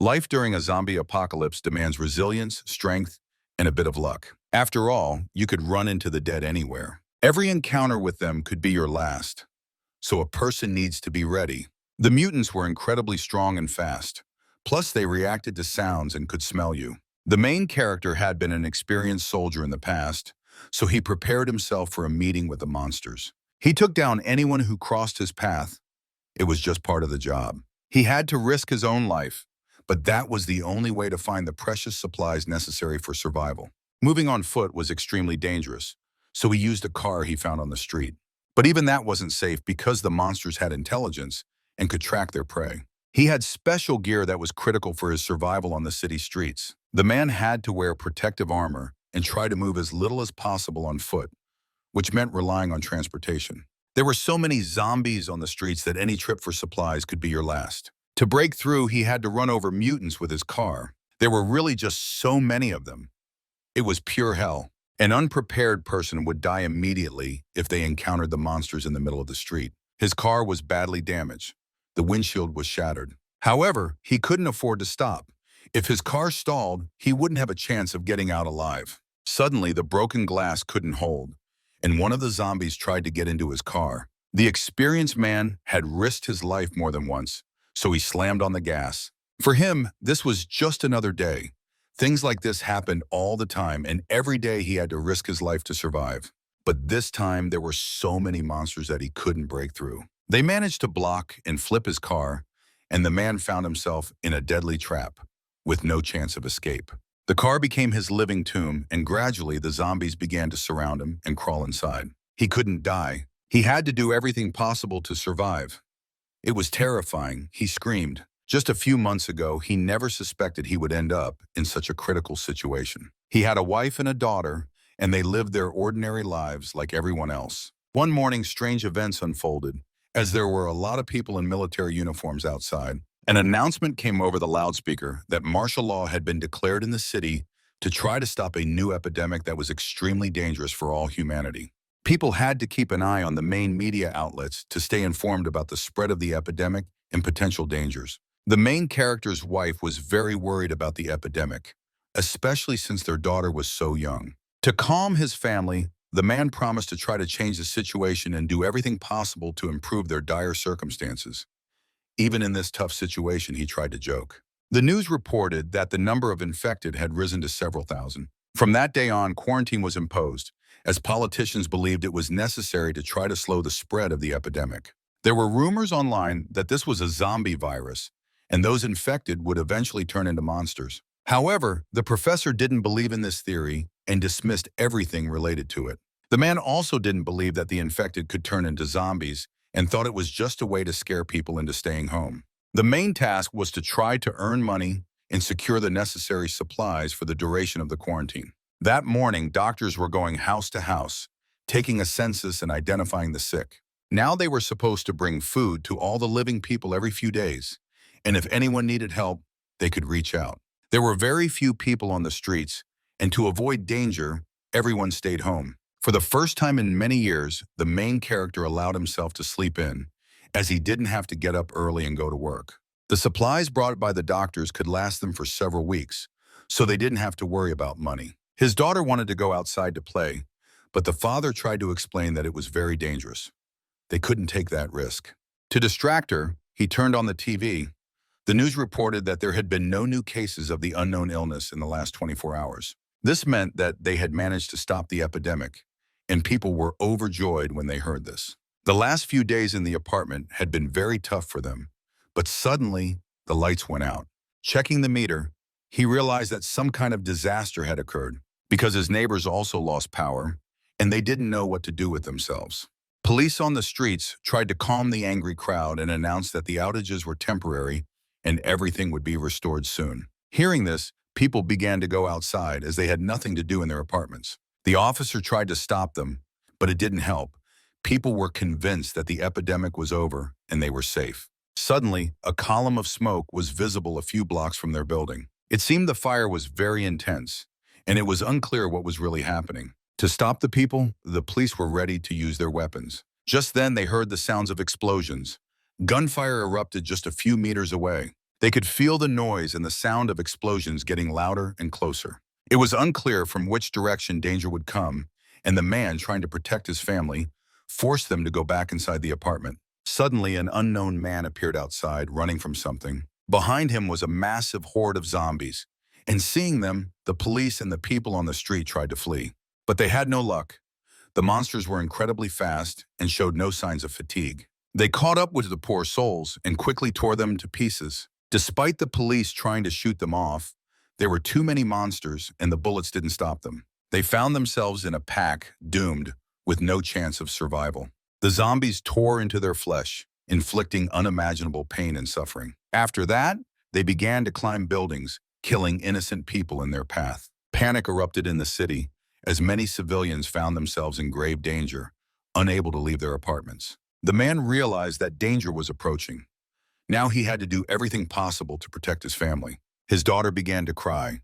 Life during a zombie apocalypse demands resilience, strength, and a bit of luck. After all, you could run into the dead anywhere. Every encounter with them could be your last, so a person needs to be ready. The mutants were incredibly strong and fast. Plus, they reacted to sounds and could smell you. The main character had been an experienced soldier in the past, so he prepared himself for a meeting with the monsters. He took down anyone who crossed his path. It was just part of the job. He had to risk his own life, but that was the only way to find the precious supplies necessary for survival. Moving on foot was extremely dangerous, so he used a car he found on the street. But even that wasn't safe because the monsters had intelligence and could track their prey. He had special gear that was critical for his survival on the city streets. The man had to wear protective armor and try to move as little as possible on foot, which meant relying on transportation. There were so many zombies on the streets that any trip for supplies could be your last. To break through, he had to run over mutants with his car. There were really just so many of them. It was pure hell. An unprepared person would die immediately if they encountered the monsters in the middle of the street. His car was badly damaged. The windshield was shattered. However, he couldn't afford to stop. If his car stalled, he wouldn't have a chance of getting out alive. Suddenly, the broken glass couldn't hold, and one of the zombies tried to get into his car. The experienced man had risked his life more than once, so he slammed on the gas. For him, this was just another day. Things like this happened all the time, and every day he had to risk his life to survive. But this time, there were so many monsters that he couldn't break through. They managed to block and flip his car, and the man found himself in a deadly trap, with no chance of escape. The car became his living tomb, and gradually the zombies began to surround him and crawl inside. He couldn't die. He had to do everything possible to survive. It was terrifying. He screamed. Just a few months ago, he never suspected he would end up in such a critical situation. He had a wife and a daughter, and they lived their ordinary lives like everyone else. One morning, strange events unfolded. As there were a lot of people in military uniforms outside, an announcement came over the loudspeaker that martial law had been declared in the city to try to stop a new epidemic that was extremely dangerous for all humanity. People had to keep an eye on the main media outlets to stay informed about the spread of the epidemic and potential dangers. The main character's wife was very worried about the epidemic, especially since their daughter was so young. To calm his family, the man promised to try to change the situation and do everything possible to improve their dire circumstances. Even in this tough situation, he tried to joke. The news reported that the number of infected had risen to several thousand. From that day on, quarantine was imposed, as politicians believed it was necessary to try to slow the spread of the epidemic. There were rumors online that this was a zombie virus, and those infected would eventually turn into monsters. However, the professor didn't believe in this theory and dismissed everything related to it. The man also didn't believe that the infected could turn into zombies and thought it was just a way to scare people into staying home. The main task was to try to earn money and secure the necessary supplies for the duration of the quarantine. That morning, doctors were going house to house, taking a census and identifying the sick. Now they were supposed to bring food to all the living people every few days, and if anyone needed help, they could reach out. There were very few people on the streets, and to avoid danger, everyone stayed home. For the first time in many years, the main character allowed himself to sleep in, as he didn't have to get up early and go to work. The supplies brought by the doctors could last them for several weeks, so they didn't have to worry about money. His daughter wanted to go outside to play, but the father tried to explain that it was very dangerous. They couldn't take that risk. To distract her, he turned on the TV. The news reported that there had been no new cases of the unknown illness in the last 24 hours. This meant that they had managed to stop the epidemic, and people were overjoyed when they heard this. The last few days in the apartment had been very tough for them, but suddenly the lights went out. Checking the meter, he realized that some kind of disaster had occurred because his neighbors also lost power, and they didn't know what to do with themselves. Police on the streets tried to calm the angry crowd and announced that the outages were temporary and everything would be restored soon. Hearing this, people began to go outside as they had nothing to do in their apartments. The officer tried to stop them, but it didn't help. People were convinced that the epidemic was over and they were safe. Suddenly, a column of smoke was visible a few blocks from their building. It seemed the fire was very intense, and it was unclear what was really happening. To stop the people, the police were ready to use their weapons. Just then, they heard the sounds of explosions. Gunfire erupted just a few meters away. They could feel the noise and the sound of explosions getting louder and closer. It was unclear from which direction danger would come, and the man, trying to protect his family, forced them to go back inside the apartment. Suddenly, an unknown man appeared outside, running from something. Behind him was a massive horde of zombies, and seeing them, the police and the people on the street tried to flee. But they had no luck. The monsters were incredibly fast and showed no signs of fatigue. They caught up with the poor souls and quickly tore them to pieces. Despite the police trying to shoot them off, there were too many monsters and the bullets didn't stop them. They found themselves in a pack, doomed, with no chance of survival. The zombies tore into their flesh, inflicting unimaginable pain and suffering. After that, they began to climb buildings, killing innocent people in their path. Panic erupted in the city, as many civilians found themselves in grave danger, unable to leave their apartments. The man realized that danger was approaching. Now he had to do everything possible to protect his family. His daughter began to cry.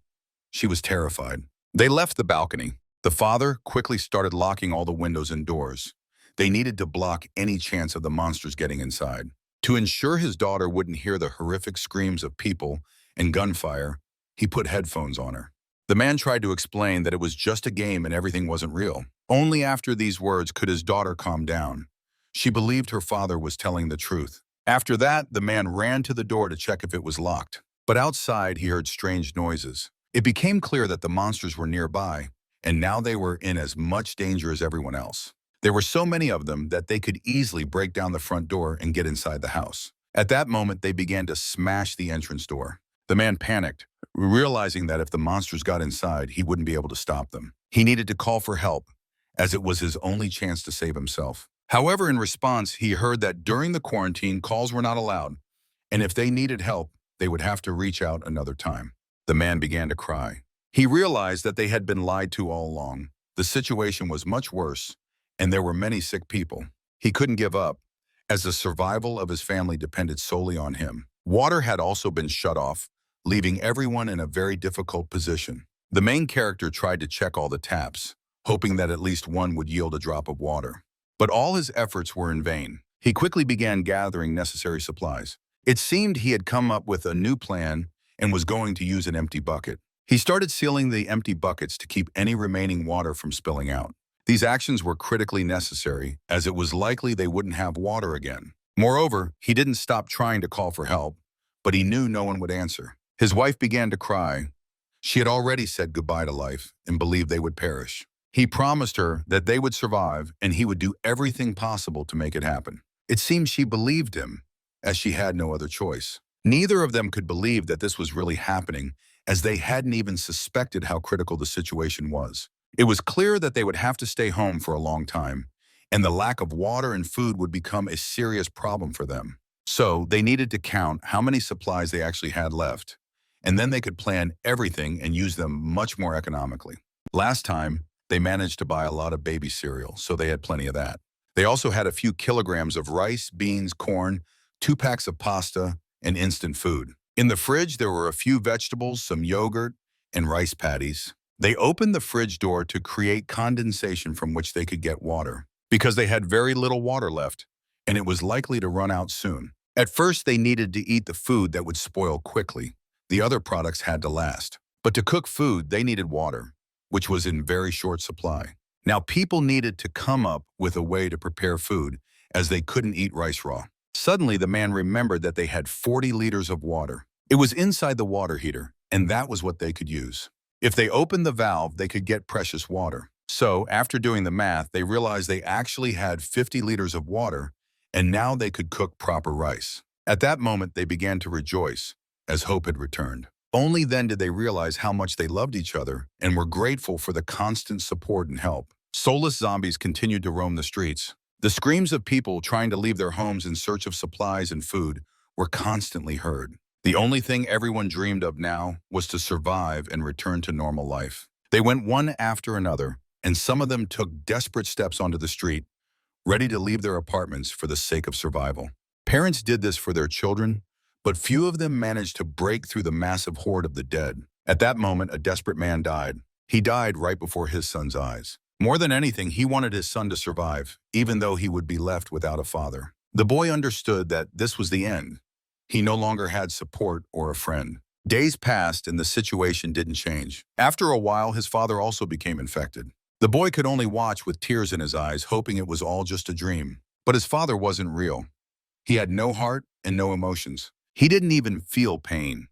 She was terrified. They left the balcony. The father quickly started locking all the windows and doors. They needed to block any chance of the monsters getting inside. To ensure his daughter wouldn't hear the horrific screams of people and gunfire, he put headphones on her. The man tried to explain that it was just a game and everything wasn't real. Only after these words could his daughter calm down. She believed her father was telling the truth. After that, the man ran to the door to check if it was locked. But outside, he heard strange noises. It became clear that the monsters were nearby, and now they were in as much danger as everyone else. There were so many of them that they could easily break down the front door and get inside the house. At that moment, they began to smash the entrance door. The man panicked, realizing that if the monsters got inside, he wouldn't be able to stop them. He needed to call for help, as it was his only chance to save himself. However, in response, he heard that during the quarantine, calls were not allowed, and if they needed help, they would have to reach out another time. The man began to cry. He realized that they had been lied to all along. The situation was much worse, and there were many sick people. He couldn't give up, as the survival of his family depended solely on him. Water had also been shut off, leaving everyone in a very difficult position. The main character tried to check all the taps, hoping that at least one would yield a drop of water. But all his efforts were in vain. He quickly began gathering necessary supplies. It seemed he had come up with a new plan and was going to use an empty bucket. He started sealing the empty buckets to keep any remaining water from spilling out. These actions were critically necessary, as it was likely they wouldn't have water again. Moreover, he didn't stop trying to call for help, but he knew no one would answer. His wife began to cry. She had already said goodbye to life and believed they would perish. He promised her that they would survive and he would do everything possible to make it happen. It seemed she believed him, as she had no other choice. Neither of them could believe that this was really happening, as they hadn't even suspected how critical the situation was. It was clear that they would have to stay home for a long time, and the lack of water and food would become a serious problem for them. So they needed to count how many supplies they actually had left, and then they could plan everything and use them much more economically. Last time, they managed to buy a lot of baby cereal, so they had plenty of that. They also had a few kilograms of rice, beans, corn, 2 packs of pasta, and instant food. In the fridge, there were a few vegetables, some yogurt, and rice patties. They opened the fridge door to create condensation from which they could get water, because they had very little water left, and it was likely to run out soon. At first, they needed to eat the food that would spoil quickly. The other products had to last. But to cook food, they needed water, which was in very short supply. Now, people needed to come up with a way to prepare food, as they couldn't eat rice raw. Suddenly, the man remembered that they had 40 liters of water. It was inside the water heater, and that was what they could use. If they opened the valve, they could get precious water. So, after doing the math, they realized they actually had 50 liters of water, and now they could cook proper rice. At that moment, they began to rejoice, as hope had returned. Only then did they realize how much they loved each other and were grateful for the constant support and help. Soulless zombies continued to roam the streets. The screams of people trying to leave their homes in search of supplies and food were constantly heard. The only thing everyone dreamed of now was to survive and return to normal life. They went one after another, and some of them took desperate steps onto the street, ready to leave their apartments for the sake of survival. Parents did this for their children, but few of them managed to break through the massive horde of the dead. At that moment, a desperate man died. He died right before his son's eyes. More than anything, he wanted his son to survive, even though he would be left without a father. The boy understood that this was the end. He no longer had support or a friend. Days passed and the situation didn't change. After a while, his father also became infected. The boy could only watch with tears in his eyes, hoping it was all just a dream. But his father wasn't real. He had no heart and no emotions. He didn't even feel pain.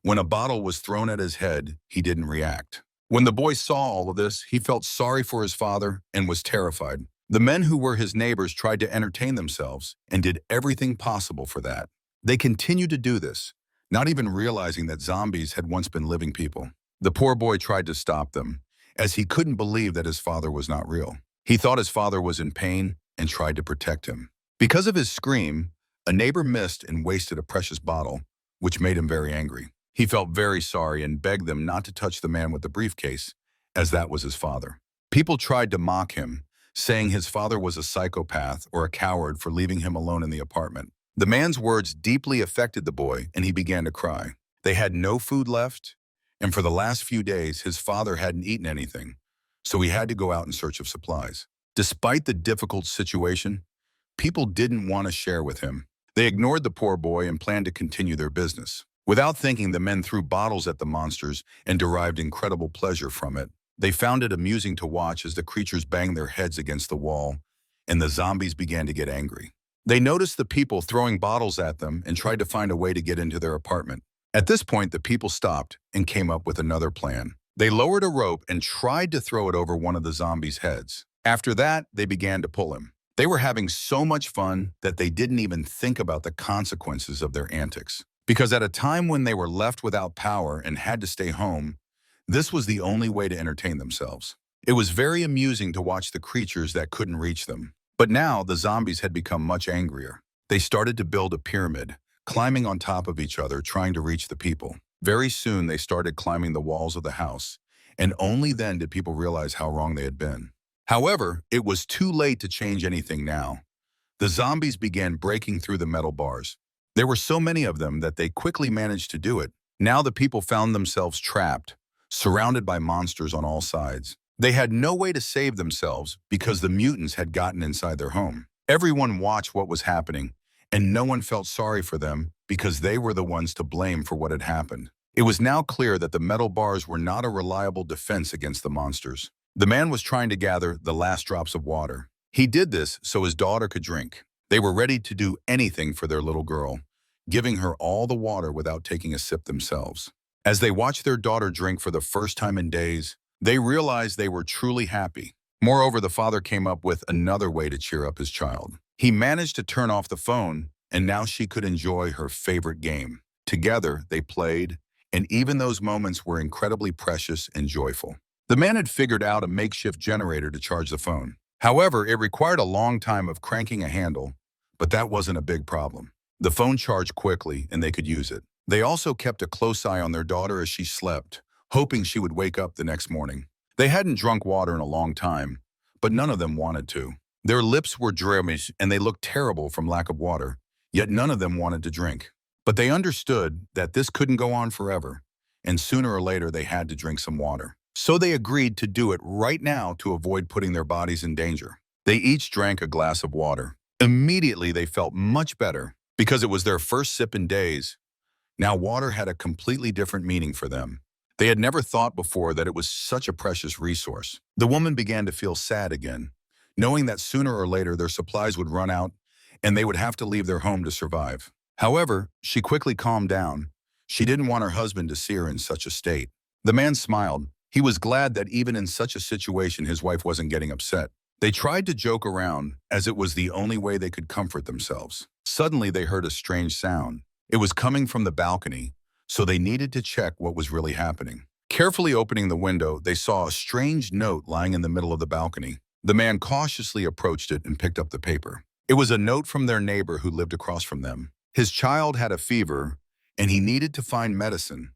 When a bottle was thrown at his head, he didn't react. When the boy saw all of this, he felt sorry for his father and was terrified. The men who were his neighbors tried to entertain themselves and did everything possible for that. They continued to do this, not even realizing that zombies had once been living people. The poor boy tried to stop them, as he couldn't believe that his father was not real. He thought his father was in pain and tried to protect him. Because of his scream, a neighbor missed and wasted a precious bottle, which made him very angry. He felt very sorry and begged them not to touch the man with the briefcase, as that was his father. People tried to mock him, saying his father was a psychopath or a coward for leaving him alone in the apartment. The man's words deeply affected the boy, and he began to cry. They had no food left, and for the last few days, his father hadn't eaten anything, so he had to go out in search of supplies. Despite the difficult situation, people didn't want to share with him. They ignored the poor boy and planned to continue their business. Without thinking, the men threw bottles at the monsters and derived incredible pleasure from it. They found it amusing to watch as the creatures banged their heads against the wall, and the zombies began to get angry. They noticed the people throwing bottles at them and tried to find a way to get into their apartment. At this point, the people stopped and came up with another plan. They lowered a rope and tried to throw it over one of the zombies' heads. After that, they began to pull him. They were having so much fun that they didn't even think about the consequences of their antics. Because at a time when they were left without power and had to stay home, this was the only way to entertain themselves. It was very amusing to watch the creatures that couldn't reach them. But now the zombies had become much angrier. They started to build a pyramid, climbing on top of each other, trying to reach the people. Very soon they started climbing the walls of the house, and only then did people realize how wrong they had been. However, it was too late to change anything now. The zombies began breaking through the metal bars. There were so many of them that they quickly managed to do it. Now the people found themselves trapped, surrounded by monsters on all sides. They had no way to save themselves because the mutants had gotten inside their home. Everyone watched what was happening, and no one felt sorry for them because they were the ones to blame for what had happened. It was now clear that the metal bars were not a reliable defense against the monsters. The man was trying to gather the last drops of water. He did this so his daughter could drink. They were ready to do anything for their little girl, giving her all the water without taking a sip themselves. As they watched their daughter drink for the first time in days, they realized they were truly happy. Moreover, the father came up with another way to cheer up his child. He managed to turn off the phone, and now she could enjoy her favorite game. Together, they played, and even those moments were incredibly precious and joyful. The man had figured out a makeshift generator to charge the phone. However, it required a long time of cranking a handle, but that wasn't a big problem. The phone charged quickly, and they could use it. They also kept a close eye on their daughter as she slept, hoping she would wake up the next morning. They hadn't drunk water in a long time, but none of them wanted to. Their lips were dreamish and they looked terrible from lack of water, yet none of them wanted to drink. But they understood that this couldn't go on forever, and sooner or later they had to drink some water. So they agreed to do it right now to avoid putting their bodies in danger. They each drank a glass of water. Immediately they felt much better because it was their first sip in days. Now water had a completely different meaning for them. They had never thought before that it was such a precious resource. The woman began to feel sad again, knowing that sooner or later their supplies would run out and they would have to leave their home to survive. However, she quickly calmed down. She didn't want her husband to see her in such a state. The man smiled. He was glad that even in such a situation his wife wasn't getting upset. They tried to joke around, as it was the only way they could comfort themselves. Suddenly they heard a strange sound. It was coming from the balcony, so they needed to check what was really happening. Carefully opening the window, they saw a strange note lying in the middle of the balcony. The man cautiously approached it and picked up the paper. It was a note from their neighbor who lived across from them. His child had a fever, and he needed to find medicine,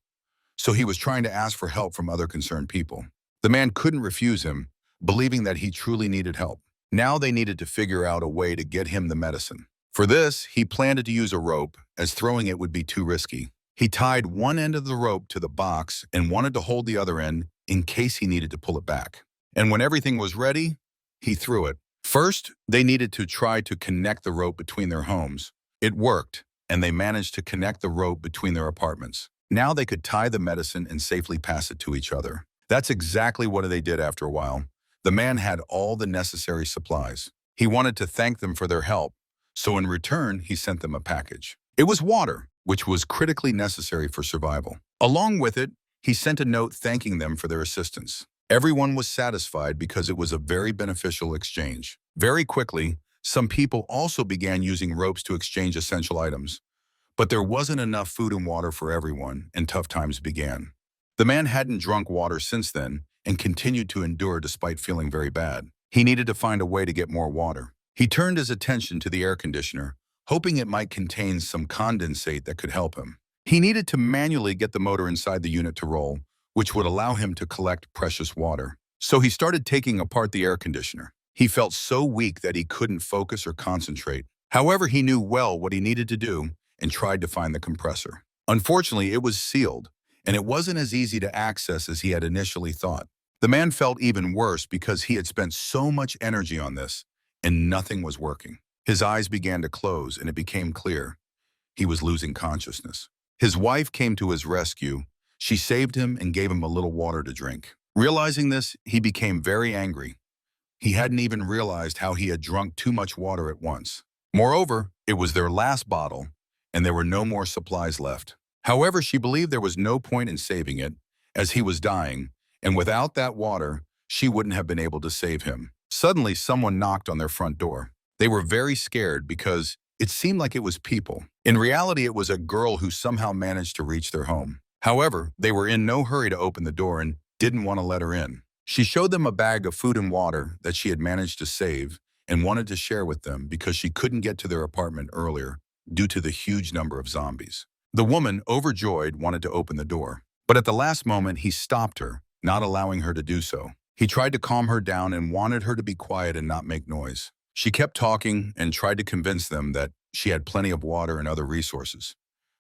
so he was trying to ask for help from other concerned people. The man couldn't refuse him, believing that he truly needed help. Now they needed to figure out a way to get him the medicine. For this, he planned to use a rope, as throwing it would be too risky. He tied one end of the rope to the box and wanted to hold the other end in case he needed to pull it back. And when everything was ready, he threw it. First, they needed to try to connect the rope between their homes. It worked, and they managed to connect the rope between their apartments. Now they could tie the medicine and safely pass it to each other. That's exactly what they did after a while. The man had all the necessary supplies. He wanted to thank them for their help, so in return, he sent them a package. It was water, which was critically necessary for survival. Along with it, he sent a note thanking them for their assistance. Everyone was satisfied because it was a very beneficial exchange. Very quickly, some people also began using ropes to exchange essential items. But there wasn't enough food and water for everyone, and tough times began. The man hadn't drunk water since then and continued to endure despite feeling very bad. He needed to find a way to get more water. He turned his attention to the air conditioner, hoping it might contain some condensate that could help him. He needed to manually get the motor inside the unit to roll, which would allow him to collect precious water. So he started taking apart the air conditioner. He felt so weak that he couldn't focus or concentrate. However, he knew well what he needed to do and tried to find the compressor. Unfortunately, it was sealed, and it wasn't as easy to access as he had initially thought. The man felt even worse because he had spent so much energy on this, and nothing was working. His eyes began to close, and it became clear he was losing consciousness. His wife came to his rescue. She saved him and gave him a little water to drink. Realizing this, he became very angry. He hadn't even realized how he had drunk too much water at once. Moreover, it was their last bottle, and there were no more supplies left. However, she believed there was no point in saving it, as he was dying, and without that water, she wouldn't have been able to save him. Suddenly, someone knocked on their front door. They were very scared because it seemed like it was people. In reality, it was a girl who somehow managed to reach their home. However, they were in no hurry to open the door and didn't want to let her in. She showed them a bag of food and water that she had managed to save and wanted to share with them because she couldn't get to their apartment earlier due to the huge number of zombies. The woman, overjoyed, wanted to open the door, but at the last moment he stopped her, not allowing her to do so. He tried to calm her down and wanted her to be quiet and not make noise. She kept talking and tried to convince them that she had plenty of water and other resources,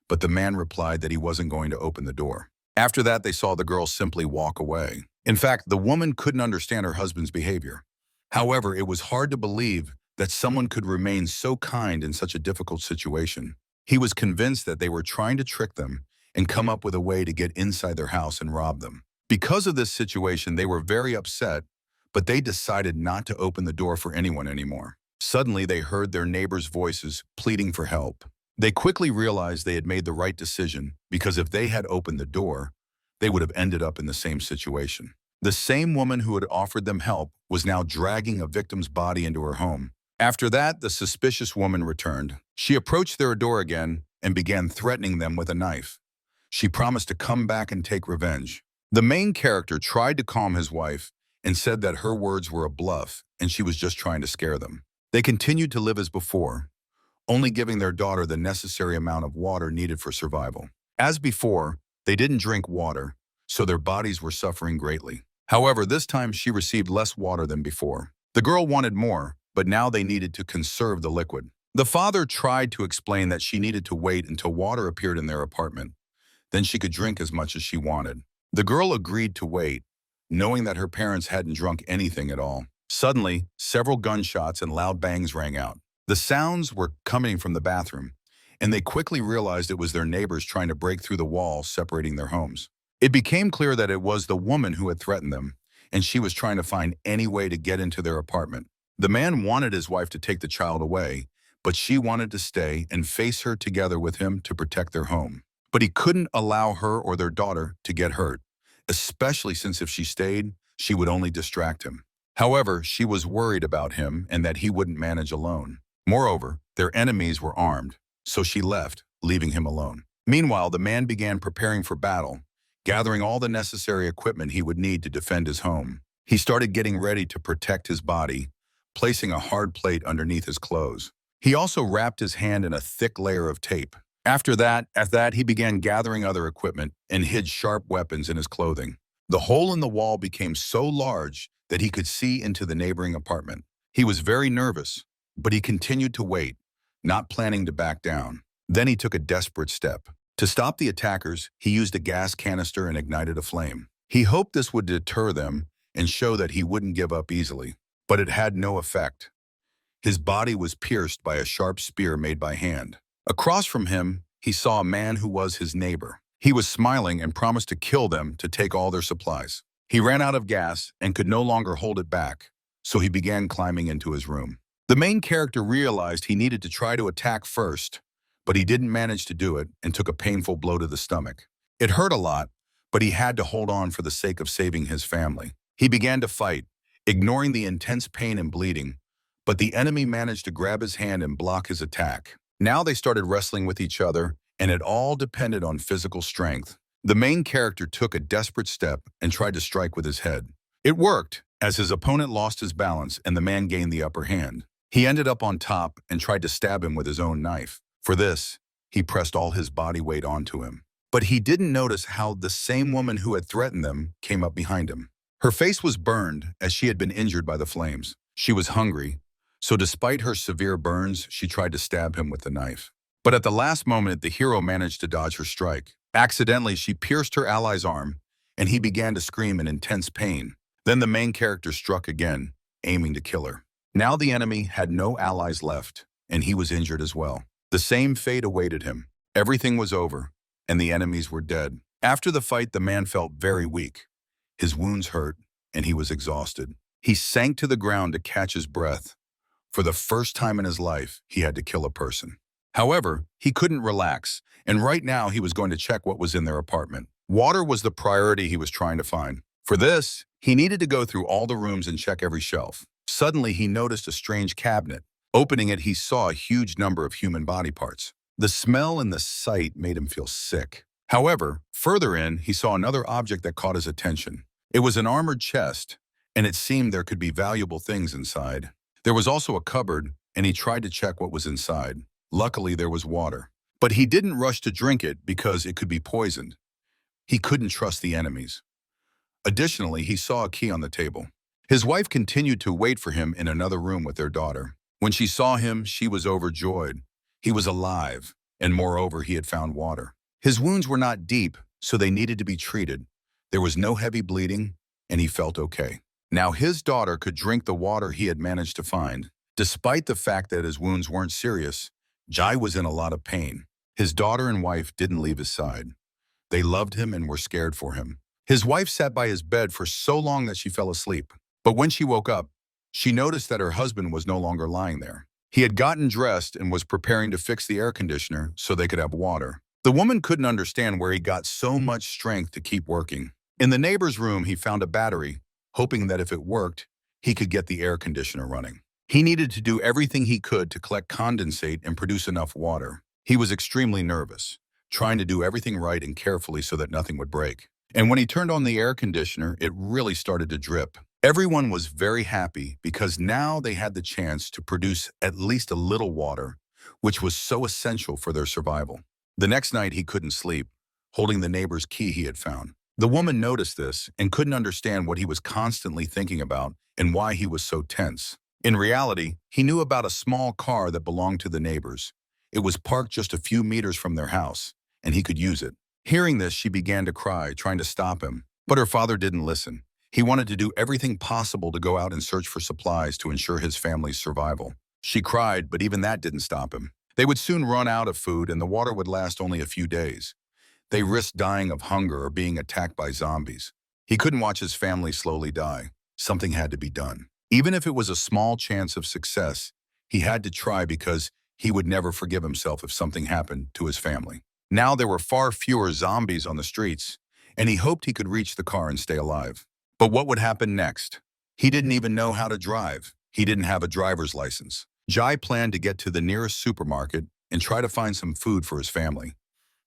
but the man replied that he wasn't going to open the door. After that, they saw the girl simply walk away. In fact, the woman couldn't understand her husband's behavior. However, it was hard to believe that someone could remain so kind in such a difficult situation. He was convinced that they were trying to trick them and come up with a way to get inside their house and rob them. Because of this situation, they were very upset, but they decided not to open the door for anyone anymore. Suddenly, they heard their neighbors' voices pleading for help. They quickly realized they had made the right decision because if they had opened the door, they would have ended up in the same situation. The same woman who had offered them help was now dragging a victim's body into her home. After that, the suspicious woman returned. She approached their door again and began threatening them with a knife. She promised to come back and take revenge. The main character tried to calm his wife and said that her words were a bluff and she was just trying to scare them. They continued to live as before, only giving their daughter the necessary amount of water needed for survival. As before, they didn't drink water, so their bodies were suffering greatly. However, this time she received less water than before. The girl wanted more, but now they needed to conserve the liquid. The father tried to explain that she needed to wait until water appeared in their apartment. Then she could drink as much as she wanted. The girl agreed to wait, knowing that her parents hadn't drunk anything at all. Suddenly, several gunshots and loud bangs rang out. The sounds were coming from the bathroom, and they quickly realized it was their neighbors trying to break through the wall separating their homes. It became clear that it was the woman who had threatened them, and she was trying to find any way to get into their apartment. The man wanted his wife to take the child away, but she wanted to stay and face her together with him to protect their home. But he couldn't allow her or their daughter to get hurt, especially since if she stayed, she would only distract him. However, she was worried about him and that he wouldn't manage alone. Moreover, their enemies were armed, so she left, leaving him alone. Meanwhile, the man began preparing for battle, gathering all the necessary equipment he would need to defend his home. He started getting ready to protect his body, placing a hard plate underneath his clothes. He also wrapped his hand in a thick layer of tape. After that, he began gathering other equipment and hid sharp weapons in his clothing. The hole in the wall became so large that he could see into the neighboring apartment. He was very nervous, but he continued to wait, not planning to back down. Then he took a desperate step. To stop the attackers, he used a gas canister and ignited a flame. He hoped this would deter them and show that he wouldn't give up easily, but it had no effect. His body was pierced by a sharp spear made by hand. Across from him, he saw a man who was his neighbor. He was smiling and promised to kill them to take all their supplies. He ran out of gas and could no longer hold it back, so he began climbing into his room. The main character realized he needed to try to attack first, but he didn't manage to do it and took a painful blow to the stomach. It hurt a lot, but he had to hold on for the sake of saving his family. He began to fight, ignoring the intense pain and bleeding, but the enemy managed to grab his hand and block his attack. Now they started wrestling with each other, and it all depended on physical strength. The main character took a desperate step and tried to strike with his head. It worked, as his opponent lost his balance and the man gained the upper hand. He ended up on top and tried to stab him with his own knife. For this, he pressed all his body weight onto him. But he didn't notice how the same woman who had threatened them came up behind him. Her face was burned as she had been injured by the flames. She was hungry, so despite her severe burns, she tried to stab him with the knife. But at the last moment, the hero managed to dodge her strike. Accidentally, she pierced her ally's arm, and he began to scream in intense pain. Then the main character struck again, aiming to kill her. Now the enemy had no allies left, and he was injured as well. The same fate awaited him. Everything was over, and the enemies were dead. After the fight, the man felt very weak. His wounds hurt, and he was exhausted. He sank to the ground to catch his breath. For the first time in his life, he had to kill a person. However, he couldn't relax, and right now he was going to check what was in their apartment. Water was the priority he was trying to find. For this, he needed to go through all the rooms and check every shelf. Suddenly, he noticed a strange cabinet. Opening it, he saw a huge number of human body parts. The smell and the sight made him feel sick. However, further in, he saw another object that caught his attention. It was an armored chest, and it seemed there could be valuable things inside. There was also a cupboard, and he tried to check what was inside. Luckily, there was water. But he didn't rush to drink it because it could be poisoned. He couldn't trust the enemies. Additionally, he saw a key on the table. His wife continued to wait for him in another room with their daughter. When she saw him, she was overjoyed. He was alive, and moreover, he had found water. His wounds were not deep, so they needed to be treated. There was no heavy bleeding, and he felt okay. Now his daughter could drink the water he had managed to find. Despite the fact that his wounds weren't serious, Jai was in a lot of pain. His daughter and wife didn't leave his side. They loved him and were scared for him. His wife sat by his bed for so long that she fell asleep. But when she woke up, she noticed that her husband was no longer lying there. He had gotten dressed and was preparing to fix the air conditioner so they could have water. The woman couldn't understand where he got so much strength to keep working. In the neighbor's room, he found a battery, hoping that if it worked, he could get the air conditioner running. He needed to do everything he could to collect condensate and produce enough water. He was extremely nervous, trying to do everything right and carefully so that nothing would break. And when he turned on the air conditioner, it really started to drip. Everyone was very happy because now they had the chance to produce at least a little water, which was so essential for their survival. The next night, he couldn't sleep, holding the neighbor's key he had found. The woman noticed this and couldn't understand what he was constantly thinking about and why he was so tense. In reality, he knew about a small car that belonged to the neighbors. It was parked just a few meters from their house, and he could use it. Hearing this, she began to cry, trying to stop him. But her father didn't listen. He wanted to do everything possible to go out and search for supplies to ensure his family's survival. She cried, but even that didn't stop him. They would soon run out of food, and the water would last only a few days. They risked dying of hunger or being attacked by zombies. He couldn't watch his family slowly die. Something had to be done. Even if it was a small chance of success, he had to try because he would never forgive himself if something happened to his family. Now there were far fewer zombies on the streets, and he hoped he could reach the car and stay alive. But what would happen next? He didn't even know how to drive. He didn't have a driver's license. Jai planned to get to the nearest supermarket and try to find some food for his family.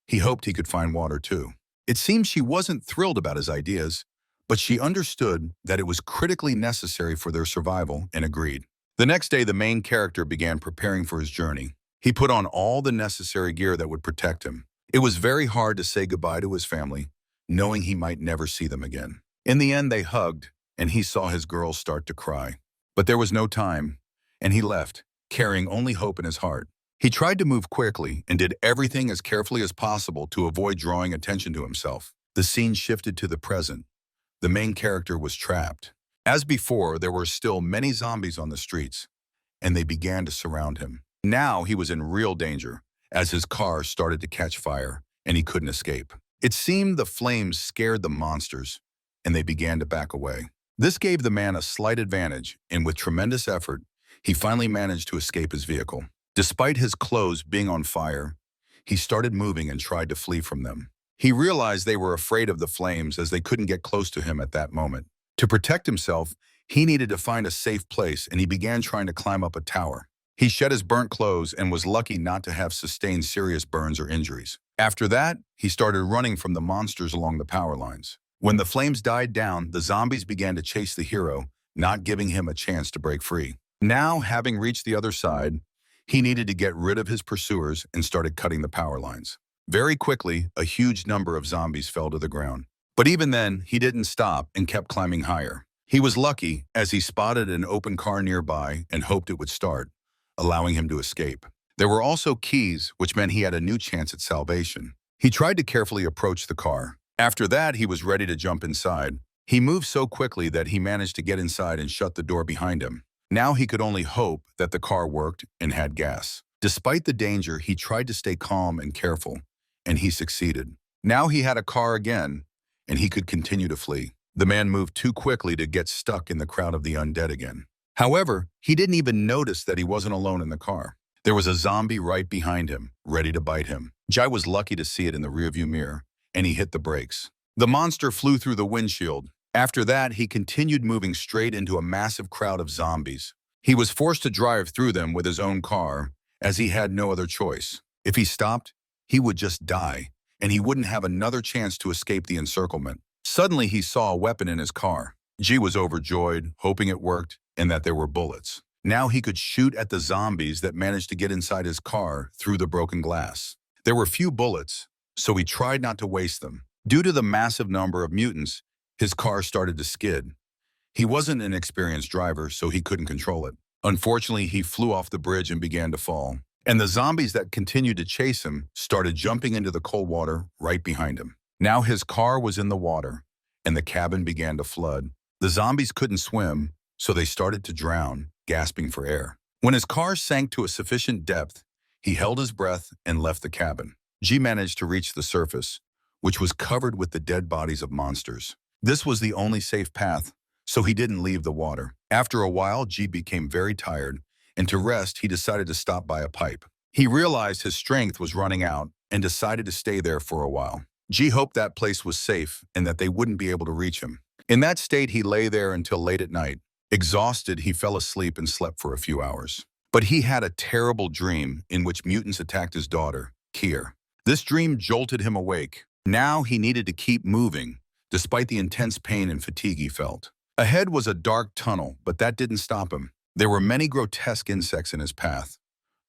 He hoped he could find water too. It seemed she wasn't thrilled about his ideas, but she understood that it was critically necessary for their survival and agreed. The next day, the main character began preparing for his journey. He put on all the necessary gear that would protect him. It was very hard to say goodbye to his family, knowing he might never see them again. In the end, they hugged, and he saw his girl start to cry. But there was no time, and he left, carrying only hope in his heart. He tried to move quickly and did everything as carefully as possible to avoid drawing attention to himself. The scene shifted to the present. The main character was trapped. As before, there were still many zombies on the streets, and they began to surround him. Now he was in real danger, as his car started to catch fire and he couldn't escape. It seemed the flames scared the monsters and they began to back away. This gave the man a slight advantage, and with tremendous effort, he finally managed to escape his vehicle. Despite his clothes being on fire, he started moving and tried to flee from them. He realized they were afraid of the flames as they couldn't get close to him at that moment. To protect himself, he needed to find a safe place, and he began trying to climb up a tower. He shed his burnt clothes and was lucky not to have sustained serious burns or injuries. After that, he started running from the monsters along the power lines. When the flames died down, the zombies began to chase the hero, not giving him a chance to break free. Now, having reached the other side, he needed to get rid of his pursuers and started cutting the power lines. Very quickly, a huge number of zombies fell to the ground. But even then, he didn't stop and kept climbing higher. He was lucky as he spotted an open car nearby and hoped it would start, allowing him to escape. There were also keys, which meant he had a new chance at salvation. He tried to carefully approach the car. After that, he was ready to jump inside. He moved so quickly that he managed to get inside and shut the door behind him. Now he could only hope that the car worked and had gas. Despite the danger, he tried to stay calm and careful, and he succeeded. Now he had a car again, and he could continue to flee. The man moved too quickly to get stuck in the crowd of the undead again. However, he didn't even notice that he wasn't alone in the car. There was a zombie right behind him, ready to bite him. Jai was lucky to see it in the rearview mirror, and he hit the brakes. The monster flew through the windshield. After that, he continued moving straight into a massive crowd of zombies. He was forced to drive through them with his own car, as he had no other choice. If he stopped, he would just die, and he wouldn't have another chance to escape the encirclement. Suddenly, he saw a weapon in his car. G was overjoyed, hoping it worked and that there were bullets. Now he could shoot at the zombies that managed to get inside his car through the broken glass. There were few bullets, so he tried not to waste them. Due to the massive number of mutants, his car started to skid. He wasn't an experienced driver, so he couldn't control it. Unfortunately, he flew off the bridge and began to fall. And the zombies that continued to chase him started jumping into the cold water right behind him. Now his car was in the water, and the cabin began to flood. The zombies couldn't swim, so they started to drown, gasping for air. When his car sank to a sufficient depth, he held his breath and left the cabin. G managed to reach the surface, which was covered with the dead bodies of monsters. This was the only safe path, so he didn't leave the water. After a while, G became very tired, and to rest, he decided to stop by a pipe. He realized his strength was running out and decided to stay there for a while. G hoped that place was safe and that they wouldn't be able to reach him. In that state, he lay there until late at night. Exhausted, he fell asleep and slept for a few hours. But he had a terrible dream in which mutants attacked his daughter, Kier. This dream jolted him awake. Now he needed to keep moving, despite the intense pain and fatigue he felt. Ahead was a dark tunnel, but that didn't stop him. There were many grotesque insects in his path,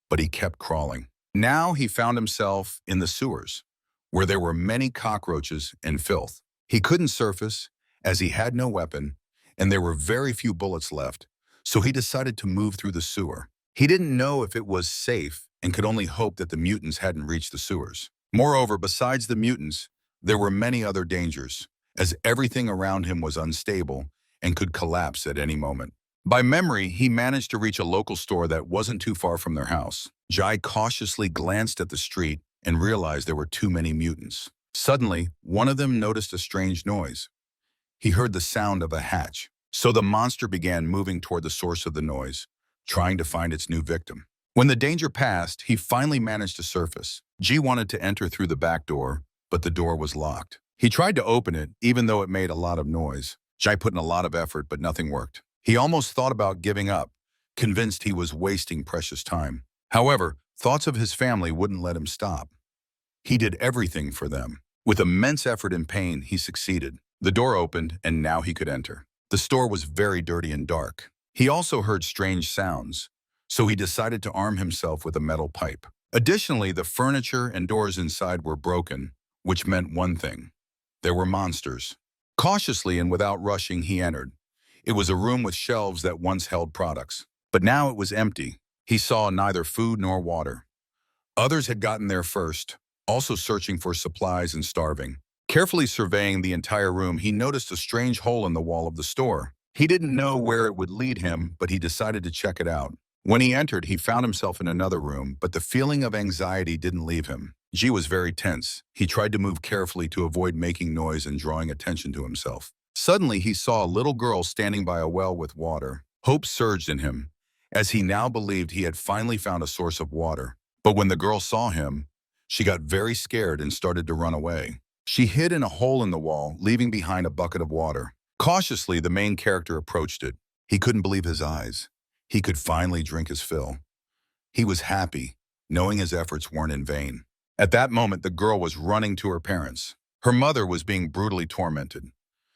but he kept crawling. Now he found himself in the sewers, where there were many cockroaches and filth. He couldn't surface, as he had no weapon, and there were very few bullets left, so he decided to move through the sewer. He didn't know if it was safe and could only hope that the mutants hadn't reached the sewers. Moreover, besides the mutants, there were many other dangers, as everything around him was unstable and could collapse at any moment. By memory, he managed to reach a local store that wasn't too far from their house. Jai cautiously glanced at the street and realized there were too many mutants. Suddenly, one of them noticed a strange noise. He heard the sound of a hatch, so the monster began moving toward the source of the noise, trying to find its new victim. When the danger passed, he finally managed to surface. G wanted to enter through the back door, but the door was locked. He tried to open it, even though it made a lot of noise. Jai put in a lot of effort, but nothing worked. He almost thought about giving up, convinced he was wasting precious time. However, thoughts of his family wouldn't let him stop. He did everything for them. With immense effort and pain, he succeeded. The door opened, and now he could enter. The store was very dirty and dark. He also heard strange sounds, so he decided to arm himself with a metal pipe. Additionally, the furniture and doors inside were broken, which meant one thing. There were monsters. Cautiously and without rushing, he entered. It was a room with shelves that once held products, but now it was empty. He saw neither food nor water. Others had gotten there first, also searching for supplies and starving. Carefully surveying the entire room, he noticed a strange hole in the wall of the store. He didn't know where it would lead him, but he decided to check it out. When he entered, he found himself in another room, but the feeling of anxiety didn't leave him. Ji was very tense. He tried to move carefully to avoid making noise and drawing attention to himself. Suddenly, he saw a little girl standing by a well with water. Hope surged in him, as he now believed he had finally found a source of water. But when the girl saw him, she got very scared and started to run away. She hid in a hole in the wall, leaving behind a bucket of water. Cautiously, the main character approached it. He couldn't believe his eyes. He could finally drink his fill. He was happy, knowing his efforts weren't in vain. At that moment, the girl was running to her parents. Her mother was being brutally tormented.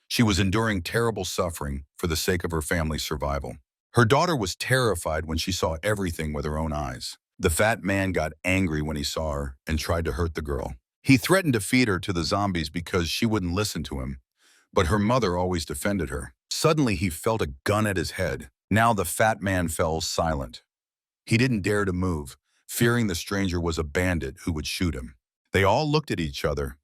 She was enduring terrible suffering for the sake of her family's survival. Her daughter was terrified when she saw everything with her own eyes. The fat man got angry when he saw her and tried to hurt the girl. He threatened to feed her to the zombies because she wouldn't listen to him, but her mother always defended her. Suddenly, he felt a gun at his head. Now the fat man fell silent. He didn't dare to move, fearing the stranger was a bandit who would shoot him. They all looked at each other.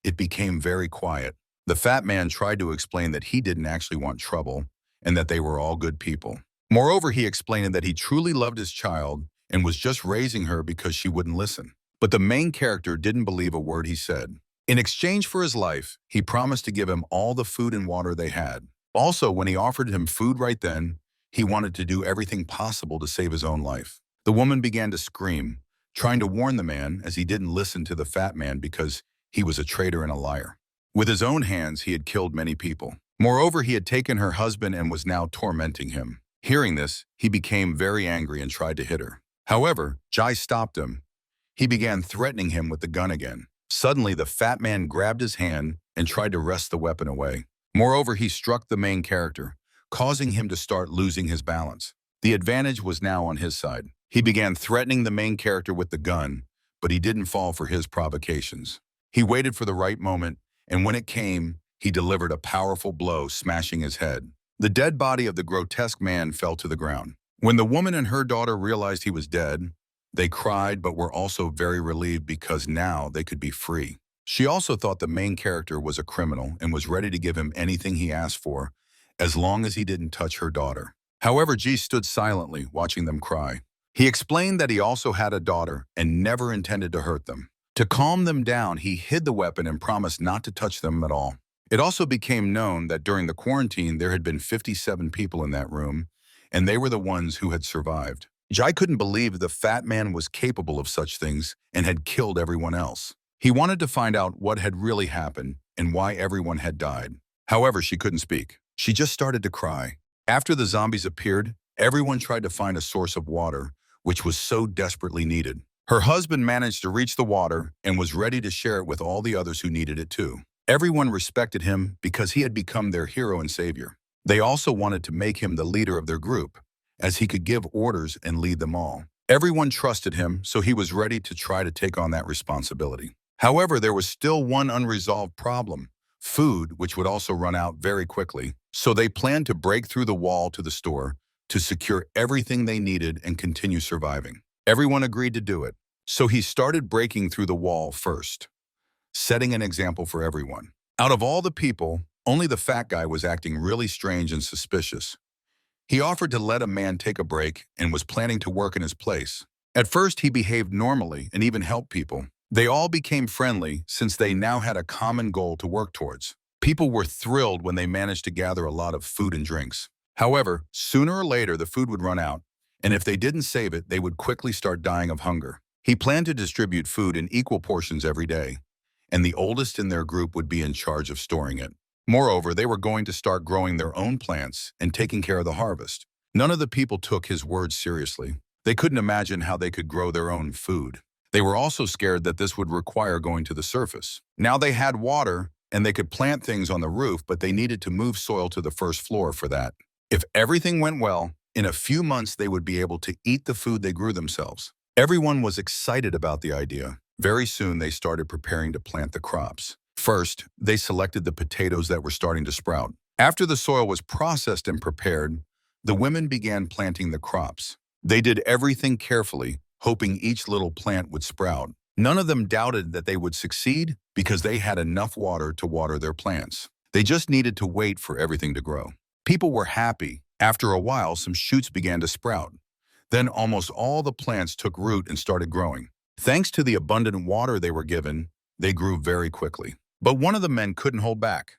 It became very quiet. The fat man tried to explain that he didn't actually want trouble and that they were all good people. Moreover, he explained that he truly loved his child and was just raising her because she wouldn't listen. But the main character didn't believe a word he said. In exchange for his life, he promised to give him all the food and water they had. Also, when he offered him food right then, he wanted to do everything possible to save his own life. The woman began to scream, trying to warn the man as he didn't listen to the fat man because he was a traitor and a liar. With his own hands, he had killed many people. Moreover, he had taken her husband and was now tormenting him. Hearing this, he became very angry and tried to hit her. However, Jai stopped him. He began threatening him with the gun again. Suddenly, the fat man grabbed his hand and tried to wrest the weapon away. Moreover, he struck the main character, causing him to start losing his balance. The advantage was now on his side. He began threatening the main character with the gun, but he didn't fall for his provocations. He waited for the right moment, and when it came, he delivered a powerful blow, smashing his head. The dead body of the grotesque man fell to the ground. When the woman and her daughter realized he was dead, they cried but were also very relieved because now they could be free. She also thought the main character was a criminal and was ready to give him anything he asked for, as long as he didn't touch her daughter. However, Ji stood silently, watching them cry. He explained that he also had a daughter and never intended to hurt them. To calm them down, he hid the weapon and promised not to touch them at all. It also became known that during the quarantine, there had been 57 people in that room, and they were the ones who had survived. Jai couldn't believe the fat man was capable of such things and had killed everyone else. He wanted to find out what had really happened and why everyone had died. However, she couldn't speak. She just started to cry. After the zombies appeared, everyone tried to find a source of water, which was so desperately needed. Her husband managed to reach the water and was ready to share it with all the others who needed it too. Everyone respected him because he had become their hero and savior. They also wanted to make him the leader of their group, as he could give orders and lead them all. Everyone trusted him, so he was ready to try to take on that responsibility. However, there was still one unresolved problem: food, which would also run out very quickly. So they planned to break through the wall to the store to secure everything they needed and continue surviving. Everyone agreed to do it. So he started breaking through the wall first, setting an example for everyone. Out of all the people, only the fat guy was acting really strange and suspicious. He offered to let a man take a break and was planning to work in his place. At first, he behaved normally and even helped people. They all became friendly since they now had a common goal to work towards. People were thrilled when they managed to gather a lot of food and drinks. However, sooner or later, the food would run out, and if they didn't save it, they would quickly start dying of hunger. He planned to distribute food in equal portions every day, and the oldest in their group would be in charge of storing it. Moreover, they were going to start growing their own plants and taking care of the harvest. None of the people took his words seriously. They couldn't imagine how they could grow their own food. They were also scared that this would require going to the surface. Now they had water, and they could plant things on the roof, but they needed to move soil to the first floor for that. If everything went well, in a few months they would be able to eat the food they grew themselves. Everyone was excited about the idea. Very soon they started preparing to plant the crops. First, they selected the potatoes that were starting to sprout. After the soil was processed and prepared, the women began planting the crops. They did everything carefully, hoping each little plant would sprout. None of them doubted that they would succeed because they had enough water to water their plants. They just needed to wait for everything to grow. People were happy. After a while, some shoots began to sprout. Then almost all the plants took root and started growing. Thanks to the abundant water they were given, they grew very quickly. But one of the men couldn't hold back.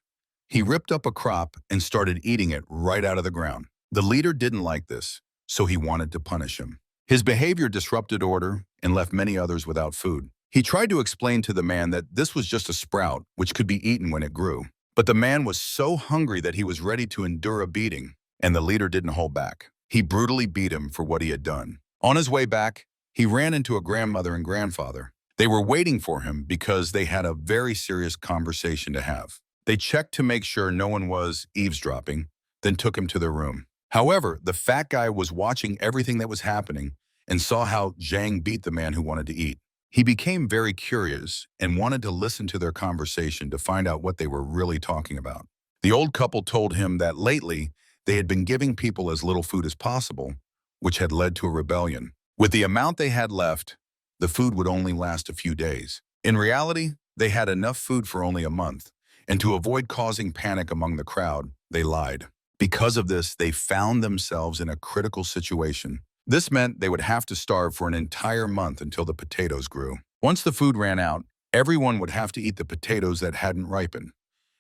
He ripped up a crop and started eating it right out of the ground. The leader didn't like this, so he wanted to punish him. His behavior disrupted order and left many others without food. He tried to explain to the man that this was just a sprout, which could be eaten when it grew. But the man was so hungry that he was ready to endure a beating, and the leader didn't hold back. He brutally beat him for what he had done. On his way back, he ran into a grandmother and grandfather. They were waiting for him because they had a very serious conversation to have. They checked to make sure no one was eavesdropping, then took him to their room. However, the fat guy was watching everything that was happening and saw how Zhang beat the man who wanted to eat. He became very curious and wanted to listen to their conversation to find out what they were really talking about. The old couple told him that lately they had been giving people as little food as possible, which had led to a rebellion. With the amount they had left, the food would only last a few days. In reality, they had enough food for only a month, and to avoid causing panic among the crowd, they lied. Because of this, they found themselves in a critical situation. This meant they would have to starve for an entire month until the potatoes grew. Once the food ran out, everyone would have to eat the potatoes that hadn't ripened,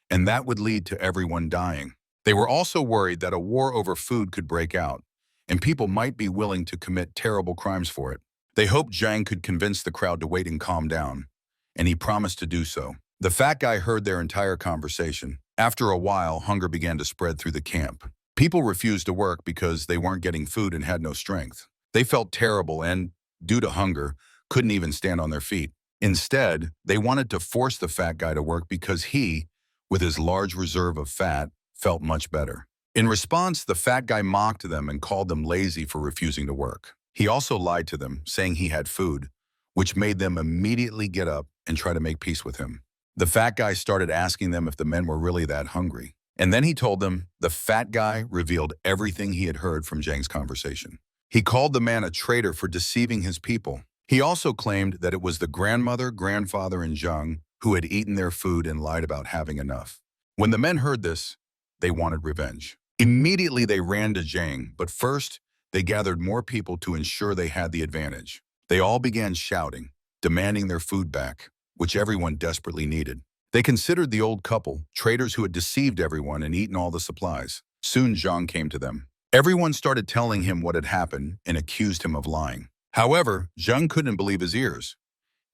and that would lead to everyone dying. They were also worried that a war over food could break out, and people might be willing to commit terrible crimes for it. They hoped Zhang could convince the crowd to wait and calm down, and he promised to do so. The fat guy heard their entire conversation. After a while, hunger began to spread through the camp. People refused to work because they weren't getting food and had no strength. They felt terrible and, due to hunger, couldn't even stand on their feet. Instead, they wanted to force the fat guy to work because he, with his large reserve of fat, felt much better. In response, the fat guy mocked them and called them lazy for refusing to work. He also lied to them, saying he had food, which made them immediately get up and try to make peace with him. The fat guy started asking them if the men were really that hungry. And then he told them the fat guy revealed everything he had heard from Zhang's conversation. He called the man a traitor for deceiving his people. He also claimed that it was the grandmother, grandfather, and Zhang who had eaten their food and lied about having enough. When the men heard this, they wanted revenge. Immediately they ran to Zhang, but first they gathered more people to ensure they had the advantage. They all began shouting, demanding their food back, which everyone desperately needed. They considered the old couple traitors who had deceived everyone and eaten all the supplies. Soon Zhang came to them. Everyone started telling him what had happened and accused him of lying. However, Zhang couldn't believe his ears.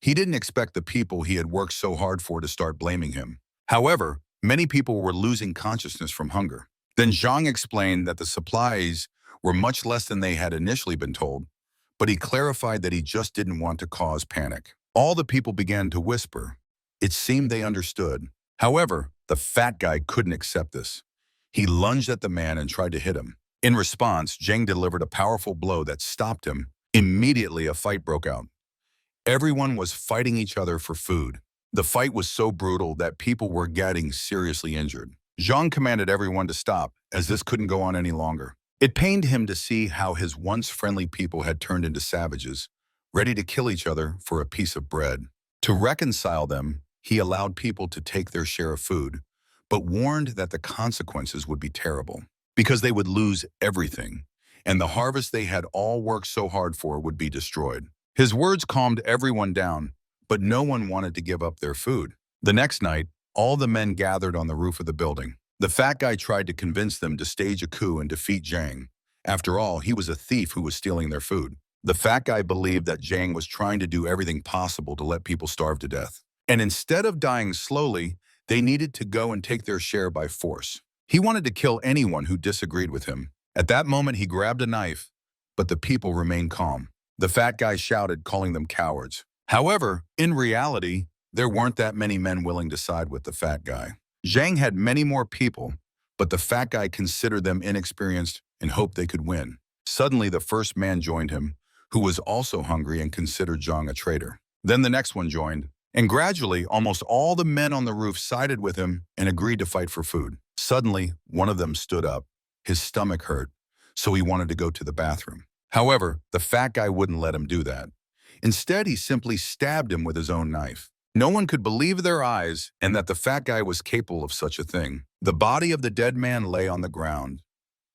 He didn't expect the people he had worked so hard for to start blaming him. However, many people were losing consciousness from hunger. Then Zhang explained that the supplies were much less than they had initially been told, but he clarified that he just didn't want to cause panic. All the people began to whisper. It seemed they understood. However, the fat guy couldn't accept this. He lunged at the man and tried to hit him. In response, Zhang delivered a powerful blow that stopped him. Immediately, a fight broke out. Everyone was fighting each other for food. The fight was so brutal that people were getting seriously injured. Zhang commanded everyone to stop, as this couldn't go on any longer. It pained him to see how his once friendly people had turned into savages, ready to kill each other for a piece of bread. To reconcile them, he allowed people to take their share of food, but warned that the consequences would be terrible, because they would lose everything, and the harvest they had all worked so hard for would be destroyed. His words calmed everyone down, but no one wanted to give up their food. The next night, all the men gathered on the roof of the building. The fat guy tried to convince them to stage a coup and defeat Zhang. After all, he was a thief who was stealing their food. The fat guy believed that Zhang was trying to do everything possible to let people starve to death. And instead of dying slowly, they needed to go and take their share by force. He wanted to kill anyone who disagreed with him. At that moment, he grabbed a knife, but the people remained calm. The fat guy shouted, calling them cowards. However, in reality, there weren't that many men willing to side with the fat guy. Zhang had many more people, but the fat guy considered them inexperienced and hoped they could win. Suddenly, the first man joined him, who was also hungry and considered Zhang a traitor. Then the next one joined, and gradually, almost all the men on the roof sided with him and agreed to fight for food. Suddenly, one of them stood up. His stomach hurt, so he wanted to go to the bathroom. However, the fat guy wouldn't let him do that. Instead, he simply stabbed him with his own knife. No one could believe their eyes and that the fat guy was capable of such a thing. The body of the dead man lay on the ground.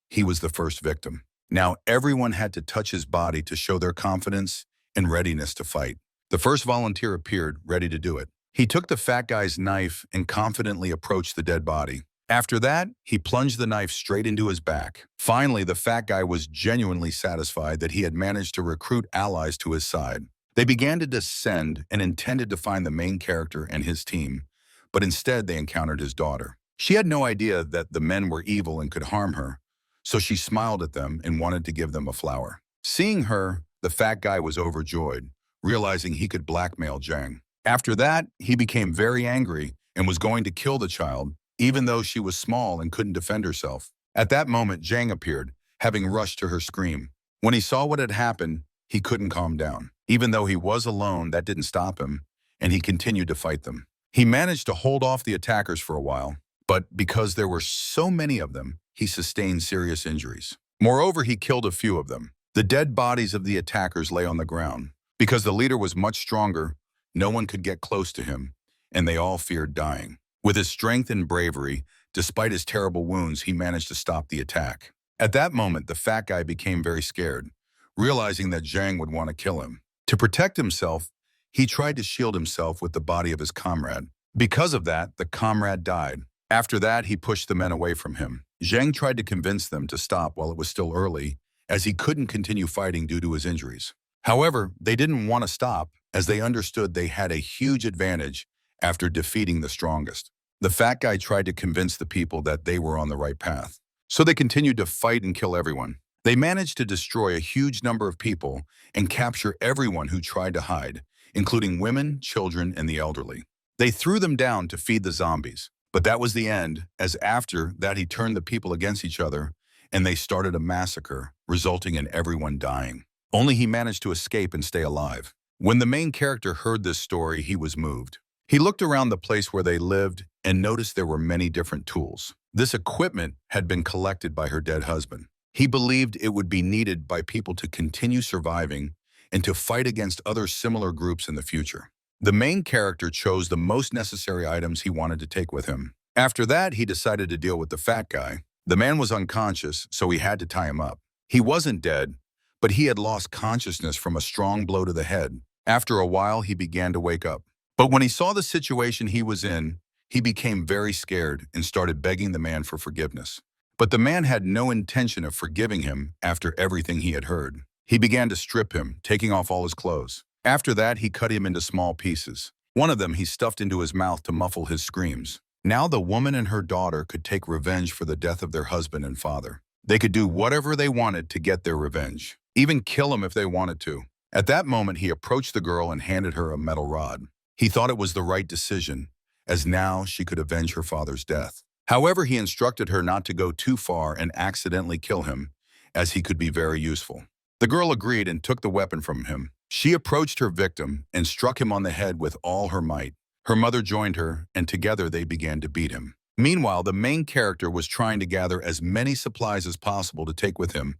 He was the first victim. Now everyone had to touch his body to show their confidence and readiness to fight. The first volunteer appeared, ready to do it. He took the fat guy's knife and confidently approached the dead body. After that, he plunged the knife straight into his back. Finally, the fat guy was genuinely satisfied that he had managed to recruit allies to his side. They began to descend and intended to find the main character and his team, but instead they encountered his daughter. She had no idea that the men were evil and could harm her, so she smiled at them and wanted to give them a flower. Seeing her, the fat guy was overjoyed, realizing he could blackmail Zhang. After that, he became very angry and was going to kill the child, even though she was small and couldn't defend herself. At that moment, Zhang appeared, having rushed to her scream. When he saw what had happened, he couldn't calm down. Even though he was alone, that didn't stop him, and he continued to fight them. He managed to hold off the attackers for a while, but because there were so many of them, he sustained serious injuries. Moreover, he killed a few of them. The dead bodies of the attackers lay on the ground. Because the leader was much stronger, no one could get close to him, and they all feared dying. With his strength and bravery, despite his terrible wounds, he managed to stop the attack. At that moment, the fat guy became very scared, realizing that Zhang would want to kill him. To protect himself, he tried to shield himself with the body of his comrade. Because of that, the comrade died. After that, he pushed the men away from him. Zhang tried to convince them to stop while it was still early, as he couldn't continue fighting due to his injuries. However, they didn't want to stop, as they understood they had a huge advantage after defeating the strongest. The fat guy tried to convince the people that they were on the right path. So they continued to fight and kill everyone. They managed to destroy a huge number of people and capture everyone who tried to hide, including women, children, and the elderly. They threw them down to feed the zombies. But that was the end, as after that he turned the people against each other, and they started a massacre, resulting in everyone dying. Only he managed to escape and stay alive. When the main character heard this story, he was moved. He looked around the place where they lived and noticed there were many different tools. This equipment had been collected by her dead husband. He believed it would be needed by people to continue surviving and to fight against other similar groups in the future. The main character chose the most necessary items he wanted to take with him. After that, he decided to deal with the fat guy. The man was unconscious, so he had to tie him up. He wasn't dead, but he had lost consciousness from a strong blow to the head. After a while, he began to wake up. But when he saw the situation he was in, he became very scared and started begging the man for forgiveness. But the man had no intention of forgiving him after everything he had heard. He began to strip him, taking off all his clothes. After that, he cut him into small pieces. One of them he stuffed into his mouth to muffle his screams. Now the woman and her daughter could take revenge for the death of their husband and father. They could do whatever they wanted to get their revenge, even kill him if they wanted to. At that moment, he approached the girl and handed her a metal rod. He thought it was the right decision, as now she could avenge her father's death. However, he instructed her not to go too far and accidentally kill him, as he could be very useful. The girl agreed and took the weapon from him. She approached her victim and struck him on the head with all her might. Her mother joined her, and together they began to beat him. Meanwhile, the main character was trying to gather as many supplies as possible to take with him,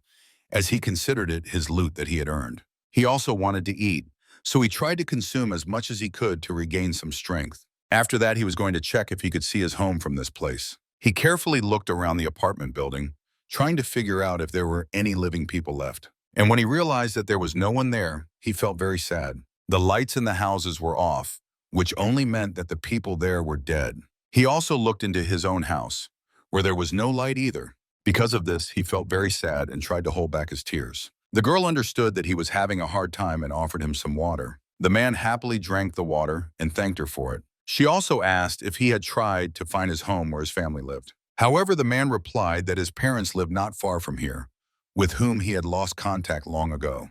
as he considered it his loot that he had earned. He also wanted to eat, so he tried to consume as much as he could to regain some strength. After that, he was going to check if he could see his home from this place. He carefully looked around the apartment building, trying to figure out if there were any living people left. And when he realized that there was no one there, he felt very sad. The lights in the houses were off, which only meant that the people there were dead. He also looked into his own house, where there was no light either. Because of this, he felt very sad and tried to hold back his tears. The girl understood that he was having a hard time and offered him some water. The man happily drank the water and thanked her for it. She also asked if he had tried to find his home where his family lived. However, the man replied that his parents lived not far from here, with whom he had lost contact long ago.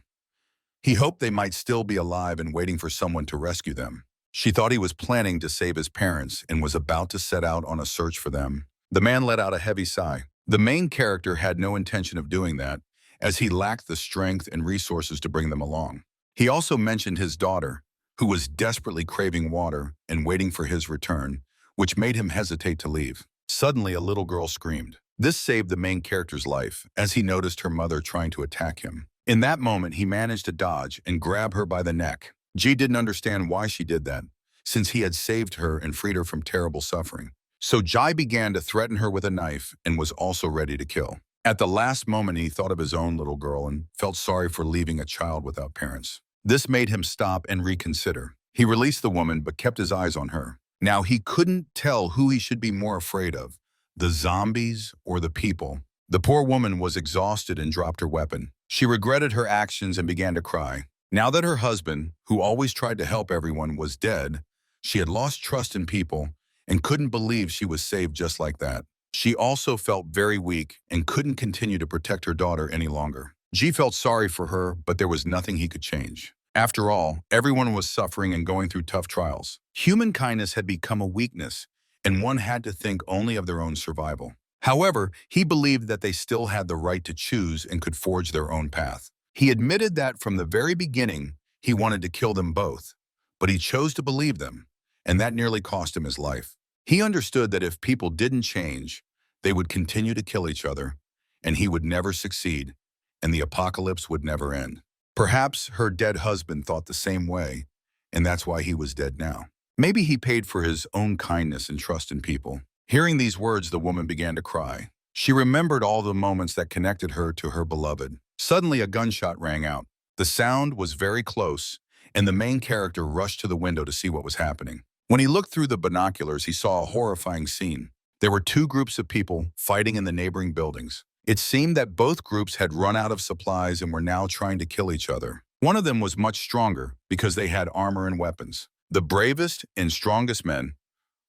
He hoped they might still be alive and waiting for someone to rescue them. She thought he was planning to save his parents and was about to set out on a search for them. The man let out a heavy sigh. The main character had no intention of doing that, as he lacked the strength and resources to bring them along. He also mentioned his daughter, who was desperately craving water and waiting for his return, which made him hesitate to leave. Suddenly, a little girl screamed. This saved the main character's life, as he noticed her mother trying to attack him. In that moment, he managed to dodge and grab her by the neck. Ji didn't understand why she did that, since he had saved her and freed her from terrible suffering. So Jai began to threaten her with a knife and was also ready to kill. At the last moment, he thought of his own little girl and felt sorry for leaving a child without parents. This made him stop and reconsider. He released the woman but kept his eyes on her. Now he couldn't tell who he should be more afraid of, the zombies or the people. The poor woman was exhausted and dropped her weapon. She regretted her actions and began to cry. Now that her husband, who always tried to help everyone, was dead, she had lost trust in people and couldn't believe she was saved just like that. She also felt very weak and couldn't continue to protect her daughter any longer. G felt sorry for her, but there was nothing he could change. After all, everyone was suffering and going through tough trials. Human kindness had become a weakness, and one had to think only of their own survival. However, he believed that they still had the right to choose and could forge their own path. He admitted that from the very beginning, he wanted to kill them both, but he chose to believe them, and that nearly cost him his life. He understood that if people didn't change, they would continue to kill each other, and he would never succeed, and the apocalypse would never end. Perhaps her dead husband thought the same way, and that's why he was dead now. Maybe he paid for his own kindness and trust in people. Hearing these words, the woman began to cry. She remembered all the moments that connected her to her beloved. Suddenly, a gunshot rang out. The sound was very close, and the main character rushed to the window to see what was happening. When he looked through the binoculars, he saw a horrifying scene. There were two groups of people fighting in the neighboring buildings. It seemed that both groups had run out of supplies and were now trying to kill each other. One of them was much stronger because they had armor and weapons. The bravest and strongest men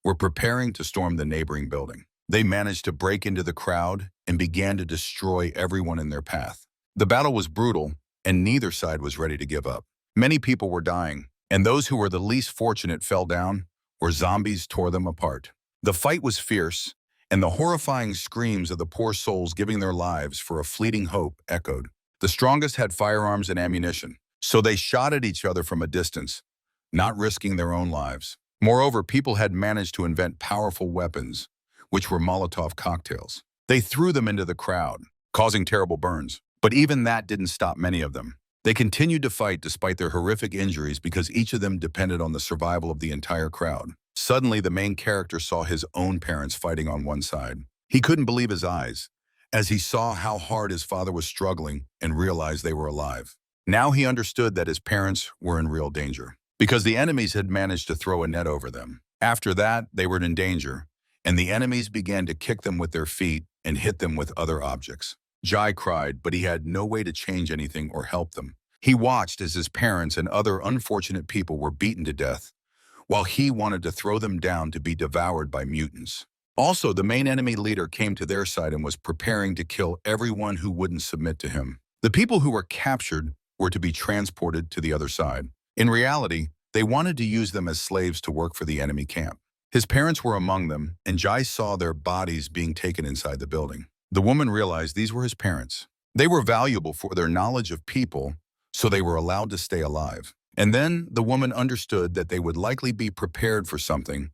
were preparing to storm the neighboring building. They managed to break into the crowd and began to destroy everyone in their path. The battle was brutal, and neither side was ready to give up. Many people were dying, and those who were the least fortunate fell down, or zombies tore them apart. The fight was fierce, and the horrifying screams of the poor souls giving their lives for a fleeting hope echoed. The strongest had firearms and ammunition, so they shot at each other from a distance, not risking their own lives. Moreover, people had managed to invent powerful weapons, which were Molotov cocktails. They threw them into the crowd, causing terrible burns. But even that didn't stop many of them. They continued to fight despite their horrific injuries because each of them depended on the survival of the entire crowd. Suddenly, the main character saw his own parents fighting on one side. He couldn't believe his eyes as he saw how hard his father was struggling and realized they were alive. Now he understood that his parents were in real danger because the enemies had managed to throw a net over them. After that, they were in danger, and the enemies began to kick them with their feet and hit them with other objects. Jai cried, but he had no way to change anything or help them. He watched as his parents and other unfortunate people were beaten to death, while he wanted to throw them down to be devoured by mutants. Also, the main enemy leader came to their side and was preparing to kill everyone who wouldn't submit to him. The people who were captured were to be transported to the other side. In reality, they wanted to use them as slaves to work for the enemy camp. His parents were among them, and Jai saw their bodies being taken inside the building. The woman realized these were his parents. They were valuable for their knowledge of people, so they were allowed to stay alive. And then the woman understood that they would likely be prepared for something,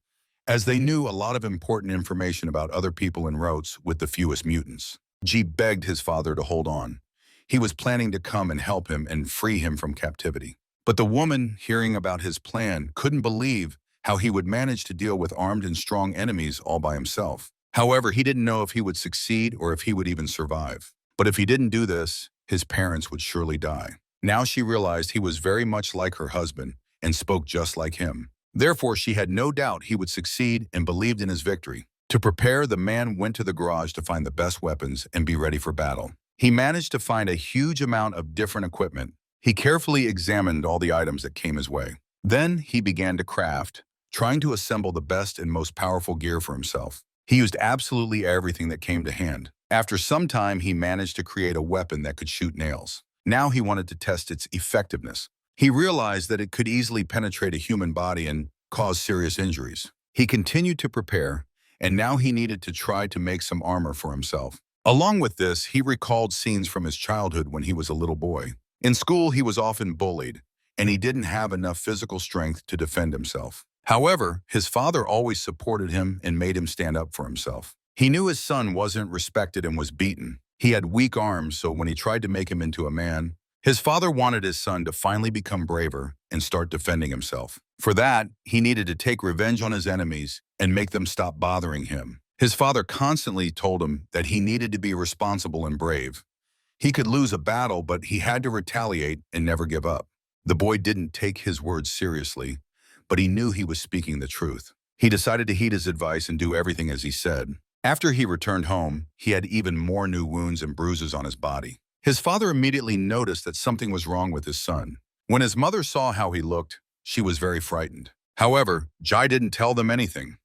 as they knew a lot of important information about other people en routes with the fewest mutants. G begged his father to hold on. He was planning to come and help him and free him from captivity. But the woman, hearing about his plan, couldn't believe how he would manage to deal with armed and strong enemies all by himself. However, he didn't know if he would succeed or if he would even survive. But if he didn't do this, his parents would surely die. Now she realized he was very much like her husband and spoke just like him. Therefore, she had no doubt he would succeed and believed in his victory. To prepare, the man went to the garage to find the best weapons and be ready for battle. He managed to find a huge amount of different equipment. He carefully examined all the items that came his way. Then he began to craft, trying to assemble the best and most powerful gear for himself. He used absolutely everything that came to hand. After some time, he managed to create a weapon that could shoot nails. Now he wanted to test its effectiveness. He realized that it could easily penetrate a human body and cause serious injuries. He continued to prepare, and now he needed to try to make some armor for himself. Along with this, he recalled scenes from his childhood when he was a little boy. In school, he was often bullied, and he didn't have enough physical strength to defend himself. However, his father always supported him and made him stand up for himself. He knew his son wasn't respected and was beaten. He had weak arms, so when he tried to make him into a man, his father wanted his son to finally become braver and start defending himself. For that, he needed to take revenge on his enemies and make them stop bothering him. His father constantly told him that he needed to be responsible and brave. He could lose a battle, but he had to retaliate and never give up. The boy didn't take his words seriously, but he knew he was speaking the truth. He decided to heed his advice and do everything as he said. After he returned home, he had even more new wounds and bruises on his body. His father immediately noticed that something was wrong with his son. When his mother saw how he looked, she was very frightened. However, Jai didn't tell them anything.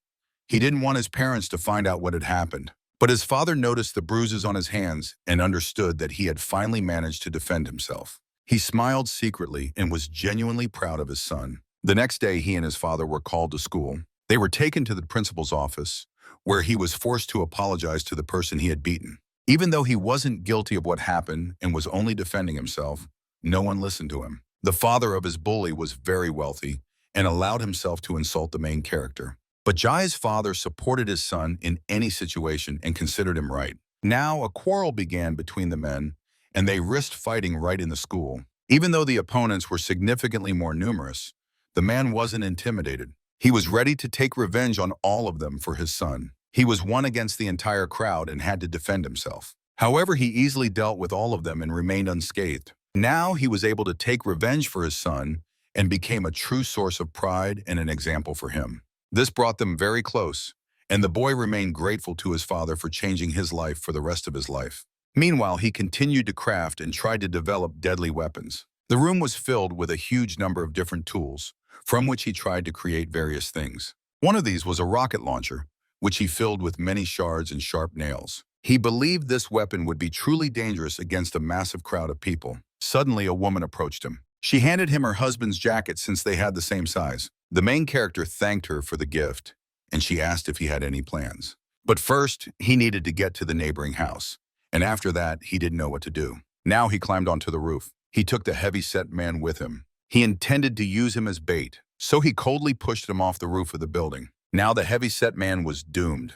He didn't want his parents to find out what had happened. But his father noticed the bruises on his hands and understood that he had finally managed to defend himself. He smiled secretly and was genuinely proud of his son. The next day, he and his father were called to school. They were taken to the principal's office, where he was forced to apologize to the person he had beaten. Even though he wasn't guilty of what happened and was only defending himself, no one listened to him. The father of his bully was very wealthy and allowed himself to insult the main character. But Jai's father supported his son in any situation and considered him right. Now, a quarrel began between the men, and they risked fighting right in the school. Even though the opponents were significantly more numerous, the man wasn't intimidated. He was ready to take revenge on all of them for his son. He was one against the entire crowd and had to defend himself. However, he easily dealt with all of them and remained unscathed. Now he was able to take revenge for his son and became a true source of pride and an example for him. This brought them very close, and the boy remained grateful to his father for changing his life for the rest of his life. Meanwhile, he continued to craft and tried to develop deadly weapons. The room was filled with a huge number of different tools, from which he tried to create various things. One of these was a rocket launcher, which he filled with many shards and sharp nails. He believed this weapon would be truly dangerous against a massive crowd of people. Suddenly, a woman approached him. She handed him her husband's jacket since they had the same size. The main character thanked her for the gift, and she asked if he had any plans. But first, he needed to get to the neighboring house, and after that, he didn't know what to do. Now he climbed onto the roof. He took the heavy-set man with him. He intended to use him as bait, so he coldly pushed him off the roof of the building. Now the heavy-set man was doomed.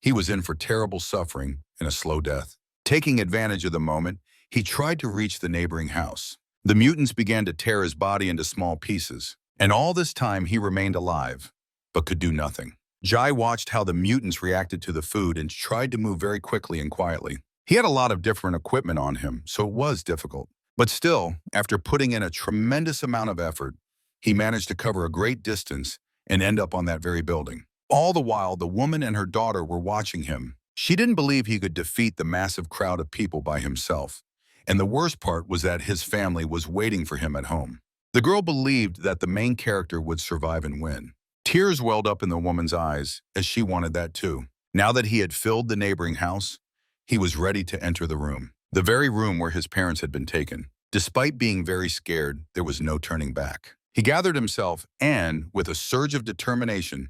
He was in for terrible suffering and a slow death. Taking advantage of the moment, he tried to reach the neighboring house. The mutants began to tear his body into small pieces, and all this time he remained alive, but could do nothing. Jai watched how the mutants reacted to the food and tried to move very quickly and quietly. He had a lot of different equipment on him, so it was difficult. But still, after putting in a tremendous amount of effort, he managed to cover a great distance and end up on that very building. All the while, the woman and her daughter were watching him. She didn't believe he could defeat the massive crowd of people by himself. And the worst part was that his family was waiting for him at home. The girl believed that the main character would survive and win. Tears welled up in the woman's eyes, as she wanted that too. Now that he had filled the neighboring house, he was ready to enter the room. The very room where his parents had been taken. Despite being very scared, there was no turning back. He gathered himself and, with a surge of determination,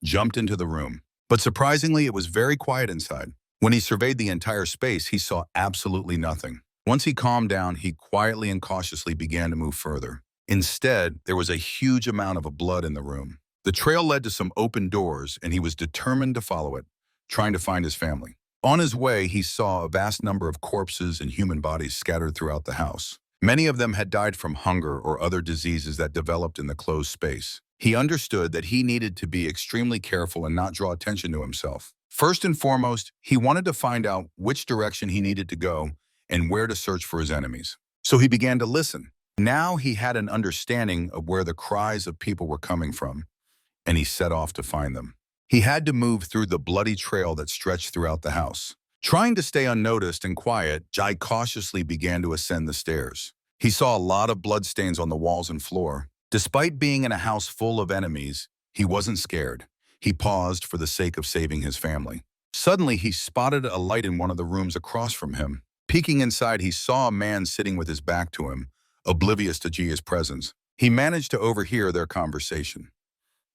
jumped into the room. But surprisingly, it was very quiet inside. When he surveyed the entire space, he saw absolutely nothing. Once he calmed down, he quietly and cautiously began to move further. Instead, there was a huge amount of blood in the room. The trail led to some open doors, and he was determined to follow it, trying to find his family. On his way, he saw a vast number of corpses and human bodies scattered throughout the house. Many of them had died from hunger or other diseases that developed in the closed space. He understood that he needed to be extremely careful and not draw attention to himself. First and foremost, he wanted to find out which direction he needed to go and where to search for his enemies. So he began to listen. Now he had an understanding of where the cries of people were coming from, and he set off to find them. He had to move through the bloody trail that stretched throughout the house. Trying to stay unnoticed and quiet, Jai cautiously began to ascend the stairs. He saw a lot of bloodstains on the walls and floor. Despite being in a house full of enemies, he wasn't scared. He paused for the sake of saving his family. Suddenly, he spotted a light in one of the rooms across from him. Peeking inside, he saw a man sitting with his back to him, oblivious to Jia's presence. He managed to overhear their conversation.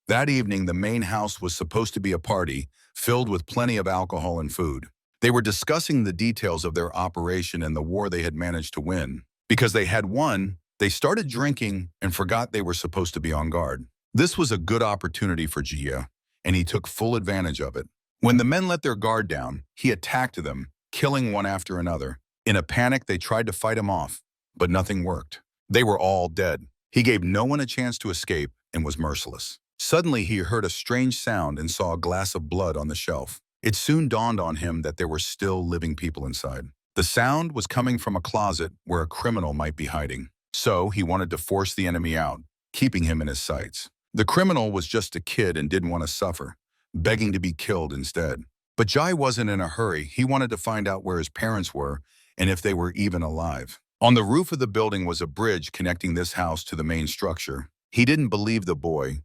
That evening, the main house was supposed to be a party, filled with plenty of alcohol and food. They were discussing the details of their operation and the war they had managed to win. Because they had won, they started drinking and forgot they were supposed to be on guard. This was a good opportunity for Jia, and he took full advantage of it. When the men let their guard down, he attacked them, killing one after another. In a panic, they tried to fight him off, but nothing worked. They were all dead. He gave no one a chance to escape and was merciless. Suddenly, he heard a strange sound and saw a glass of blood on the shelf. It soon dawned on him that there were still living people inside. The sound was coming from a closet where a criminal might be hiding. So he wanted to force the enemy out, keeping him in his sights. The criminal was just a kid and didn't want to suffer, begging to be killed instead. But Jai wasn't in a hurry. He wanted to find out where his parents were and if they were even alive. On the roof of the building was a bridge connecting this house to the main structure. He didn't believe the boy,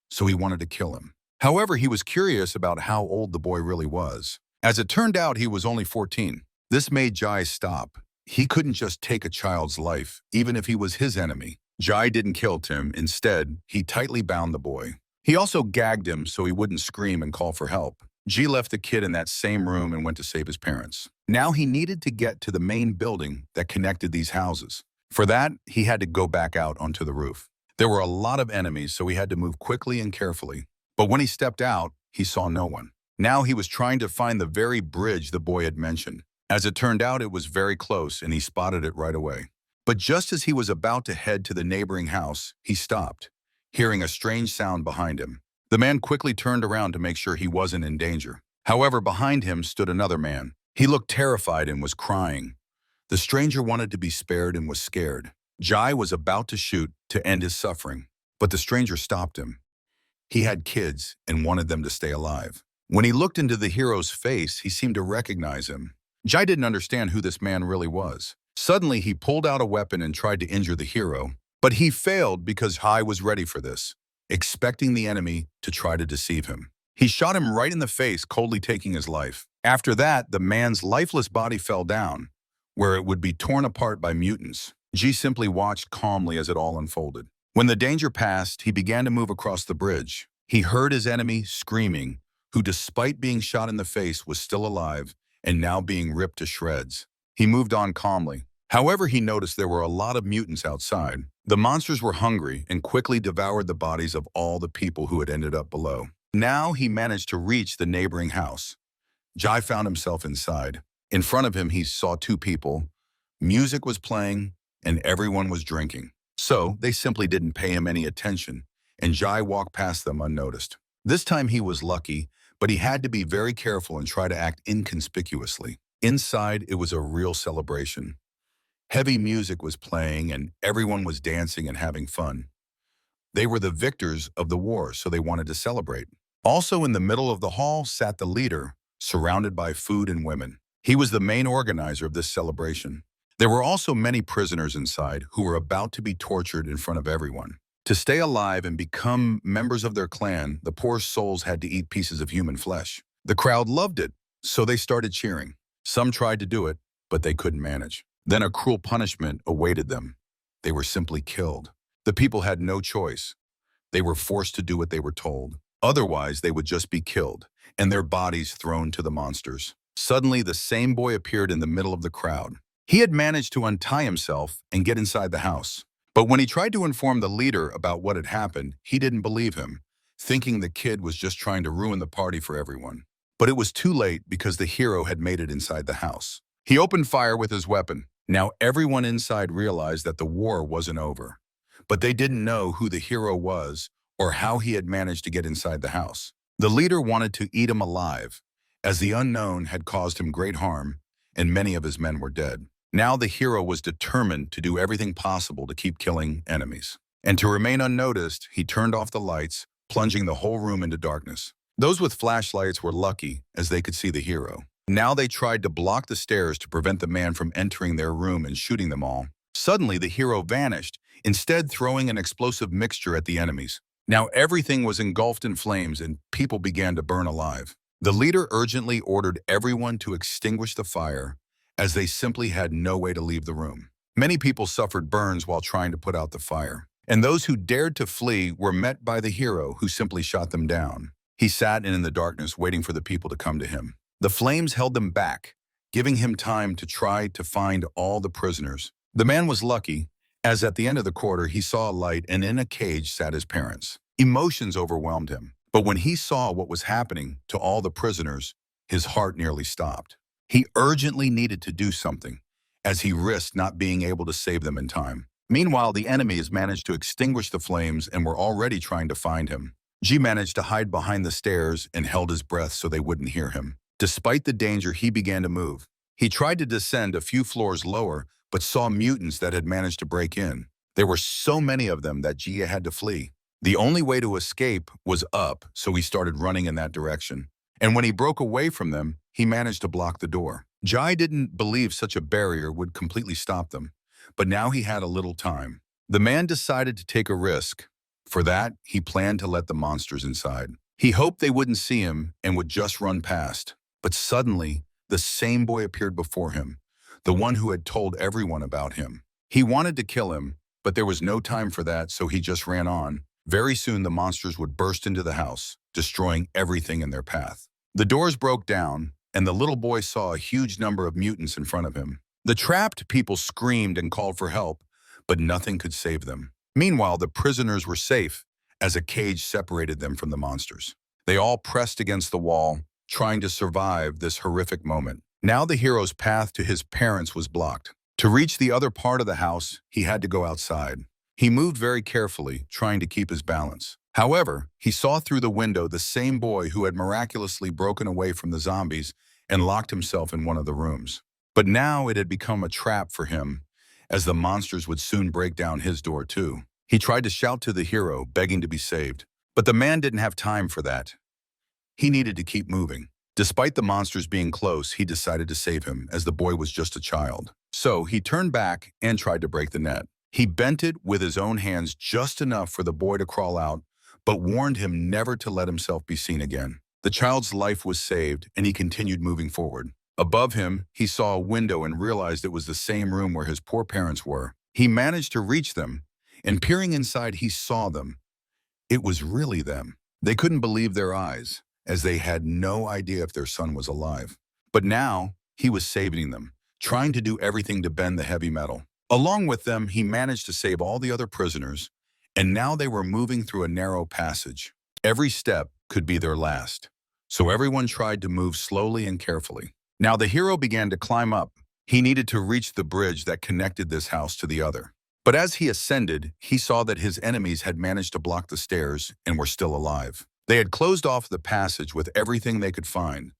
so he wanted to kill him. However, he was curious about how old the boy really was. As it turned out, he was only 14. This made Jai stop. He couldn't just take a child's life, even if he was his enemy. Jai didn't kill Tim. Instead, he tightly bound the boy. He also gagged him so he wouldn't scream and call for help. Ji left the kid in that same room and went to save his parents. Now he needed to get to the main building that connected these houses. For that, he had to go back out onto the roof. There were a lot of enemies, so he had to move quickly and carefully. But when he stepped out, he saw no one. Now he was trying to find the very bridge the boy had mentioned. As it turned out, it was very close, and he spotted it right away. But just as he was about to head to the neighboring house, he stopped, hearing a strange sound behind him. The man quickly turned around to make sure he wasn't in danger. However, behind him stood another man. He looked terrified and was crying. The stranger wanted to be spared and was scared. Jai was about to shoot to end his suffering, but the stranger stopped him. He had kids and wanted them to stay alive. When he looked into the hero's face, he seemed to recognize him. Jai didn't understand who this man really was. Suddenly, he pulled out a weapon and tried to injure the hero, but he failed because Jai was ready for this, expecting the enemy to try to deceive him. He shot him right in the face, coldly taking his life. After that, the man's lifeless body fell down, where it would be torn apart by mutants. Ji simply watched calmly as it all unfolded. When the danger passed, he began to move across the bridge. He heard his enemy screaming, who despite being shot in the face was still alive and now being ripped to shreds. He moved on calmly. However, he noticed there were a lot of mutants outside. The monsters were hungry and quickly devoured the bodies of all the people who had ended up below. Now he managed to reach the neighboring house. Jai found himself inside. In front of him, he saw two people. Music was playing and everyone was drinking. So they simply didn't pay him any attention, and Jai walked past them unnoticed. This time he was lucky, but he had to be very careful and try to act inconspicuously. Inside, it was a real celebration. Heavy music was playing and everyone was dancing and having fun. They were the victors of the war, so they wanted to celebrate. Also in the middle of the hall sat the leader, surrounded by food and women. He was the main organizer of this celebration. There were also many prisoners inside who were about to be tortured in front of everyone. To stay alive and become members of their clan, the poor souls had to eat pieces of human flesh. The crowd loved it, so they started cheering. Some tried to do it, but they couldn't manage. Then a cruel punishment awaited them. They were simply killed. The people had no choice. They were forced to do what they were told. Otherwise, they would just be killed, and their bodies thrown to the monsters. Suddenly, the same boy appeared in the middle of the crowd. He had managed to untie himself and get inside the house. But when he tried to inform the leader about what had happened, he didn't believe him, thinking the kid was just trying to ruin the party for everyone. But it was too late because the hero had made it inside the house. He opened fire with his weapon. Now everyone inside realized that the war wasn't over. But they didn't know who the hero was or how he had managed to get inside the house. The leader wanted to eat him alive, as the unknown had caused him great harm, and many of his men were dead. Now the hero was determined to do everything possible to keep killing enemies. And to remain unnoticed, he turned off the lights, plunging the whole room into darkness. Those with flashlights were lucky, as they could see the hero. Now they tried to block the stairs to prevent the man from entering their room and shooting them all. Suddenly, the hero vanished, instead throwing an explosive mixture at the enemies. Now everything was engulfed in flames and people began to burn alive. The leader urgently ordered everyone to extinguish the fire, as they simply had no way to leave the room. Many people suffered burns while trying to put out the fire, and those who dared to flee were met by the hero, who simply shot them down. He sat in the darkness waiting for the people to come to him. The flames held them back, giving him time to try to find all the prisoners. The man was lucky, as at the end of the corridor he saw a light and in a cage sat his parents. Emotions overwhelmed him, but when he saw what was happening to all the prisoners, his heart nearly stopped. He urgently needed to do something, as he risked not being able to save them in time. Meanwhile, the enemies managed to extinguish the flames and were already trying to find him. Ji managed to hide behind the stairs and held his breath so they wouldn't hear him. Despite the danger, he began to move. He tried to descend a few floors lower, but saw mutants that had managed to break in. There were so many of them that Jia had to flee. The only way to escape was up, so he started running in that direction. And when he broke away from them, he managed to block the door. Jai didn't believe such a barrier would completely stop them, but now he had a little time. The man decided to take a risk. For that, he planned to let the monsters inside. He hoped they wouldn't see him and would just run past. But suddenly, the same boy appeared before him, the one who had told everyone about him. He wanted to kill him, but there was no time for that, so he just ran on. Very soon, the monsters would burst into the house, destroying everything in their path. The doors broke down, and the little boy saw a huge number of mutants in front of him. The trapped people screamed and called for help, but nothing could save them. Meanwhile, the prisoners were safe, as a cage separated them from the monsters. They all pressed against the wall, trying to survive this horrific moment. Now the hero's path to his parents was blocked. To reach the other part of the house, he had to go outside. He moved very carefully, trying to keep his balance. However, he saw through the window the same boy who had miraculously broken away from the zombies and locked himself in one of the rooms. But now it had become a trap for him, as the monsters would soon break down his door too. He tried to shout to the hero, begging to be saved. But the man didn't have time for that. He needed to keep moving. Despite the monsters being close, he decided to save him, as the boy was just a child. So he turned back and tried to break the net. He bent it with his own hands just enough for the boy to crawl out, but warned him never to let himself be seen again. The child's life was saved, and he continued moving forward. Above him, he saw a window and realized it was the same room where his poor parents were. He managed to reach them, and peering inside, he saw them. It was really them. They couldn't believe their eyes, as they had no idea if their son was alive. But now, he was saving them, trying to do everything to bend the heavy metal. Along with them, he managed to save all the other prisoners, and now they were moving through a narrow passage. Every step could be their last, so everyone tried to move slowly and carefully. Now the hero began to climb up. He needed to reach the bridge that connected this house to the other. But as he ascended, he saw that his enemies had managed to block the stairs and were still alive. They had closed off the passage with everything they could find.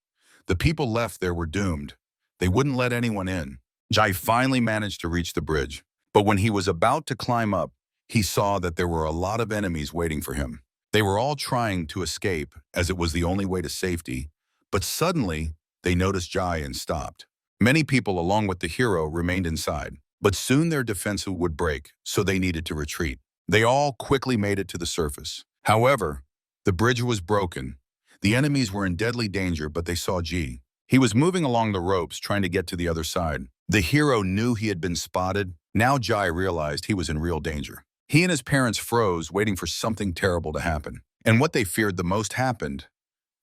The people left there were doomed. They wouldn't let anyone in. Jai finally managed to reach the bridge, but when he was about to climb up, he saw that there were a lot of enemies waiting for him. They were all trying to escape, as it was the only way to safety, but suddenly they noticed Jai and stopped. Many people, along with the hero, remained inside, but soon their defenses would break, so they needed to retreat. They all quickly made it to the surface. However, the bridge was broken. The enemies were in deadly danger, but they saw Ji. He was moving along the ropes, trying to get to the other side. The hero knew he had been spotted. Now Jai realized he was in real danger. He and his parents froze, waiting for something terrible to happen. And what they feared the most happened.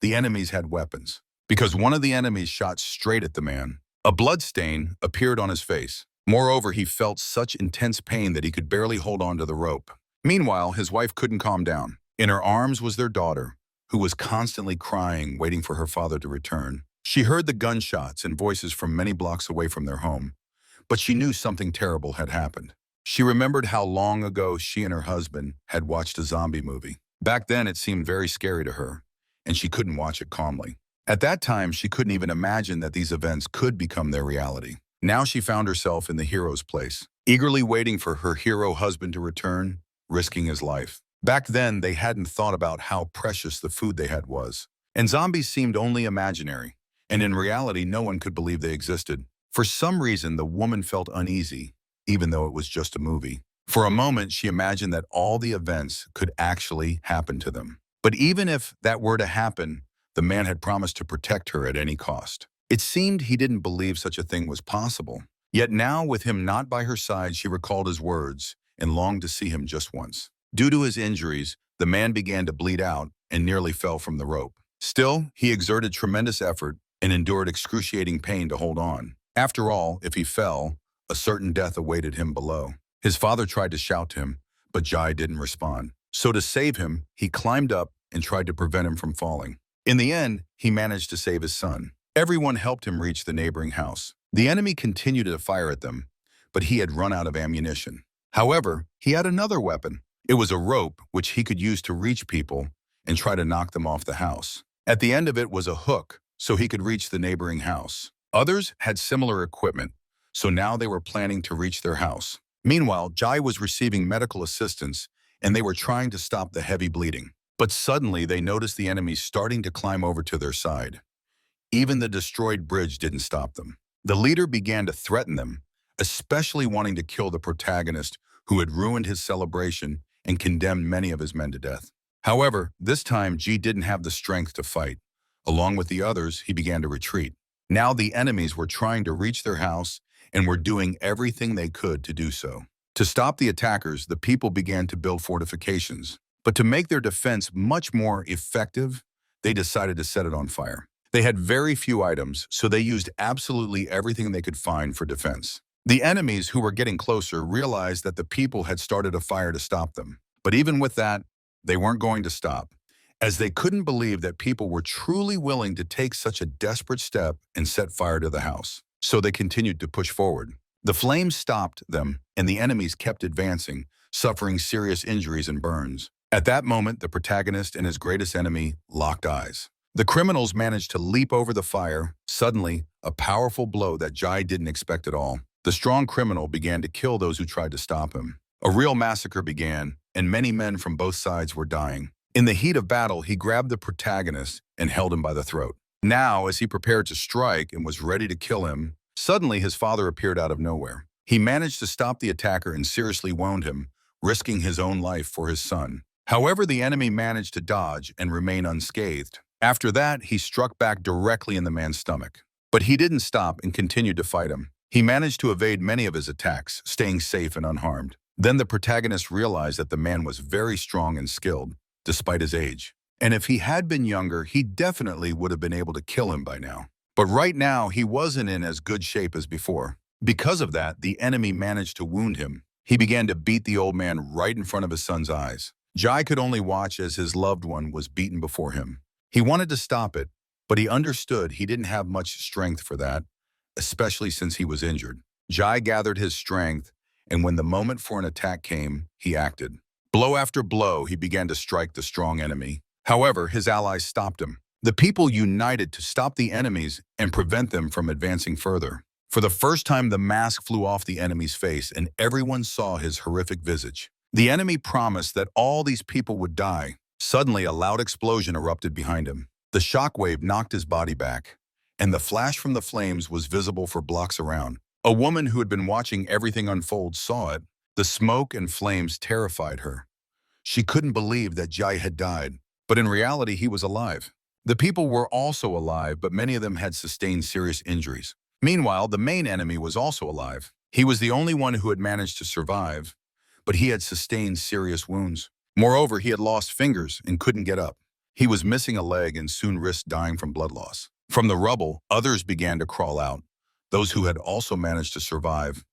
The enemies had weapons, because one of the enemies shot straight at the man. A blood stain appeared on his face. Moreover, he felt such intense pain that he could barely hold on to the rope. Meanwhile, his wife couldn't calm down. In her arms was their daughter, who was constantly crying, waiting for her father to return. She heard the gunshots and voices from many blocks away from their home, but she knew something terrible had happened. She remembered how long ago she and her husband had watched a zombie movie. Back then, it seemed very scary to her, and she couldn't watch it calmly. At that time, she couldn't even imagine that these events could become their reality. Now she found herself in the hero's place, eagerly waiting for her hero husband to return, risking his life. Back then, they hadn't thought about how precious the food they had was. And zombies seemed only imaginary, and in reality, no one could believe they existed. For some reason, the woman felt uneasy, even though it was just a movie. For a moment, she imagined that all the events could actually happen to them. But even if that were to happen, the man had promised to protect her at any cost. It seemed he didn't believe such a thing was possible. Yet now, with him not by her side, she recalled his words and longed to see him just once. Due to his injuries, the man began to bleed out and nearly fell from the rope. Still, he exerted tremendous effort and endured excruciating pain to hold on. After all, if he fell, a certain death awaited him below. His father tried to shout to him, but Jai didn't respond. So to save him, he climbed up and tried to prevent him from falling. In the end, he managed to save his son. Everyone helped him reach the neighboring house. The enemy continued to fire at them, but he had run out of ammunition. However, he had another weapon. It was a rope which he could use to reach people and try to knock them off the house. At the end of it was a hook, so he could reach the neighboring house. Others had similar equipment, so now they were planning to reach their house. Meanwhile, Jai was receiving medical assistance, and they were trying to stop the heavy bleeding. But suddenly, they noticed the enemies starting to climb over to their side. Even the destroyed bridge didn't stop them. The leader began to threaten them, especially wanting to kill the protagonist who had ruined his celebration and condemned many of his men to death. However, this time Ji didn't have the strength to fight. Along with the others, he began to retreat. Now the enemies were trying to reach their house and were doing everything they could to do so. To stop the attackers, the people began to build fortifications. But to make their defense much more effective, they decided to set it on fire. They had very few items, so they used absolutely everything they could find for defense. The enemies who were getting closer realized that the people had started a fire to stop them. But even with that, they weren't going to stop, as they couldn't believe that people were truly willing to take such a desperate step and set fire to the house. So they continued to push forward. The flames stopped them, and the enemies kept advancing, suffering serious injuries and burns. At that moment, the protagonist and his greatest enemy locked eyes. The criminals managed to leap over the fire. Suddenly, a powerful blow that Jai didn't expect at all. The strong criminal began to kill those who tried to stop him. A real massacre began, and many men from both sides were dying. In the heat of battle, he grabbed the protagonist and held him by the throat. Now, as he prepared to strike and was ready to kill him, suddenly his father appeared out of nowhere. He managed to stop the attacker and seriously wound him, risking his own life for his son. However, the enemy managed to dodge and remain unscathed. After that, he struck back directly in the man's stomach. But he didn't stop and continued to fight him. He managed to evade many of his attacks, staying safe and unharmed. Then the protagonist realized that the man was very strong and skilled, despite his age. And if he had been younger, he definitely would have been able to kill him by now. But right now, he wasn't in as good shape as before. Because of that, the enemy managed to wound him. He began to beat the old man right in front of his son's eyes. Jai could only watch as his loved one was beaten before him. He wanted to stop it, but he understood he didn't have much strength for that, especially since he was injured. Jai gathered his strength, and when the moment for an attack came, he acted. Blow after blow, he began to strike the strong enemy. However, his allies stopped him. The people united to stop the enemies and prevent them from advancing further. For the first time, the mask flew off the enemy's face, and everyone saw his horrific visage. The enemy promised that all these people would die. Suddenly, a loud explosion erupted behind him. The shockwave knocked his body back, and the flash from the flames was visible for blocks around. A woman who had been watching everything unfold saw it. The smoke and flames terrified her. She couldn't believe that Jai had died, but in reality, he was alive. The people were also alive, but many of them had sustained serious injuries. Meanwhile, the main enemy was also alive. He was the only one who had managed to survive, but he had sustained serious wounds. Moreover, he had lost fingers and couldn't get up. He was missing a leg and soon risked dying from blood loss. From the rubble, others began to crawl out, those who had also managed to survive.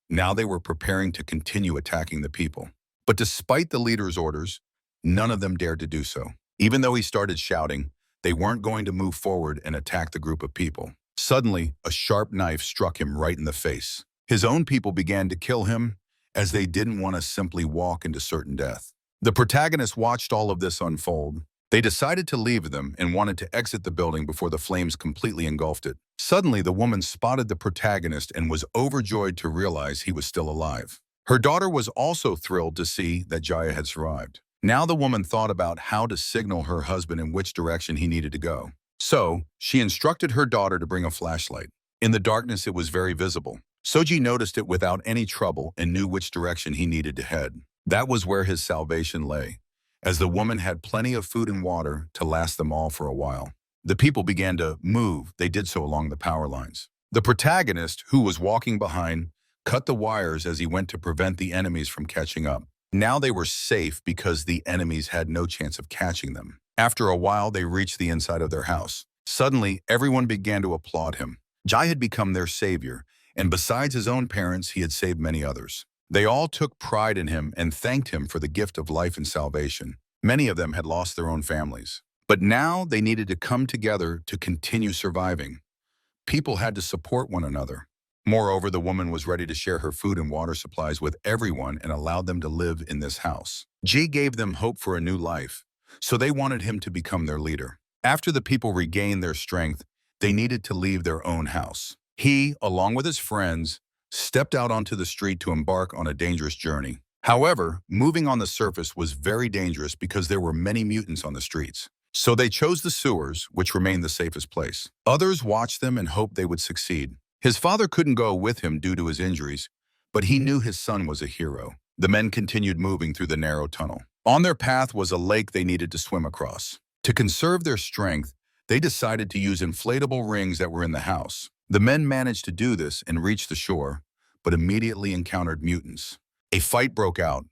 Now they were preparing to continue attacking the people. But despite the leader's orders, none of them dared to do so. Even though he started shouting, they weren't going to move forward and attack the group of people. Suddenly, a sharp knife struck him right in the face. His own people began to kill him, as they didn't want to simply walk into certain death. The protagonist watched all of this unfold. They decided to leave them and wanted to exit the building before the flames completely engulfed it. Suddenly, the woman spotted the protagonist and was overjoyed to realize he was still alive. Her daughter was also thrilled to see that Jaya had survived. Now the woman thought about how to signal her husband in which direction he needed to go. So, she instructed her daughter to bring a flashlight. In the darkness, it was very visible. Soji noticed it without any trouble and knew which direction he needed to head. That was where his salvation lay, as the woman had plenty of food and water to last them all for a while. The people began to move. They did so along the power lines. The protagonist, who was walking behind, cut the wires as he went to prevent the enemies from catching up. Now they were safe because the enemies had no chance of catching them. After a while, they reached the inside of their house. Suddenly, everyone began to applaud him. Jai had become their savior, and besides his own parents, he had saved many others. They all took pride in him and thanked him for the gift of life and salvation. Many of them had lost their own families. But now they needed to come together to continue surviving. People had to support one another. Moreover, the woman was ready to share her food and water supplies with everyone and allowed them to live in this house. Ji gave them hope for a new life, so they wanted him to become their leader. After the people regained their strength, they needed to leave their own house. He, along with his friends, stepped out onto the street to embark on a dangerous journey. However, moving on the surface was very dangerous because there were many mutants on the streets. So they chose the sewers, which remained the safest place. Others watched them and hoped they would succeed. His father couldn't go with him due to his injuries, but he knew his son was a hero. The men continued moving through the narrow tunnel. On their path was a lake they needed to swim across. To conserve their strength, they decided to use inflatable rings that were in the house. The men managed to do this and reach the shore, but immediately encountered mutants. A fight broke out.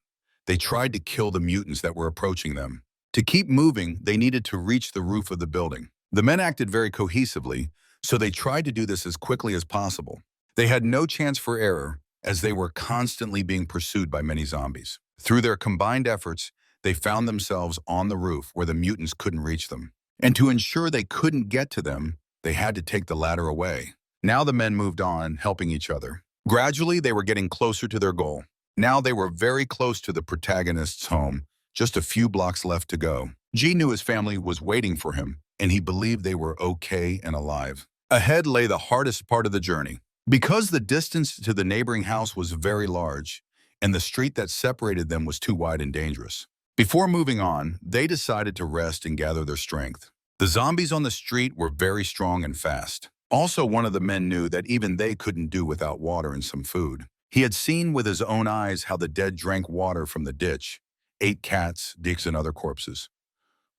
They tried to kill the mutants that were approaching them. To keep moving, they needed to reach the roof of the building. The men acted very cohesively, so they tried to do this as quickly as possible. They had no chance for error, as they were constantly being pursued by many zombies. Through their combined efforts, they found themselves on the roof where the mutants couldn't reach them. And to ensure they couldn't get to them, they had to take the ladder away. Now the men moved on, helping each other. Gradually, they were getting closer to their goal. Now they were very close to the protagonist's home, just a few blocks left to go. G knew his family was waiting for him, and he believed they were okay and alive. Ahead lay the hardest part of the journey. Because the distance to the neighboring house was very large, and the street that separated them was too wide and dangerous. Before moving on, they decided to rest and gather their strength. The zombies on the street were very strong and fast. Also, one of the men knew that even they couldn't do without water and some food. He had seen with his own eyes how the dead drank water from the ditch, ate cats, digs, and other corpses.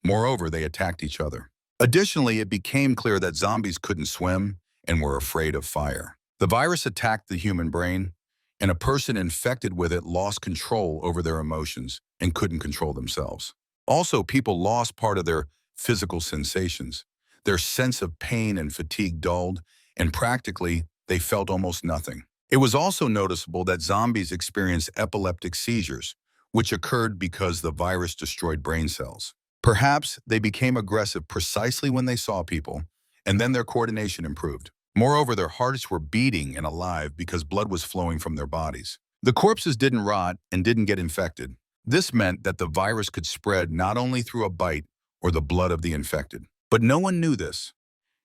Moreover, they attacked each other. Additionally, it became clear that zombies couldn't swim and were afraid of fire. The virus attacked the human brain, and a person infected with it lost control over their emotions and couldn't control themselves. Also, people lost part of their physical sensations. Their sense of pain and fatigue dulled, and practically, they felt almost nothing. It was also noticeable that zombies experienced epileptic seizures, which occurred because the virus destroyed brain cells. Perhaps they became aggressive precisely when they saw people, and then their coordination improved. Moreover, their hearts were beating and alive because blood was flowing from their bodies. The corpses didn't rot and didn't get infected. This meant that the virus could spread not only through a bite or the blood of the infected. But no one knew this.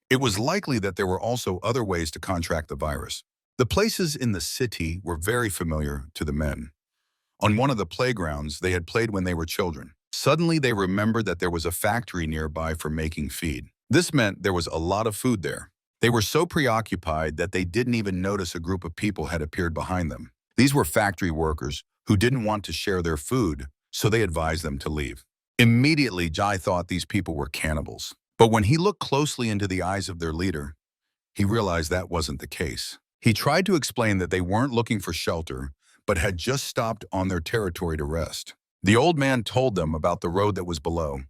It was likely that there were also other ways to contract the virus. The places in the city were very familiar to the men. On one of the playgrounds they had played when they were children. Suddenly they remembered that there was a factory nearby for making feed. This meant there was a lot of food there. They were so preoccupied that they didn't even notice a group of people had appeared behind them. These were factory workers who didn't want to share their food, so they advised them to leave. Immediately, Jai thought these people were cannibals. But when he looked closely into the eyes of their leader, he realized that wasn't the case. He tried to explain that they weren't looking for shelter, but had just stopped on their territory to rest. The old man told them about the road that was below.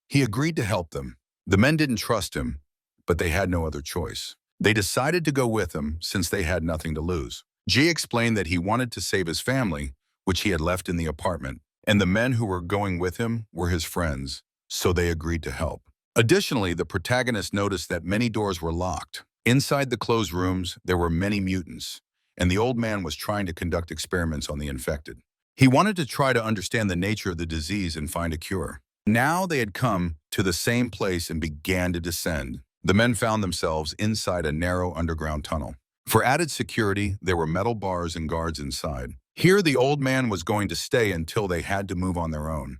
He agreed to help them. The men didn't trust him, but they had no other choice. They decided to go with him since they had nothing to lose. G explained that he wanted to save his family, which he had left in the apartment, and the men who were going with him were his friends, so they agreed to help. Additionally, the protagonist noticed that many doors were locked. Inside the closed rooms, there were many mutants, and the old man was trying to conduct experiments on the infected. He wanted to try to understand the nature of the disease and find a cure. Now they had come to the same place and began to descend. The men found themselves inside a narrow underground tunnel. For added security, there were metal bars and guards inside. Here, the old man was going to stay until they had to move on their own.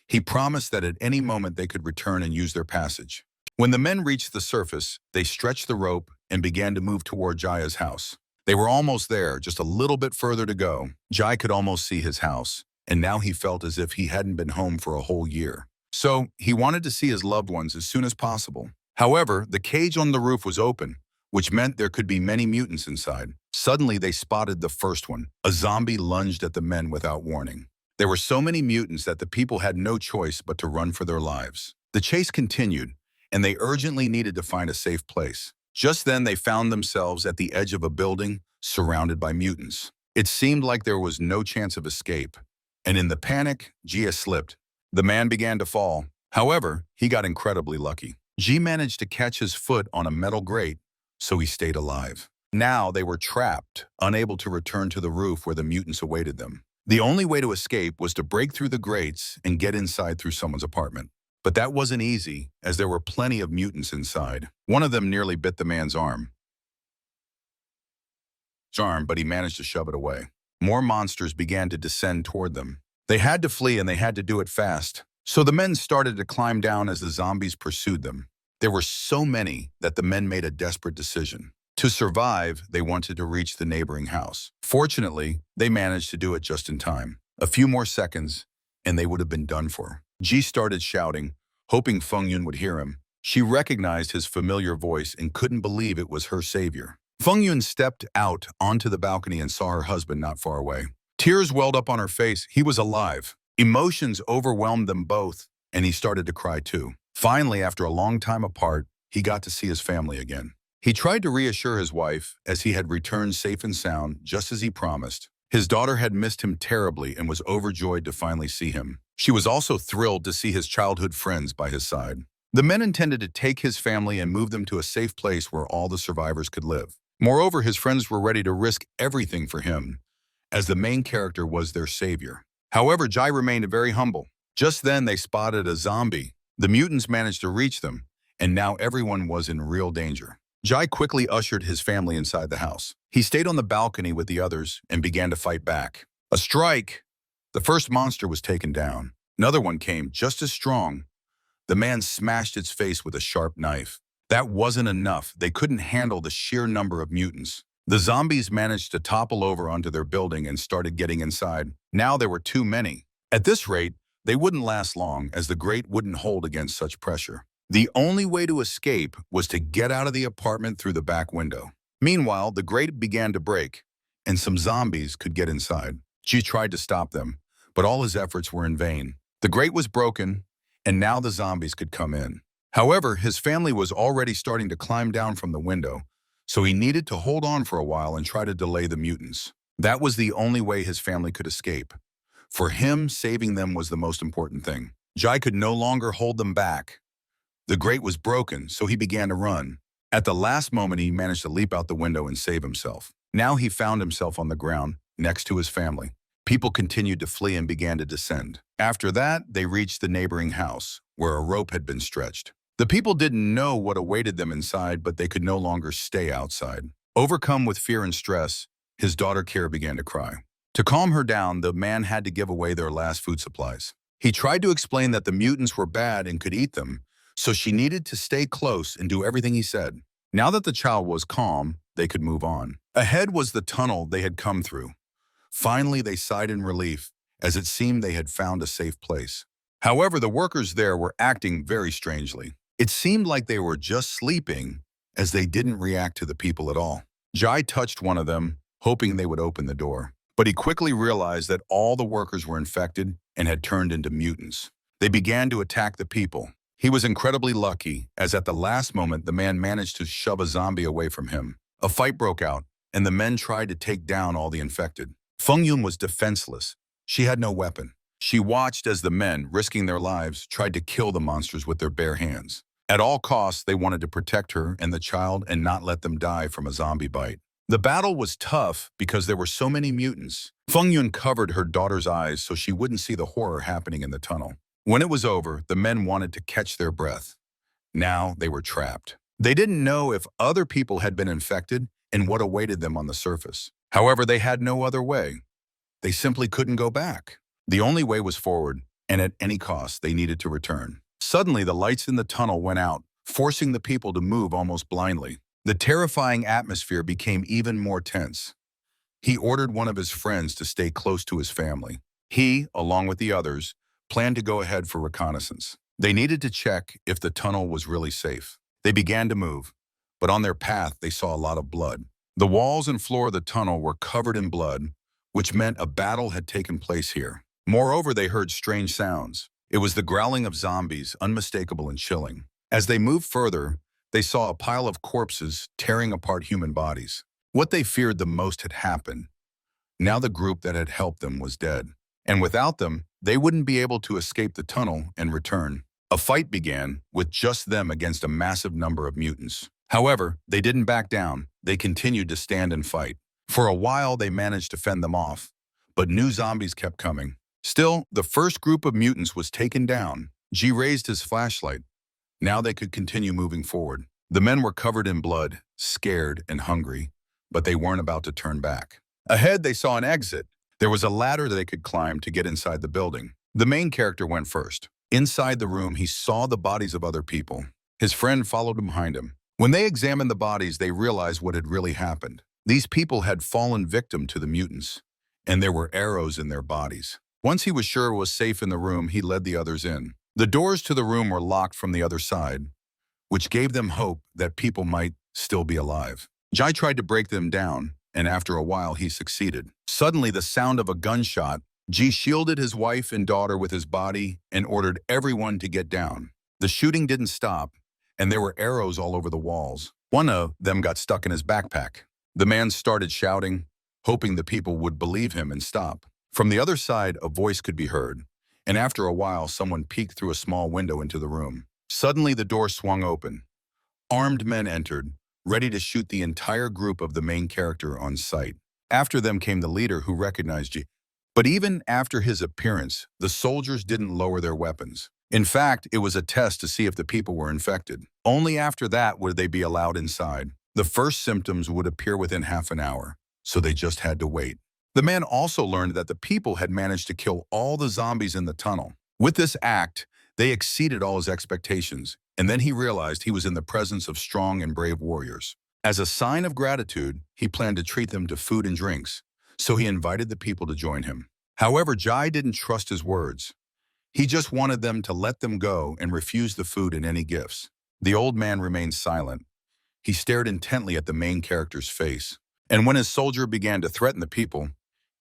He promised that at any moment they could return and use their passage. When the men reached the surface, they stretched the rope and began to move toward Jaya's house. They were almost there, just a little bit further to go. Jai could almost see his house, and now he felt as if he hadn't been home for a whole year. So he wanted to see his loved ones as soon as possible. However, the cage on the roof was open, which meant there could be many mutants inside. Suddenly, they spotted the first one. A zombie lunged at the men without warning. There were so many mutants that the people had no choice but to run for their lives. The chase continued, and they urgently needed to find a safe place. Just then, they found themselves at the edge of a building surrounded by mutants. It seemed like there was no chance of escape, and in the panic, Jia slipped. The man began to fall. However, he got incredibly lucky. G managed to catch his foot on a metal grate, so he stayed alive. Now they were trapped, unable to return to the roof where the mutants awaited them. The only way to escape was to break through the grates and get inside through someone's apartment. But that wasn't easy, as there were plenty of mutants inside. One of them nearly bit the man's arm, but he managed to shove it away. More monsters began to descend toward them. They had to flee, and they had to do it fast. So the men started to climb down as the zombies pursued them. There were so many that the men made a desperate decision. To survive, they wanted to reach the neighboring house. Fortunately, they managed to do it just in time. A few more seconds, and they would have been done for. Ji started shouting, hoping Feng Yun would hear him. She recognized his familiar voice and couldn't believe it was her savior. Feng Yun stepped out onto the balcony and saw her husband not far away. Tears welled up on her face. He was alive. Emotions overwhelmed them both, and he started to cry too. Finally, after a long time apart, he got to see his family again. He tried to reassure his wife as he had returned safe and sound, just as he promised. His daughter had missed him terribly and was overjoyed to finally see him. She was also thrilled to see his childhood friends by his side. The men intended to take his family and move them to a safe place where all the survivors could live. Moreover, his friends were ready to risk everything for him, as the main character was their savior. However, Jai remained very humble. Just then, they spotted a zombie. The mutants managed to reach them, and now everyone was in real danger. Jai quickly ushered his family inside the house. He stayed on the balcony with the others and began to fight back. A strike! The first monster was taken down. Another one came, just as strong. The man smashed its face with a sharp knife. That wasn't enough. They couldn't handle the sheer number of mutants. The zombies managed to topple over onto their building and started getting inside. Now there were too many. At this rate, they wouldn't last long, as the grate wouldn't hold against such pressure. The only way to escape was to get out of the apartment through the back window. Meanwhile, the grate began to break, and some zombies could get inside. Ji tried to stop them, but all his efforts were in vain. The grate was broken, and now the zombies could come in. However, his family was already starting to climb down from the window, so he needed to hold on for a while and try to delay the mutants. That was the only way his family could escape. For him, saving them was the most important thing. Jai could no longer hold them back. The grate was broken, so he began to run. At the last moment, he managed to leap out the window and save himself. Now he found himself on the ground, next to his family. People continued to flee and began to descend. After that, they reached the neighboring house, where a rope had been stretched. The people didn't know what awaited them inside, but they could no longer stay outside. Overcome with fear and stress, his daughter Kira began to cry. To calm her down, the man had to give away their last food supplies. He tried to explain that the mutants were bad and could eat them, so she needed to stay close and do everything he said. Now that the child was calm, they could move on. Ahead was the tunnel they had come through. Finally, they sighed in relief, as it seemed they had found a safe place. However, the workers there were acting very strangely. It seemed like they were just sleeping, as they didn't react to the people at all. Jai touched one of them, hoping they would open the door. But he quickly realized that all the workers were infected and had turned into mutants. They began to attack the people. He was incredibly lucky, as at the last moment the man managed to shove a zombie away from him. A fight broke out, and the men tried to take down all the infected. Feng Yun was defenseless. She had no weapon. She watched as the men, risking their lives, tried to kill the monsters with their bare hands. At all costs, they wanted to protect her and the child and not let them die from a zombie bite. The battle was tough because there were so many mutants. Feng Yun covered her daughter's eyes so she wouldn't see the horror happening in the tunnel. When it was over, the men wanted to catch their breath. Now they were trapped. They didn't know if other people had been infected and what awaited them on the surface. However, they had no other way. They simply couldn't go back. The only way was forward, and at any cost, they needed to return. Suddenly, the lights in the tunnel went out, forcing the people to move almost blindly. The terrifying atmosphere became even more tense. He ordered one of his friends to stay close to his family. He, along with the others, planned to go ahead for reconnaissance. They needed to check if the tunnel was really safe. They began to move, but on their path, they saw a lot of blood. The walls and floor of the tunnel were covered in blood, which meant a battle had taken place here. Moreover, they heard strange sounds. It was the growling of zombies, unmistakable and chilling. As they moved further, they saw a pile of corpses tearing apart human bodies. What they feared the most had happened. Now the group that had helped them was dead. And without them, they wouldn't be able to escape the tunnel and return. A fight began, with just them against a massive number of mutants. However, they didn't back down. They continued to stand and fight. For a while, they managed to fend them off, but new zombies kept coming. Still, the first group of mutants was taken down. Ji raised his flashlight. Now they could continue moving forward. The men were covered in blood, scared and hungry, but they weren't about to turn back. Ahead, they saw an exit. There was a ladder they could climb to get inside the building. The main character went first. Inside the room, he saw the bodies of other people. His friend followed behind him. When they examined the bodies, they realized what had really happened. These people had fallen victim to the mutants, and there were arrows in their bodies. Once he was sure it was safe in the room, he led the others in. The doors to the room were locked from the other side, which gave them hope that people might still be alive. Jai tried to break them down, and after a while he succeeded. Suddenly, the sound of a gunshot. Ji shielded his wife and daughter with his body and ordered everyone to get down. The shooting didn't stop, and there were arrows all over the walls. One of them got stuck in his backpack. The man started shouting, hoping the people would believe him and stop. From the other side, a voice could be heard, and after a while, someone peeked through a small window into the room. Suddenly, the door swung open. Armed men entered, ready to shoot the entire group of the main character on sight. After them came the leader, who recognized Ji. But even after his appearance, the soldiers didn't lower their weapons. In fact, it was a test to see if the people were infected. Only after that would they be allowed inside. The first symptoms would appear within half an hour, so they just had to wait. The man also learned that the people had managed to kill all the zombies in the tunnel. With this act, they exceeded all his expectations, and then he realized he was in the presence of strong and brave warriors. As a sign of gratitude, he planned to treat them to food and drinks, so he invited the people to join him. However, Jai didn't trust his words. He just wanted them to let them go and refuse the food and any gifts. The old man remained silent. He stared intently at the main character's face, and when his soldier began to threaten the people,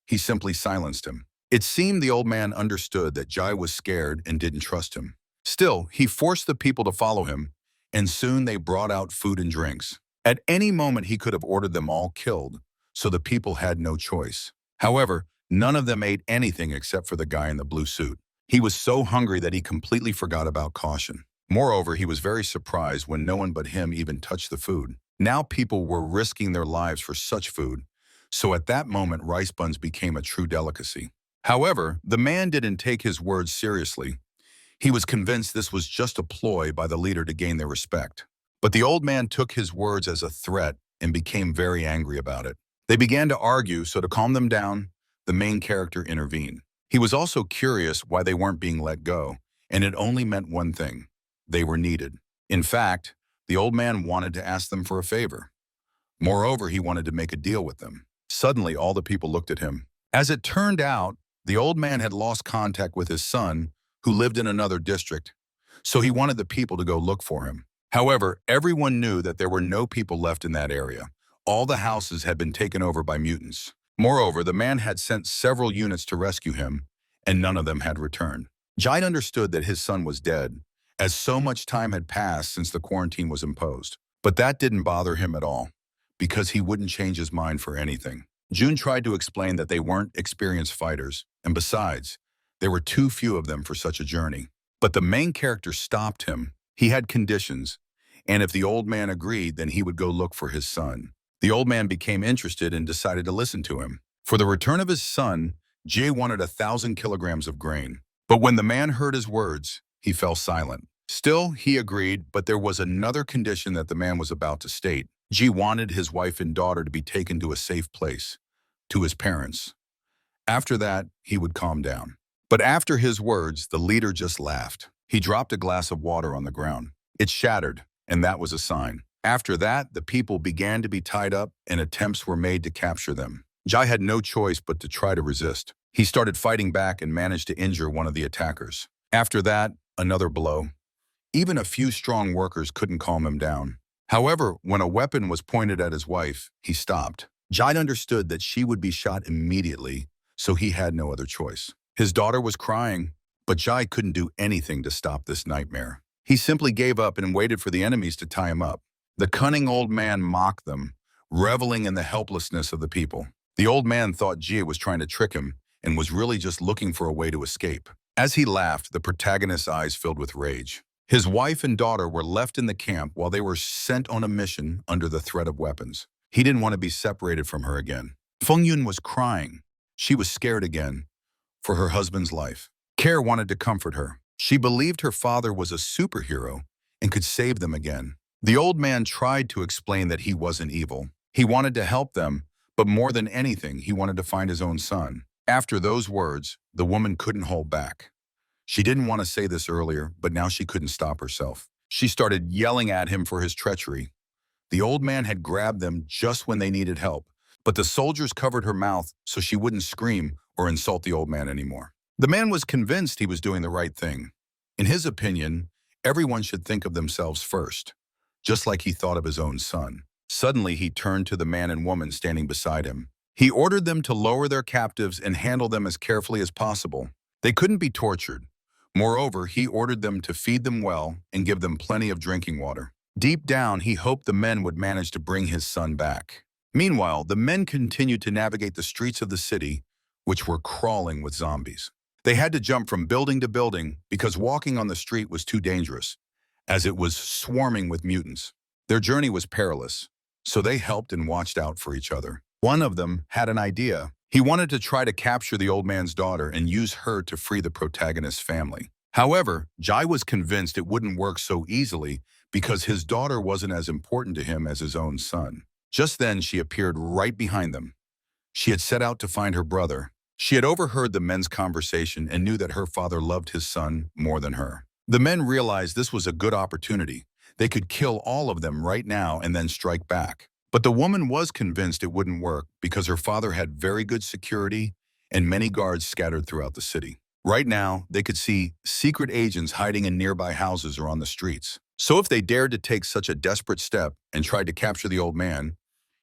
he simply silenced him. It seemed the old man understood that Jai was scared and didn't trust him. Still, he forced the people to follow him, and soon they brought out food and drinks. At any moment, he could have ordered them all killed, so the people had no choice. However, none of them ate anything except for the guy in the blue suit. He was so hungry that he completely forgot about caution. Moreover, he was very surprised when no one but him even touched the food. Now people were risking their lives for such food, so at that moment rice buns became a true delicacy. However, the man didn't take his words seriously. He was convinced this was just a ploy by the leader to gain their respect. But the old man took his words as a threat and became very angry about it. They began to argue, so to calm them down, the main character intervened. He was also curious why they weren't being let go, and it only meant one thing: they were needed. In fact, the old man wanted to ask them for a favor. Moreover, he wanted to make a deal with them. Suddenly, all the people looked at him. As it turned out, the old man had lost contact with his son, who lived in another district, so he wanted the people to go look for him. However, everyone knew that there were no people left in that area. All the houses had been taken over by mutants. Moreover, the man had sent several units to rescue him, and none of them had returned. Jai understood that his son was dead, as so much time had passed since the quarantine was imposed. But that didn't bother him at all, because he wouldn't change his mind for anything. June tried to explain that they weren't experienced fighters, and besides, there were too few of them for such a journey. But the main character stopped him. He had conditions, and if the old man agreed, then he would go look for his son. The old man became interested and decided to listen to him. For the return of his son, Jay wanted 1,000 kilograms of grain. But when the man heard his words, he fell silent. Still, he agreed, but there was another condition that the man was about to state. Jay wanted his wife and daughter to be taken to a safe place, to his parents. After that, he would calm down. But after his words, the leader just laughed. He dropped a glass of water on the ground. It shattered, and that was a sign. After that, the people began to be tied up, and attempts were made to capture them. Jai had no choice but to try to resist. He started fighting back and managed to injure one of the attackers. After that, another blow. Even a few strong workers couldn't calm him down. However, when a weapon was pointed at his wife, he stopped. Jai understood that she would be shot immediately, so he had no other choice. His daughter was crying, but Jai couldn't do anything to stop this nightmare. He simply gave up and waited for the enemies to tie him up. The cunning old man mocked them, reveling in the helplessness of the people. The old man thought Jia was trying to trick him and was really just looking for a way to escape. As he laughed, the protagonist's eyes filled with rage. His wife and daughter were left in the camp while they were sent on a mission under the threat of weapons. He didn't want to be separated from her again. Feng Yun was crying. She was scared again for her husband's life. Care wanted to comfort her. She believed her father was a superhero and could save them again. The old man tried to explain that he wasn't evil. He wanted to help them, but more than anything, he wanted to find his own son. After those words, the woman couldn't hold back. She didn't want to say this earlier, but now she couldn't stop herself. She started yelling at him for his treachery. The old man had grabbed them just when they needed help, but the soldiers covered her mouth so she wouldn't scream or insult the old man anymore. The man was convinced he was doing the right thing. In his opinion, everyone should think of themselves first, just like he thought of his own son. Suddenly, he turned to the man and woman standing beside him. He ordered them to lower their captives and handle them as carefully as possible. They couldn't be tortured. Moreover, he ordered them to feed them well and give them plenty of drinking water. Deep down, he hoped the men would manage to bring his son back. Meanwhile, the men continued to navigate the streets of the city, which were crawling with zombies. They had to jump from building to building because walking on the street was too dangerous, as it was swarming with mutants. Their journey was perilous, so they helped and watched out for each other. One of them had an idea. He wanted to try to capture the old man's daughter and use her to free the protagonist's family. However, Jai was convinced it wouldn't work so easily because his daughter wasn't as important to him as his own son. Just then, she appeared right behind them. She had set out to find her brother. She had overheard the men's conversation and knew that her father loved his son more than her. The men realized this was a good opportunity. They could kill all of them right now and then strike back. But the woman was convinced it wouldn't work because her father had very good security and many guards scattered throughout the city. Right now, they could see secret agents hiding in nearby houses or on the streets. So if they dared to take such a desperate step and tried to capture the old man,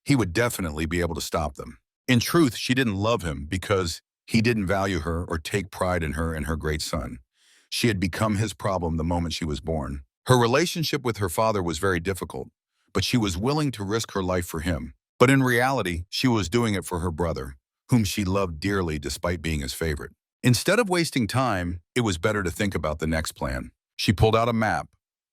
he would definitely be able to stop them. In truth, she didn't love him because he didn't value her or take pride in her and her great son. She had become his problem the moment she was born. Her relationship with her father was very difficult, but she was willing to risk her life for him. But in reality, she was doing it for her brother, whom she loved dearly despite being his favorite. Instead of wasting time, it was better to think about the next plan. She pulled out a map,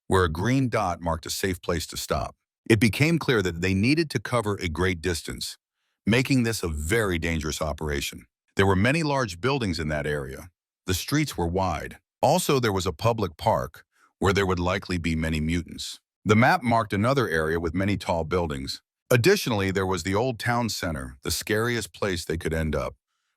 where a green dot marked a safe place to stop. It became clear that they needed to cover a great distance, making this a very dangerous operation. There were many large buildings in that area. The streets were wide. Also, there was a public park, where there would likely be many mutants. The map marked another area with many tall buildings. Additionally, there was the old town center, the scariest place they could end up,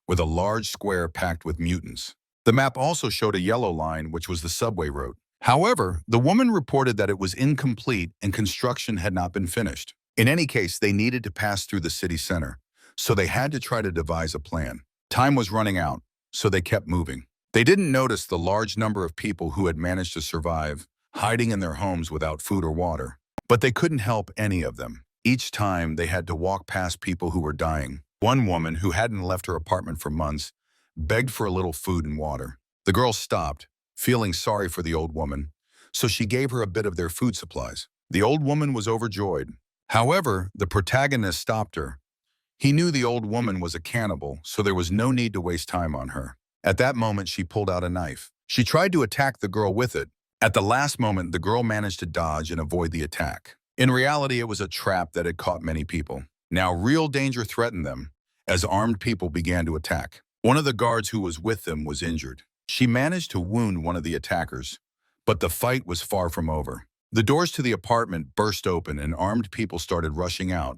with a large square packed with mutants. The map also showed a yellow line, which was the subway route. However, the woman reported that it was incomplete and construction had not been finished. In any case, they needed to pass through the city center, so they had to try to devise a plan. Time was running out, so they kept moving. They didn't notice the large number of people who had managed to survive, hiding in their homes without food or water. But they couldn't help any of them. Each time, they had to walk past people who were dying. One woman, who hadn't left her apartment for months, begged for a little food and water. The girl stopped, feeling sorry for the old woman, so she gave her a bit of their food supplies. The old woman was overjoyed. However, the protagonist stopped her. He knew the old woman was a cannibal, so there was no need to waste time on her. At that moment, she pulled out a knife. She tried to attack the girl with it. At the last moment, the girl managed to dodge and avoid the attack. In reality, it was a trap that had caught many people. Now, real danger threatened them as armed people began to attack. One of the guards who was with them was injured. She managed to wound one of the attackers, but the fight was far from over. The doors to the apartment burst open and armed people started rushing out,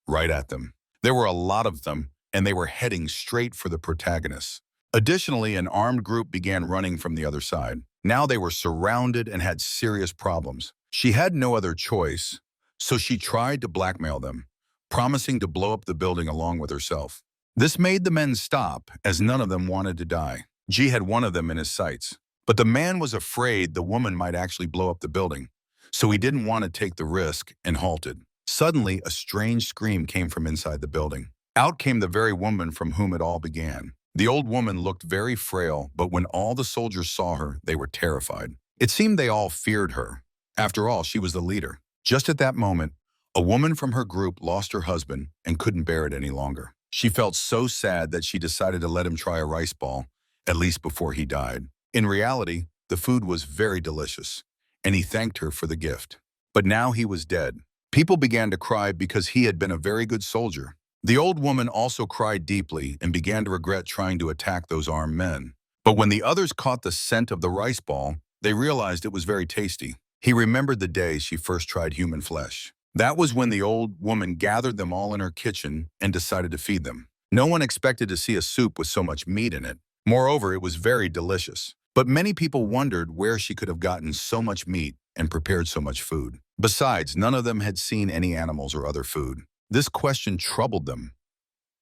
right at them. There were a lot of them, and they were heading straight for the protagonists. Additionally, an armed group began running from the other side. Now they were surrounded and had serious problems. She had no other choice, so she tried to blackmail them, promising to blow up the building along with herself. This made the men stop, as none of them wanted to die. G had one of them in his sights, but the man was afraid the woman might actually blow up the building, so he didn't want to take the risk and halted. Suddenly, a strange scream came from inside the building. Out came the very woman from whom it all began. The old woman looked very frail, but when all the soldiers saw her, they were terrified. It seemed they all feared her. After all, she was the leader. Just at that moment, a woman from her group lost her husband and couldn't bear it any longer. She felt so sad that she decided to let him try a rice ball, at least before he died. In reality, the food was very delicious, and he thanked her for the gift. But now he was dead. People began to cry because he had been a very good soldier. The old woman also cried deeply and began to regret trying to attack those armed men. But when the others caught the scent of the rice ball, they realized it was very tasty. He remembered the day she first tried human flesh. That was when the old woman gathered them all in her kitchen and decided to feed them. No one expected to see a soup with so much meat in it. Moreover, it was very delicious. But many people wondered where she could have gotten so much meat and prepared so much food. Besides, none of them had seen any animals or other food. This question troubled them.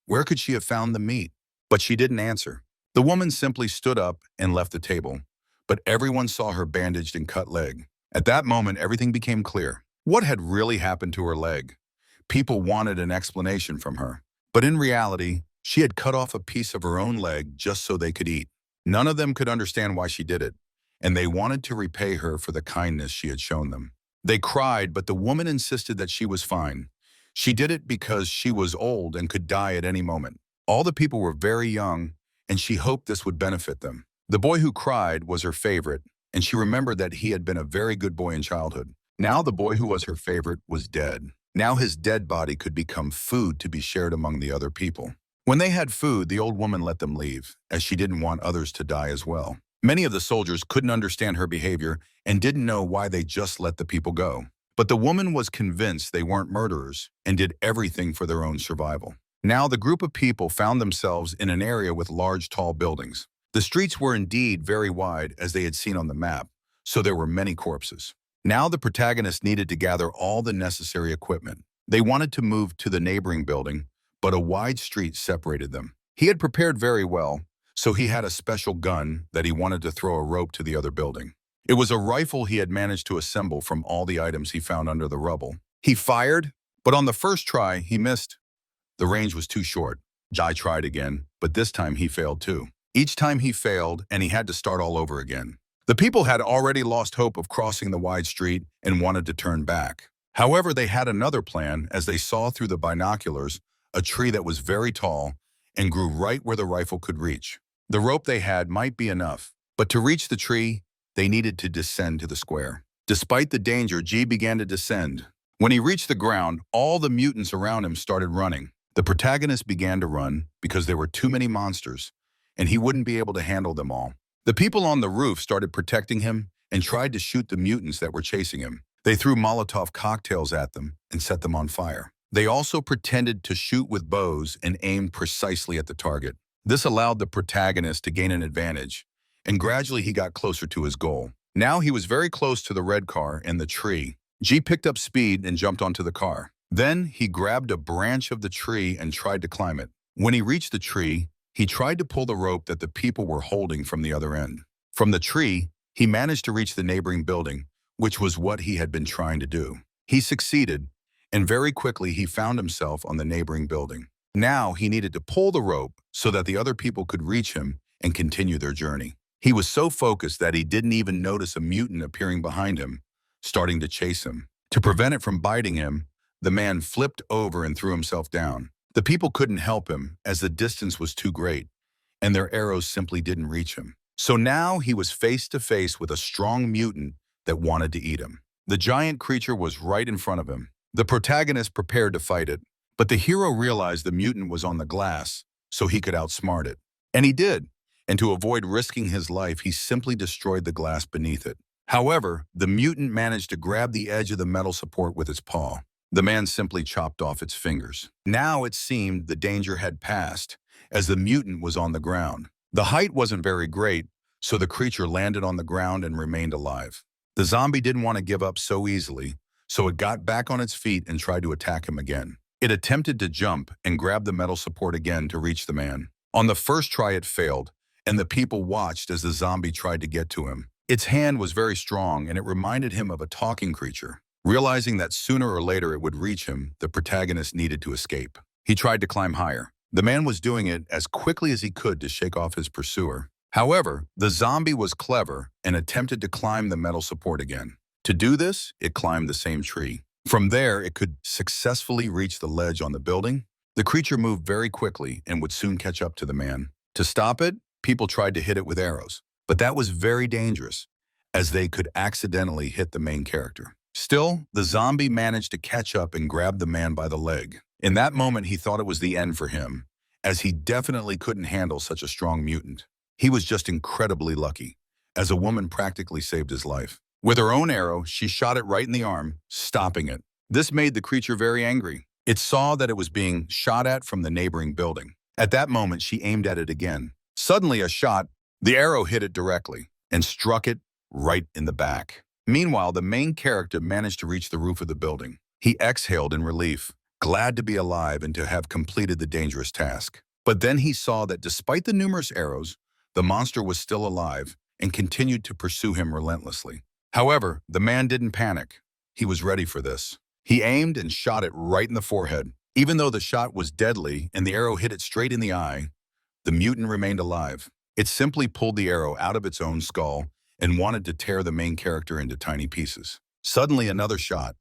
Where could she have found the meat? But she didn't answer. The woman simply stood up and left the table, but everyone saw her bandaged and cut leg. At that moment, everything became clear. What had really happened to her leg? People wanted an explanation from her. But in reality, she had cut off a piece of her own leg just so they could eat. None of them could understand why she did it, and they wanted to repay her for the kindness she had shown them. They cried, but the woman insisted that she was fine. She did it because she was old and could die at any moment. All the people were very young, and she hoped this would benefit them. The boy who cried was her favorite, and she remembered that he had been a very good boy in childhood. Now the boy who was her favorite was dead. Now his dead body could become food to be shared among the other people. When they had food, the old woman let them leave, as she didn't want others to die as well. Many of the soldiers couldn't understand her behavior and didn't know why they just let the people go. But the woman was convinced they weren't murderers and did everything for their own survival. Now the group of people found themselves in an area with large, tall buildings. The streets were indeed very wide, as they had seen on the map, so there were many corpses. Now the protagonist needed to gather all the necessary equipment. They wanted to move to the neighboring building, but a wide street separated them. He had prepared very well, so he had a special gun that he wanted to throw a rope to the other building. It was a rifle he had managed to assemble from all the items he found under the rubble. He fired, but on the first try, he missed. The range was too short. Jai tried again, but this time he failed too. Each time he failed, and he had to start all over again. The people had already lost hope of crossing the wide street and wanted to turn back. However, they had another plan as they saw through the binoculars a tree that was very tall and grew right where the rifle could reach. The rope they had might be enough, but to reach the tree, they needed to descend to the square. Despite the danger, G began to descend. When he reached the ground, all the mutants around him started running. The protagonist began to run because there were too many monsters, and he wouldn't be able to handle them all. The people on the roof started protecting him and tried to shoot the mutants that were chasing him. They threw Molotov cocktails at them and set them on fire. They also pretended to shoot with bows and aimed precisely at the target. This allowed the protagonist to gain an advantage, and gradually he got closer to his goal. Now he was very close to the red car and the tree. G picked up speed and jumped onto the car. Then he grabbed a branch of the tree and tried to climb it. When he reached the tree, he tried to pull the rope that the people were holding from the other end. From the tree, he managed to reach the neighboring building, which was what he had been trying to do. He succeeded, and very quickly he found himself on the neighboring building. Now he needed to pull the rope so that the other people could reach him and continue their journey. He was so focused that he didn't even notice a mutant appearing behind him, starting to chase him. To prevent it from biting him, the man flipped over and threw himself down. The people couldn't help him as the distance was too great, and their arrows simply didn't reach him. So now he was face to face with a strong mutant that wanted to eat him. The giant creature was right in front of him. The protagonist prepared to fight it, but the hero realized the mutant was on the glass, so he could outsmart it. And he did, and to avoid risking his life, he simply destroyed the glass beneath it. However, the mutant managed to grab the edge of the metal support with its paw. The man simply chopped off its fingers. Now it seemed the danger had passed, as the mutant was on the ground. The height wasn't very great, so the creature landed on the ground and remained alive. The zombie didn't want to give up so easily, so it got back on its feet and tried to attack him again. It attempted to jump and grab the metal support again to reach the man. On the first try it failed, and the people watched as the zombie tried to get to him. Its hand was very strong, and it reminded him of a talking creature. Realizing that sooner or later it would reach him, the protagonist needed to escape. He tried to climb higher. The man was doing it as quickly as he could to shake off his pursuer. However, the zombie was clever and attempted to climb the metal support again. To do this, it climbed the same tree. From there, it could successfully reach the ledge on the building. The creature moved very quickly and would soon catch up to the man. To stop it, people tried to hit it with arrows, but that was very dangerous, as they could accidentally hit the main character. Still, the zombie managed to catch up and grab the man by the leg. In that moment, he thought it was the end for him, as he definitely couldn't handle such a strong mutant. He was just incredibly lucky, as a woman practically saved his life. With her own arrow, she shot it right in the arm, stopping it. This made the creature very angry. It saw that it was being shot at from the neighboring building. At that moment, she aimed at it again. Suddenly, the arrow hit it directly and struck it right in the back. Meanwhile, the main character managed to reach the roof of the building. He exhaled in relief, glad to be alive and to have completed the dangerous task. But then he saw that despite the numerous arrows, the monster was still alive and continued to pursue him relentlessly. However, the man didn't panic. He was ready for this. He aimed and shot it right in the forehead. Even though the shot was deadly and the arrow hit it straight in the eye, the mutant remained alive. It simply pulled the arrow out of its own skull and wanted to tear the main character into tiny pieces. Suddenly, another shot.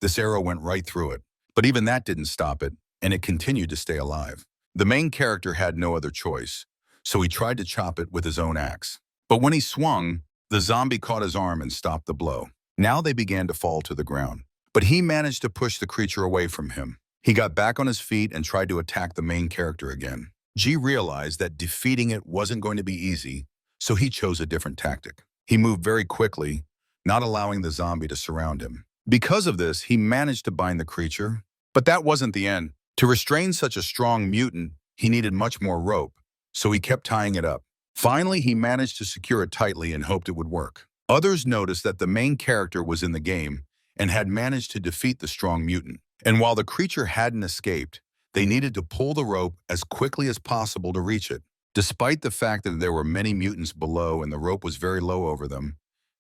This arrow went right through it. But even that didn't stop it, and it continued to stay alive. The main character had no other choice, so he tried to chop it with his own axe. But when he swung, the zombie caught his arm and stopped the blow. Now they began to fall to the ground. But he managed to push the creature away from him. He got back on his feet and tried to attack the main character again. G realized that defeating it wasn't going to be easy, so he chose a different tactic. He moved very quickly, not allowing the zombie to surround him. Because of this, he managed to bind the creature. But that wasn't the end. To restrain such a strong mutant, he needed much more rope, so he kept tying it up. Finally, he managed to secure it tightly and hoped it would work. Others noticed that the main character was in the game and had managed to defeat the strong mutant. And while the creature hadn't escaped, they needed to pull the rope as quickly as possible to reach it. Despite the fact that there were many mutants below and the rope was very low over them,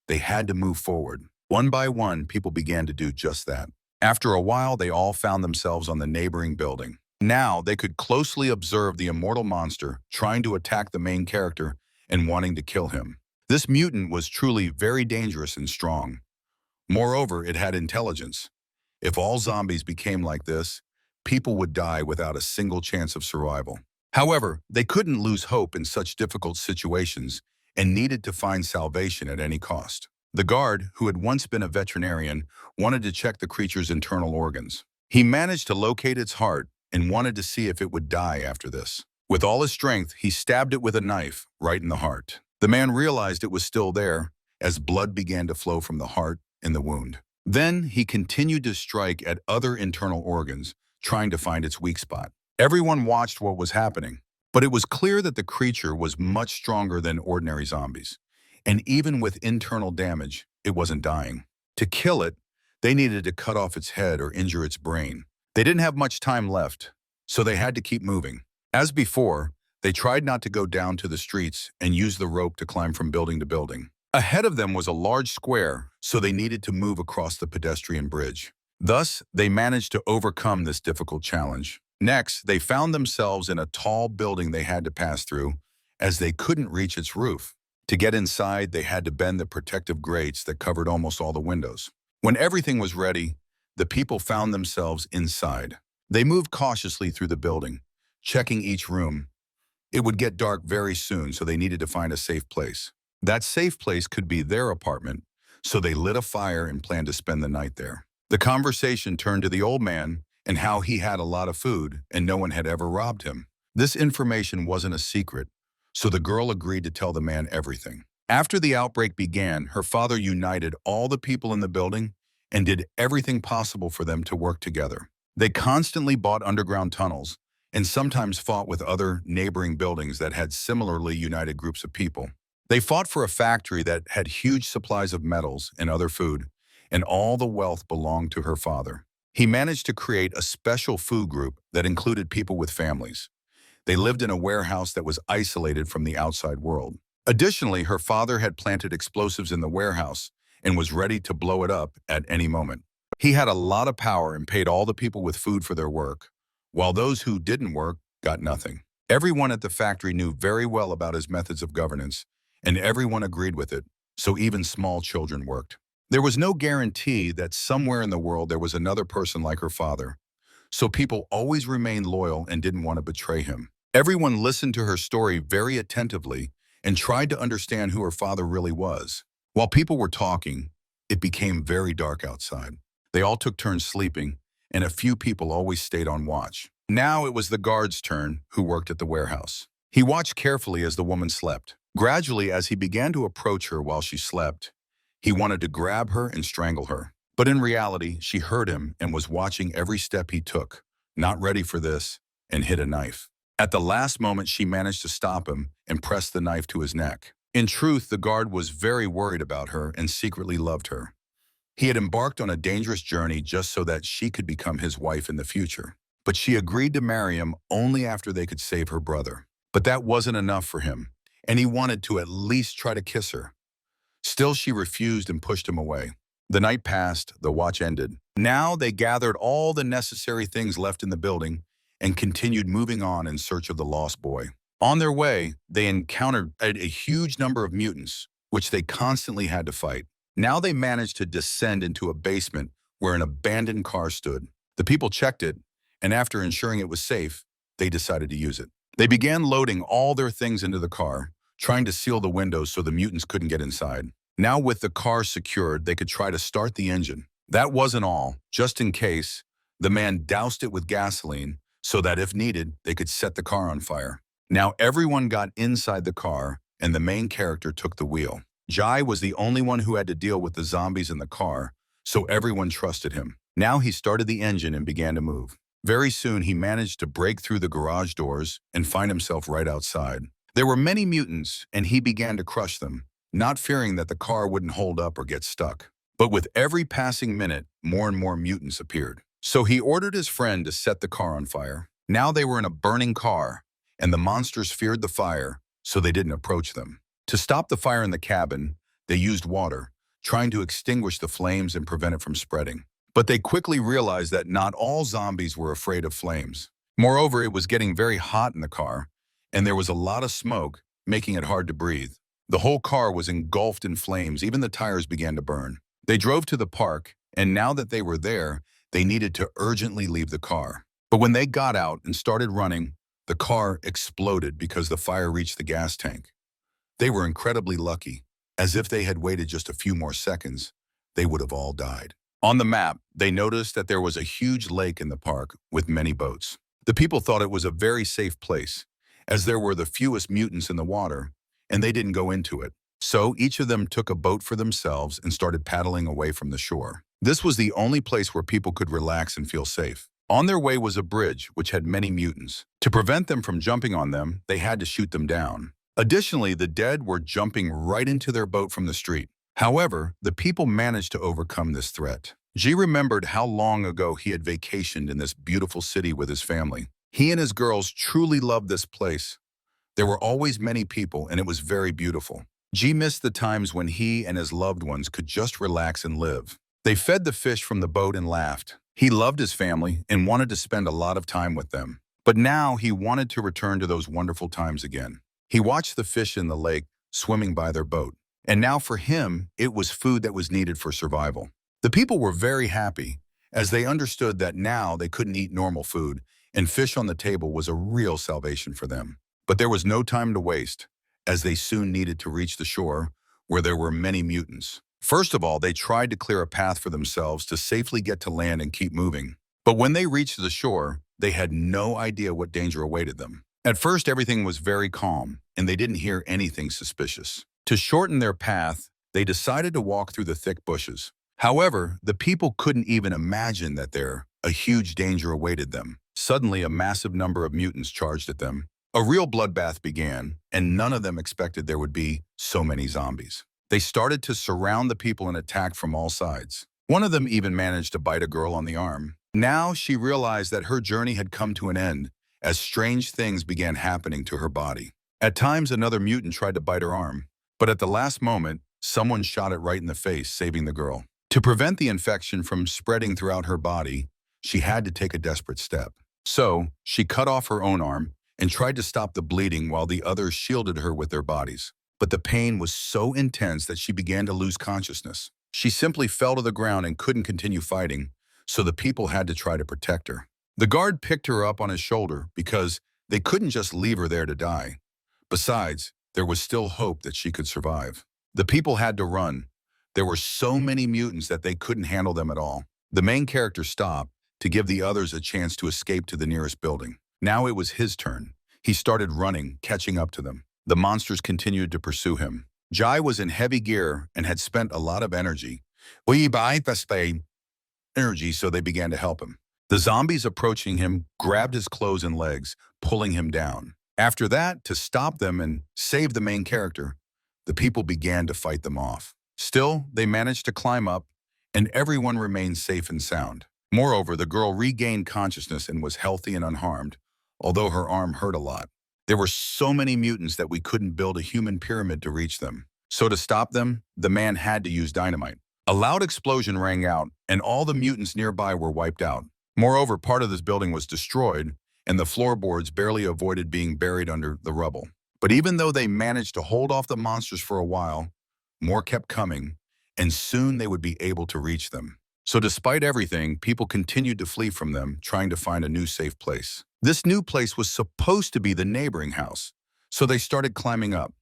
they had to move forward. One by one, people began to do just that. After a while, they all found themselves on the neighboring building. Now, they could closely observe the immortal monster trying to attack the main character and wanting to kill him. This mutant was truly very dangerous and strong. Moreover, it had intelligence. If all zombies became like this, people would die without a single chance of survival. However, they couldn't lose hope in such difficult situations and needed to find salvation at any cost. The guard, who had once been a veterinarian, wanted to check the creature's internal organs. He managed to locate its heart and wanted to see if it would die after this. With all his strength, he stabbed it with a knife right in the heart. The man realized it was still there as blood began to flow from the heart in the wound. Then he continued to strike at other internal organs, trying to find its weak spot. Everyone watched what was happening, but it was clear that the creature was much stronger than ordinary zombies. And even with internal damage, it wasn't dying. To kill it, they needed to cut off its head or injure its brain. They didn't have much time left, so they had to keep moving. As before, they tried not to go down to the streets and use the rope to climb from building to building. Ahead of them was a large square, so they needed to move across the pedestrian bridge. Thus, they managed to overcome this difficult challenge. Next, they found themselves in a tall building they had to pass through, as they couldn't reach its roof. To get inside, they had to bend the protective grates that covered almost all the windows. When everything was ready, the people found themselves inside. They moved cautiously through the building, checking each room. It would get dark very soon, so they needed to find a safe place. That safe place could be their apartment, so they lit a fire and planned to spend the night there. The conversation turned to the old man and how he had a lot of food and no one had ever robbed him. This information wasn't a secret, so the girl agreed to tell the man everything. After the outbreak began, her father united all the people in the building and did everything possible for them to work together. They constantly bought underground tunnels and sometimes fought with other neighboring buildings that had similarly united groups of people. They fought for a factory that had huge supplies of metals and other food, and all the wealth belonged to her father. He managed to create a special food group that included people with families. They lived in a warehouse that was isolated from the outside world. Additionally, her father had planted explosives in the warehouse and was ready to blow it up at any moment. He had a lot of power and paid all the people with food for their work, while those who didn't work got nothing. Everyone at the factory knew very well about his methods of governance, and everyone agreed with it, so even small children worked. There was no guarantee that somewhere in the world there was another person like her father, so people always remained loyal and didn't want to betray him. Everyone listened to her story very attentively and tried to understand who her father really was. While people were talking, it became very dark outside. They all took turns sleeping, and a few people always stayed on watch. Now it was the guard's turn, who worked at the warehouse. He watched carefully as the woman slept. Gradually, as he began to approach her while she slept, he wanted to grab her and strangle her. But in reality, she heard him and was watching every step he took, not ready for this, and hid a knife. At the last moment, she managed to stop him and press the knife to his neck. In truth, the guard was very worried about her and secretly loved her. He had embarked on a dangerous journey just so that she could become his wife in the future. But she agreed to marry him only after they could save her brother. But that wasn't enough for him, and he wanted to at least try to kiss her. Still, she refused and pushed him away. The night passed, the watch ended. Now they gathered all the necessary things left in the building and continued moving on in search of the lost boy. On their way, they encountered a huge number of mutants, which they constantly had to fight. Now they managed to descend into a basement where an abandoned car stood. The people checked it, and after ensuring it was safe, they decided to use it. They began loading all their things into the car, trying to seal the windows so the mutants couldn't get inside. Now with the car secured, they could try to start the engine. That wasn't all. Just in case, the man doused it with gasoline so that if needed, they could set the car on fire. Now everyone got inside the car, and the main character took the wheel. Jai was the only one who had to deal with the zombies in the car, so everyone trusted him. Now he started the engine and began to move. Very soon, he managed to break through the garage doors and find himself right outside. There were many mutants, and he began to crush them, not fearing that the car wouldn't hold up or get stuck. But with every passing minute, more and more mutants appeared. So he ordered his friend to set the car on fire. Now they were in a burning car, and the monsters feared the fire, so they didn't approach them. To stop the fire in the cabin, they used water, trying to extinguish the flames and prevent it from spreading. But they quickly realized that not all zombies were afraid of flames. Moreover, it was getting very hot in the car, and there was a lot of smoke, making it hard to breathe. The whole car was engulfed in flames, even the tires began to burn. They drove to the park, and now that they were there, they needed to urgently leave the car. But when they got out and started running, the car exploded because the fire reached the gas tank. They were incredibly lucky. As if they had waited just a few more seconds, they would have all died. On the map, they noticed that there was a huge lake in the park with many boats. The people thought it was a very safe place, as there were the fewest mutants in the water, and they didn't go into it. So each of them took a boat for themselves and started paddling away from the shore. This was the only place where people could relax and feel safe. On their way was a bridge which had many mutants. To prevent them from jumping on them, they had to shoot them down. Additionally, the dead were jumping right into their boat from the street. However, the people managed to overcome this threat. Ji remembered how long ago he had vacationed in this beautiful city with his family. He and his girls truly loved this place. There were always many people, and it was very beautiful. Ji missed the times when he and his loved ones could just relax and live. They fed the fish from the boat and laughed. He loved his family and wanted to spend a lot of time with them. But now he wanted to return to those wonderful times again. He watched the fish in the lake swimming by their boat, and now for him, it was food that was needed for survival. The people were very happy, as they understood that now they couldn't eat normal food, and fish on the table was a real salvation for them. But there was no time to waste, as they soon needed to reach the shore, where there were many mutants. First of all, they tried to clear a path for themselves to safely get to land and keep moving. But when they reached the shore, they had no idea what danger awaited them. At first, everything was very calm, and they didn't hear anything suspicious. To shorten their path, they decided to walk through the thick bushes. However, the people couldn't even imagine that a huge danger awaited them. Suddenly, a massive number of mutants charged at them. A real bloodbath began, and none of them expected there would be so many zombies. They started to surround the people and attack from all sides. One of them even managed to bite a girl on the arm. Now she realized that her journey had come to an end, as strange things began happening to her body. At times, another mutant tried to bite her arm, but at the last moment, someone shot it right in the face, saving the girl. To prevent the infection from spreading throughout her body, she had to take a desperate step. So, she cut off her own arm and tried to stop the bleeding while the others shielded her with their bodies. But the pain was so intense that she began to lose consciousness. She simply fell to the ground and couldn't continue fighting, so the people had to try to protect her. The guard picked her up on his shoulder because they couldn't just leave her there to die. Besides, there was still hope that she could survive. The people had to run. There were so many mutants that they couldn't handle them at all. The main character stopped to give the others a chance to escape to the nearest building. Now it was his turn. He started running, catching up to them. The monsters continued to pursue him. Jai was in heavy gear and had spent a lot of energy. We buy the spay energy, so they began to help him. The zombies approaching him grabbed his clothes and legs, pulling him down. After that, to stop them and save the main character, the people began to fight them off. Still, they managed to climb up, and everyone remained safe and sound. Moreover, the girl regained consciousness and was healthy and unharmed, although her arm hurt a lot. There were so many mutants that we couldn't build a human pyramid to reach them. So to stop them, the man had to use dynamite. A loud explosion rang out, and all the mutants nearby were wiped out. Moreover, part of this building was destroyed, and the floorboards barely avoided being buried under the rubble. But even though they managed to hold off the monsters for a while, more kept coming, and soon they would be able to reach them. So despite everything, people continued to flee from them, trying to find a new safe place. This new place was supposed to be the neighboring house, so they started climbing up.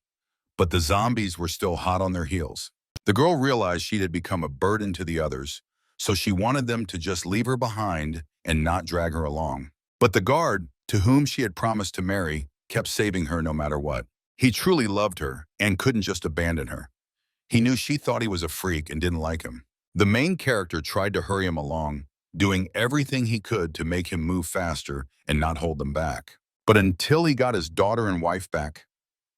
But the zombies were still hot on their heels. The girl realized she had become a burden to the others, so she wanted them to just leave her behind and not drag her along. But the guard, to whom she had promised to marry, kept saving her no matter what. He truly loved her and couldn't just abandon her. He knew she thought he was a freak and didn't like him. The main character tried to hurry him along, doing everything he could to make him move faster and not hold them back. But until he got his daughter and wife back,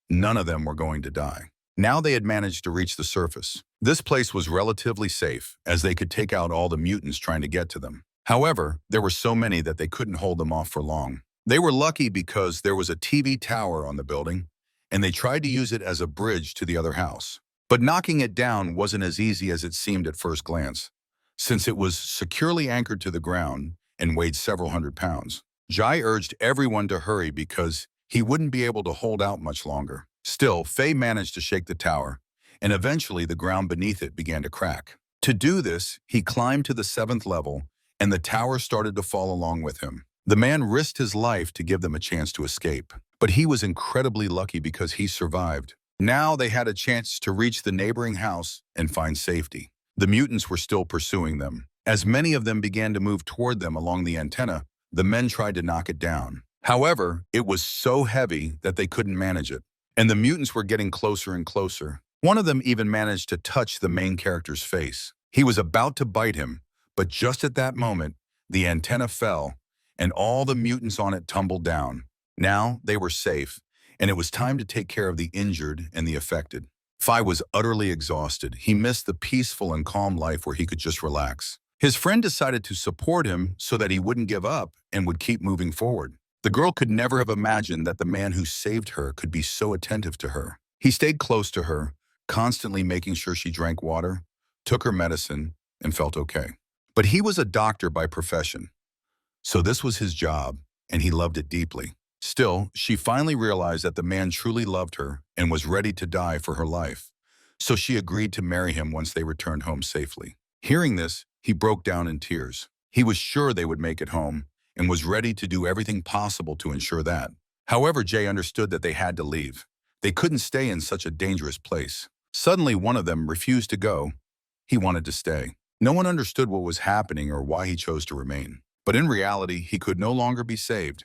none of them were going to die. Now they had managed to reach the surface. This place was relatively safe, as they could take out all the mutants trying to get to them. However, there were so many that they couldn't hold them off for long. They were lucky because there was a TV tower on the building, and they tried to use it as a bridge to the other house. But knocking it down wasn't as easy as it seemed at first glance, since it was securely anchored to the ground and weighed several hundred pounds. Jai urged everyone to hurry because he wouldn't be able to hold out much longer. Still, Faye managed to shake the tower, and eventually the ground beneath it began to crack. To do this, he climbed to the 7th level, and the tower started to fall along with him. The man risked his life to give them a chance to escape, but he was incredibly lucky because he survived. Now they had a chance to reach the neighboring house and find safety. The mutants were still pursuing them. As many of them began to move toward them along the antenna, the men tried to knock it down. However, it was so heavy that they couldn't manage it, and the mutants were getting closer and closer. One of them even managed to touch the main character's face. He was about to bite him, but just at that moment, the antenna fell, and all the mutants on it tumbled down. Now they were safe, and it was time to take care of the injured and the affected. Phi was utterly exhausted. He missed the peaceful and calm life where he could just relax. His friend decided to support him so that he wouldn't give up and would keep moving forward. The girl could never have imagined that the man who saved her could be so attentive to her. He stayed close to her, constantly making sure she drank water, took her medicine, and felt okay. But he was a doctor by profession, so this was his job, and he loved it deeply. Still, she finally realized that the man truly loved her and was ready to die for her life, so she agreed to marry him once they returned home safely. Hearing this, he broke down in tears. He was sure they would make it home and was ready to do everything possible to ensure that. However, Jay understood that they had to leave. They couldn't stay in such a dangerous place. Suddenly, one of them refused to go. He wanted to stay. No one understood what was happening or why he chose to remain. But in reality, he could no longer be saved.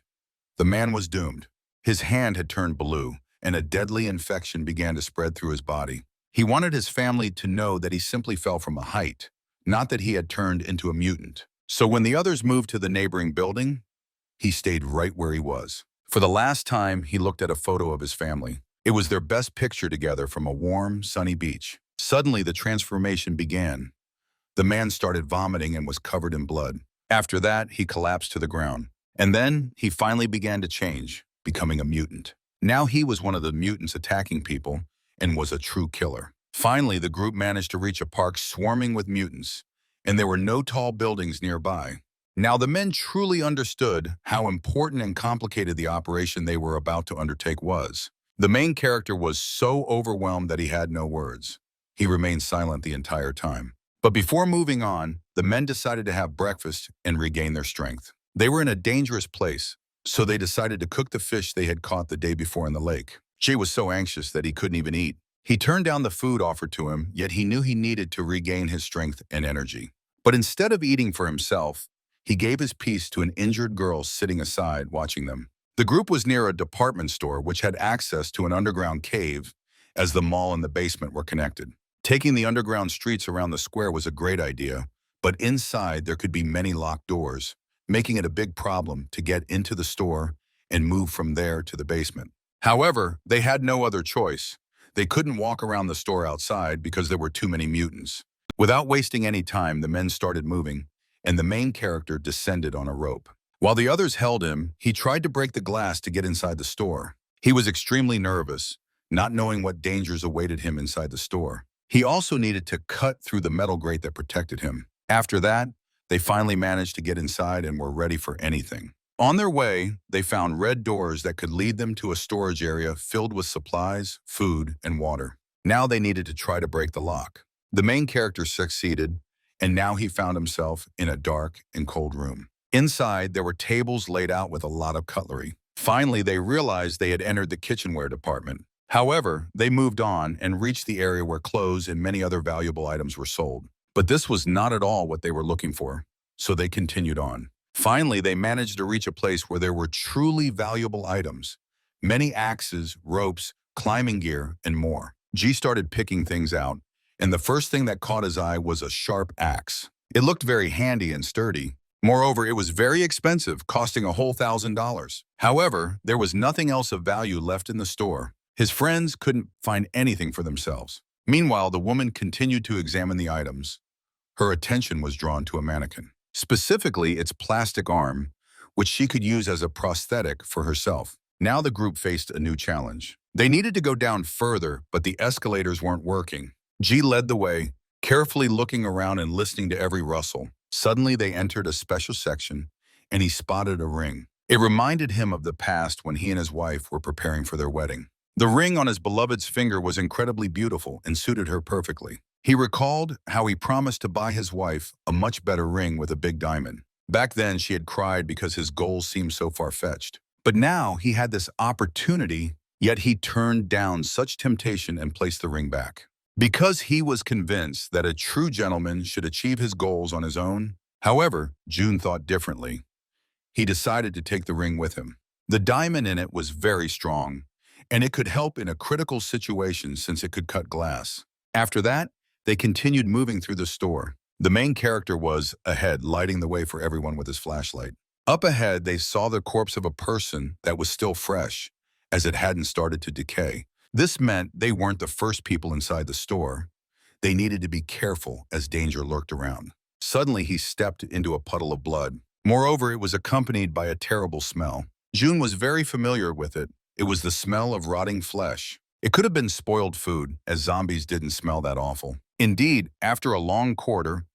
The man was doomed. His hand had turned blue, and a deadly infection began to spread through his body. He wanted his family to know that he simply fell from a height, not that he had turned into a mutant. So when the others moved to the neighboring building, he stayed right where he was. For the last time, he looked at a photo of his family. It was their best picture together from a warm, sunny beach. Suddenly, the transformation began. The man started vomiting and was covered in blood. After that, he collapsed to the ground. And then, he finally began to change, becoming a mutant. Now he was one of the mutants attacking people and was a true killer. Finally, the group managed to reach a park swarming with mutants, and there were no tall buildings nearby. Now the men truly understood how important and complicated the operation they were about to undertake was. The main character was so overwhelmed that he had no words. He remained silent the entire time. But before moving on, the men decided to have breakfast and regain their strength. They were in a dangerous place, so they decided to cook the fish they had caught the day before in the lake. Jay was so anxious that he couldn't even eat. He turned down the food offered to him, yet he knew he needed to regain his strength and energy. But instead of eating for himself, he gave his piece to an injured girl sitting aside watching them. The group was near a department store which had access to an underground cave, as the mall and the basement were connected. Taking the underground streets around the square was a great idea, but inside there could be many locked doors, making it a big problem to get into the store and move from there to the basement. However, they had no other choice. They couldn't walk around the store outside because there were too many mutants. Without wasting any time, the men started moving, and the main character descended on a rope. While the others held him, he tried to break the glass to get inside the store. He was extremely nervous, not knowing what dangers awaited him inside the store. He also needed to cut through the metal grate that protected him. After that, they finally managed to get inside and were ready for anything. On their way, they found red doors that could lead them to a storage area filled with supplies, food, and water. Now they needed to try to break the lock. The main character succeeded, and now he found himself in a dark and cold room. Inside, there were tables laid out with a lot of cutlery. Finally, they realized they had entered the kitchenware department. However, they moved on and reached the area where clothes and many other valuable items were sold. But this was not at all what they were looking for, so they continued on. Finally, they managed to reach a place where there were truly valuable items. Many axes, ropes, climbing gear, and more. G started picking things out, and the first thing that caught his eye was a sharp axe. It looked very handy and sturdy. Moreover, it was very expensive, costing a whole $1,000. However, there was nothing else of value left in the store. His friends couldn't find anything for themselves. Meanwhile, the woman continued to examine the items. Her attention was drawn to a mannequin, specifically its plastic arm, which she could use as a prosthetic for herself. Now the group faced a new challenge. They needed to go down further, but the escalators weren't working. G led the way, carefully looking around and listening to every rustle. Suddenly, they entered a special section, and he spotted a ring. It reminded him of the past when he and his wife were preparing for their wedding. The ring on his beloved's finger was incredibly beautiful and suited her perfectly. He recalled how he promised to buy his wife a much better ring with a big diamond. Back then, she had cried because his goals seemed so far-fetched. But now he had this opportunity, yet he turned down such temptation and placed the ring back. Because he was convinced that a true gentleman should achieve his goals on his own. However, June thought differently. He decided to take the ring with him. The diamond in it was very strong, and it could help in a critical situation since it could cut glass. After that, they continued moving through the store. The main character was ahead, lighting the way for everyone with his flashlight. Up ahead, they saw the corpse of a person that was still fresh, as it hadn't started to decay. This meant they weren't the first people inside the store. They needed to be careful as danger lurked around. Suddenly, he stepped into a puddle of blood. Moreover, it was accompanied by a terrible smell. June was very familiar with it. It was the smell of rotting flesh. It could have been spoiled food, as zombies didn't smell that awful. Indeed, after a long corridor,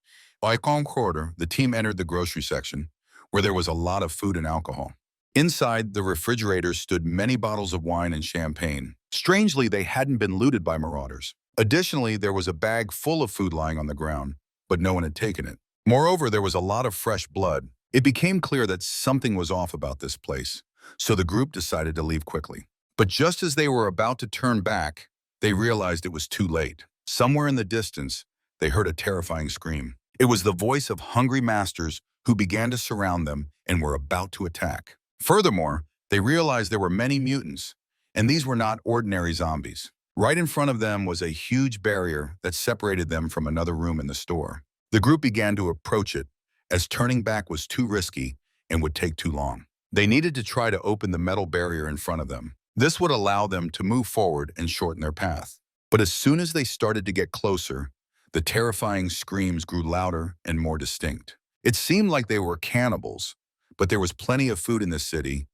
the team entered the grocery section, where there was a lot of food and alcohol. Inside the refrigerator stood many bottles of wine and champagne. Strangely, they hadn't been looted by marauders. Additionally, there was a bag full of food lying on the ground, but no one had taken it. Moreover, there was a lot of fresh blood. It became clear that something was off about this place, so the group decided to leave quickly. But just as they were about to turn back, they realized it was too late. Somewhere in the distance, they heard a terrifying scream. It was the voice of hungry masters who began to surround them and were about to attack. Furthermore, they realized there were many mutants, and these were not ordinary zombies. Right in front of them was a huge barrier that separated them from another room in the store. The group began to approach it, as turning back was too risky and would take too long. They needed to try to open the metal barrier in front of them. This would allow them to move forward and shorten their path. But as soon as they started to get closer, the terrifying screams grew louder and more distinct. It seemed like they were cannibals, but there was plenty of food in the city,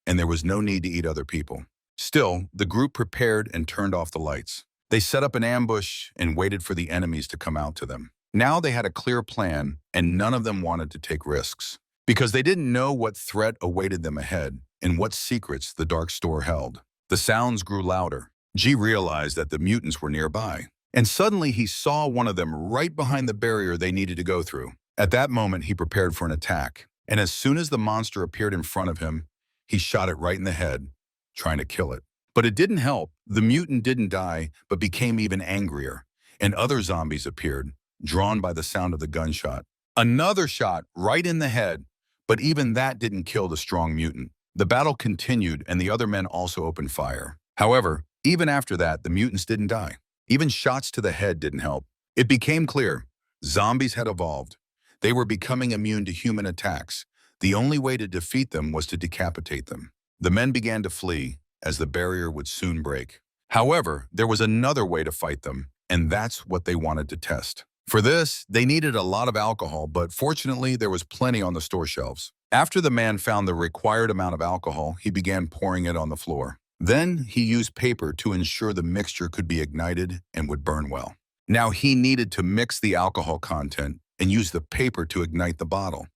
and there was no need to eat other people. Still, the group prepared and turned off the lights. They set up an ambush and waited for the enemies to come out to them. Now they had a clear plan, and none of them wanted to take risks, because they didn't know what threat awaited them ahead and what secrets the dark store held. The sounds grew louder. G realized that the mutants were nearby, and suddenly he saw one of them right behind the barrier they needed to go through. At that moment, he prepared for an attack, and as soon as the monster appeared in front of him, he shot it right in the head, trying to kill it. But it didn't help. The mutant didn't die, but became even angrier, and other zombies appeared, drawn by the sound of the gunshot. Another shot right in the head, but even that didn't kill the strong mutant. The battle continued and the other men also opened fire. However, even after that, the mutants didn't die. Even shots to the head didn't help. It became clear, zombies had evolved. They were becoming immune to human attacks. The only way to defeat them was to decapitate them. The men began to flee, as the barrier would soon break. However, there was another way to fight them, and that's what they wanted to test. For this, they needed a lot of alcohol, but fortunately, there was plenty on the store shelves. After the man found the required amount of alcohol, he began pouring it on the floor. Then, he used paper to ensure the mixture could be ignited and would burn well. Now, he needed to mix the alcohol content and use the paper to ignite the bottle.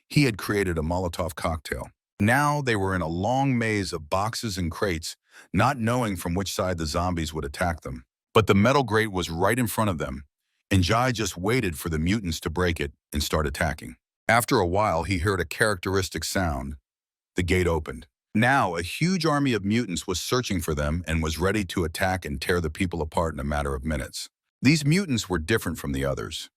He had created a Molotov cocktail. Now, they were in a long maze of boxes and crates, not knowing from which side the zombies would attack them. But the metal grate was right in front of them, and Jai just waited for the mutants to break it and start attacking. After a while, he heard a characteristic sound. The gate opened. Now, a huge army of mutants was searching for them and was ready to attack and tear the people apart in a matter of minutes. These mutants were different from the others.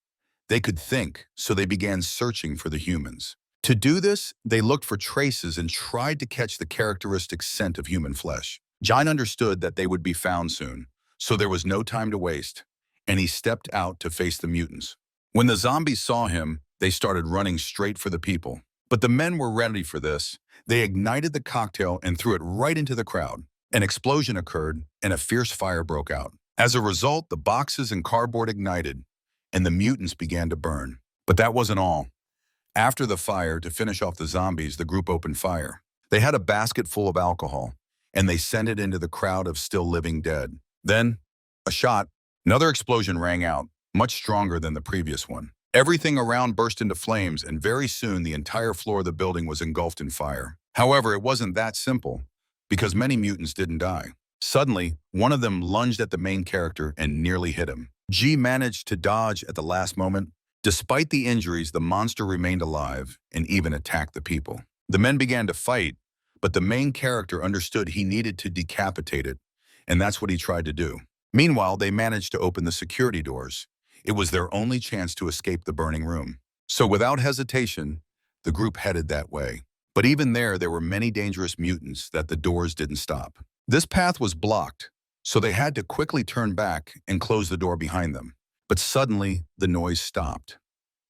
They could think, so they began searching for the humans. To do this, they looked for traces and tried to catch the characteristic scent of human flesh. Jai understood that they would be found soon, so there was no time to waste, and he stepped out to face the mutants. When the zombies saw him, they started running straight for the people. But the men were ready for this. They ignited the cocktail and threw it right into the crowd. An explosion occurred, and a fierce fire broke out. As a result, the boxes and cardboard ignited, and the mutants began to burn. But that wasn't all. After the fire, to finish off the zombies, the group opened fire. They had a basket full of alcohol, and they sent it into the crowd of still living dead. Then, a shot. Another explosion rang out, much stronger than the previous one. Everything around burst into flames, and very soon the entire floor of the building was engulfed in fire. However, it wasn't that simple, because many mutants didn't die. Suddenly, one of them lunged at the main character and nearly hit him. G managed to dodge at the last moment. Despite the injuries, the monster remained alive and even attacked the people. The men began to fight, but the main character understood he needed to decapitate it, and that's what he tried to do. Meanwhile, they managed to open the security doors. It was their only chance to escape the burning room. So without hesitation, the group headed that way. But even there were many dangerous mutants that the doors didn't stop. This path was blocked, so they had to quickly turn back and close the door behind them. But suddenly, the noise stopped.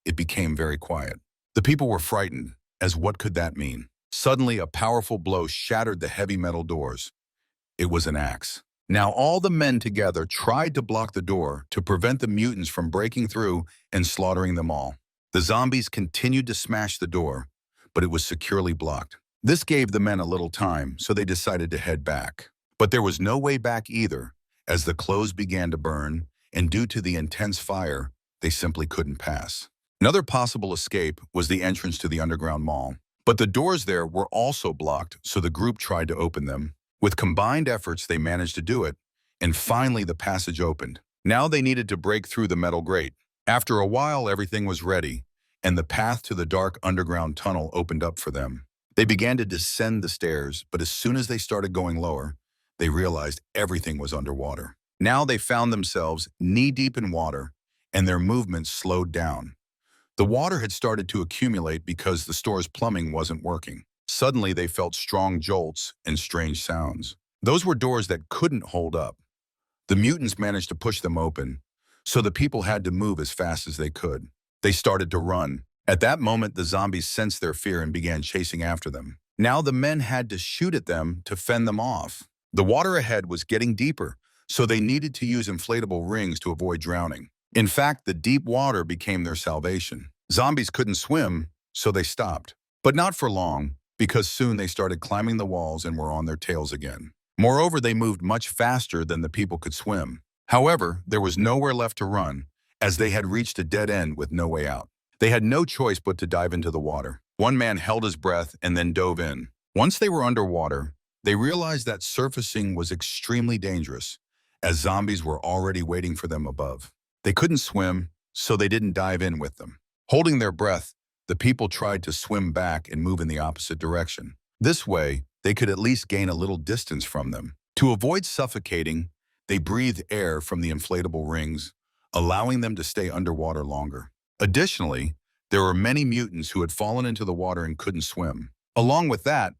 It became very quiet. The people were frightened, as what could that mean? Suddenly, a powerful blow shattered the heavy metal doors. It was an axe. Now all the men together tried to block the door to prevent the mutants from breaking through and slaughtering them all. The zombies continued to smash the door, but it was securely blocked. This gave the men a little time, so they decided to head back. But there was no way back either, as the clothes began to burn, and due to the intense fire, they simply couldn't pass. Another possible escape was the entrance to the underground mall. But the doors there were also blocked, so the group tried to open them. With combined efforts, they managed to do it, and finally the passage opened. Now they needed to break through the metal grate. After a while, everything was ready, and the path to the dark underground tunnel opened up for them. They began to descend the stairs, but as soon as they started going lower, they realized everything was underwater. Now they found themselves knee-deep in water, and their movements slowed down. The water had started to accumulate because the store's plumbing wasn't working. Suddenly, they felt strong jolts and strange sounds. Those were doors that couldn't hold up. The mutants managed to push them open, so the people had to move as fast as they could. They started to run. At that moment, the zombies sensed their fear and began chasing after them. Now the men had to shoot at them to fend them off. The water ahead was getting deeper, so they needed to use inflatable rings to avoid drowning. In fact, the deep water became their salvation. Zombies couldn't swim, so they stopped. But not for long, because soon they started climbing the walls and were on their tails again. Moreover, they moved much faster than the people could swim. However, there was nowhere left to run, as they had reached a dead end with no way out. They had no choice but to dive into the water. One man held his breath and then dove in. Once they were underwater, they realized that surfacing was extremely dangerous, as zombies were already waiting for them above. They couldn't swim, so they didn't dive in with them. Holding their breath, the people tried to swim back and move in the opposite direction. This way, they could at least gain a little distance from them. To avoid suffocating, they breathed air from the inflatable rings, allowing them to stay underwater longer. Additionally, there were many mutants who had fallen into the water and couldn't swim. Along with that,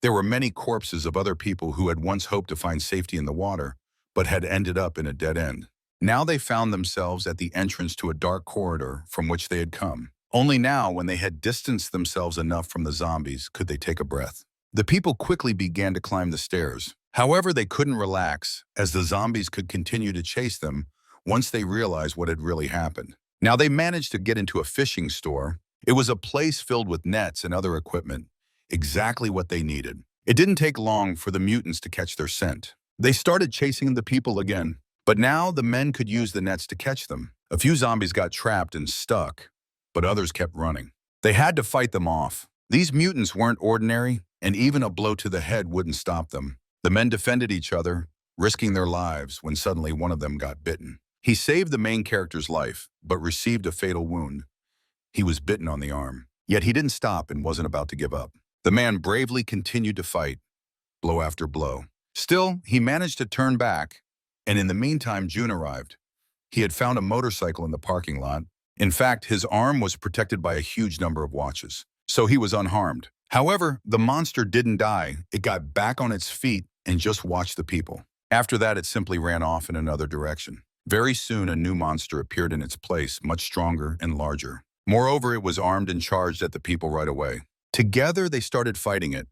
There were many corpses of other people who had once hoped to find safety in the water, but had ended up in a dead end. Now they found themselves at the entrance to a dark corridor from which they had come. Only now, when they had distanced themselves enough from the zombies, could they take a breath. The people quickly began to climb the stairs. However, they couldn't relax, as the zombies could continue to chase them once they realized what had really happened. Now they managed to get into a fishing store. It was a place filled with nets and other equipment, exactly what they needed. It didn't take long for the mutants to catch their scent. They started chasing the people again, but now the men could use the nets to catch them. A few zombies got trapped and stuck, but others kept running. They had to fight them off. These mutants weren't ordinary, and even a blow to the head wouldn't stop them. The men defended each other, risking their lives when suddenly one of them got bitten. He saved the main character's life, but received a fatal wound. He was bitten on the arm. Yet he didn't stop and wasn't about to give up. The man bravely continued to fight, blow after blow. Still, he managed to turn back, and in the meantime, June arrived. He had found a motorcycle in the parking lot. In fact, his arm was protected by a huge number of watches, so he was unharmed. However, the monster didn't die. It got back on its feet and just watched the people. After that, it simply ran off in another direction. Very soon, a new monster appeared in its place, much stronger and larger. Moreover, it was armed and charged at the people right away. Together, they started fighting it.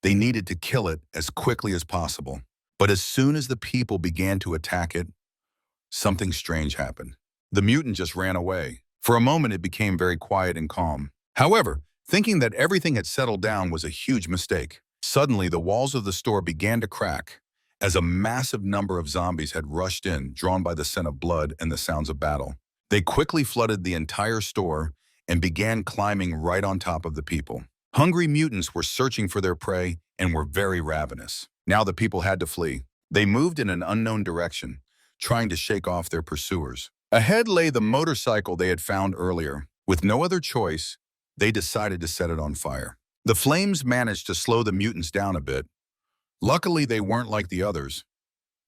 They needed to kill it as quickly as possible. But as soon as the people began to attack it, something strange happened. The mutant just ran away. For a moment, it became very quiet and calm. However, thinking that everything had settled down was a huge mistake. Suddenly, the walls of the store began to crack, as a massive number of zombies had rushed in, drawn by the scent of blood and the sounds of battle. They quickly flooded the entire store and began climbing right on top of the people. Hungry mutants were searching for their prey and were very ravenous. Now the people had to flee. They moved in an unknown direction, trying to shake off their pursuers. Ahead lay the motorcycle they had found earlier. With no other choice, they decided to set it on fire. The flames managed to slow the mutants down a bit. Luckily, they weren't like the others.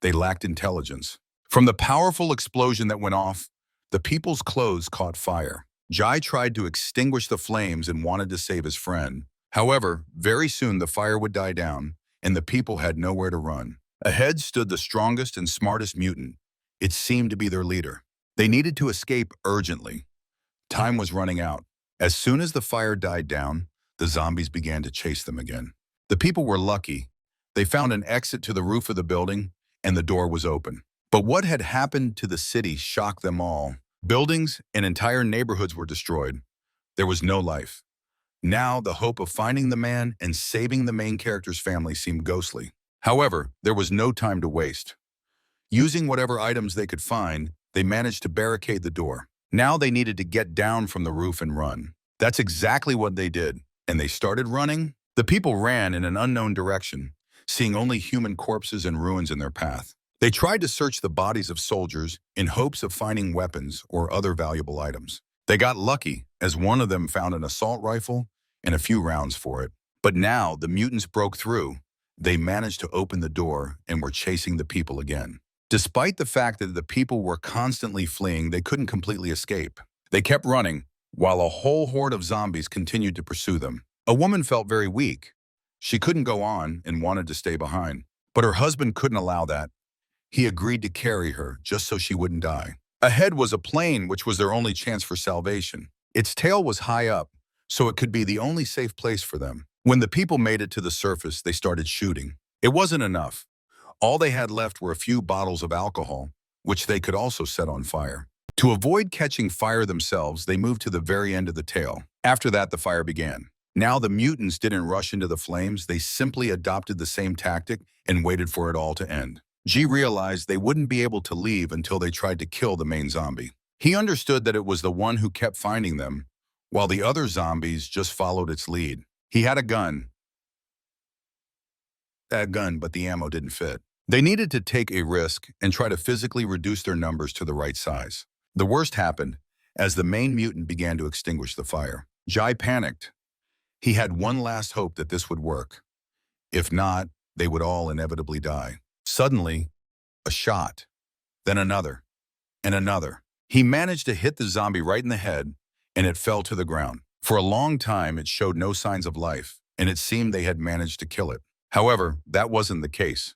They lacked intelligence. From the powerful explosion that went off, the people's clothes caught fire. Jai tried to extinguish the flames and wanted to save his friend. However, very soon the fire would die down, and the people had nowhere to run. Ahead stood the strongest and smartest mutant. It seemed to be their leader. They needed to escape urgently. Time was running out. As soon as the fire died down, the zombies began to chase them again. The people were lucky. They found an exit to the roof of the building, and the door was open. But what had happened to the city shocked them all. Buildings and entire neighborhoods were destroyed. There was no life. Now, the hope of finding the man and saving the main character's family seemed ghostly. However, there was no time to waste. Using whatever items they could find, they managed to barricade the door. Now they needed to get down from the roof and run. That's exactly what they did, and they started running. The people ran in an unknown direction, seeing only human corpses and ruins in their path. They tried to search the bodies of soldiers in hopes of finding weapons or other valuable items. They got lucky, as one of them found an assault rifle and a few rounds for it. But now the mutants broke through. They managed to open the door and were chasing the people again. Despite the fact that the people were constantly fleeing, they couldn't completely escape. They kept running, while a whole horde of zombies continued to pursue them. A woman felt very weak. She couldn't go on and wanted to stay behind. But her husband couldn't allow that. He agreed to carry her just so she wouldn't die. Ahead was a plane, which was their only chance for salvation. Its tail was high up, so it could be the only safe place for them. When the people made it to the surface, they started shooting. It wasn't enough. All they had left were a few bottles of alcohol, which they could also set on fire. To avoid catching fire themselves, they moved to the very end of the tail. After that, the fire began. Now the mutants didn't rush into the flames. They simply adopted the same tactic and waited for it all to end. G realized they wouldn't be able to leave until they tried to kill the main zombie. He understood that it was the one who kept finding them, while the other zombies just followed its lead. He had a gun, but the ammo didn't fit. They needed to take a risk and try to physically reduce their numbers to the right size. The worst happened as the main mutant began to extinguish the fire. Jai panicked. He had one last hope that this would work. If not, they would all inevitably die. Suddenly, a shot, then another, and another. He managed to hit the zombie right in the head, and it fell to the ground. For a long time, it showed no signs of life. and it seemed they had managed to kill it. However, that wasn't the case.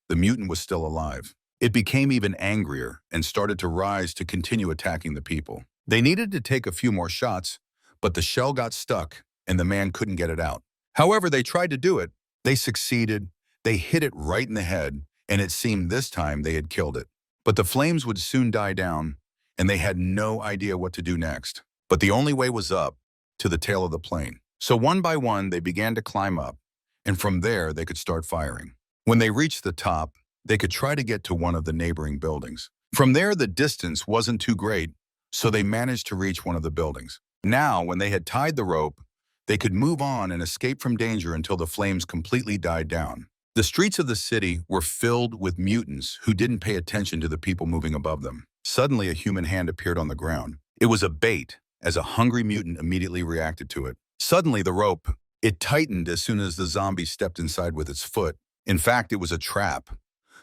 The mutant was still alive. It became even angrier and started to rise to continue attacking the people. They needed to take a few more shots, but the shell got stuck and the man couldn't get it out. However, they tried to do it. They succeeded. They hit it right in the head, and it seemed this time they had killed it. But the flames would soon die down, and they had no idea what to do next. But the only way was up, to the tail of the plane. So one by one, they began to climb up, and from there they could start firing. When they reached the top, they could try to get to one of the neighboring buildings. From there, the distance wasn't too great, so they managed to reach one of the buildings. Now, when they had tied the rope, they could move on and escape from danger until the flames completely died down. The streets of the city were filled with mutants who didn't pay attention to the people moving above them. Suddenly, a human hand appeared on the ground. It was a bait, as a hungry mutant immediately reacted to it. Suddenly, the rope, it tightened as soon as the zombie stepped inside with its foot. In fact, it was a trap.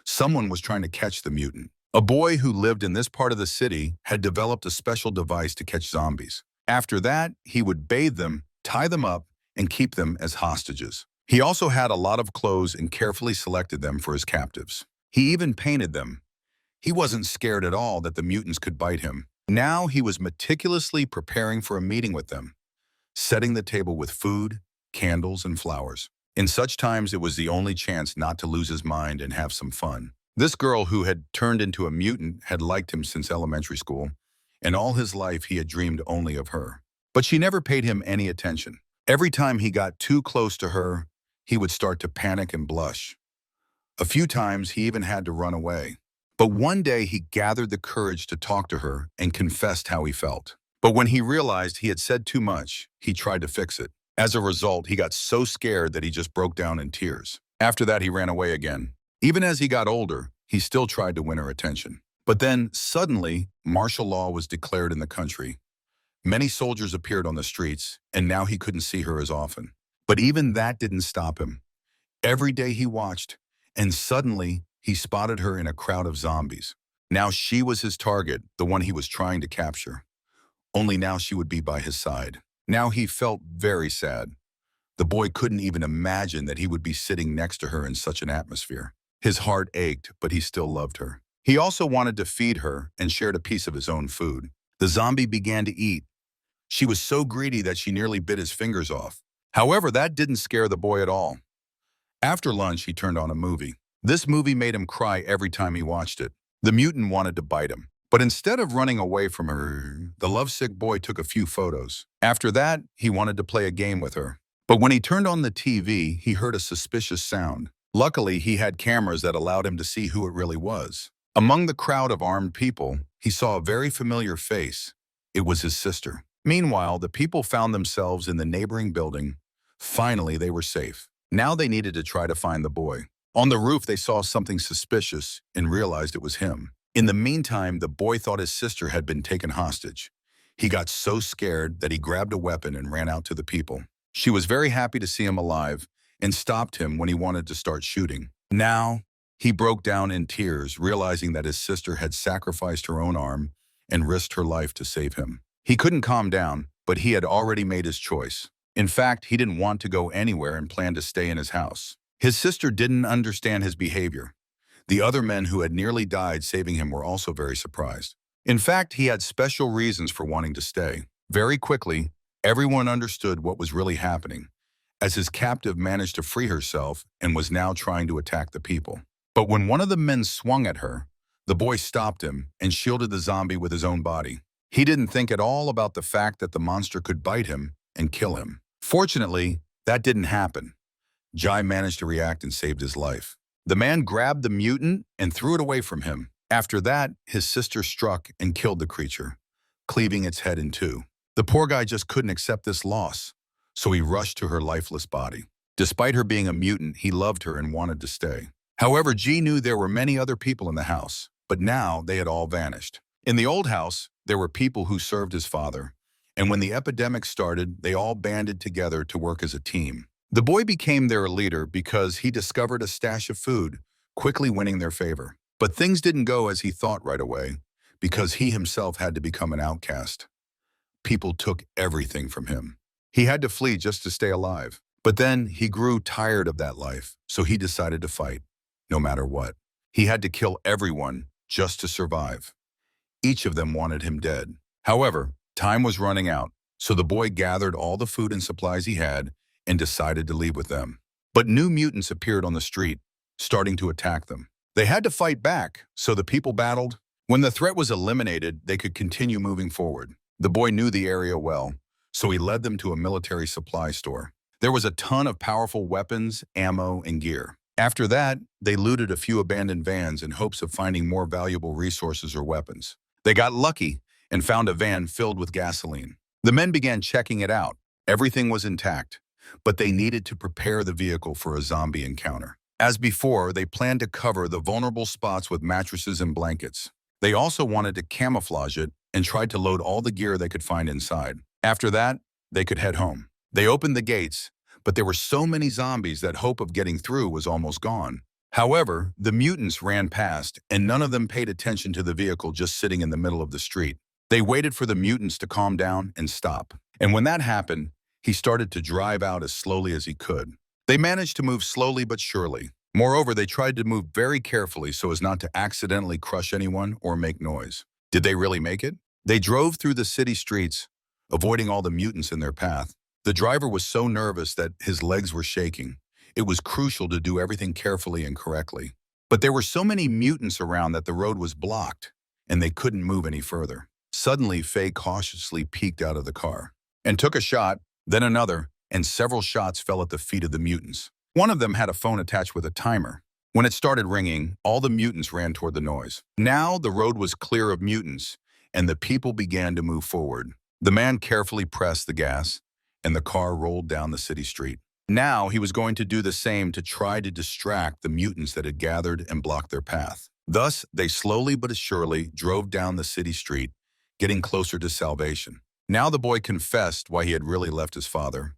Someone was trying to catch the mutant. A boy who lived in this part of the city had developed a special device to catch zombies. After that, he would bathe them, tie them up, and keep them as hostages. He also had a lot of clothes and carefully selected them for his captives. He even painted them. He wasn't scared at all that the mutants could bite him. Now he was meticulously preparing for a meeting with them, setting the table with food, candles, and flowers. In such times, it was the only chance not to lose his mind and have some fun. This girl who had turned into a mutant had liked him since elementary school, and all his life he had dreamed only of her. But she never paid him any attention. Every time he got too close to her, he would start to panic and blush. A few times he even had to run away. But one day he gathered the courage to talk to her and confessed how he felt. But when he realized he had said too much, he tried to fix it. As a result, he got so scared that he just broke down in tears. After that, he ran away again. Even as he got older, he still tried to win her attention. But then, suddenly, martial law was declared in the country. Many soldiers appeared on the streets, and now he couldn't see her as often. But even that didn't stop him. Every day he watched, and suddenly, he spotted her in a crowd of zombies. Now she was his target, the one he was trying to capture. Only now she would be by his side. Now he felt very sad. The boy couldn't even imagine that he would be sitting next to her in such an atmosphere. His heart ached, but he still loved her. He also wanted to feed her and shared a piece of his own food. The zombie began to eat. She was so greedy that she nearly bit his fingers off. However, that didn't scare the boy at all. After lunch, he turned on a movie. This movie made him cry every time he watched it. The mutant wanted to bite him. But instead of running away from her, the lovesick boy took a few photos. After that, he wanted to play a game with her. But when he turned on the TV, he heard a suspicious sound. Luckily, he had cameras that allowed him to see who it really was. Among the crowd of armed people, he saw a very familiar face. It was his sister. Meanwhile, the people found themselves in the neighboring building. Finally, they were safe. Now they needed to try to find the boy. On the roof, they saw something suspicious and realized it was him. In the meantime, the boy thought his sister had been taken hostage. He got so scared that he grabbed a weapon and ran out to the people. She was very happy to see him alive and stopped him when he wanted to start shooting. Now, he broke down in tears, realizing that his sister had sacrificed her own arm and risked her life to save him. He couldn't calm down, but he had already made his choice. In fact, he didn't want to go anywhere and planned to stay in his house. His sister didn't understand his behavior. The other men who had nearly died saving him were also very surprised. In fact, he had special reasons for wanting to stay. Very quickly, everyone understood what was really happening, as his captive managed to free herself and was now trying to attack the people. But when one of the men swung at her, the boy stopped him and shielded the zombie with his own body. He didn't think at all about the fact that the monster could bite him and kill him. Fortunately, that didn't happen. Jai managed to react and saved his life. The man grabbed the mutant and threw it away from him. After that, his sister struck and killed the creature, cleaving its head in two. The poor guy just couldn't accept this loss, so he rushed to her lifeless body. Despite her being a mutant, he loved her and wanted to stay. However, G knew there were many other people in the house, but now they had all vanished. In the old house, there were people who served his father, and when the epidemic started, they all banded together to work as a team. The boy became their leader because he discovered a stash of food, quickly winning their favor. But things didn't go as he thought right away, because he himself had to become an outcast. People took everything from him. He had to flee just to stay alive. But then he grew tired of that life, so he decided to fight, no matter what. He had to kill everyone just to survive. Each of them wanted him dead. However, time was running out, so the boy gathered all the food and supplies he had and decided to leave with them. But new mutants appeared on the street, starting to attack them. They had to fight back, so the people battled. When the threat was eliminated, they could continue moving forward. The boy knew the area well, so he led them to a military supply store. There was a ton of powerful weapons, ammo, and gear. After that, they looted a few abandoned vans in hopes of finding more valuable resources or weapons. They got lucky and found a van filled with gasoline. The men began checking it out. Everything was intact, but they needed to prepare the vehicle for a zombie encounter. As before, they planned to cover the vulnerable spots with mattresses and blankets. They also wanted to camouflage it and tried to load all the gear they could find inside. After that, they could head home. They opened the gates, but there were so many zombies that hope of getting through was almost gone. However, the mutants ran past, and none of them paid attention to the vehicle just sitting in the middle of the street. They waited for the mutants to calm down and stop. And when that happened, he started to drive out as slowly as he could. They managed to move slowly but surely. Moreover, they tried to move very carefully so as not to accidentally crush anyone or make noise. Did they really make it? They drove through the city streets, avoiding all the mutants in their path. The driver was so nervous that his legs were shaking. It was crucial to do everything carefully and correctly. But there were so many mutants around that the road was blocked, and they couldn't move any further. Suddenly, Faye cautiously peeked out of the car and took a shot, then another, and several shots fell at the feet of the mutants. One of them had a phone attached with a timer. When it started ringing, all the mutants ran toward the noise. Now the road was clear of mutants, and the people began to move forward. The man carefully pressed the gas, and the car rolled down the city street. Now he was going to do the same to try to distract the mutants that had gathered and blocked their path. Thus, they slowly but surely drove down the city street, getting closer to salvation. Now the boy confessed why he had really left his father.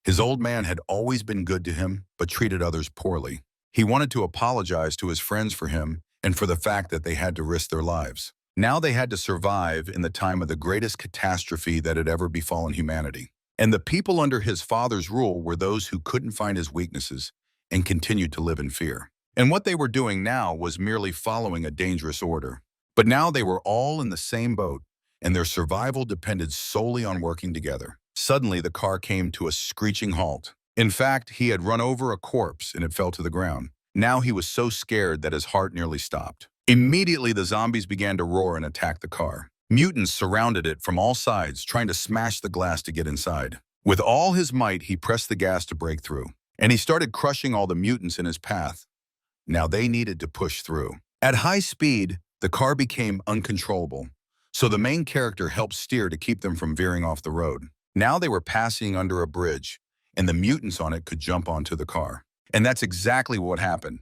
His old man had always been good to him, but treated others poorly. He wanted to apologize to his friends for him and for the fact that they had to risk their lives. Now they had to survive in the time of the greatest catastrophe that had ever befallen humanity. And the people under his father's rule were those who couldn't find his weaknesses and continued to live in fear. And what they were doing now was merely following a dangerous order. But now they were all in the same boat, and their survival depended solely on working together. Suddenly, the car came to a screeching halt. In fact, he had run over a corpse and it fell to the ground. Now he was so scared that his heart nearly stopped. Immediately, the zombies began to roar and attack the car. Mutants surrounded it from all sides, trying to smash the glass to get inside. With all his might, he pressed the gas to break through, and he started crushing all the mutants in his path. Now they needed to push through. At high speed, the car became uncontrollable, so the main character helped steer to keep them from veering off the road. Now they were passing under a bridge, and the mutants on it could jump onto the car. And that's exactly what happened.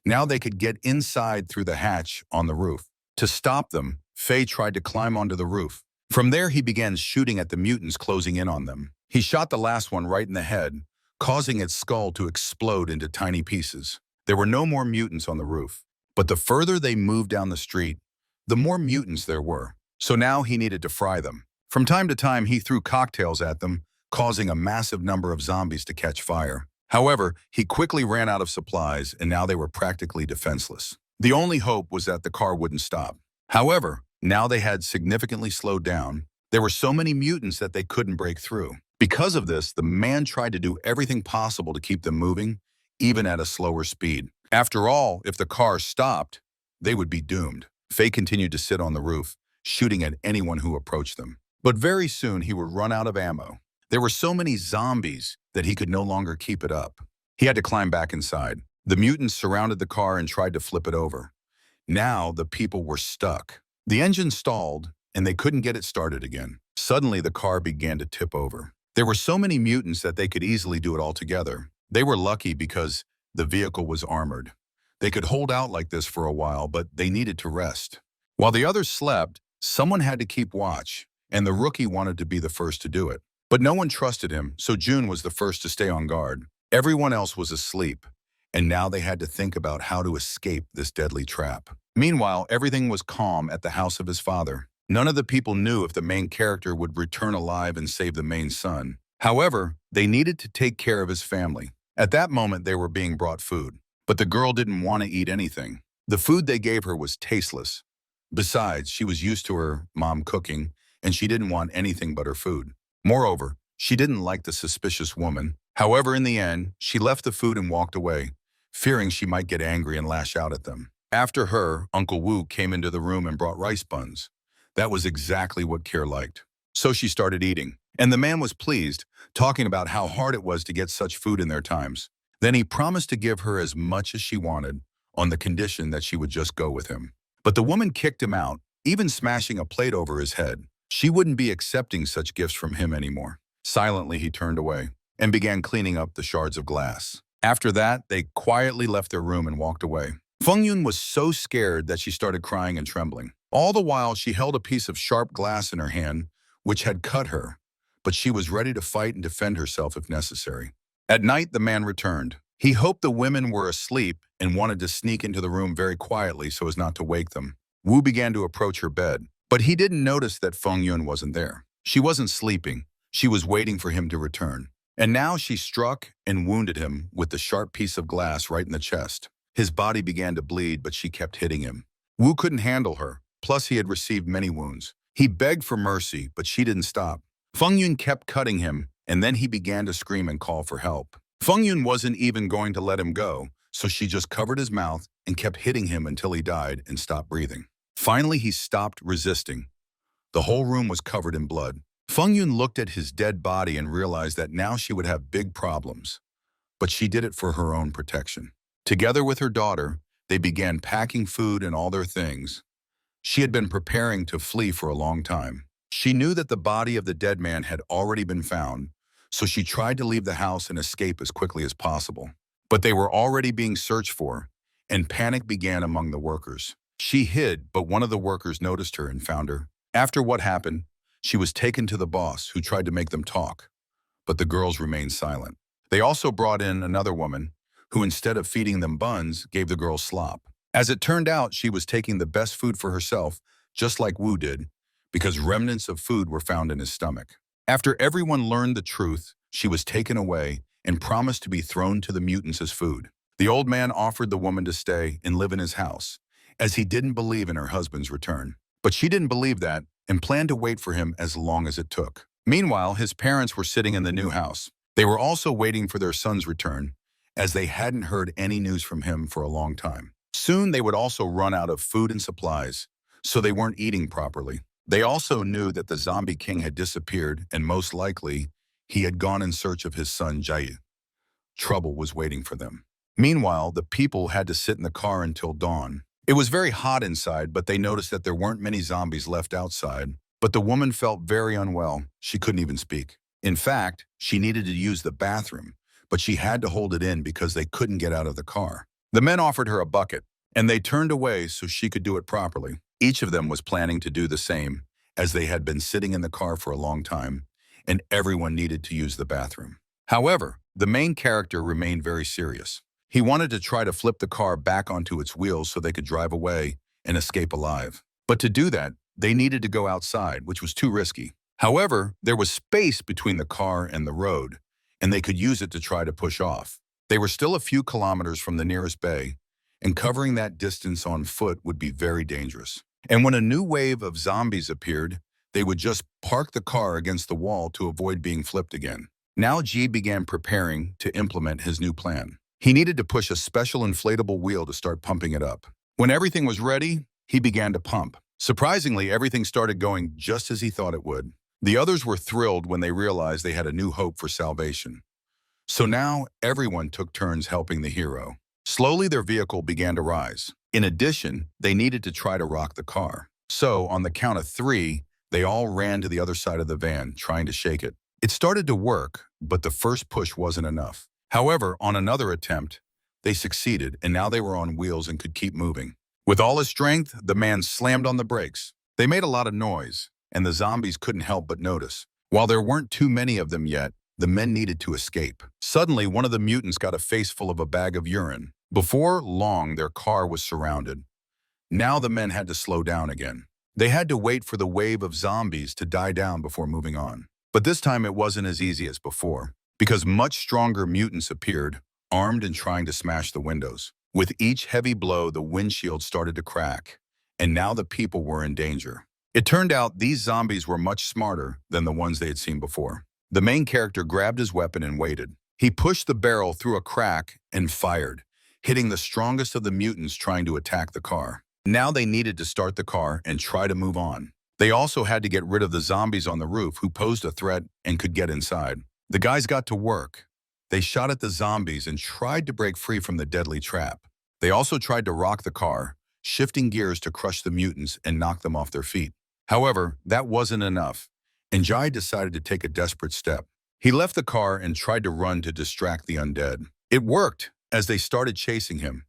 Now they could get inside through the hatch on the roof. To stop them, Faye tried to climb onto the roof. From there, he began shooting at the mutants closing in on them. He shot the last one right in the head, causing its skull to explode into tiny pieces. There were no more mutants on the roof. But the further they moved down the street, the more mutants there were. So now he needed to fry them. From time to time, he threw cocktails at them, causing a massive number of zombies to catch fire. However, he quickly ran out of supplies, and now they were practically defenseless. The only hope was that the car wouldn't stop. However, now they had significantly slowed down. There were so many mutants that they couldn't break through. Because of this, the man tried to do everything possible to keep them moving, even at a slower speed. After all, if the car stopped, they would be doomed. Faye continued to sit on the roof, shooting at anyone who approached them. But very soon, he would run out of ammo. There were so many zombies that he could no longer keep it up. He had to climb back inside. The mutants surrounded the car and tried to flip it over. Now the people were stuck. The engine stalled, and they couldn't get it started again. Suddenly, the car began to tip over. There were so many mutants that they could easily do it all together. They were lucky because the vehicle was armored. They could hold out like this for a while, but they needed to rest. While the others slept, someone had to keep watch, and the rookie wanted to be the first to do it. But no one trusted him, so June was the first to stay on guard. Everyone else was asleep, and now they had to think about how to escape this deadly trap. Meanwhile, everything was calm at the house of his father. None of the people knew if the main character would return alive and save the main son. However, they needed to take care of his family. At that moment, they were being brought food. But the girl didn't want to eat anything. The food they gave her was tasteless. Besides, she was used to her mom cooking, and she didn't want anything but her food. Moreover, she didn't like the suspicious woman. However, in the end, she left the food and walked away, fearing she might get angry and lash out at them. After her, Uncle Wu came into the room and brought rice buns. That was exactly what Kier liked. So she started eating. And the man was pleased, talking about how hard it was to get such food in their times. Then he promised to give her as much as she wanted, on the condition that she would just go with him. But the woman kicked him out, even smashing a plate over his head. She wouldn't be accepting such gifts from him anymore. Silently, he turned away and began cleaning up the shards of glass. After that, they quietly left their room and walked away. Feng Yun was so scared that she started crying and trembling. All the while, she held a piece of sharp glass in her hand, which had cut her, but she was ready to fight and defend herself if necessary. At night, the man returned. He hoped the women were asleep and wanted to sneak into the room very quietly so as not to wake them. Wu began to approach her bed, but he didn't notice that Feng Yun wasn't there. She wasn't sleeping. She was waiting for him to return. And now she struck and wounded him with the sharp piece of glass right in the chest. His body began to bleed, but she kept hitting him. Wu couldn't handle her, plus he had received many wounds. He begged for mercy, but she didn't stop. Feng Yun kept cutting him, and then he began to scream and call for help. Feng Yun wasn't even going to let him go, so she just covered his mouth and kept hitting him until he died and stopped breathing. Finally, he stopped resisting. The whole room was covered in blood. Feng Yun looked at his dead body and realized that now she would have big problems. But she did it for her own protection. Together with her daughter, they began packing food and all their things. She had been preparing to flee for a long time. She knew that the body of the dead man had already been found, so she tried to leave the house and escape as quickly as possible. But they were already being searched for, and panic began among the workers. She hid, but one of the workers noticed her and found her. After what happened, she was taken to the boss, who tried to make them talk, but the girls remained silent. They also brought in another woman, who instead of feeding them buns, gave the girls slop. As it turned out, she was taking the best food for herself, just like Wu did, because remnants of food were found in his stomach. After everyone learned the truth, she was taken away and promised to be thrown to the mutants as food. The old man offered the woman to stay and live in his house, as he didn't believe in her husband's return. But she didn't believe that and planned to wait for him as long as it took. Meanwhile, his parents were sitting in the new house. They were also waiting for their son's return, as they hadn't heard any news from him for a long time. Soon they would also run out of food and supplies, so they weren't eating properly. They also knew that the zombie king had disappeared, and most likely, he had gone in search of his son Jai. Trouble was waiting for them. Meanwhile, the people had to sit in the car until dawn. It was very hot inside, but they noticed that there weren't many zombies left outside. But the woman felt very unwell. She couldn't even speak. In fact, she needed to use the bathroom, but she had to hold it in because they couldn't get out of the car. The men offered her a bucket, and they turned away so she could do it properly. Each of them was planning to do the same, as they had been sitting in the car for a long time, and everyone needed to use the bathroom. However, the main character remained very serious. He wanted to try to flip the car back onto its wheels so they could drive away and escape alive. But to do that, they needed to go outside, which was too risky. However, there was space between the car and the road, and they could use it to try to push off. They were still a few kilometers from the nearest bay, and covering that distance on foot would be very dangerous. And when a new wave of zombies appeared, they would just park the car against the wall to avoid being flipped again. Now Ji began preparing to implement his new plan. He needed to push a special inflatable wheel to start pumping it up. When everything was ready, he began to pump. Surprisingly, everything started going just as he thought it would. The others were thrilled when they realized they had a new hope for salvation. So now everyone took turns helping the hero. Slowly their vehicle began to rise. In addition, they needed to try to rock the car. So on the count of 3, they all ran to the other side of the van, trying to shake it. It started to work, but the first push wasn't enough. However, on another attempt, they succeeded, and now they were on wheels and could keep moving. With all his strength, the man slammed on the brakes. They made a lot of noise, and the zombies couldn't help but notice. While there weren't too many of them yet, the men needed to escape. Suddenly, one of the mutants got a face full of a bag of urine. Before long, their car was surrounded. Now the men had to slow down again. They had to wait for the wave of zombies to die down before moving on. But this time it wasn't as easy as before, because much stronger mutants appeared, armed and trying to smash the windows. With each heavy blow, the windshield started to crack, and now the people were in danger. It turned out these zombies were much smarter than the ones they had seen before. The main character grabbed his weapon and waited. He pushed the barrel through a crack and fired, hitting the strongest of the mutants trying to attack the car. Now they needed to start the car and try to move on. They also had to get rid of the zombies on the roof who posed a threat and could get inside. The guys got to work. They shot at the zombies and tried to break free from the deadly trap. They also tried to rock the car, shifting gears to crush the mutants and knock them off their feet. However, that wasn't enough, and Jai decided to take a desperate step. He left the car and tried to run to distract the undead. It worked as they started chasing him.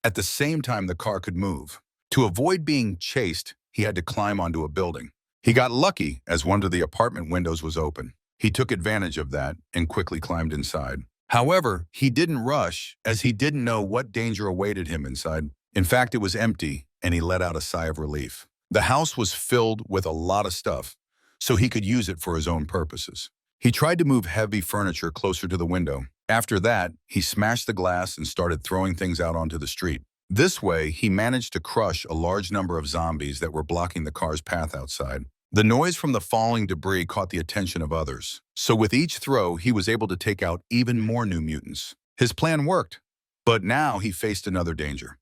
At the same time, the car could move. To avoid being chased, he had to climb onto a building. He got lucky as one of the apartment windows was open. He took advantage of that and quickly climbed inside. However, he didn't rush as he didn't know what danger awaited him inside. In fact, it was empty, and he let out a sigh of relief. The house was filled with a lot of stuff, so he could use it for his own purposes. He tried to move heavy furniture closer to the window. After that, he smashed the glass and started throwing things out onto the street. This way, he managed to crush a large number of zombies that were blocking the car's path outside. The noise from the falling debris caught the attention of others. So with each throw, he was able to take out even more new mutants. His plan worked, but now he faced another danger.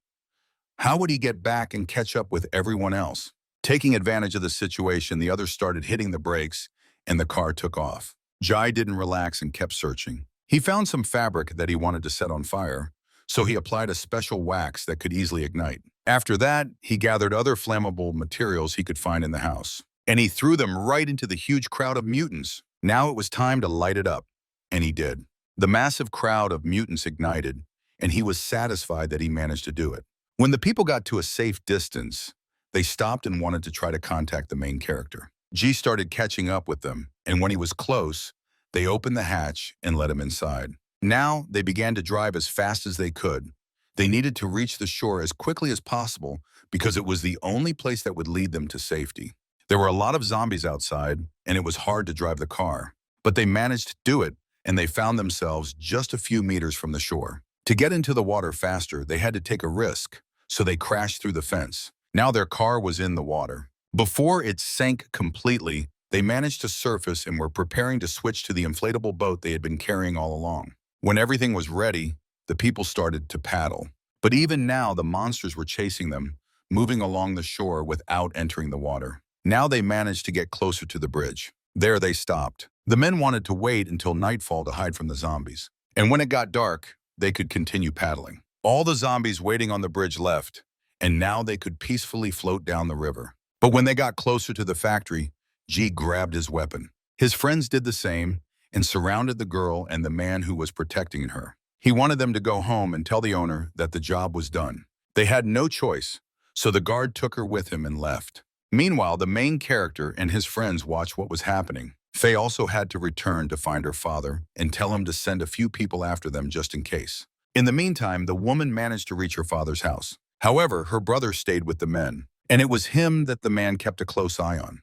How would he get back and catch up with everyone else? Taking advantage of the situation, the others started hitting the brakes, and the car took off. Jai didn't relax and kept searching. He found some fabric that he wanted to set on fire, so he applied a special wax that could easily ignite. After that, he gathered other flammable materials he could find in the house, and he threw them right into the huge crowd of mutants. Now it was time to light it up, and he did. The massive crowd of mutants ignited, and he was satisfied that he managed to do it. When the people got to a safe distance, they stopped and wanted to try to contact the main character. G started catching up with them, and when he was close, they opened the hatch and let him inside. Now, they began to drive as fast as they could. They needed to reach the shore as quickly as possible because it was the only place that would lead them to safety. There were a lot of zombies outside, and it was hard to drive the car. But they managed to do it, and they found themselves just a few meters from the shore. To get into the water faster, they had to take a risk, so they crashed through the fence. Now their car was in the water. Before it sank completely, they managed to surface and were preparing to switch to the inflatable boat they had been carrying all along. When everything was ready, the people started to paddle. But even now, the monsters were chasing them, moving along the shore without entering the water. Now they managed to get closer to the bridge. There they stopped. The men wanted to wait until nightfall to hide from the zombies. And when it got dark, they could continue paddling. All the zombies waiting on the bridge left, and now they could peacefully float down the river. But when they got closer to the factory, G grabbed his weapon. His friends did the same and surrounded the girl and the man who was protecting her. He wanted them to go home and tell the owner that the job was done. They had no choice, so the guard took her with him and left. Meanwhile, the main character and his friends watched what was happening. Faye also had to return to find her father and tell him to send a few people after them just in case. In the meantime, the woman managed to reach her father's house. However, her brother stayed with the men, and it was him that the man kept a close eye on.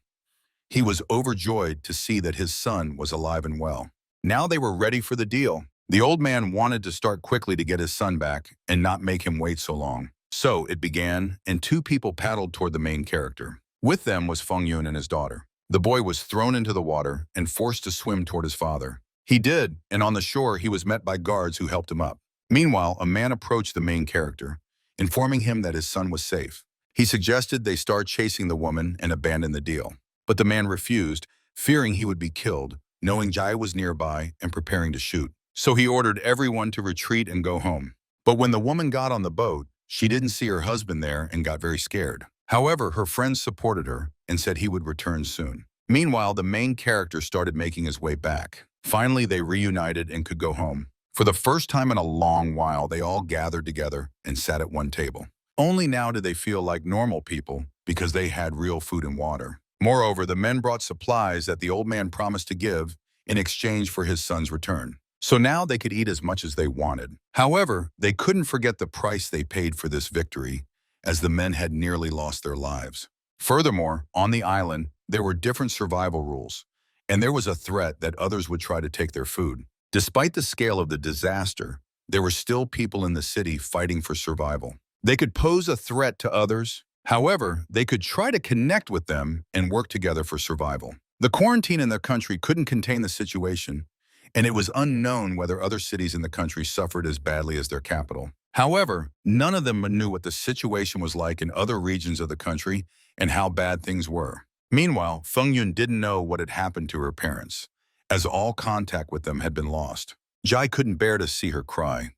He was overjoyed to see that his son was alive and well. Now they were ready for the deal. The old man wanted to start quickly to get his son back and not make him wait so long. So it began, and two people paddled toward the main character. With them was Feng Yun and his daughter. The boy was thrown into the water and forced to swim toward his father. He did, and on the shore he was met by guards who helped him up. Meanwhile, a man approached the main character, informing him that his son was safe. He suggested they start chasing the woman and abandon the deal. But the man refused, fearing he would be killed, knowing Jai was nearby and preparing to shoot. So he ordered everyone to retreat and go home. But when the woman got on the boat, she didn't see her husband there and got very scared. However, her friends supported her and said he would return soon. Meanwhile, the main character started making his way back. Finally, they reunited and could go home. For the first time in a long while, they all gathered together and sat at one table. Only now did they feel like normal people because they had real food and water. Moreover, the men brought supplies that the old man promised to give in exchange for his son's return. So now they could eat as much as they wanted. However, they couldn't forget the price they paid for this victory, as the men had nearly lost their lives. Furthermore, on the island, there were different survival rules, and there was a threat that others would try to take their food. Despite the scale of the disaster, there were still people in the city fighting for survival. They could pose a threat to others. However, they could try to connect with them and work together for survival. The quarantine in their country couldn't contain the situation, and it was unknown whether other cities in the country suffered as badly as their capital. However, none of them knew what the situation was like in other regions of the country and how bad things were. Meanwhile, Feng Yun didn't know what had happened to her parents, as all contact with them had been lost. Jai couldn't bear to see her cry.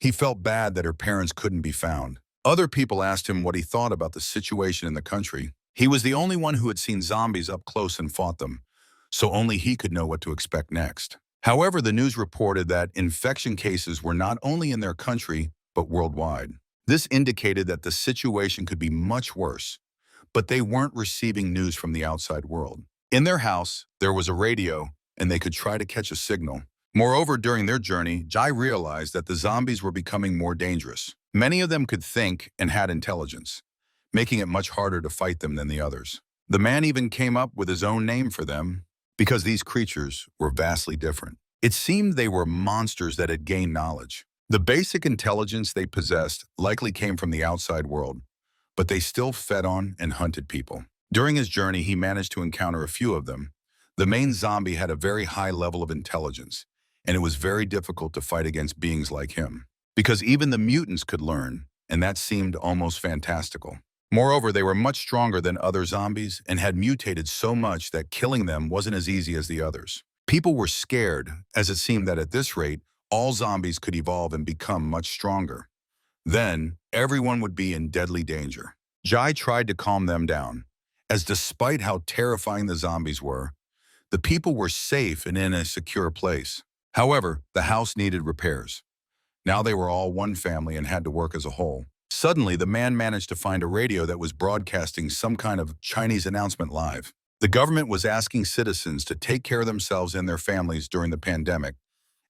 He felt bad that her parents couldn't be found. Other people asked him what he thought about the situation in the country. He was the only one who had seen zombies up close and fought them, so only he could know what to expect next. However, the news reported that infection cases were not only in their country, but worldwide. This indicated that the situation could be much worse, but they weren't receiving news from the outside world. In their house, there was a radio, and they could try to catch a signal. Moreover, during their journey, Jai realized that the zombies were becoming more dangerous. Many of them could think and had intelligence, making it much harder to fight them than the others. The man even came up with his own name for them, because these creatures were vastly different. It seemed they were monsters that had gained knowledge. The basic intelligence they possessed likely came from the outside world, but they still fed on and hunted people. During his journey, he managed to encounter a few of them. The main zombie had a very high level of intelligence, and it was very difficult to fight against beings like him, because even the mutants could learn, and that seemed almost fantastical. Moreover, they were much stronger than other zombies and had mutated so much that killing them wasn't as easy as the others. People were scared, as it seemed that at this rate, all zombies could evolve and become much stronger. Then, everyone would be in deadly danger. Jai tried to calm them down, as despite how terrifying the zombies were, the people were safe and in a secure place. However, the house needed repairs. Now they were all one family and had to work as a whole. Suddenly, the man managed to find a radio that was broadcasting some kind of Chinese announcement live. The government was asking citizens to take care of themselves and their families during the pandemic,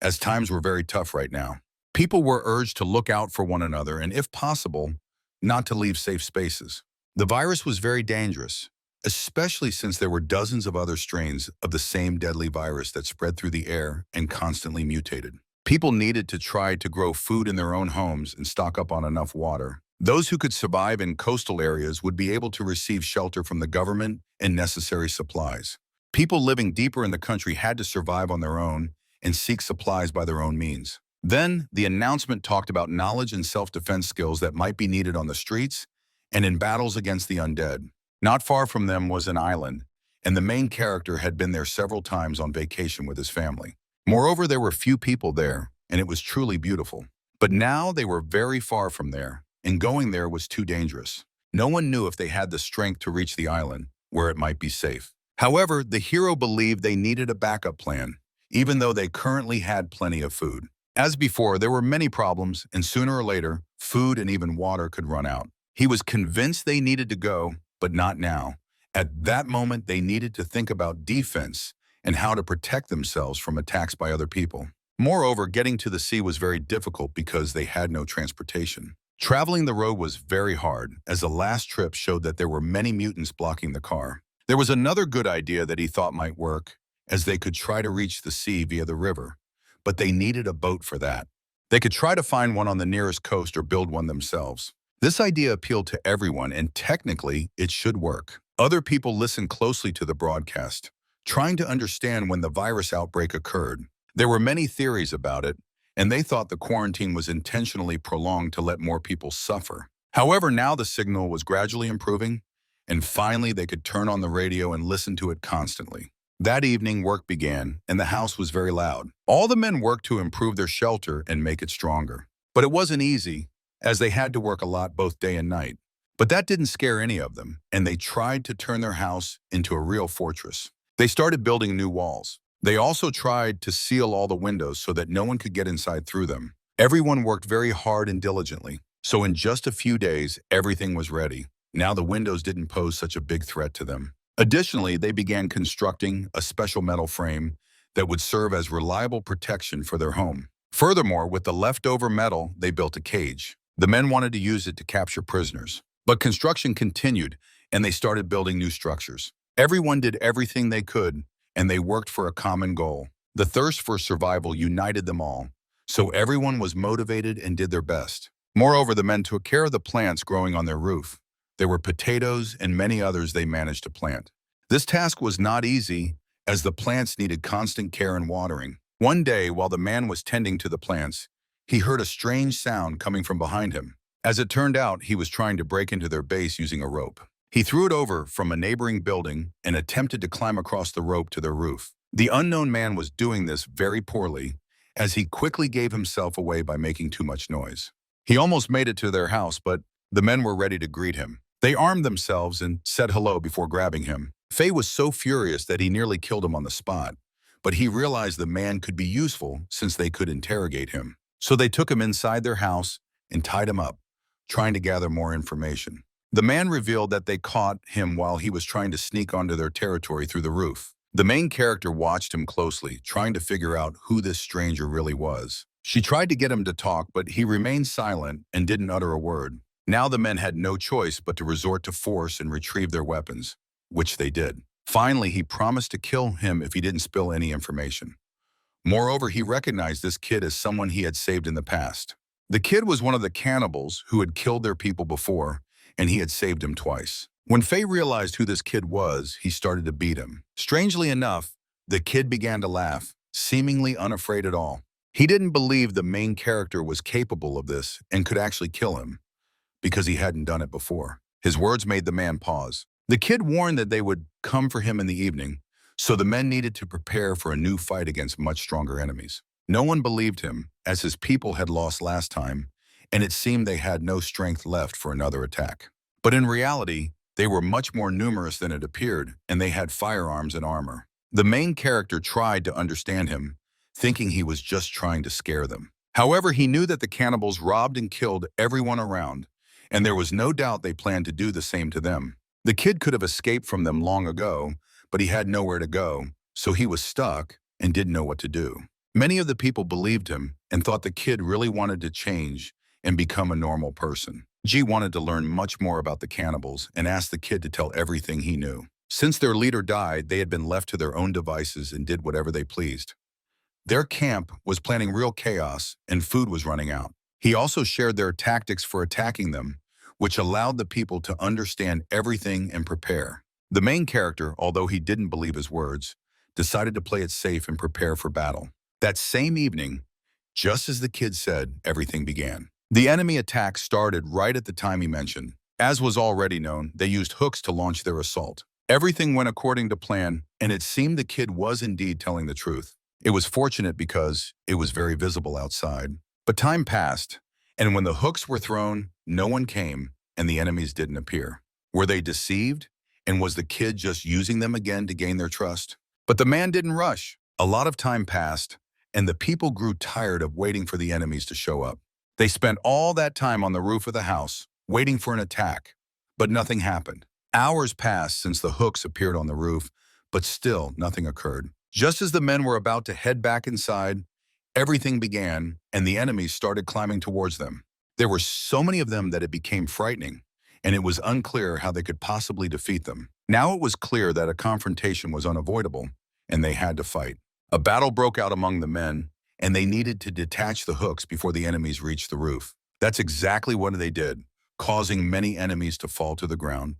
as times were very tough right now. People were urged to look out for one another and, if possible, not to leave safe spaces. The virus was very dangerous, especially since there were dozens of other strains of the same deadly virus that spread through the air and constantly mutated. People needed to try to grow food in their own homes and stock up on enough water. Those who could survive in coastal areas would be able to receive shelter from the government and necessary supplies. People living deeper in the country had to survive on their own and seek supplies by their own means. Then, the announcement talked about knowledge and self-defense skills that might be needed on the streets and in battles against the undead. Not far from them was an island, and the main character had been there several times on vacation with his family. Moreover, there were few people there, and it was truly beautiful. But now they were very far from there, and going there was too dangerous. No one knew if they had the strength to reach the island, where it might be safe. However, the hero believed they needed a backup plan, even though they currently had plenty of food. As before, there were many problems, and sooner or later, food and even water could run out. He was convinced they needed to go, but not now. At that moment, they needed to think about defense and how to protect themselves from attacks by other people. Moreover, getting to the sea was very difficult because they had no transportation. Traveling the road was very hard, as the last trip showed that there were many mutants blocking the car. There was another good idea that he thought might work, as they could try to reach the sea via the river, but they needed a boat for that. They could try to find one on the nearest coast or build one themselves. This idea appealed to everyone, and technically, it should work. Other people listened closely to the broadcast, trying to understand when the virus outbreak occurred. There were many theories about it, and they thought the quarantine was intentionally prolonged to let more people suffer. However, now the signal was gradually improving, and finally they could turn on the radio and listen to it constantly. That evening, work began, and the house was very loud. All the men worked to improve their shelter and make it stronger. But it wasn't easy, as they had to work a lot both day and night. But that didn't scare any of them, and they tried to turn their house into a real fortress. They started building new walls. They also tried to seal all the windows so that no one could get inside through them. Everyone worked very hard and diligently, so in just a few days, everything was ready. Now the windows didn't pose such a big threat to them. Additionally, they began constructing a special metal frame that would serve as reliable protection for their home. Furthermore, with the leftover metal, they built a cage. The men wanted to use it to capture prisoners. But construction continued, and they started building new structures. Everyone did everything they could, and they worked for a common goal. The thirst for survival united them all, so everyone was motivated and did their best. Moreover, the men took care of the plants growing on their roof. There were potatoes and many others they managed to plant. This task was not easy, as the plants needed constant care and watering. One day, while the man was tending to the plants, he heard a strange sound coming from behind him. As it turned out, he was trying to break into their base using a rope. He threw it over from a neighboring building and attempted to climb across the rope to their roof. The unknown man was doing this very poorly, as he quickly gave himself away by making too much noise. He almost made it to their house, but the men were ready to greet him. They armed themselves and said hello before grabbing him. Faye was so furious that he nearly killed him on the spot, but he realized the man could be useful since they could interrogate him. So they took him inside their house and tied him up, trying to gather more information. The man revealed that they caught him while he was trying to sneak onto their territory through the roof. The main character watched him closely, trying to figure out who this stranger really was. She tried to get him to talk, but he remained silent and didn't utter a word. Now the men had no choice but to resort to force and retrieve their weapons, which they did. Finally, he promised to kill him if he didn't spill any information. Moreover, he recognized this kid as someone he had saved in the past. The kid was one of the cannibals who had killed their people before, and he had saved him twice. When Faye realized who this kid was, he started to beat him. Strangely enough, the kid began to laugh, seemingly unafraid at all. He didn't believe the main character was capable of this and could actually kill him, because he hadn't done it before. His words made the man pause. The kid warned that they would come for him in the evening, so the men needed to prepare for a new fight against much stronger enemies. No one believed him, as his people had lost last time, and it seemed they had no strength left for another attack. But in reality, they were much more numerous than it appeared, and they had firearms and armor. The main character tried to understand him, thinking he was just trying to scare them. However, he knew that the cannibals robbed and killed everyone around, and there was no doubt they planned to do the same to them. The kid could have escaped from them long ago, but he had nowhere to go, so he was stuck and didn't know what to do. Many of the people believed him and thought the kid really wanted to change and become a normal person. G wanted to learn much more about the cannibals and asked the kid to tell everything he knew. Since their leader died, they had been left to their own devices and did whatever they pleased. Their camp was planning real chaos and food was running out. He also shared their tactics for attacking them, which allowed the people to understand everything and prepare. The main character, although he didn't believe his words, decided to play it safe and prepare for battle. That same evening, just as the kid said, everything began. The enemy attack started right at the time he mentioned. As was already known, they used hooks to launch their assault. Everything went according to plan, and it seemed the kid was indeed telling the truth. It was fortunate because it was very visible outside. But time passed, and when the hooks were thrown, no one came, and the enemies didn't appear. Were they deceived? And was the kid just using them again to gain their trust? But the man didn't rush. A lot of time passed, and the people grew tired of waiting for the enemies to show up. They spent all that time on the roof of the house, waiting for an attack, but nothing happened. Hours passed since the hooks appeared on the roof, but still nothing occurred. Just as the men were about to head back inside, everything began, and the enemies started climbing towards them. There were so many of them that it became frightening, and it was unclear how they could possibly defeat them. Now it was clear that a confrontation was unavoidable, and they had to fight. A battle broke out among the men, and they needed to detach the hooks before the enemies reached the roof. That's exactly what they did, causing many enemies to fall to the ground,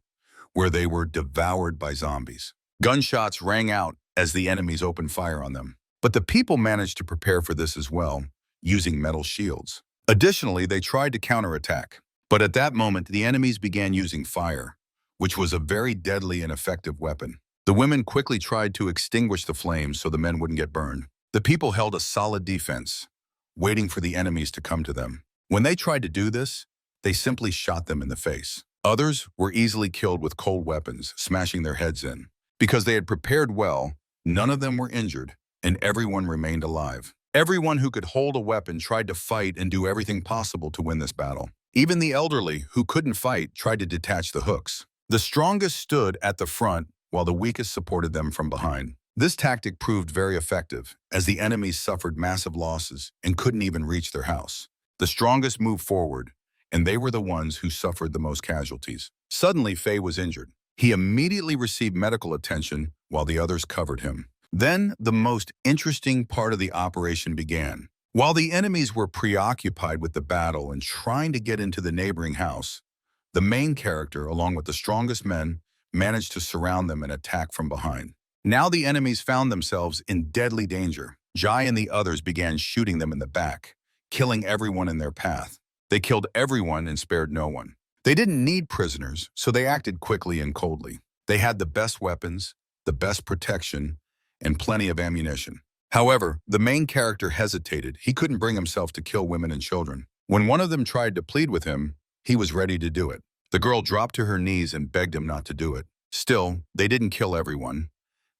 where they were devoured by zombies. Gunshots rang out as the enemies opened fire on them. But the people managed to prepare for this as well, using metal shields. Additionally, they tried to counterattack. But at that moment, the enemies began using fire, which was a very deadly and effective weapon. The women quickly tried to extinguish the flames so the men wouldn't get burned. The people held a solid defense, waiting for the enemies to come to them. When they tried to do this, they simply shot them in the face. Others were easily killed with cold weapons, smashing their heads in. Because they had prepared well, none of them were injured, and everyone remained alive. Everyone who could hold a weapon tried to fight and do everything possible to win this battle. Even the elderly, who couldn't fight, tried to detach the hooks. The strongest stood at the front, while the weakest supported them from behind. This tactic proved very effective, as the enemies suffered massive losses and couldn't even reach their house. The strongest moved forward, and they were the ones who suffered the most casualties. Suddenly, Faye was injured. He immediately received medical attention while the others covered him. Then the most interesting part of the operation began. While the enemies were preoccupied with the battle and trying to get into the neighboring house, the main character, along with the strongest men, managed to surround them and attack from behind. Now the enemies found themselves in deadly danger. Jai and the others began shooting them in the back, killing everyone in their path. They killed everyone and spared no one. They didn't need prisoners, so they acted quickly and coldly. They had the best weapons, the best protection, and plenty of ammunition. However, the main character hesitated. He couldn't bring himself to kill women and children. When one of them tried to plead with him, he was ready to do it. The girl dropped to her knees and begged him not to do it. Still, they didn't kill everyone.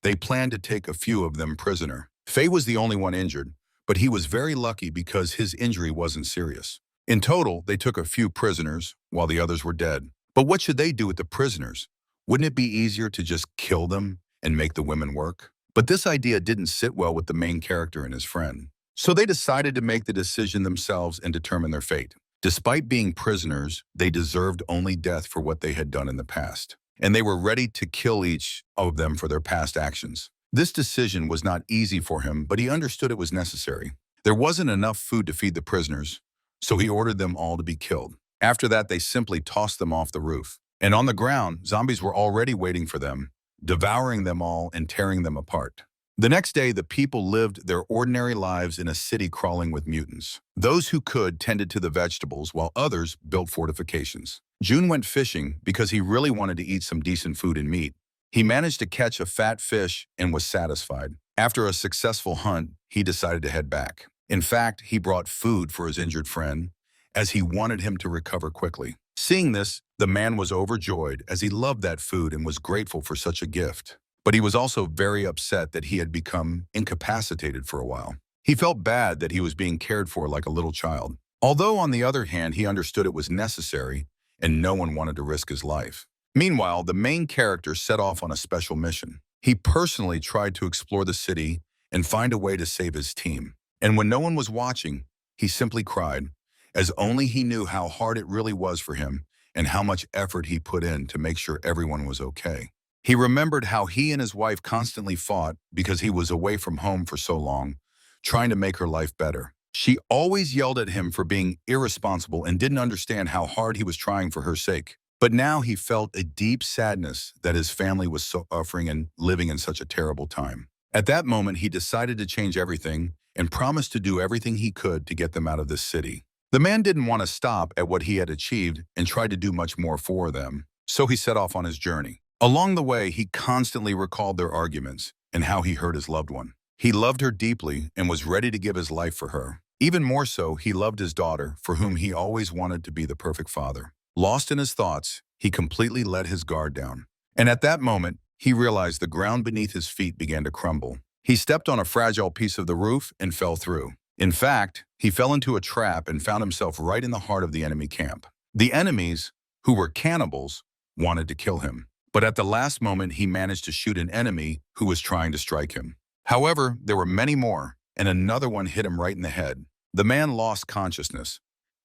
They planned to take a few of them prisoner. Faye was the only one injured, but he was very lucky because his injury wasn't serious. In total, they took a few prisoners while the others were dead. But what should they do with the prisoners? Wouldn't it be easier to just kill them and make the women work? But this idea didn't sit well with the main character and his friend. So they decided to make the decision themselves and determine their fate. Despite being prisoners, they deserved only death for what they had done in the past. And they were ready to kill each of them for their past actions. This decision was not easy for him, but he understood it was necessary. There wasn't enough food to feed the prisoners, so he ordered them all to be killed. After that, they simply tossed them off the roof. And on the ground, zombies were already waiting for them, devouring them all and tearing them apart. The next day, the people lived their ordinary lives in a city crawling with mutants. Those who could tended to the vegetables, while others built fortifications. June went fishing because he really wanted to eat some decent food and meat. He managed to catch a fat fish and was satisfied. After a successful hunt, he decided to head back. In fact, he brought food for his injured friend, as he wanted him to recover quickly. Seeing this, the man was overjoyed as he loved that food and was grateful for such a gift. But he was also very upset that he had become incapacitated for a while. He felt bad that he was being cared for like a little child. Although, on the other hand, he understood it was necessary and no one wanted to risk his life. Meanwhile, the main character set off on a special mission. He personally tried to explore the city and find a way to save his team. And when no one was watching, he simply cried, as only he knew how hard it really was for him and how much effort he put in to make sure everyone was okay. He remembered how he and his wife constantly fought because he was away from home for so long, trying to make her life better. She always yelled at him for being irresponsible and didn't understand how hard he was trying for her sake. But now he felt a deep sadness that his family was suffering and living in such a terrible time. At that moment, he decided to change everything and promised to do everything he could to get them out of this city. The man didn't want to stop at what he had achieved and tried to do much more for them, so he set off on his journey. Along the way, he constantly recalled their arguments and how he hurt his loved one. He loved her deeply and was ready to give his life for her. Even more so, he loved his daughter, for whom he always wanted to be the perfect father. Lost in his thoughts, he completely let his guard down. And at that moment, he realized the ground beneath his feet began to crumble. He stepped on a fragile piece of the roof and fell through. In fact, he fell into a trap and found himself right in the heart of the enemy camp. The enemies, who were cannibals, wanted to kill him. But at the last moment, he managed to shoot an enemy who was trying to strike him. However, there were many more, and another one hit him right in the head. The man lost consciousness.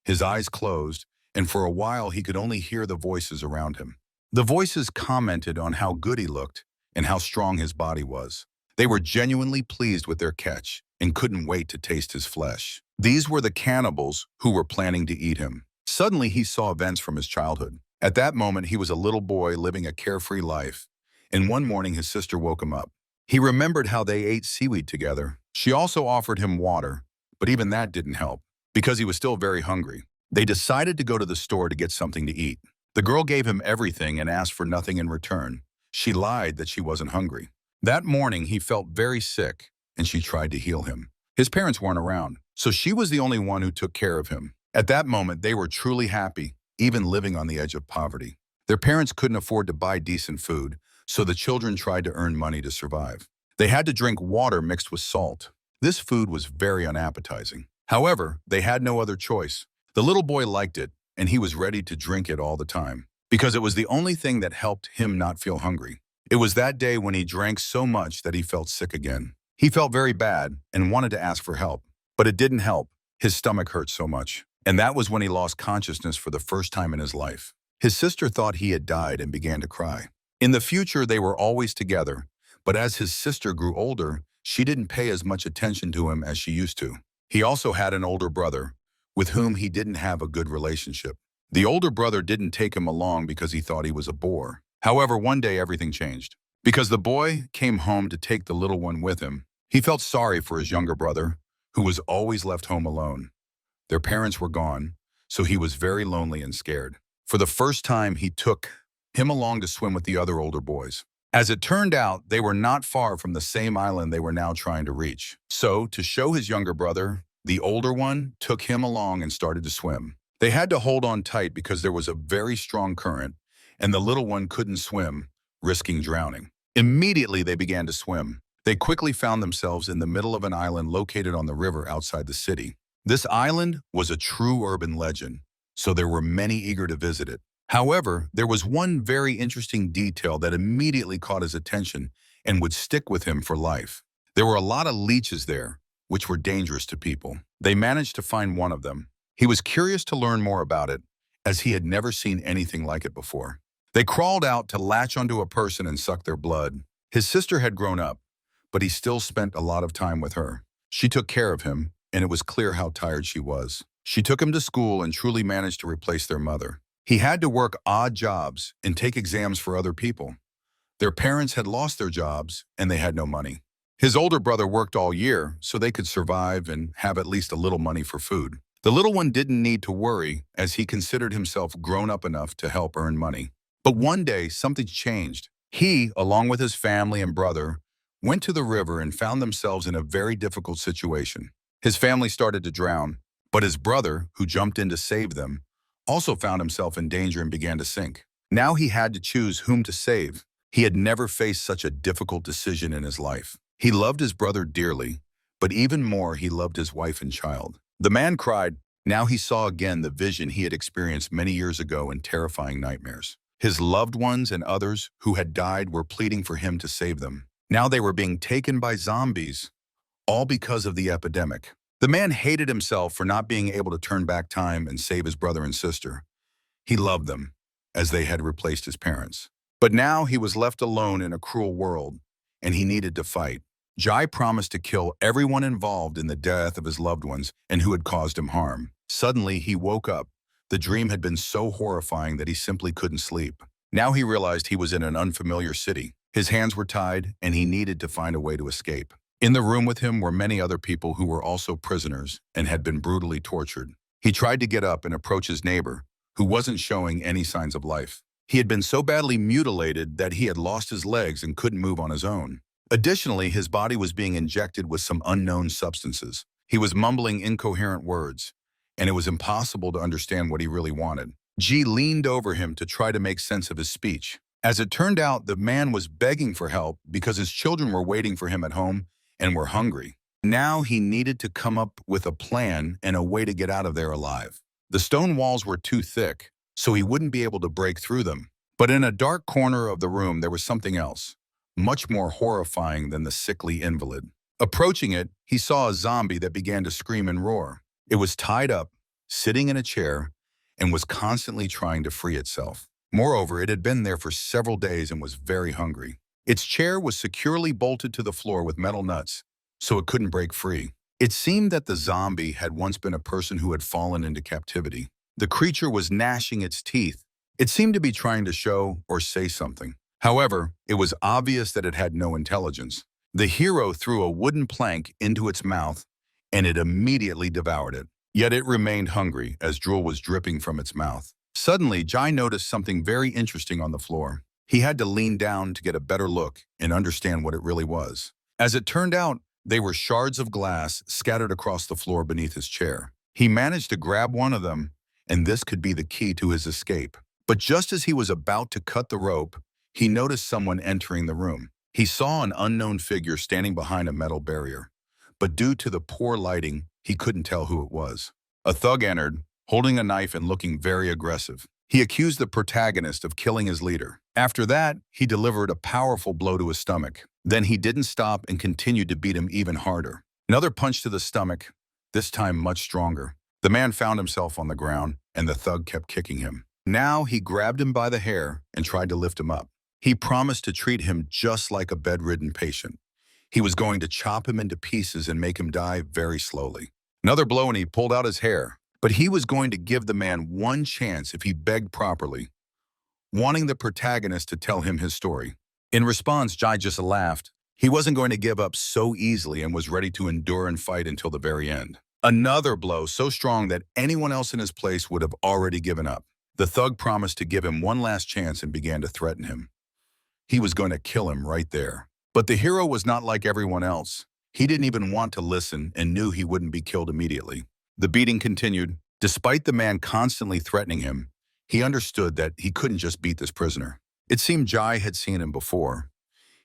His eyes closed, and for a while he could only hear the voices around him. The voices commented on how good he looked and how strong his body was. They were genuinely pleased with their catch and couldn't wait to taste his flesh. These were the cannibals who were planning to eat him. Suddenly, he saw events from his childhood. At that moment, he was a little boy living a carefree life, and one morning his sister woke him up. He remembered how they ate seaweed together. She also offered him water, but even that didn't help, because he was still very hungry. They decided to go to the store to get something to eat. The girl gave him everything and asked for nothing in return. She lied that she wasn't hungry. That morning, he felt very sick, and she tried to heal him. His parents weren't around, so she was the only one who took care of him. At that moment, they were truly happy, even living on the edge of poverty. Their parents couldn't afford to buy decent food, so the children tried to earn money to survive. They had to drink water mixed with salt. This food was very unappetizing. However, they had no other choice. The little boy liked it, and he was ready to drink it all the time, because it was the only thing that helped him not feel hungry. It was that day when he drank so much that he felt sick again. He felt very bad and wanted to ask for help, but it didn't help. His stomach hurt so much. And that was when he lost consciousness for the first time in his life. His sister thought he had died and began to cry. In the future, they were always together, But as his sister grew older, she didn't pay as much attention to him as she used to. He also had an older brother, with whom he didn't have a good relationship. The older brother didn't take him along because he thought he was a bore. However, one day everything changed. Because the boy came home to take the little one with him, he felt sorry for his younger brother, who was always left home alone. Their parents were gone, so he was very lonely and scared. For the first time, he took him along to swim with the other older boys. As it turned out, they were not far from the same island they were now trying to reach. So, to show his younger brother, the older one took him along and started to swim. They had to hold on tight because there was a very strong current, and the little one couldn't swim, risking drowning. Immediately, they began to swim. They quickly found themselves in the middle of an island located on the river outside the city. This island was a true urban legend, so there were many eager to visit it. However, there was one very interesting detail that immediately caught his attention and would stick with him for life. There were a lot of leeches there, which were dangerous to people. They managed to find one of them. He was curious to learn more about it, as he had never seen anything like it before. They crawled out to latch onto a person and suck their blood. His sister had grown up, but he still spent a lot of time with her. She took care of him, and it was clear how tired she was. She took him to school and truly managed to replace their mother. He had to work odd jobs and take exams for other people. Their parents had lost their jobs, and they had no money. His older brother worked all year so they could survive and have at least a little money for food. The little one didn't need to worry, as he considered himself grown up enough to help earn money. But one day, something changed. He, along with his family and brother, went to the river and found themselves in a very difficult situation. His family started to drown, but his brother, who jumped in to save them, also found himself in danger and began to sink. Now he had to choose whom to save. He had never faced such a difficult decision in his life. He loved his brother dearly, but even more he loved his wife and child. The man cried. Now he saw again the vision he had experienced many years ago in terrifying nightmares. His loved ones and others who had died were pleading for him to save them. Now they were being taken by zombies, all because of the epidemic. The man hated himself for not being able to turn back time and save his brother and sister. He loved them, as they had replaced his parents. But now he was left alone in a cruel world, and he needed to fight. Jai promised to kill everyone involved in the death of his loved ones and who had caused him harm. Suddenly, he woke up. The dream had been so horrifying that he simply couldn't sleep. Now he realized he was in an unfamiliar city. His hands were tied, and he needed to find a way to escape. In the room with him were many other people who were also prisoners and had been brutally tortured. He tried to get up and approach his neighbor, who wasn't showing any signs of life. He had been so badly mutilated that he had lost his legs and couldn't move on his own. Additionally, his body was being injected with some unknown substances. He was mumbling incoherent words, and it was impossible to understand what he really wanted. Ji leaned over him to try to make sense of his speech. As it turned out, the man was begging for help because his children were waiting for him at home and were hungry. Now he needed to come up with a plan and a way to get out of there alive. The stone walls were too thick, so he wouldn't be able to break through them. But in a dark corner of the room, there was something else, much more horrifying than the sickly invalid. Approaching it, he saw a zombie that began to scream and roar. It was tied up, sitting in a chair, and was constantly trying to free itself. Moreover, it had been there for several days and was very hungry. Its chair was securely bolted to the floor with metal nuts, so it couldn't break free. It seemed that the zombie had once been a person who had fallen into captivity. The creature was gnashing its teeth. It seemed to be trying to show or say something. However, it was obvious that it had no intelligence. The hero threw a wooden plank into its mouth, and it immediately devoured it. Yet it remained hungry as drool was dripping from its mouth. Suddenly, Jai noticed something very interesting on the floor. He had to lean down to get a better look and understand what it really was. As it turned out, they were shards of glass scattered across the floor beneath his chair. He managed to grab one of them, and this could be the key to his escape. But just as he was about to cut the rope, he noticed someone entering the room. He saw an unknown figure standing behind a metal barrier, but due to the poor lighting, he couldn't tell who it was. A thug entered, holding a knife and looking very aggressive. He accused the protagonist of killing his leader. After that, he delivered a powerful blow to his stomach. Then he didn't stop and continued to beat him even harder. Another punch to the stomach, this time much stronger. The man found himself on the ground, and the thug kept kicking him. Now he grabbed him by the hair and tried to lift him up. He promised to treat him just like a bedridden patient. He was going to chop him into pieces and make him die very slowly. Another blow and he pulled out his hair. But he was going to give the man one chance if he begged properly, wanting the protagonist to tell him his story. In response, Jai just laughed. He wasn't going to give up so easily and was ready to endure and fight until the very end. Another blow so strong that anyone else in his place would have already given up. The thug promised to give him one last chance and began to threaten him. He was going to kill him right there. But the hero was not like everyone else. He didn't even want to listen and knew he wouldn't be killed immediately. The beating continued. Despite the man constantly threatening him, he understood that he couldn't just beat this prisoner. It seemed Jai had seen him before.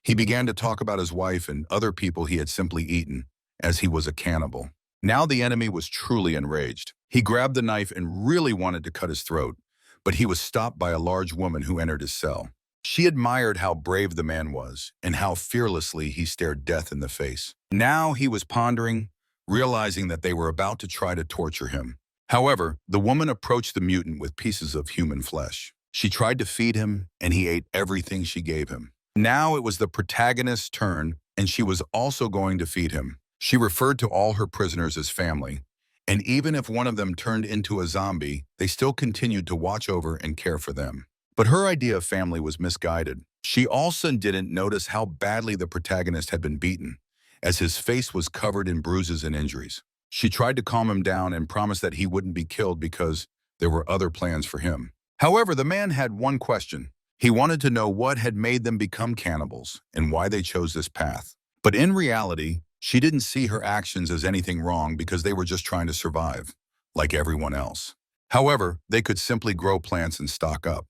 He began to talk about his wife and other people he had simply eaten, as he was a cannibal. Now the enemy was truly enraged. He grabbed the knife and really wanted to cut his throat, but he was stopped by a large woman who entered his cell. She admired how brave the man was and how fearlessly he stared death in the face. Now he was pondering, realizing that they were about to try to torture him. However, the woman approached the mutant with pieces of human flesh. She tried to feed him, and he ate everything she gave him. Now it was the protagonist's turn, and she was also going to feed him. She referred to all her prisoners as family, and even if one of them turned into a zombie, they still continued to watch over and care for them. But her idea of family was misguided. She also didn't notice how badly the protagonist had been beaten, as his face was covered in bruises and injuries. She tried to calm him down and promised that he wouldn't be killed because there were other plans for him. However, the man had one question. He wanted to know what had made them become cannibals and why they chose this path. But in reality, she didn't see her actions as anything wrong because they were just trying to survive, like everyone else. However, they could simply grow plants and stock up.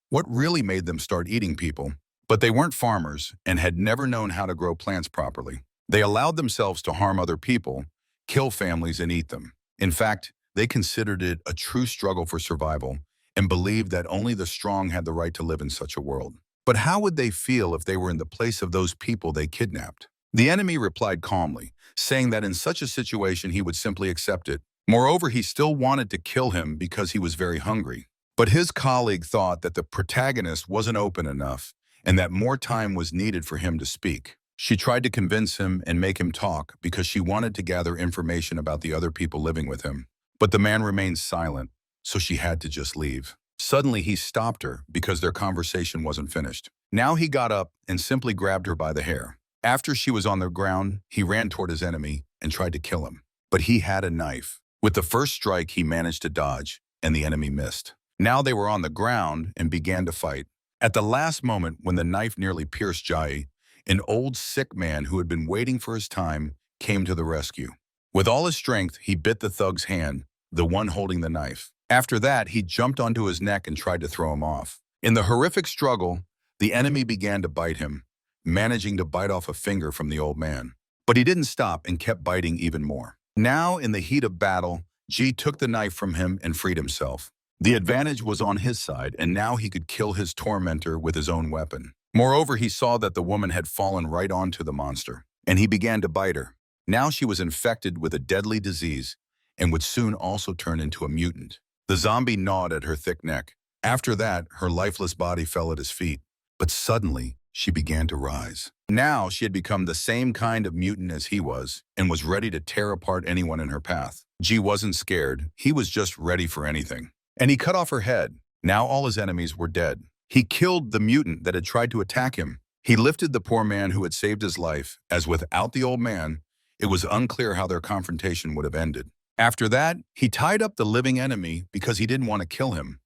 What really made them start eating people? But they weren't farmers and had never known how to grow plants properly. They allowed themselves to harm other people, kill families, and eat them. In fact, they considered it a true struggle for survival and believed that only the strong had the right to live in such a world. But how would they feel if they were in the place of those people they kidnapped? The enemy replied calmly, saying that in such a situation he would simply accept it. Moreover, he still wanted to kill him because he was very hungry. But his colleague thought that the protagonist wasn't open enough and that more time was needed for him to speak. She tried to convince him and make him talk because she wanted to gather information about the other people living with him. But the man remained silent, so she had to just leave. Suddenly, he stopped her because their conversation wasn't finished. Now he got up and simply grabbed her by the hair. After she was on the ground, he ran toward his enemy and tried to kill him. But he had a knife. With the first strike, he managed to dodge, and the enemy missed. Now they were on the ground and began to fight. At the last moment, when the knife nearly pierced Jai, an old sick man who had been waiting for his time came to the rescue. With all his strength, he bit the thug's hand, the one holding the knife. After that, he jumped onto his neck and tried to throw him off. In the horrific struggle, the enemy began to bite him, managing to bite off a finger from the old man. But he didn't stop and kept biting even more. Now, in the heat of battle, Ji took the knife from him and freed himself. The advantage was on his side, and now he could kill his tormentor with his own weapon. Moreover, he saw that the woman had fallen right onto the monster, and he began to bite her. Now she was infected with a deadly disease and would soon also turn into a mutant. The zombie gnawed at her thick neck. After that, her lifeless body fell at his feet. But suddenly, she began to rise. Now she had become the same kind of mutant as he was and was ready to tear apart anyone in her path. Ji wasn't scared. He was just ready for anything. And he cut off her head. Now all his enemies were dead. He killed the mutant that had tried to attack him. He lifted the poor man who had saved his life, as without the old man, it was unclear how their confrontation would have ended. After that, he tied up the living enemy because he didn't want to kill him.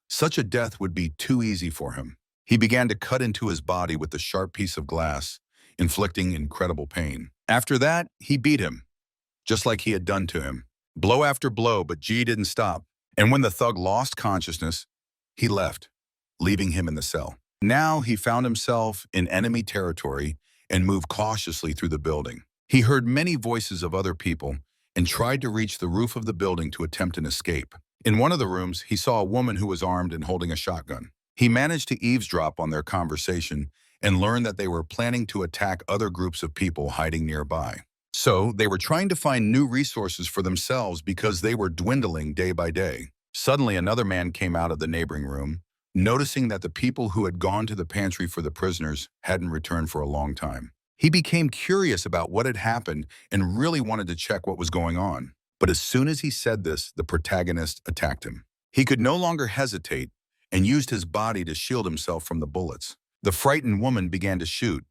Such a death would be too easy for him. He began to cut into his body with the sharp piece of glass, inflicting incredible pain. After that, he beat him, just like he had done to him. Blow after blow, but Ji didn't stop. And when the thug lost consciousness, he left, leaving him in the cell. Now he found himself in enemy territory and moved cautiously through the building. He heard many voices of other people and tried to reach the roof of the building to attempt an escape. In one of the rooms, he saw a woman who was armed and holding a shotgun. He managed to eavesdrop on their conversation and learned that they were planning to attack other groups of people hiding nearby. So they were trying to find new resources for themselves because they were dwindling day by day. Suddenly, another man came out of the neighboring room, noticing that the people who had gone to the pantry for the prisoners hadn't returned for a long time. He became curious about what had happened and really wanted to check what was going on. But as soon as he said this, the protagonist attacked him. He could no longer hesitate and used his body to shield himself from the bullets. The frightened woman began to shoot,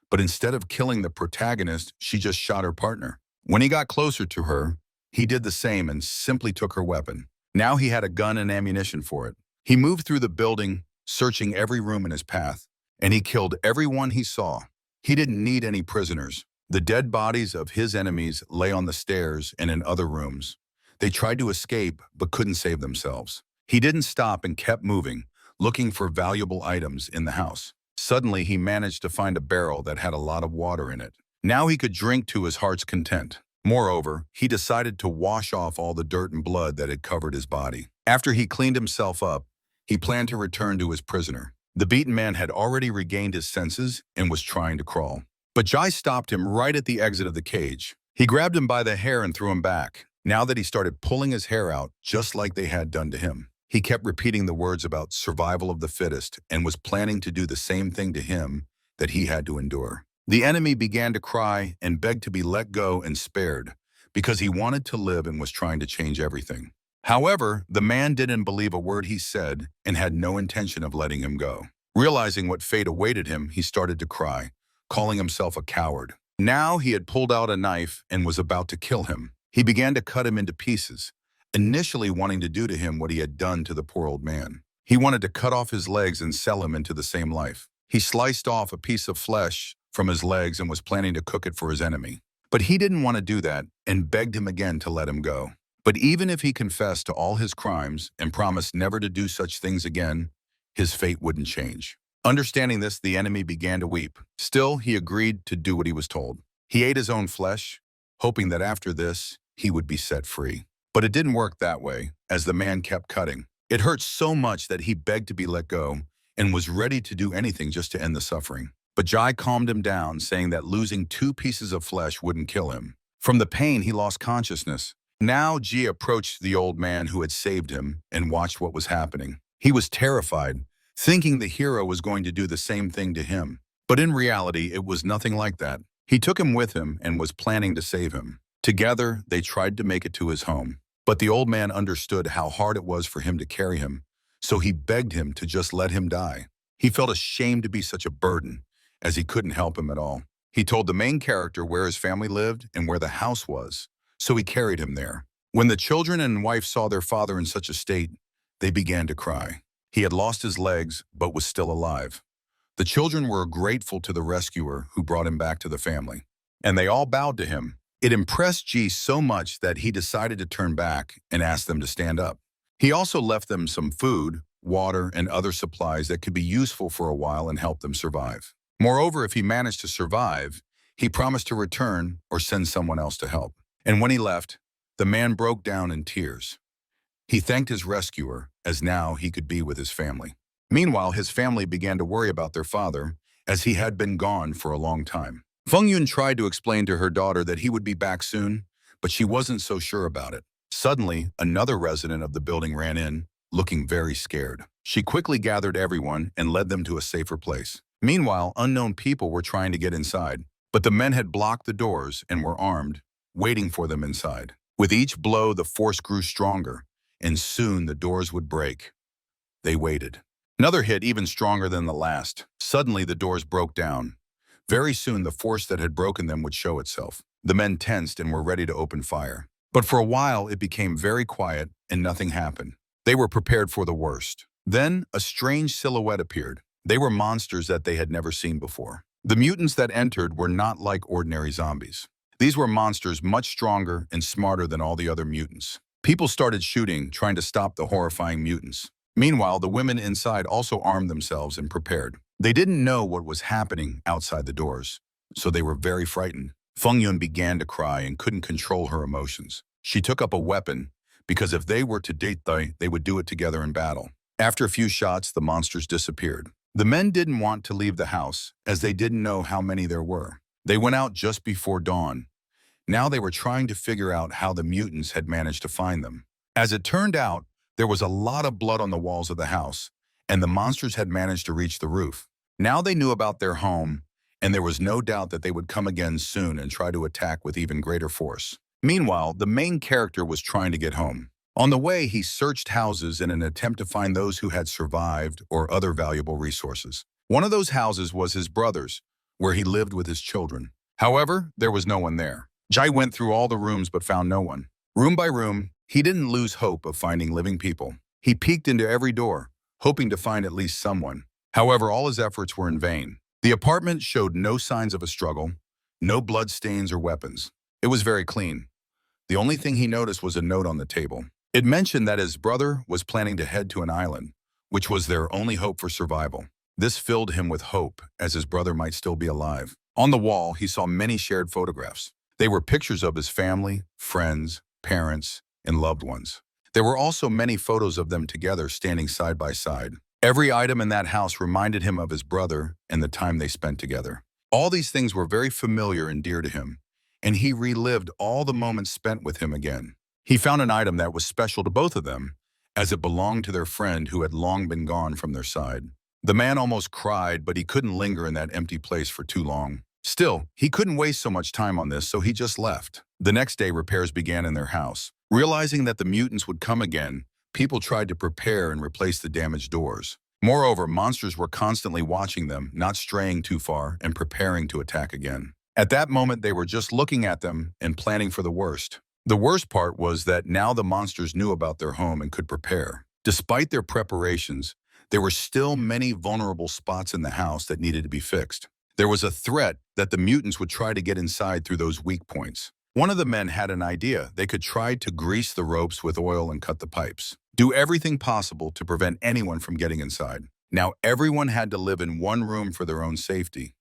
but instead of killing the protagonist, she just shot her partner. When he got closer to her, he did the same and simply took her weapon. Now he had a gun and ammunition for it. He moved through the building, searching every room in his path, and he killed everyone he saw. He didn't need any prisoners. The dead bodies of his enemies lay on the stairs and in other rooms. They tried to escape, but couldn't save themselves. He didn't stop and kept moving, looking for valuable items in the house. Suddenly, he managed to find a barrel that had a lot of water in it. Now he could drink to his heart's content. Moreover, he decided to wash off all the dirt and blood that had covered his body. After he cleaned himself up, he planned to return to his prisoner. The beaten man had already regained his senses and was trying to crawl. But Jai stopped him right at the exit of the cage. He grabbed him by the hair and threw him back. Now that he started pulling his hair out, just like they had done to him. He kept repeating the words about survival of the fittest and was planning to do the same thing to him that he had to endure. The enemy began to cry and begged to be let go and spared because he wanted to live and was trying to change everything. However, the man didn't believe a word he said and had no intention of letting him go. Realizing what fate awaited him, he started to cry, calling himself a coward. Now he had pulled out a knife and was about to kill him. He began to cut him into pieces, initially wanting to do to him what he had done to the poor old man. He wanted to cut off his legs and sell him into the same life. He sliced off a piece of flesh from his legs and was planning to cook it for his enemy. But he didn't want to do that and begged him again to let him go. But even if he confessed to all his crimes and promised never to do such things again, his fate wouldn't change. Understanding this, the enemy began to weep. Still, he agreed to do what he was told. He ate his own flesh, hoping that after this, he would be set free. But it didn't work that way, as the man kept cutting. It hurt so much that he begged to be let go and was ready to do anything just to end the suffering. But Jai calmed him down, saying that losing 2 pieces of flesh wouldn't kill him. From the pain, he lost consciousness. Now, Ji approached the old man who had saved him and watched what was happening. He was terrified, thinking the hero was going to do the same thing to him. But in reality, it was nothing like that. He took him with him and was planning to save him. Together, they tried to make it to his home. But the old man understood how hard it was for him to carry him, so he begged him to just let him die. He felt ashamed to be such a burden, as he couldn't help him at all. He told the main character where his family lived and where the house was, so he carried him there. When the children and wife saw their father in such a state, they began to cry. He had lost his legs, but was still alive. The children were grateful to the rescuer who brought him back to the family, and they all bowed to him. It impressed Ji so much that he decided to turn back and ask them to stand up. He also left them some food, water, and other supplies that could be useful for a while and help them survive. Moreover, if he managed to survive, he promised to return or send someone else to help. And when he left, the man broke down in tears. He thanked his rescuer, as now he could be with his family. Meanwhile, his family began to worry about their father, as he had been gone for a long time. Feng Yun tried to explain to her daughter that he would be back soon, but she wasn't so sure about it. Suddenly, another resident of the building ran in, looking very scared. She quickly gathered everyone and led them to a safer place. Meanwhile, unknown people were trying to get inside, but the men had blocked the doors and were armed, waiting for them inside. With each blow, the force grew stronger, and soon the doors would break. They waited. Another hit even stronger than the last. Suddenly, the doors broke down. Very soon, the force that had broken them would show itself. The men tensed and were ready to open fire. But for a while, it became very quiet and nothing happened. They were prepared for the worst. Then, a strange silhouette appeared. They were monsters that they had never seen before. The mutants that entered were not like ordinary zombies. These were monsters much stronger and smarter than all the other mutants. People started shooting, trying to stop the horrifying mutants. Meanwhile, the women inside also armed themselves and prepared. They didn't know what was happening outside the doors, so they were very frightened. Feng Yun began to cry and couldn't control her emotions. She took up a weapon, because if they were to date, they would do it together in battle. After a few shots, the monsters disappeared. The men didn't want to leave the house, as they didn't know how many there were. They went out just before dawn. Now they were trying to figure out how the mutants had managed to find them. As it turned out, there was a lot of blood on the walls of the house, and the monsters had managed to reach the roof. Now they knew about their home, and there was no doubt that they would come again soon and try to attack with even greater force. Meanwhile, the main character was trying to get home. On the way, he searched houses in an attempt to find those who had survived or other valuable resources. One of those houses was his brother's, where he lived with his children. However, there was no one there. Jai went through all the rooms but found no one. Room by room, he didn't lose hope of finding living people. He peeked into every door, hoping to find at least someone. However, all his efforts were in vain. The apartment showed no signs of a struggle, no bloodstains or weapons. It was very clean. The only thing he noticed was a note on the table. It mentioned that his brother was planning to head to an island, which was their only hope for survival. This filled him with hope, as his brother might still be alive. On the wall, he saw many shared photographs. They were pictures of his family, friends, parents, and loved ones. There were also many photos of them together standing side by side. Every item in that house reminded him of his brother and the time they spent together. All these things were very familiar and dear to him, and he relived all the moments spent with him again. He found an item that was special to both of them, as it belonged to their friend who had long been gone from their side. The man almost cried, but he couldn't linger in that empty place for too long. Still, he couldn't waste so much time on this, so he just left. The next day, repairs began in their house. Realizing that the mutants would come again, people tried to prepare and replace the damaged doors. Moreover, monsters were constantly watching them, not straying too far, and preparing to attack again. At that moment, they were just looking at them and planning for the worst. The worst part was that now the monsters knew about their home and could prepare. Despite their preparations, there were still many vulnerable spots in the house that needed to be fixed. There was a threat that the mutants would try to get inside through those weak points. One of the men had an idea. They could try to grease the ropes with oil and cut the pipes. Do everything possible to prevent anyone from getting inside. Now everyone had to live in one room for their own safety.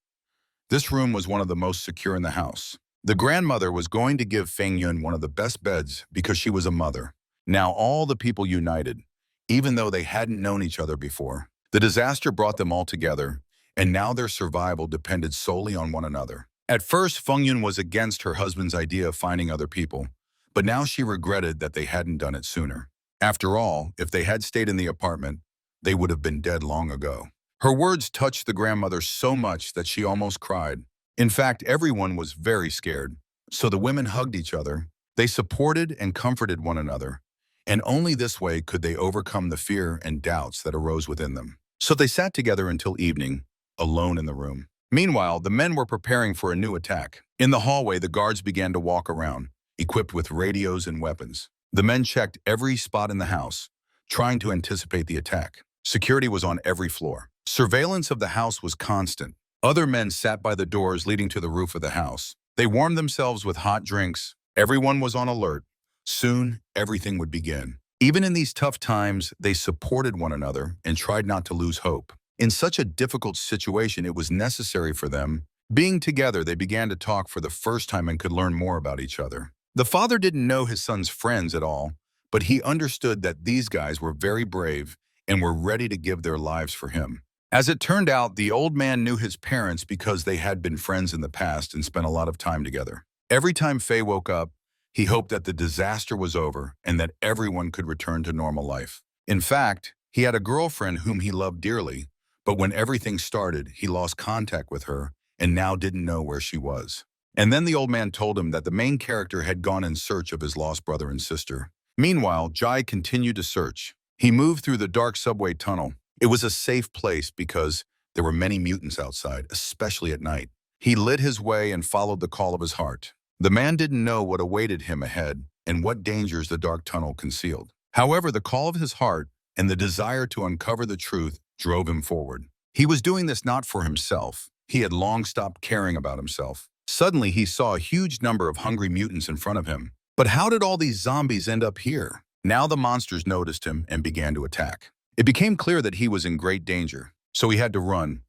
This room was one of the most secure in the house. The grandmother was going to give Feng Yun one of the best beds because she was a mother. Now all the people united, even though they hadn't known each other before. The disaster brought them all together, and now their survival depended solely on one another. At first, Feng Yun was against her husband's idea of finding other people, but now she regretted that they hadn't done it sooner. After all, if they had stayed in the apartment, they would have been dead long ago. Her words touched the grandmother so much that she almost cried. In fact, everyone was very scared, so the women hugged each other. They supported and comforted one another, and only this way could they overcome the fear and doubts that arose within them. So they sat together until evening, alone in the room. Meanwhile, the men were preparing for a new attack. In the hallway, the guards began to walk around, equipped with radios and weapons. The men checked every spot in the house, trying to anticipate the attack. Security was on every floor. Surveillance of the house was constant. Other men sat by the doors leading to the roof of the house. They warmed themselves with hot drinks. Everyone was on alert. Soon, everything would begin. Even in these tough times, they supported one another and tried not to lose hope. In such a difficult situation, it was necessary for them. Being together, they began to talk for the first time and could learn more about each other. The father didn't know his son's friends at all, but he understood that these guys were very brave and were ready to give their lives for him. As it turned out, the old man knew his parents because they had been friends in the past and spent a lot of time together. Every time Faye woke up, he hoped that the disaster was over and that everyone could return to normal life. In fact, he had a girlfriend whom he loved dearly, but when everything started, he lost contact with her and now didn't know where she was. And then the old man told him that the main character had gone in search of his lost brother and sister. Meanwhile, Jai continued to search. He moved through the dark subway tunnel. It was a safe place because there were many mutants outside, especially at night. He lit his way and followed the call of his heart. The man didn't know what awaited him ahead and what dangers the dark tunnel concealed. However, the call of his heart and the desire to uncover the truth drove him forward. He was doing this not for himself. He had long stopped caring about himself. Suddenly, he saw a huge number of hungry mutants in front of him. But how did all these zombies end up here? Now the monsters noticed him and began to attack. It became clear that he was in great danger, so he had to run.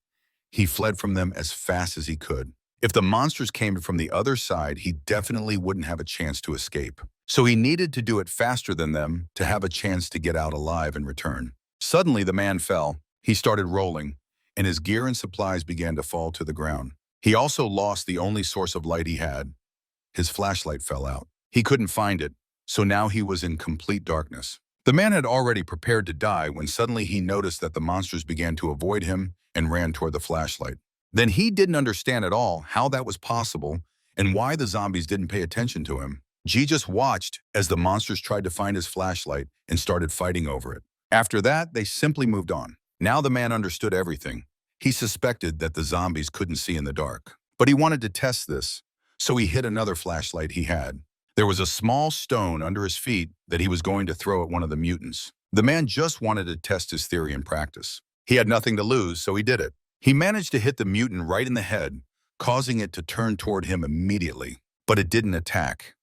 He fled from them as fast as he could. If the monsters came from the other side, he definitely wouldn't have a chance to escape. So he needed to do it faster than them to have a chance to get out alive and return. Suddenly, the man fell. He started rolling, and his gear and supplies began to fall to the ground. He also lost the only source of light he had. His flashlight fell out. He couldn't find it, so now he was in complete darkness. The man had already prepared to die when suddenly he noticed that the monsters began to avoid him and ran toward the flashlight. Then he didn't understand at all how that was possible and why the zombies didn't pay attention to him. G just watched as the monsters tried to find his flashlight and started fighting over it. After that, they simply moved on. Now the man understood everything. He suspected that the zombies couldn't see in the dark. But he wanted to test this, so he hit another flashlight he had. There was a small stone under his feet that he was going to throw at one of the mutants. The man just wanted to test his theory in practice. He had nothing to lose, so he did it. He managed to hit the mutant right in the head, causing it to turn toward him immediately. But it didn't attack.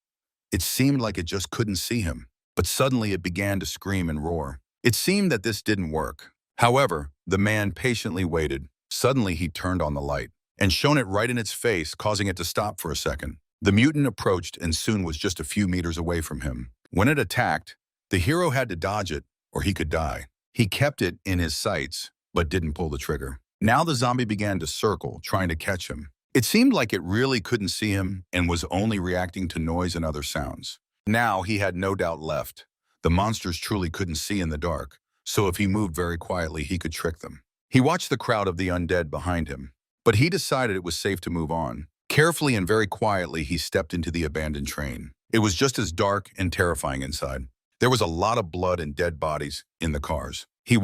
It seemed like it just couldn't see him. But suddenly it began to scream and roar. It seemed that this didn't work. However, the man patiently waited. Suddenly he turned on the light and shone it right in its face, causing it to stop for a second. The mutant approached and soon was just a few meters away from him. When it attacked, the hero had to dodge it or he could die. He kept it in his sights, but didn't pull the trigger. Now the zombie began to circle, trying to catch him. It seemed like it really couldn't see him and was only reacting to noise and other sounds. Now he had no doubt left. The monsters truly couldn't see in the dark, so if he moved very quietly, he could trick them. He watched the crowd of the undead behind him, but he decided it was safe to move on. Carefully and very quietly, he stepped into the abandoned train. It was just as dark and terrifying inside. There was a lot of blood and dead bodies in the cars. He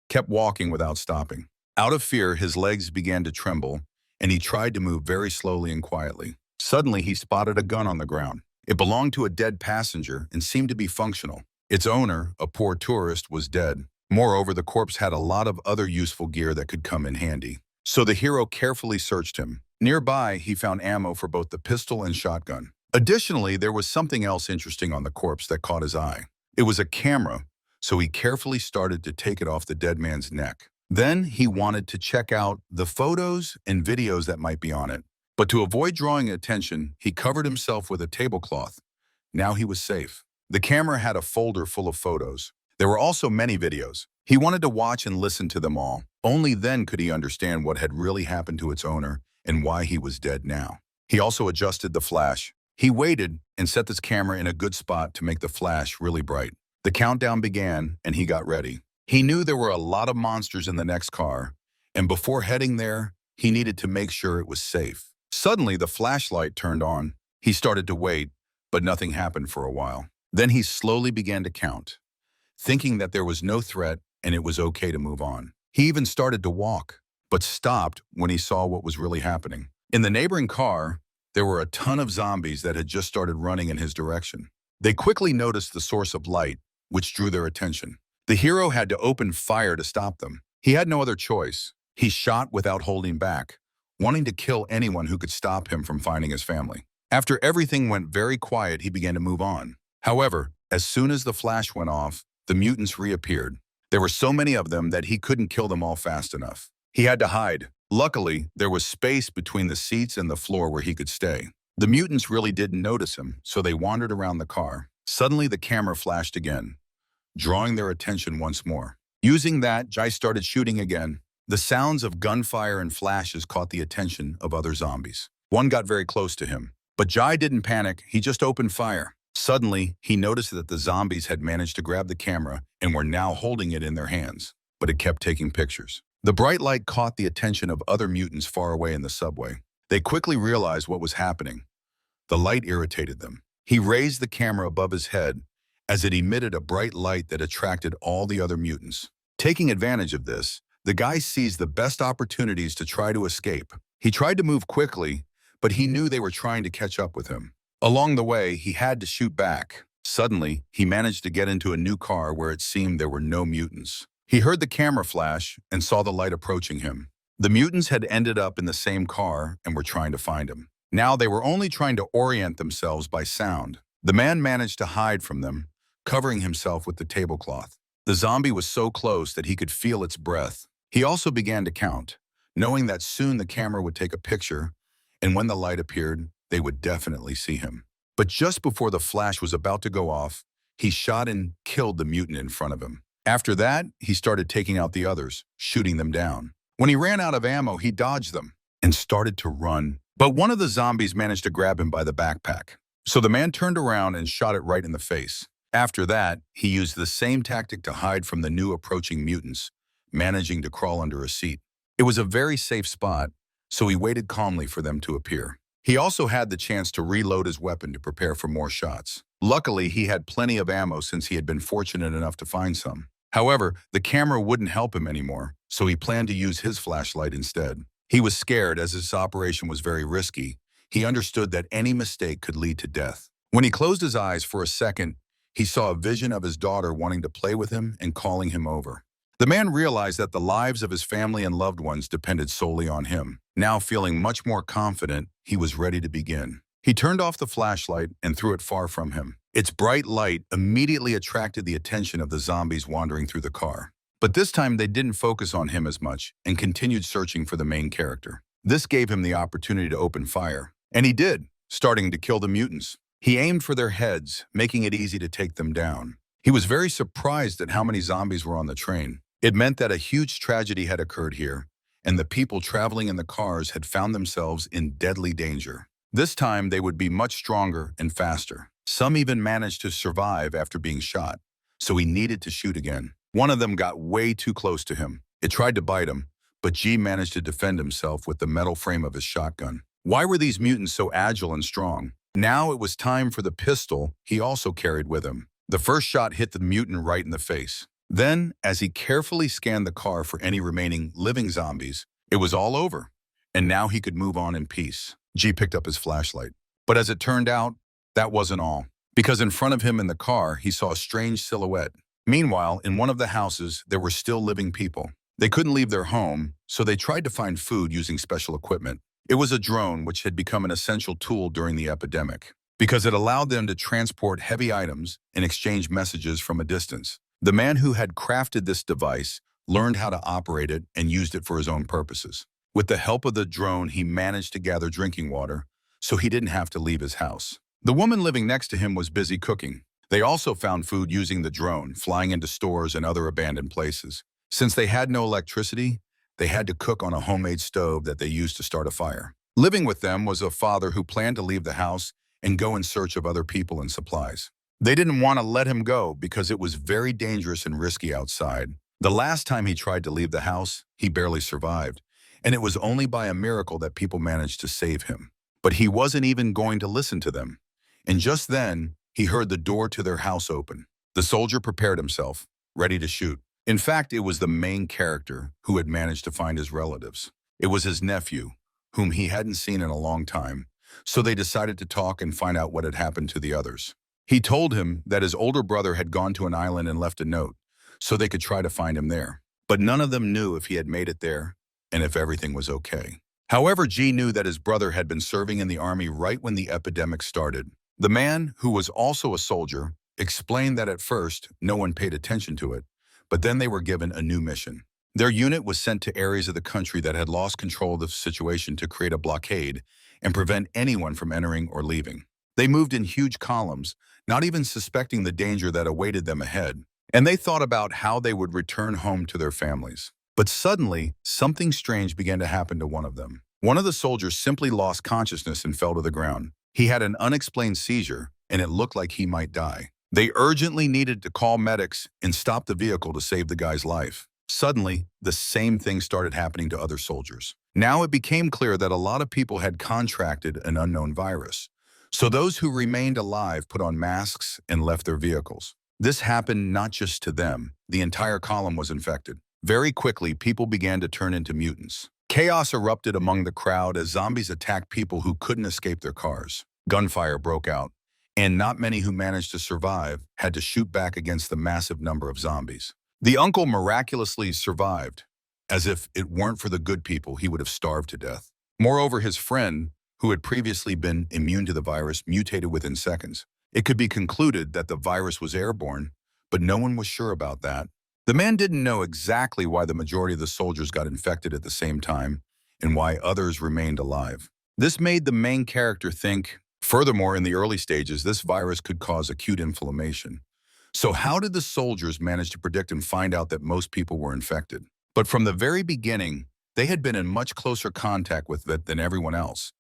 kept walking without stopping. Out of fear, his legs began to tremble, and he tried to move very slowly and quietly. Suddenly, he spotted a gun on the ground. It belonged to a dead passenger and seemed to be functional. Its owner, a poor tourist, was dead. Moreover, the corpse had a lot of other useful gear that could come in handy. So the hero carefully searched him. Nearby, he found ammo for both the pistol and shotgun. Additionally, there was something else interesting on the corpse that caught his eye. It was a camera, so he carefully started to take it off the dead man's neck. Then he wanted to check out the photos and videos that might be on it. But to avoid drawing attention, he covered himself with a tablecloth. Now he was safe. The camera had a folder full of photos. There were also many videos. He wanted to watch and listen to them all. Only then could he understand what had really happened to its owner and why he was dead now. He also adjusted the flash. He waited and set this camera in a good spot to make the flash really bright. The countdown began and he got ready. He knew there were a lot of monsters in the next car, and before heading there, he needed to make sure it was safe. Suddenly, the flashlight turned on. He started to wait, but nothing happened for a while. Then he slowly began to count, thinking that there was no threat and it was okay to move on. He even started to walk, but stopped when he saw what was really happening. In the neighboring car, there were a ton of zombies that had just started running in his direction. They quickly noticed the source of light, which drew their attention. The hero had to open fire to stop them. He had no other choice. He shot without holding back, wanting to kill anyone who could stop him from finding his family. After everything went very quiet, he began to move on. However, as soon as the flash went off, the mutants reappeared. There were so many of them that he couldn't kill them all fast enough. He had to hide. Luckily, there was space between the seats and the floor where he could stay. The mutants really didn't notice him, so they wandered around the car. Suddenly, the camera flashed again, drawing their attention once more. Using that, Jai started shooting again. The sounds of gunfire and flashes caught the attention of other zombies. One got very close to him, but Jai didn't panic. He just opened fire. Suddenly, he noticed that the zombies had managed to grab the camera and were now holding it in their hands, but it kept taking pictures. The bright light caught the attention of other mutants far away in the subway. They quickly realized what was happening. The light irritated them. He raised the camera above his head as it emitted a bright light that attracted all the other mutants. Taking advantage of this, the guy seized the best opportunities to try to escape. He tried to move quickly, but he knew they were trying to catch up with him. Along the way, he had to shoot back. Suddenly, he managed to get into a new car where it seemed there were no mutants. He heard the camera flash and saw the light approaching him. The mutants had ended up in the same car and were trying to find him. Now they were only trying to orient themselves by sound. The man managed to hide from them, covering himself with the tablecloth. The zombie was so close that he could feel its breath. He also began to count, knowing that soon the camera would take a picture, and when the light appeared, they would definitely see him. But just before the flash was about to go off, he shot and killed the mutant in front of him. After that, he started taking out the others, shooting them down. When he ran out of ammo, he dodged them and started to run. But one of the zombies managed to grab him by the backpack. So the man turned around and shot it right in the face. After that, he used the same tactic to hide from the new approaching mutants, managing to crawl under a seat. It was a very safe spot, so he waited calmly for them to appear. He also had the chance to reload his weapon to prepare for more shots. Luckily, he had plenty of ammo since he had been fortunate enough to find some. However, the camera wouldn't help him anymore, so he planned to use his flashlight instead. He was scared as this operation was very risky. He understood that any mistake could lead to death. When he closed his eyes for a second, he saw a vision of his daughter wanting to play with him and calling him over. The man realized that the lives of his family and loved ones depended solely on him. Now feeling much more confident, he was ready to begin. He turned off the flashlight and threw it far from him. Its bright light immediately attracted the attention of the zombies wandering through the car. But this time they didn't focus on him as much and continued searching for the main character. This gave him the opportunity to open fire. And he did, starting to kill the mutants. He aimed for their heads, making it easy to take them down. He was very surprised at how many zombies were on the train. It meant that a huge tragedy had occurred here, and the people traveling in the cars had found themselves in deadly danger. This time, they would be much stronger and faster. Some even managed to survive after being shot, so he needed to shoot again. One of them got way too close to him. It tried to bite him, but G managed to defend himself with the metal frame of his shotgun. Why were these mutants so agile and strong? Now it was time for the pistol he also carried with him. The first shot hit the mutant right in the face. Then, as he carefully scanned the car for any remaining living zombies, it was all over, and now he could move on in peace. G picked up his flashlight. But as it turned out, that wasn't all, because in front of him in the car, he saw a strange silhouette. Meanwhile, in one of the houses, there were still living people. They couldn't leave their home, so they tried to find food using special equipment. It was a drone which had become an essential tool during the epidemic, because it allowed them to transport heavy items and exchange messages from a distance. The man who had crafted this device learned how to operate it and used it for his own purposes. With the help of the drone, he managed to gather drinking water, so he didn't have to leave his house. The woman living next to him was busy cooking. They also found food using the drone, flying into stores and other abandoned places. Since they had no electricity, they had to cook on a homemade stove that they used to start a fire. Living with them was a father who planned to leave the house and go in search of other people and supplies. They didn't want to let him go because it was very dangerous and risky outside. The last time he tried to leave the house, he barely survived, and it was only by a miracle that people managed to save him. But he wasn't even going to listen to them. And just then, he heard the door to their house open. The soldier prepared himself, ready to shoot. In fact, it was the main character who had managed to find his relatives. It was his nephew, whom he hadn't seen in a long time, so they decided to talk and find out what had happened to the others. He told him that his older brother had gone to an island and left a note, so they could try to find him there. But none of them knew if he had made it there and if everything was okay. However, G knew that his brother had been serving in the army right when the epidemic started. The man, who was also a soldier, explained that at first, no one paid attention to it, but then they were given a new mission. Their unit was sent to areas of the country that had lost control of the situation to create a blockade and prevent anyone from entering or leaving. They moved in huge columns, not even suspecting the danger that awaited them ahead, and they thought about how they would return home to their families. But suddenly, something strange began to happen to one of them. One of the soldiers simply lost consciousness and fell to the ground. He had an unexplained seizure, and it looked like he might die. They urgently needed to call medics and stop the vehicle to save the guy's life. Suddenly, the same thing started happening to other soldiers. Now it became clear that a lot of people had contracted an unknown virus. So those who remained alive put on masks and left their vehicles. This happened not just to them. The entire column was infected. Very quickly, people began to turn into mutants. Chaos erupted among the crowd as zombies attacked people who couldn't escape their cars. Gunfire broke out, and not many who managed to survive had to shoot back against the massive number of zombies. The uncle miraculously survived. As if it weren't for the good people, he would have starved to death. Moreover, his friend, who had previously been immune to the virus, mutated within seconds. It could be concluded that the virus was airborne, but no one was sure about that. The man didn't know exactly why the majority of the soldiers got infected at the same time and why others remained alive. This made the main character think, furthermore, in the early stages, this virus could cause acute inflammation. So how did the soldiers manage to predict and find out that most people were infected? But from the very beginning, they had been in much closer contact with it than everyone else.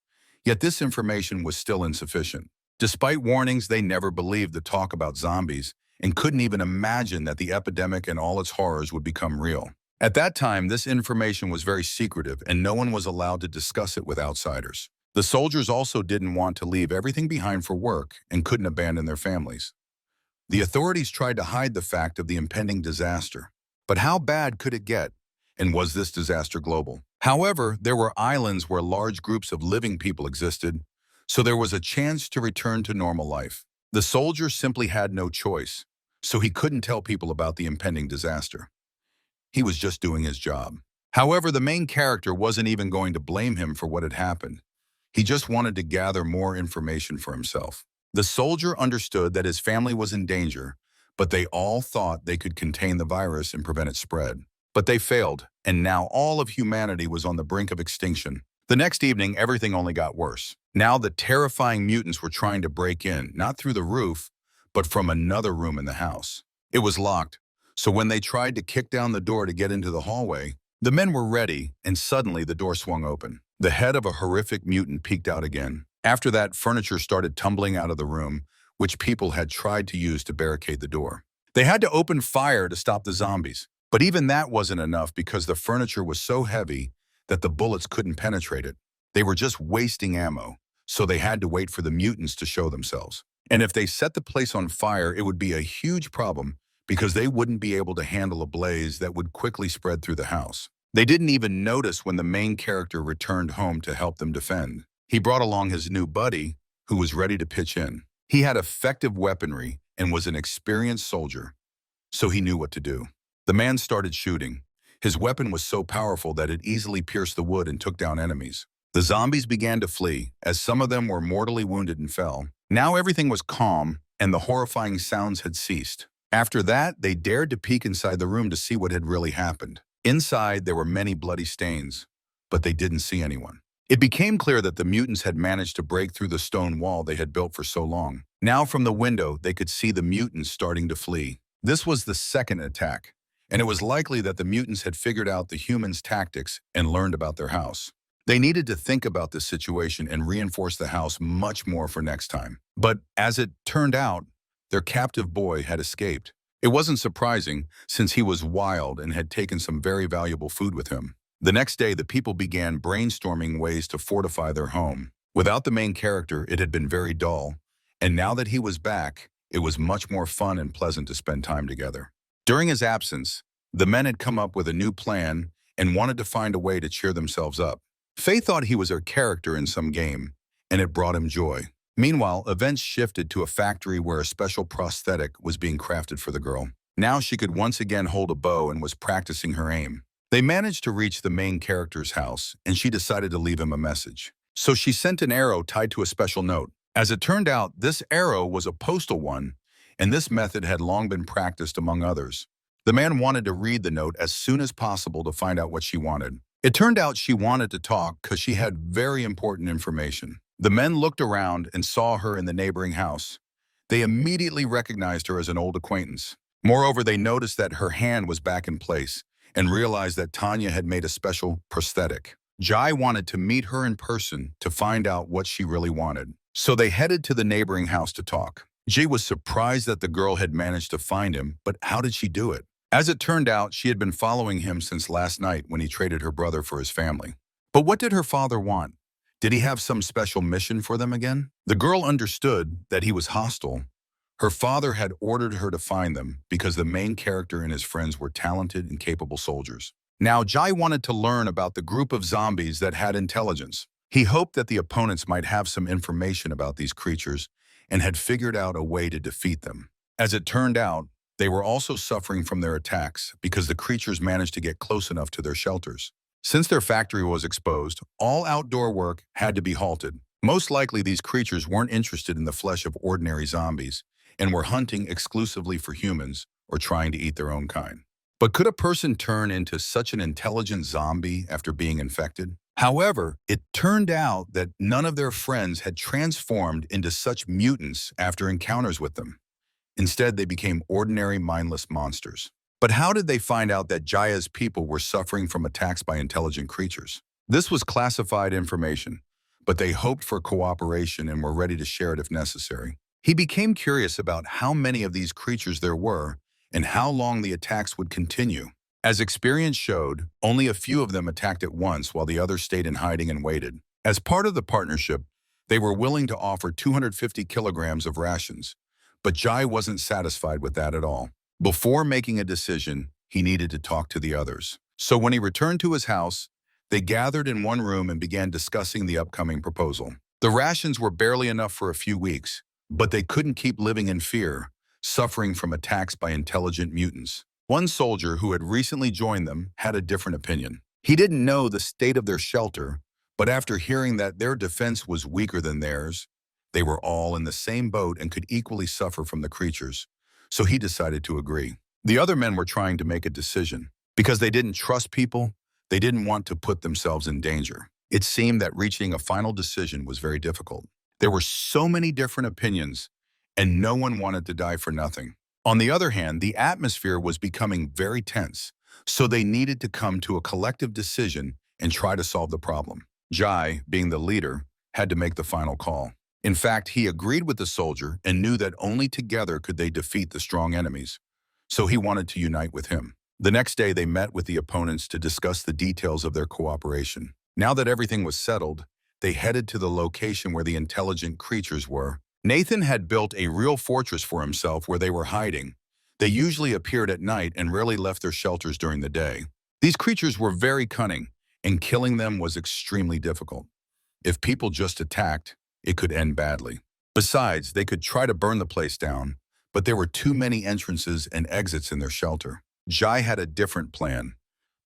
Yet this information was still insufficient. Despite warnings, they never believed the talk about zombies and couldn't even imagine that the epidemic and all its horrors would become real. At that time, this information was very secretive and no one was allowed to discuss it with outsiders. The soldiers also didn't want to leave everything behind for work and couldn't abandon their families. The authorities tried to hide the fact of the impending disaster. But how bad could it get? And was this disaster global? However, there were islands where large groups of living people existed, so there was a chance to return to normal life. The soldier simply had no choice, so he couldn't tell people about the impending disaster. He was just doing his job. However, the main character wasn't even going to blame him for what had happened. He just wanted to gather more information for himself. The soldier understood that his family was in danger, but they all thought they could contain the virus and prevent its spread. But they failed, and now all of humanity was on the brink of extinction. The next evening, everything only got worse. Now the terrifying mutants were trying to break in, not through the roof, but from another room in the house. It was locked, so when they tried to kick down the door to get into the hallway, the men were ready, and suddenly the door swung open. The head of a horrific mutant peeked out again. After that, furniture started tumbling out of the room, which people had tried to use to barricade the door. They had to open fire to stop the zombies, but even that wasn't enough because the furniture was so heavy that the bullets couldn't penetrate it. They were just wasting ammo, so they had to wait for the mutants to show themselves. And if they set the place on fire, it would be a huge problem because they wouldn't be able to handle a blaze that would quickly spread through the house. They didn't even notice when the main character returned home to help them defend. He brought along his new buddy, who was ready to pitch in. He had effective weaponry and was an experienced soldier, so he knew what to do. The man started shooting. His weapon was so powerful that it easily pierced the wood and took down enemies. The zombies began to flee, as some of them were mortally wounded and fell. Now everything was calm, and the horrifying sounds had ceased. After that, they dared to peek inside the room to see what had really happened. Inside, there were many bloody stains, but they didn't see anyone. It became clear that the mutants had managed to break through the stone wall they had built for so long. Now from the window, they could see the mutants starting to flee. This was the second attack, and it was likely that the mutants had figured out the humans' tactics and learned about their house. They needed to think about this situation and reinforce the house much more for next time. But as it turned out, their captive boy had escaped. It wasn't surprising, since he was wild and had taken some very valuable food with him. The next day, the people began brainstorming ways to fortify their home. Without the main character, it had been very dull, and now that he was back, it was much more fun and pleasant to spend time together. During his absence, the men had come up with a new plan and wanted to find a way to cheer themselves up. Faye thought he was her character in some game, and it brought him joy. Meanwhile, events shifted to a factory where a special prosthetic was being crafted for the girl. Now she could once again hold a bow and was practicing her aim. They managed to reach the main character's house, and she decided to leave him a message. So she sent an arrow tied to a special note. As it turned out, this arrow was a postal one, and this method had long been practiced among others. The man wanted to read the note as soon as possible to find out what she wanted. It turned out she wanted to talk because she had very important information. The men looked around and saw her in the neighboring house. They immediately recognized her as an old acquaintance. Moreover, they noticed that her hand was back in place and realized that Tanya had made a special prosthetic. Jai wanted to meet her in person to find out what she really wanted. So they headed to the neighboring house to talk. Jai was surprised that the girl had managed to find him, but how did she do it? As it turned out, she had been following him since last night when he traded her brother for his family. But what did her father want? Did he have some special mission for them again? The girl understood that he was hostile. Her father had ordered her to find them because the main character and his friends were talented and capable soldiers. Now, Jai wanted to learn about the group of zombies that had intelligence. He hoped that the opponents might have some information about these creatures and had figured out a way to defeat them. As it turned out, they were also suffering from their attacks because the creatures managed to get close enough to their shelters. Since their factory was exposed, all outdoor work had to be halted. Most likely, these creatures weren't interested in the flesh of ordinary zombies and were hunting exclusively for humans or trying to eat their own kind. But could a person turn into such an intelligent zombie after being infected? However, it turned out that none of their friends had transformed into such mutants after encounters with them. Instead, they became ordinary, mindless monsters. But how did they find out that Jaya's people were suffering from attacks by intelligent creatures? This was classified information, but they hoped for cooperation and were ready to share it if necessary. He became curious about how many of these creatures there were and how long the attacks would continue. As experience showed, only a few of them attacked at once while the others stayed in hiding and waited. As part of the partnership, they were willing to offer 250 kilograms of rations, but Jai wasn't satisfied with that at all. Before making a decision, he needed to talk to the others. So when he returned to his house, they gathered in one room and began discussing the upcoming proposal. The rations were barely enough for a few weeks, but they couldn't keep living in fear, suffering from attacks by intelligent mutants. One soldier who had recently joined them had a different opinion. He didn't know the state of their shelter, but after hearing that their defense was weaker than theirs, they were all in the same boat and could equally suffer from the creatures, so he decided to agree. The other men were trying to make a decision. Because they didn't trust people, they didn't want to put themselves in danger. It seemed that reaching a final decision was very difficult. There were so many different opinions, and no one wanted to die for nothing. On the other hand, the atmosphere was becoming very tense, so they needed to come to a collective decision and try to solve the problem. Jai, being the leader, had to make the final call. In fact, he agreed with the soldier and knew that only together could they defeat the strong enemies, so he wanted to unite with him. The next day, they met with the opponents to discuss the details of their cooperation. Now that everything was settled, they headed to the location where the intelligent creatures were. Nathan had built a real fortress for himself where they were hiding. They usually appeared at night and rarely left their shelters during the day. These creatures were very cunning, and killing them was extremely difficult. If people just attacked, it could end badly. Besides, they could try to burn the place down, but there were too many entrances and exits in their shelter. Jai had a different plan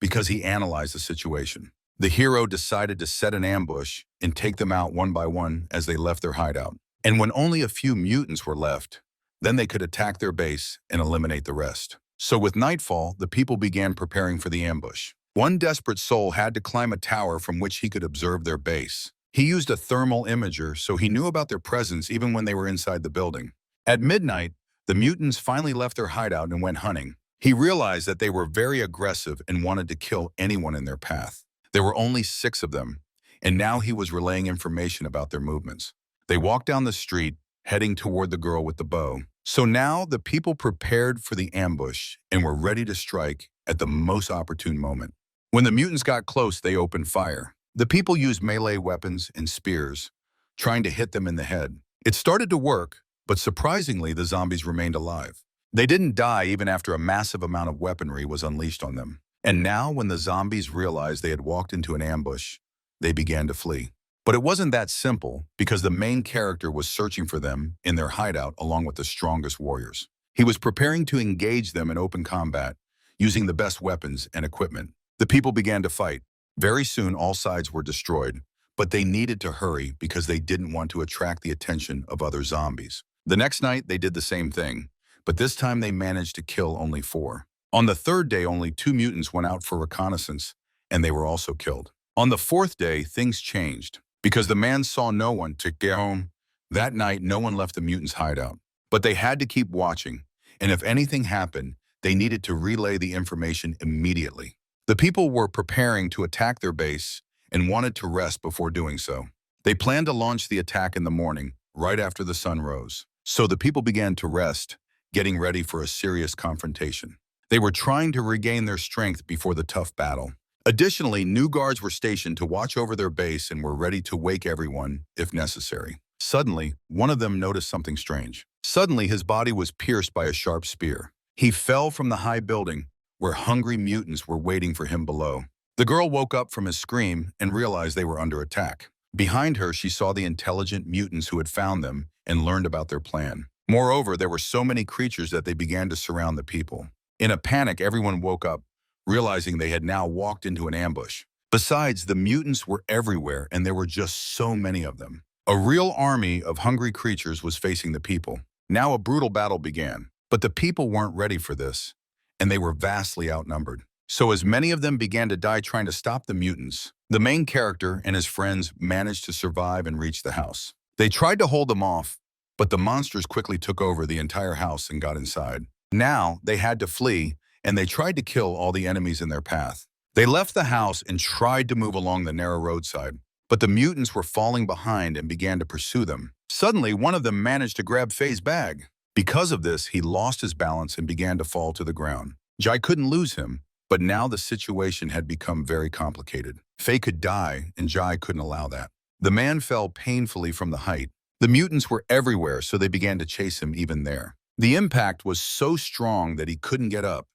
because he analyzed the situation. The hero decided to set an ambush and take them out one by one as they left their hideout. And when only a few mutants were left, then they could attack their base and eliminate the rest. So with nightfall, the people began preparing for the ambush. One desperate soul had to climb a tower from which he could observe their base. He used a thermal imager, so he knew about their presence even when they were inside the building. At midnight, the mutants finally left their hideout and went hunting. He realized that they were very aggressive and wanted to kill anyone in their path. There were only 6 of them, and now he was relaying information about their movements. They walked down the street, heading toward the girl with the bow. So now the people prepared for the ambush and were ready to strike at the most opportune moment. When the mutants got close, they opened fire. The people used melee weapons and spears, trying to hit them in the head. It started to work, but surprisingly, the zombies remained alive. They didn't die even after a massive amount of weaponry was unleashed on them. And now, when the zombies realized they had walked into an ambush, they began to flee. But it wasn't that simple, because the main character was searching for them in their hideout along with the strongest warriors. He was preparing to engage them in open combat, using the best weapons and equipment. The people began to fight. Very soon, all sides were destroyed, but they needed to hurry because they didn't want to attract the attention of other zombies. The next night, they did the same thing, but this time they managed to kill only 4. On the 3rd day, only 2 mutants went out for reconnaissance, and they were also killed. On the 4th day, things changed. Because the man saw no one to get home, that night no one left the mutants' hideout. But they had to keep watching, and if anything happened, they needed to relay the information immediately. The people were preparing to attack their base and wanted to rest before doing so. They planned to launch the attack in the morning, right after the sun rose. So the people began to rest, getting ready for a serious confrontation. They were trying to regain their strength before the tough battle. Additionally, new guards were stationed to watch over their base and were ready to wake everyone if necessary. Suddenly, one of them noticed something strange. Suddenly, his body was pierced by a sharp spear. He fell from the high building, where hungry mutants were waiting for him below. The girl woke up from his scream and realized they were under attack. Behind her, she saw the intelligent mutants who had found them and learned about their plan. Moreover, there were so many creatures that they began to surround the people. In a panic, everyone woke up, realizing they had now walked into an ambush. Besides, the mutants were everywhere, and there were just so many of them. A real army of hungry creatures was facing the people. Now a brutal battle began, but the people weren't ready for this, and they were vastly outnumbered. So as many of them began to die trying to stop the mutants, the main character and his friends managed to survive and reach the house. They tried to hold them off, but the monsters quickly took over the entire house and got inside. Now they had to flee, and they tried to kill all the enemies in their path. They left the house and tried to move along the narrow roadside, but the mutants were falling behind and began to pursue them. Suddenly, one of them managed to grab Faye's bag. Because of this, he lost his balance and began to fall to the ground. Jai couldn't lose him, but now the situation had become very complicated. Faye could die, and Jai couldn't allow that. The man fell painfully from the height. The mutants were everywhere, so they began to chase him even there. The impact was so strong that he couldn't get up,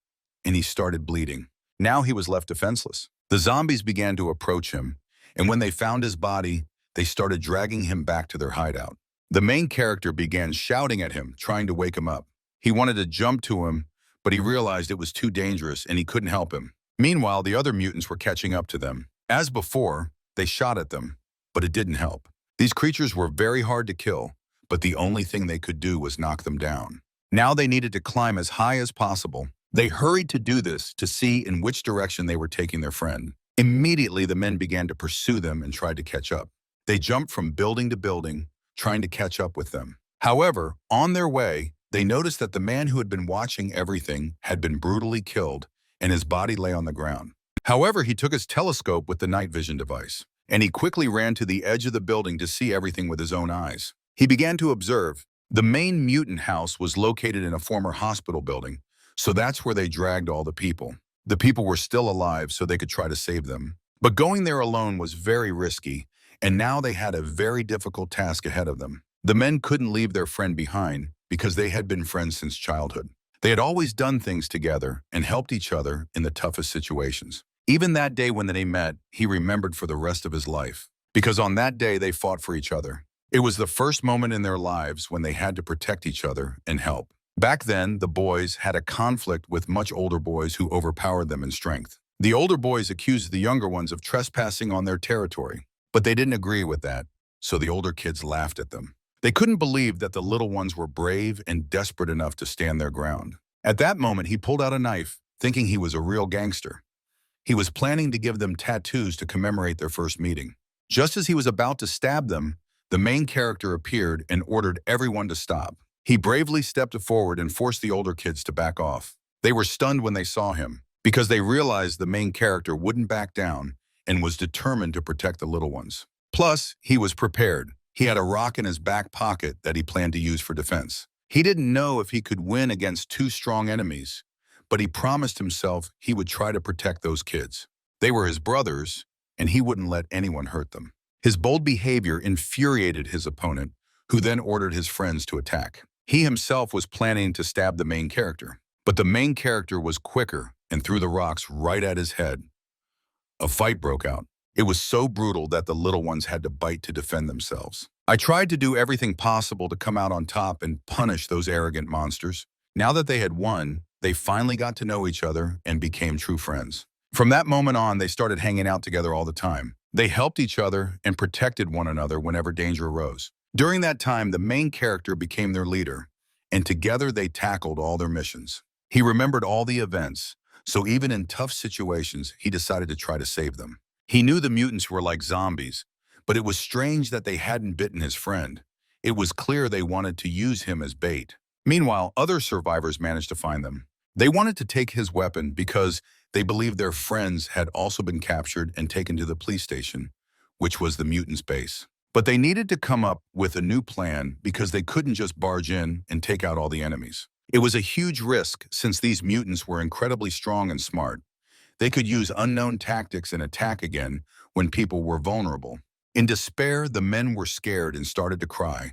and he started bleeding. Now he was left defenseless. The zombies began to approach him, and when they found his body, they started dragging him back to their hideout. The main character began shouting at him, trying to wake him up. He wanted to jump to him, but he realized it was too dangerous and he couldn't help him. Meanwhile, the other mutants were catching up to them. As before, they shot at them, but it didn't help. These creatures were very hard to kill, but the only thing they could do was knock them down. Now they needed to climb as high as possible. They hurried to do this to see in which direction they were taking their friend. Immediately, the men began to pursue them and tried to catch up. They jumped from building to building, trying to catch up with them. However, on their way, they noticed that the man who had been watching everything had been brutally killed, and his body lay on the ground. However, he took his telescope with the night vision device, and he quickly ran to the edge of the building to see everything with his own eyes. He began to observe. The main mutant house was located in a former hospital building, so that's where they dragged all the people. The people were still alive, so they could try to save them. But going there alone was very risky, and now they had a very difficult task ahead of them. The men couldn't leave their friend behind because they had been friends since childhood. They had always done things together and helped each other in the toughest situations. Even that day when they met, he remembered for the rest of his life, because on that day they fought for each other. It was the first moment in their lives when they had to protect each other and help. Back then, the boys had a conflict with much older boys who overpowered them in strength. The older boys accused the younger ones of trespassing on their territory, but they didn't agree with that, so the older kids laughed at them. They couldn't believe that the little ones were brave and desperate enough to stand their ground. At that moment, he pulled out a knife, thinking he was a real gangster. He was planning to give them tattoos to commemorate their first meeting. Just as he was about to stab them, the main character appeared and ordered everyone to stop. He bravely stepped forward and forced the older kids to back off. They were stunned when they saw him, because they realized the main character wouldn't back down and was determined to protect the little ones. Plus, he was prepared. He had a rock in his back pocket that he planned to use for defense. He didn't know if he could win against two strong enemies, but he promised himself he would try to protect those kids. They were his brothers, and he wouldn't let anyone hurt them. His bold behavior infuriated his opponent, who then ordered his friends to attack. He himself was planning to stab the main character, but the main character was quicker and threw the rocks right at his head. A fight broke out. It was so brutal that the little ones had to bite to defend themselves. I tried to do everything possible to come out on top and punish those arrogant monsters. Now that they had won, they finally got to know each other and became true friends. From that moment on, they started hanging out together all the time. They helped each other and protected one another whenever danger arose. During that time, the main character became their leader, and together they tackled all their missions. He remembered all the events, so even in tough situations, he decided to try to save them. He knew the mutants were like zombies, but it was strange that they hadn't bitten his friend. It was clear they wanted to use him as bait. Meanwhile, other survivors managed to find them. They wanted to take his weapon because they believed their friends had also been captured and taken to the police station, which was the mutants' base. But they needed to come up with a new plan because they couldn't just barge in and take out all the enemies. It was a huge risk since these mutants were incredibly strong and smart. They could use unknown tactics and attack again when people were vulnerable. In despair, the men were scared and started to cry.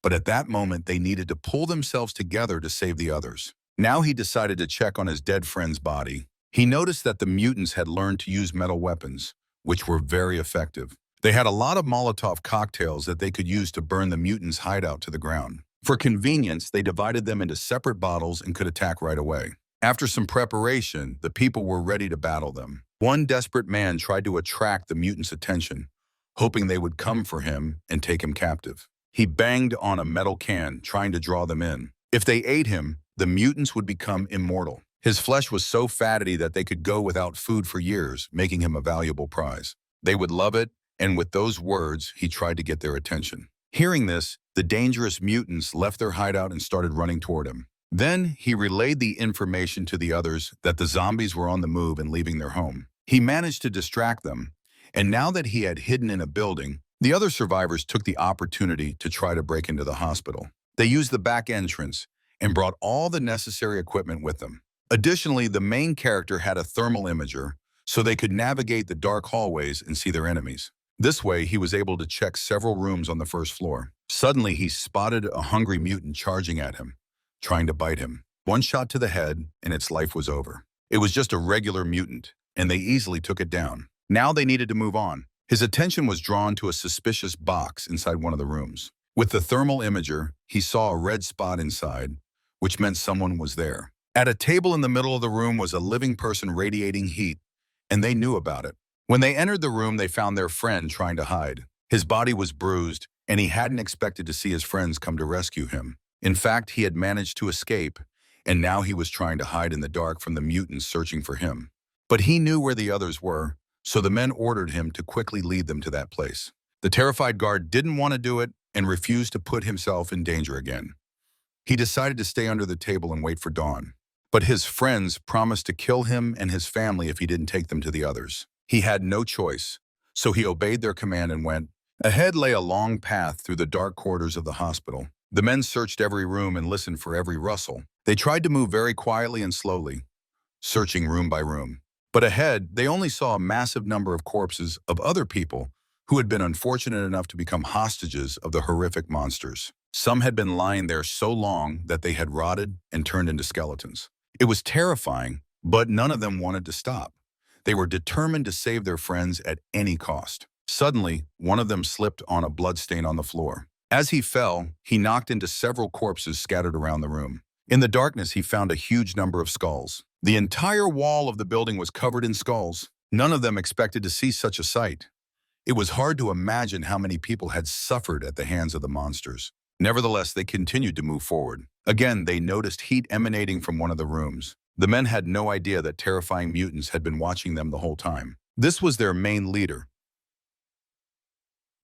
But at that moment, they needed to pull themselves together to save the others. Now he decided to check on his dead friend's body. He noticed that the mutants had learned to use metal weapons, which were very effective. They had a lot of Molotov cocktails that they could use to burn the mutants' hideout to the ground. For convenience, they divided them into separate bottles and could attack right away. After some preparation, the people were ready to battle them. One desperate man tried to attract the mutants' attention, hoping they would come for him and take him captive. He banged on a metal can, trying to draw them in. If they ate him, the mutants would become immortal. His flesh was so fatty that they could go without food for years, making him a valuable prize. They would love it, and with those words, he tried to get their attention. Hearing this, the dangerous mutants left their hideout and started running toward him. Then he relayed the information to the others that the zombies were on the move and leaving their home. He managed to distract them, And now that he had hidden in a building, the other survivors took the opportunity to try to break into the hospital. They used the back entrance and brought all the necessary equipment with them. Additionally, the main character had a thermal imager, so they could navigate the dark hallways and see their enemies. This way, he was able to check several rooms on the first floor. Suddenly, he spotted a hungry mutant charging at him, trying to bite him. One shot to the head, and its life was over. It was just a regular mutant, and they easily took it down. Now they needed to move on. His attention was drawn to a suspicious box inside one of the rooms. With the thermal imager, he saw a red spot inside, which meant someone was there. At a table in the middle of the room was a living person radiating heat, and they knew about it. When they entered the room, they found their friend trying to hide. His body was bruised, and he hadn't expected to see his friends come to rescue him. In fact, he had managed to escape, and now he was trying to hide in the dark from the mutants searching for him. But he knew where the others were, so the men ordered him to quickly lead them to that place. The terrified guard didn't want to do it and refused to put himself in danger again. He decided to stay under the table and wait for dawn. But his friends promised to kill him and his family if he didn't take them to the others. He had no choice, so he obeyed their command and went. Ahead lay a long path through the dark corridors of the hospital. The men searched every room and listened for every rustle. They tried to move very quietly and slowly, searching room by room. But ahead, they only saw a massive number of corpses of other people who had been unfortunate enough to become hostages of the horrific monsters. Some had been lying there so long that they had rotted and turned into skeletons. It was terrifying, but none of them wanted to stop. They were determined to save their friends at any cost. Suddenly, one of them slipped on a bloodstain on the floor. As he fell, he knocked into several corpses scattered around the room. In the darkness, he found a huge number of skulls. The entire wall of the building was covered in skulls. None of them expected to see such a sight. It was hard to imagine how many people had suffered at the hands of the monsters. Nevertheless, they continued to move forward. Again, they noticed heat emanating from one of the rooms. The men had no idea that terrifying mutants had been watching them the whole time. This was their main leader,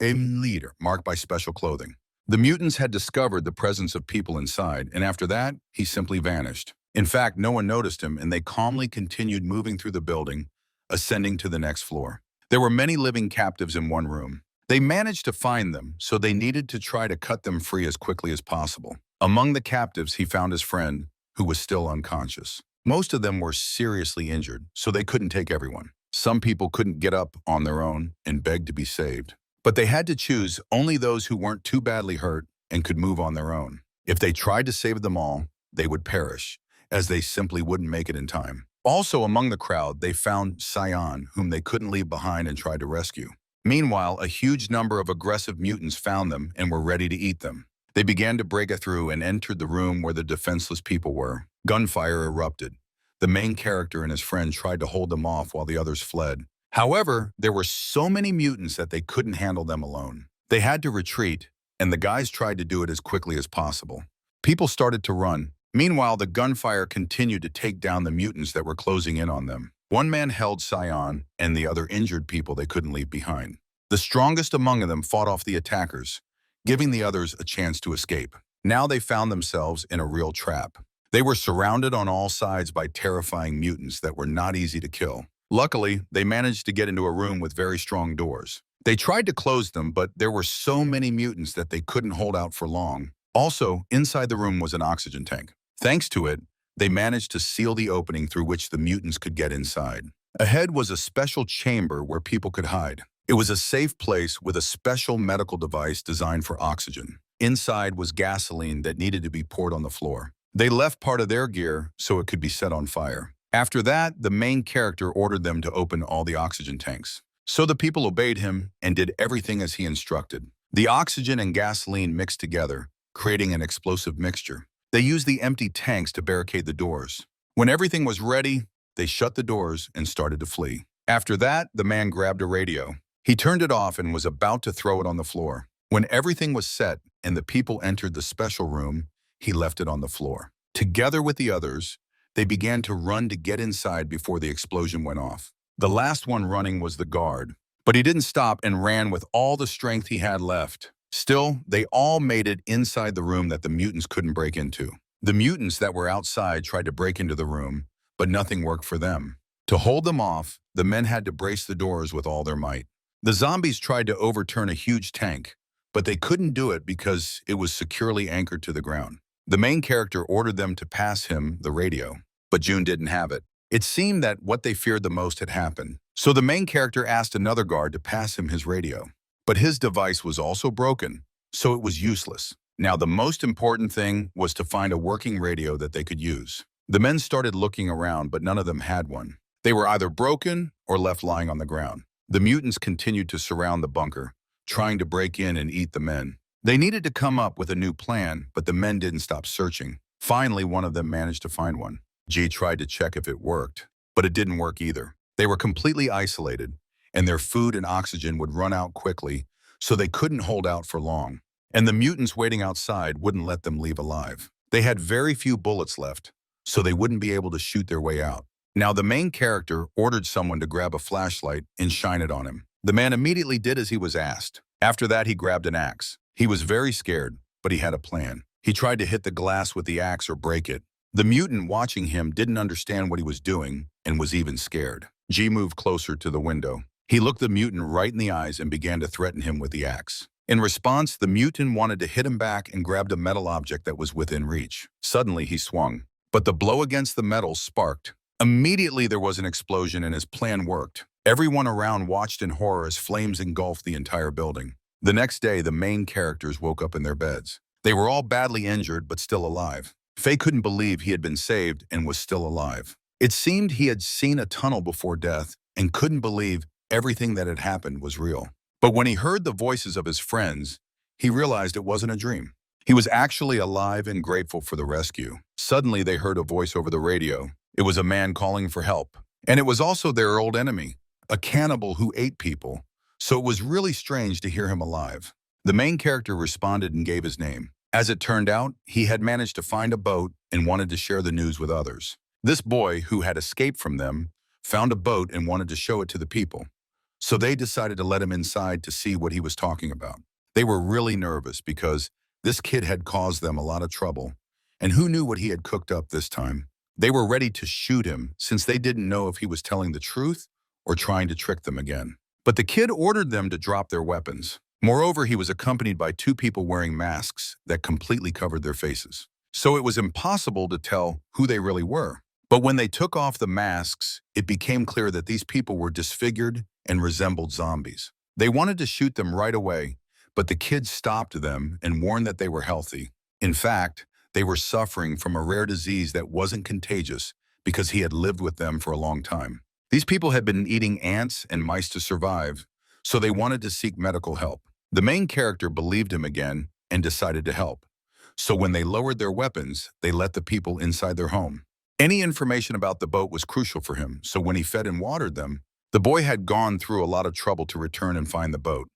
a leader marked by special clothing. The mutants had discovered the presence of people inside, and after that, he simply vanished. In fact, no one noticed him, and they calmly continued moving through the building, ascending to the next floor. There were many living captives in one room. They managed to find them, so they needed to try to cut them free as quickly as possible. Among the captives, he found his friend, who was still unconscious. Most of them were seriously injured, so they couldn't take everyone. Some people couldn't get up on their own and begged to be saved. But they had to choose only those who weren't too badly hurt and could move on their own. If they tried to save them all, they would perish, as they simply wouldn't make it in time. Also among the crowd, they found Sion, whom they couldn't leave behind and tried to rescue. Meanwhile, a huge number of aggressive mutants found them and were ready to eat them. They began to break through and entered the room where the defenseless people were. Gunfire erupted. The main character and his friend tried to hold them off while the others fled. However, there were so many mutants that they couldn't handle them alone. They had to retreat, and the guys tried to do it as quickly as possible. People started to run. Meanwhile, the gunfire continued to take down the mutants that were closing in on them. One man held Sion, and the other injured people they couldn't leave behind. The strongest among them fought off the attackers, giving the others a chance to escape. Now they found themselves in a real trap. They were surrounded on all sides by terrifying mutants that were not easy to kill. Luckily, they managed to get into a room with very strong doors. They tried to close them, but there were so many mutants that they couldn't hold out for long. Also, inside the room was an oxygen tank. Thanks to it, they managed to seal the opening through which the mutants could get inside. Ahead was a special chamber where people could hide. It was a safe place with a special medical device designed for oxygen. Inside was gasoline that needed to be poured on the floor. They left part of their gear so it could be set on fire. After that, the main character ordered them to open all the oxygen tanks. So the people obeyed him and did everything as he instructed. The oxygen and gasoline mixed together, creating an explosive mixture. They used the empty tanks to barricade the doors. When everything was ready, they shut the doors and started to flee. After that, the man grabbed a radio. He turned it off and was about to throw it on the floor. When everything was set and the people entered the special room, he left it on the floor. Together with the others, they began to run to get inside before the explosion went off. The last one running was the guard, but he didn't stop and ran with all the strength he had left. Still, they all made it inside the room that the mutants couldn't break into. The mutants that were outside tried to break into the room, but nothing worked for them. To hold them off, the men had to brace the doors with all their might. The zombies tried to overturn a huge tank, but they couldn't do it because it was securely anchored to the ground. The main character ordered them to pass him the radio, but June didn't have it. It seemed that what they feared the most had happened. So the main character asked another guard to pass him his radio. But his device was also broken, so it was useless. Now, the most important thing was to find a working radio that they could use. The men started looking around, but none of them had one. They were either broken or left lying on the ground. The mutants continued to surround the bunker, trying to break in and eat the men. They needed to come up with a new plan, but the men didn't stop searching. Finally, one of them managed to find one. G tried to check if it worked, but it didn't work either. They were completely isolated, and their food and oxygen would run out quickly, so they couldn't hold out for long. And the mutants waiting outside wouldn't let them leave alive. They had very few bullets left, so they wouldn't be able to shoot their way out. Now, the main character ordered someone to grab a flashlight and shine it on him. The man immediately did as he was asked. After that, he grabbed an axe. He was very scared, but he had a plan. He tried to hit the glass with the axe or break it. The mutant watching him didn't understand what he was doing and was even scared. G moved closer to the window. He looked the mutant right in the eyes and began to threaten him with the axe. In response, the mutant wanted to hit him back and grabbed a metal object that was within reach. Suddenly, he swung, but the blow against the metal sparked. Immediately, there was an explosion and his plan worked. Everyone around watched in horror as flames engulfed the entire building. The next day, the main characters woke up in their beds. They were all badly injured, but still alive. Faye couldn't believe he had been saved and was still alive. It seemed he had seen a tunnel before death and couldn't believe everything that had happened was real. But when he heard the voices of his friends, he realized it wasn't a dream. He was actually alive and grateful for the rescue. Suddenly, they heard a voice over the radio. It was a man calling for help. And it was also their old enemy, a cannibal who ate people. So it was really strange to hear him alive. The main character responded and gave his name. As it turned out, he had managed to find a boat and wanted to share the news with others. This boy, who had escaped from them, found a boat and wanted to show it to the people. So they decided to let him inside to see what he was talking about. They were really nervous because this kid had caused them a lot of trouble. And who knew what he had cooked up this time? They were ready to shoot him since they didn't know if he was telling the truth or trying to trick them again. But the kid ordered them to drop their weapons. Moreover, he was accompanied by two people wearing masks that completely covered their faces. So it was impossible to tell who they really were. But when they took off the masks, it became clear that these people were disfigured and resembled zombies. They wanted to shoot them right away, but the kids stopped them and warned that they were healthy. In fact, they were suffering from a rare disease that wasn't contagious because he had lived with them for a long time. These people had been eating ants and mice to survive, so they wanted to seek medical help. The main character believed him again and decided to help. So when they lowered their weapons, they let the people inside their home. Any information about the boat was crucial for him, so when he fed and watered them, the boy had gone through a lot of trouble to return and find the boat.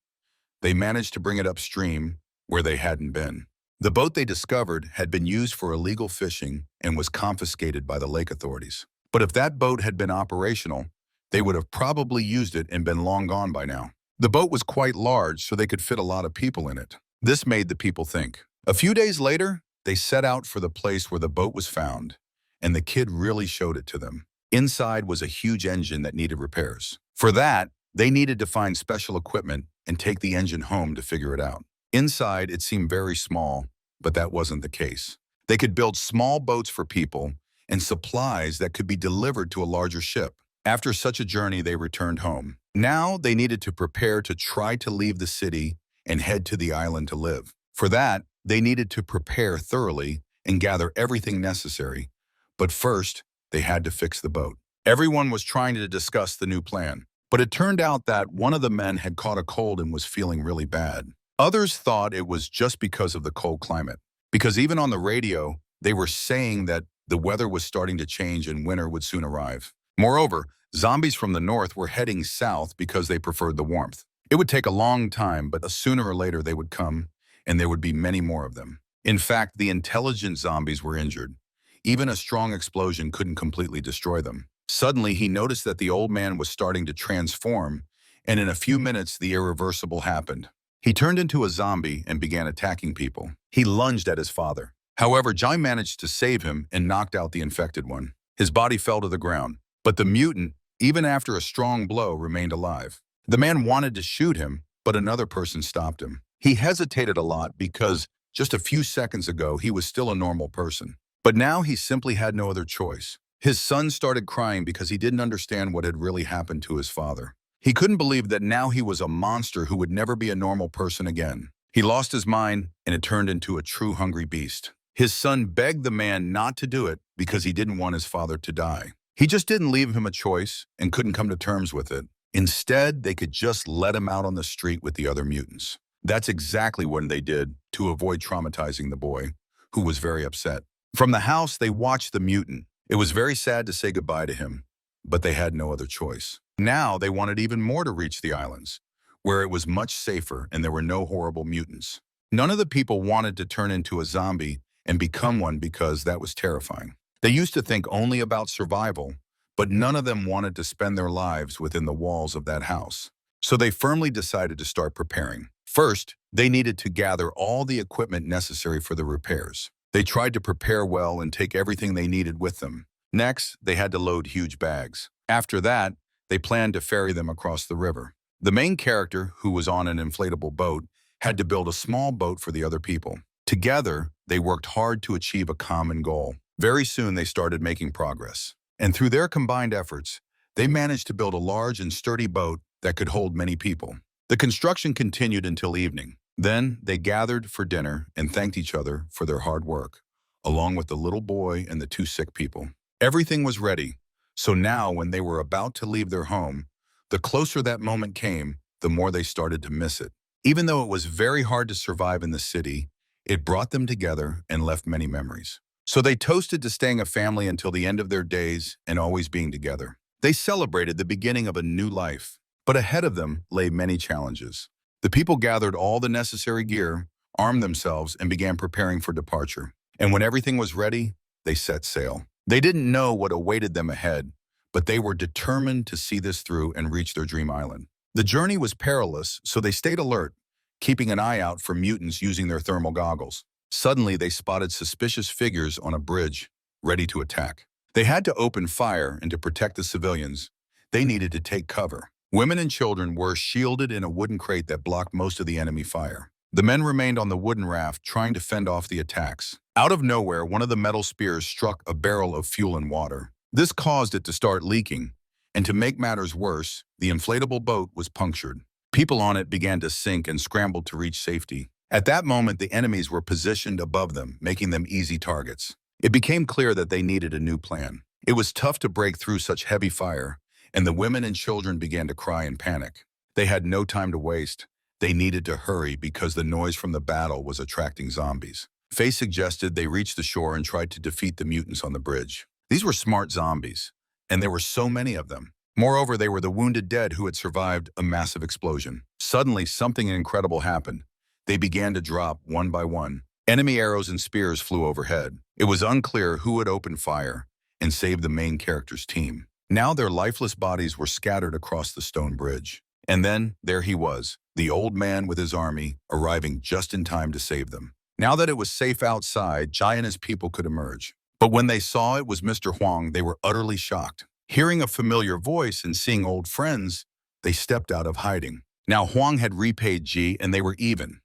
They managed to bring it upstream where they hadn't been. The boat they discovered had been used for illegal fishing and was confiscated by the lake authorities. But if that boat had been operational, they would have probably used it and been long gone by now. The boat was quite large, so they could fit a lot of people in it. This made the people think. A few days later, they set out for the place where the boat was found, and the kid really showed it to them. Inside was a huge engine that needed repairs. For that, they needed to find special equipment and take the engine home to figure it out. Inside, it seemed very small, but that wasn't the case. They could build small boats for people and supplies that could be delivered to a larger ship. After such a journey, they returned home. Now they needed to prepare to try to leave the city and head to the island to live. For that, they needed to prepare thoroughly and gather everything necessary. But first, they had to fix the boat. Everyone was trying to discuss the new plan, but it turned out that one of the men had caught a cold and was feeling really bad. Others thought it was just because of the cold climate, because even on the radio, they were saying that the weather was starting to change and winter would soon arrive. Moreover, zombies from the north were heading south because they preferred the warmth. It would take a long time, but sooner or later they would come, and there would be many more of them. In fact, the intelligent zombies were injured. Even a strong explosion couldn't completely destroy them. Suddenly, he noticed that the old man was starting to transform, and in a few minutes, the irreversible happened. He turned into a zombie and began attacking people. He lunged at his father. However, Jai managed to save him and knocked out the infected one. His body fell to the ground, but the mutant, even after a strong blow, remained alive. The man wanted to shoot him, but another person stopped him. He hesitated a lot because just a few seconds ago he was still a normal person. But now he simply had no other choice. His son started crying because he didn't understand what had really happened to his father. He couldn't believe that now he was a monster who would never be a normal person again. He lost his mind and it turned into a true hungry beast. His son begged the man not to do it because he didn't want his father to die. He just didn't leave him a choice and couldn't come to terms with it. Instead, they could just let him out on the street with the other mutants. That's exactly what they did to avoid traumatizing the boy, who was very upset. From the house, they watched the mutant. It was very sad to say goodbye to him, but they had no other choice. Now they wanted even more to reach the islands, where it was much safer and there were no horrible mutants. None of the people wanted to turn into a zombie and become one because that was terrifying. They used to think only about survival, but none of them wanted to spend their lives within the walls of that house. So they firmly decided to start preparing. First, they needed to gather all the equipment necessary for the repairs. They tried to prepare well and take everything they needed with them. Next, they had to load huge bags. After that, they planned to ferry them across the river. The main character, who was on an inflatable boat, had to build a small boat for the other people. Together, they worked hard to achieve a common goal. Very soon, they started making progress. And through their combined efforts, they managed to build a large and sturdy boat that could hold many people. The construction continued until evening. Then they gathered for dinner and thanked each other for their hard work, along with the little boy and the two sick people. Everything was ready, so now when they were about to leave their home, the closer that moment came, the more they started to miss it. Even though it was very hard to survive in the city, it brought them together and left many memories. So they toasted to staying a family until the end of their days and always being together. They celebrated the beginning of a new life, but ahead of them lay many challenges. The people gathered all the necessary gear, armed themselves, and began preparing for departure. And when everything was ready, they set sail. They didn't know what awaited them ahead, but they were determined to see this through and reach their dream island. The journey was perilous, so they stayed alert, keeping an eye out for mutants using their thermal goggles. Suddenly, they spotted suspicious figures on a bridge, ready to attack. They had to open fire, and to protect the civilians, they needed to take cover. Women and children were shielded in a wooden crate that blocked most of the enemy fire. The men remained on the wooden raft, trying to fend off the attacks. Out of nowhere, one of the metal spears struck a barrel of fuel and water. This caused it to start leaking, and to make matters worse, the inflatable boat was punctured. People on it began to sink and scrambled to reach safety. At that moment, the enemies were positioned above them, making them easy targets. It became clear that they needed a new plan. It was tough to break through such heavy fire, and the women and children began to cry in panic. They had no time to waste. They needed to hurry because the noise from the battle was attracting zombies. Faye suggested they reach the shore and tried to defeat the mutants on the bridge. These were smart zombies, and there were so many of them. Moreover, they were the wounded dead who had survived a massive explosion. Suddenly, something incredible happened. They began to drop one by one. Enemy arrows and spears flew overhead. It was unclear who would open fire and save the main character's team. Now their lifeless bodies were scattered across the stone bridge. And then, there he was, the old man with his army, arriving just in time to save them. Now that it was safe outside, Jai and his people could emerge. But when they saw it was Mr. Huang, they were utterly shocked. Hearing a familiar voice and seeing old friends, they stepped out of hiding. Now Huang had repaid Ji and they were even.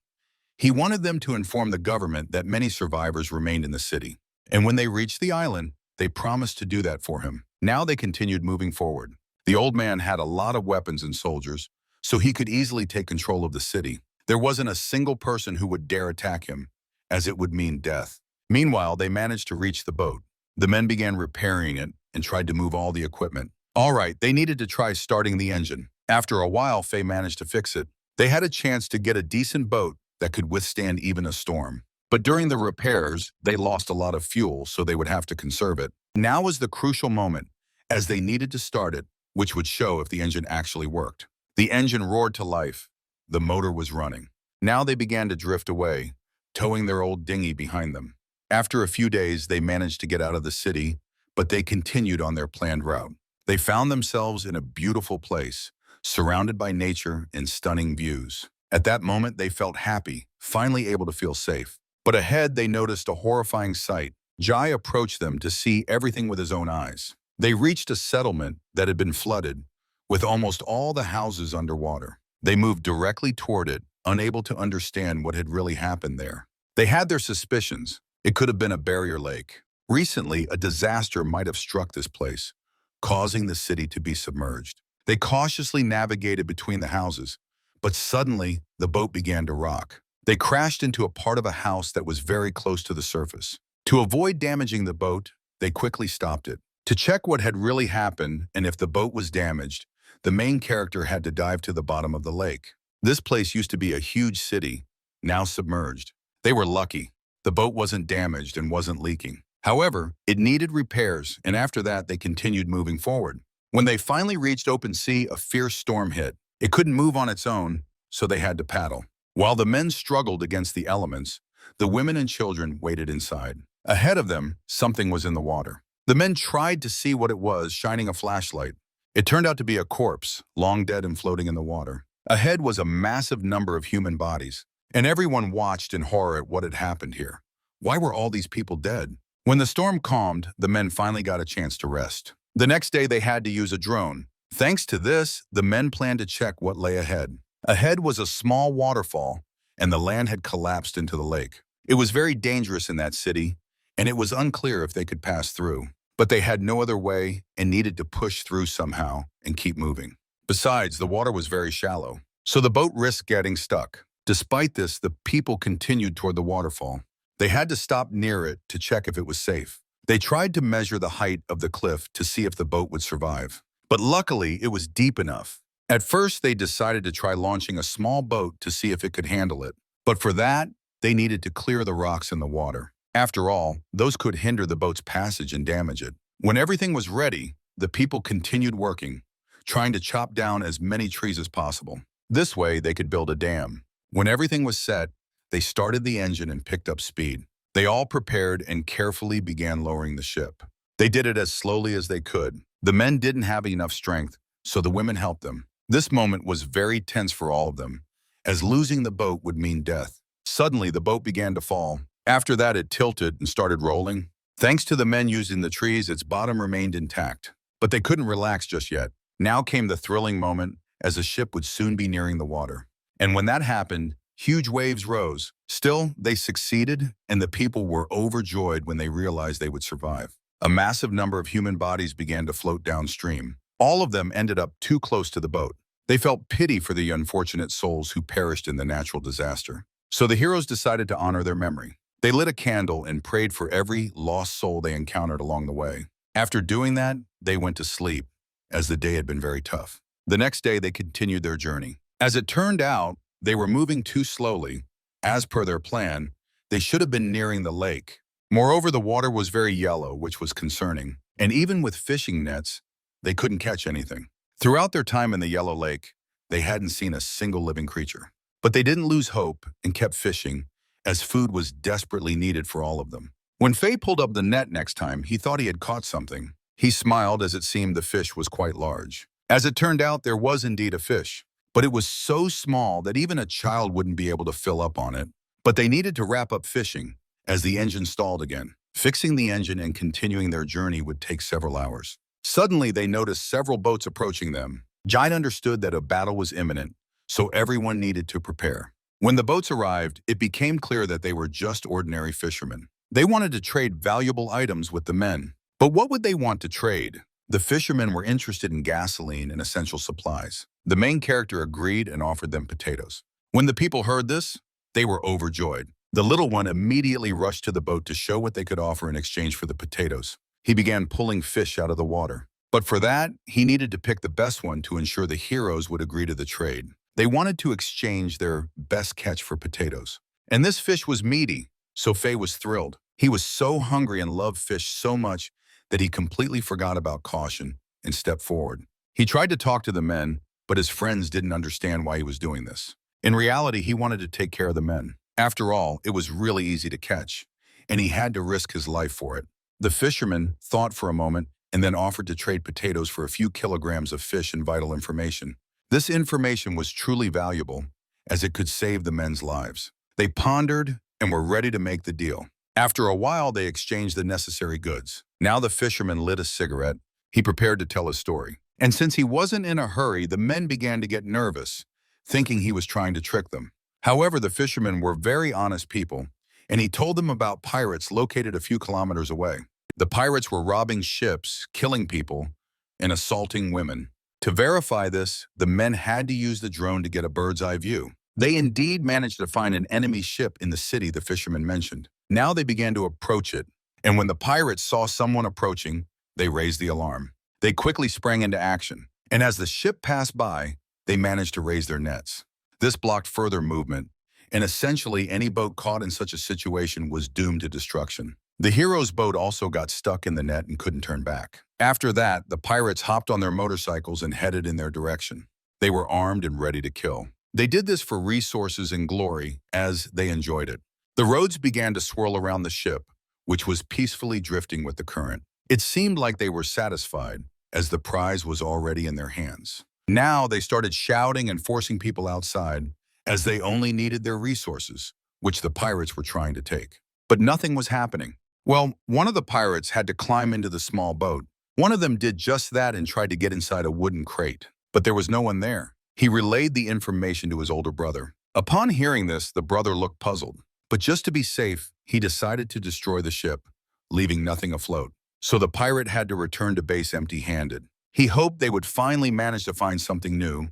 He wanted them to inform the government that many survivors remained in the city. And when they reached the island, they promised to do that for him. Now they continued moving forward. The old man had a lot of weapons and soldiers, so he could easily take control of the city. There wasn't a single person who would dare attack him, as it would mean death. Meanwhile, they managed to reach the boat. The men began repairing it and tried to move all the equipment. All right, they needed to try starting the engine. After a while, Faye managed to fix it. They had a chance to get a decent boat that could withstand even a storm. But during the repairs, they lost a lot of fuel, so they would have to conserve it. Now was the crucial moment, as they needed to start it, which would show if the engine actually worked. The engine roared to life. The motor was running. Now they began to drift away, towing their old dinghy behind them. After a few days, they managed to get out of the city, but they continued on their planned route. They found themselves in a beautiful place, surrounded by nature and stunning views. At that moment, they felt happy, finally able to feel safe. But ahead, they noticed a horrifying sight. Jai approached them to see everything with his own eyes. They reached a settlement that had been flooded, with almost all the houses underwater. They moved directly toward it, unable to understand what had really happened there. They had their suspicions. It could have been a barrier lake. Recently, a disaster might have struck this place, causing the city to be submerged. They cautiously navigated between the houses, but suddenly the boat began to rock. They crashed into a part of a house that was very close to the surface. To avoid damaging the boat, they quickly stopped it. To check what had really happened and if the boat was damaged, the main character had to dive to the bottom of the lake. This place used to be a huge city, now submerged. They were lucky. The boat wasn't damaged and wasn't leaking. However, it needed repairs, and after that, they continued moving forward. When they finally reached open sea, a fierce storm hit. It couldn't move on its own, so they had to paddle. While the men struggled against the elements, the women and children waited inside. Ahead of them, something was in the water. The men tried to see what it was, shining a flashlight. It turned out to be a corpse, long dead and floating in the water. Ahead was a massive number of human bodies, and everyone watched in horror at what had happened here. Why were all these people dead? When the storm calmed, the men finally got a chance to rest. The next day, they had to use a drone. Thanks to this, the men planned to check what lay ahead. Ahead was a small waterfall, and the land had collapsed into the lake. It was very dangerous in that city, and it was unclear if they could pass through. But they had no other way and needed to push through somehow and keep moving. Besides, the water was very shallow, so the boat risked getting stuck. Despite this, the people continued toward the waterfall. They had to stop near it to check if it was safe. They tried to measure the height of the cliff to see if the boat would survive. But luckily, it was deep enough. At first, they decided to try launching a small boat to see if it could handle it. But for that, they needed to clear the rocks in the water. After all, those could hinder the boat's passage and damage it. When everything was ready, the people continued working, trying to chop down as many trees as possible. This way, they could build a dam. When everything was set, they started the engine and picked up speed. They all prepared and carefully began lowering the ship. They did it as slowly as they could. The men didn't have enough strength, so the women helped them. This moment was very tense for all of them, as losing the boat would mean death. Suddenly, the boat began to fall. After that, it tilted and started rolling. Thanks to the men using the trees, its bottom remained intact. But they couldn't relax just yet. Now came the thrilling moment, as the ship would soon be nearing the water. And when that happened, huge waves rose. Still, they succeeded, and the people were overjoyed when they realized they would survive. A massive number of human bodies began to float downstream. All of them ended up too close to the boat. They felt pity for the unfortunate souls who perished in the natural disaster. So the heroes decided to honor their memory. They lit a candle and prayed for every lost soul they encountered along the way. After doing that, they went to sleep, as the day had been very tough. The next day, they continued their journey. As it turned out, they were moving too slowly. As per their plan, they should have been nearing the lake. Moreover, the water was very yellow, which was concerning. And even with fishing nets, they couldn't catch anything. Throughout their time in the Yellow Lake, they hadn't seen a single living creature. But they didn't lose hope and kept fishing, as food was desperately needed for all of them. When Faye pulled up the net next time, he thought he had caught something. He smiled as it seemed the fish was quite large. As it turned out, there was indeed a fish, but it was so small that even a child wouldn't be able to fill up on it. But they needed to wrap up fishing, as the engine stalled again. Fixing the engine and continuing their journey would take several hours. Suddenly, they noticed several boats approaching them. Giant understood that a battle was imminent, so everyone needed to prepare. When the boats arrived, it became clear that they were just ordinary fishermen. They wanted to trade valuable items with the men. But what would they want to trade? The fishermen were interested in gasoline and essential supplies. The main character agreed and offered them potatoes. When the people heard this, they were overjoyed. The little one immediately rushed to the boat to show what they could offer in exchange for the potatoes. He began pulling fish out of the water. But for that, he needed to pick the best one to ensure the heroes would agree to the trade. They wanted to exchange their best catch for potatoes. And this fish was meaty, so Faye was thrilled. He was so hungry and loved fish so much that he completely forgot about caution and stepped forward. He tried to talk to the men, but his friends didn't understand why he was doing this. In reality, he wanted to take care of the men. After all, it was really easy to catch, and he had to risk his life for it. The fisherman thought for a moment and then offered to trade potatoes for a few kilograms of fish and vital information. This information was truly valuable, as it could save the men's lives. They pondered and were ready to make the deal. After a while, they exchanged the necessary goods. Now the fisherman lit a cigarette. He prepared to tell his story. And since he wasn't in a hurry, the men began to get nervous, thinking he was trying to trick them. However, the fishermen were very honest people, and he told them about pirates located a few kilometers away. The pirates were robbing ships, killing people, and assaulting women. To verify this, the men had to use the drone to get a bird's-eye view. They indeed managed to find an enemy ship in the city the fishermen mentioned. Now they began to approach it, and when the pirates saw someone approaching, they raised the alarm. They quickly sprang into action, and as the ship passed by, they managed to raise their nets. This blocked further movement, and essentially any boat caught in such a situation was doomed to destruction. The hero's boat also got stuck in the net and couldn't turn back. After that, the pirates hopped on their motorcycles and headed in their direction. They were armed and ready to kill. They did this for resources and glory, as they enjoyed it. The roads began to swirl around the ship, which was peacefully drifting with the current. It seemed like they were satisfied, as the prize was already in their hands. Now they started shouting and forcing people outside, as they only needed their resources, which the pirates were trying to take. But nothing was happening. Well, one of the pirates had to climb into the small boat. One of them did just that and tried to get inside a wooden crate, but there was no one there. He relayed the information to his older brother. Upon hearing this, the brother looked puzzled, but just to be safe, he decided to destroy the ship, leaving nothing afloat. So the pirate had to return to base empty-handed. He hoped they would finally manage to find something new,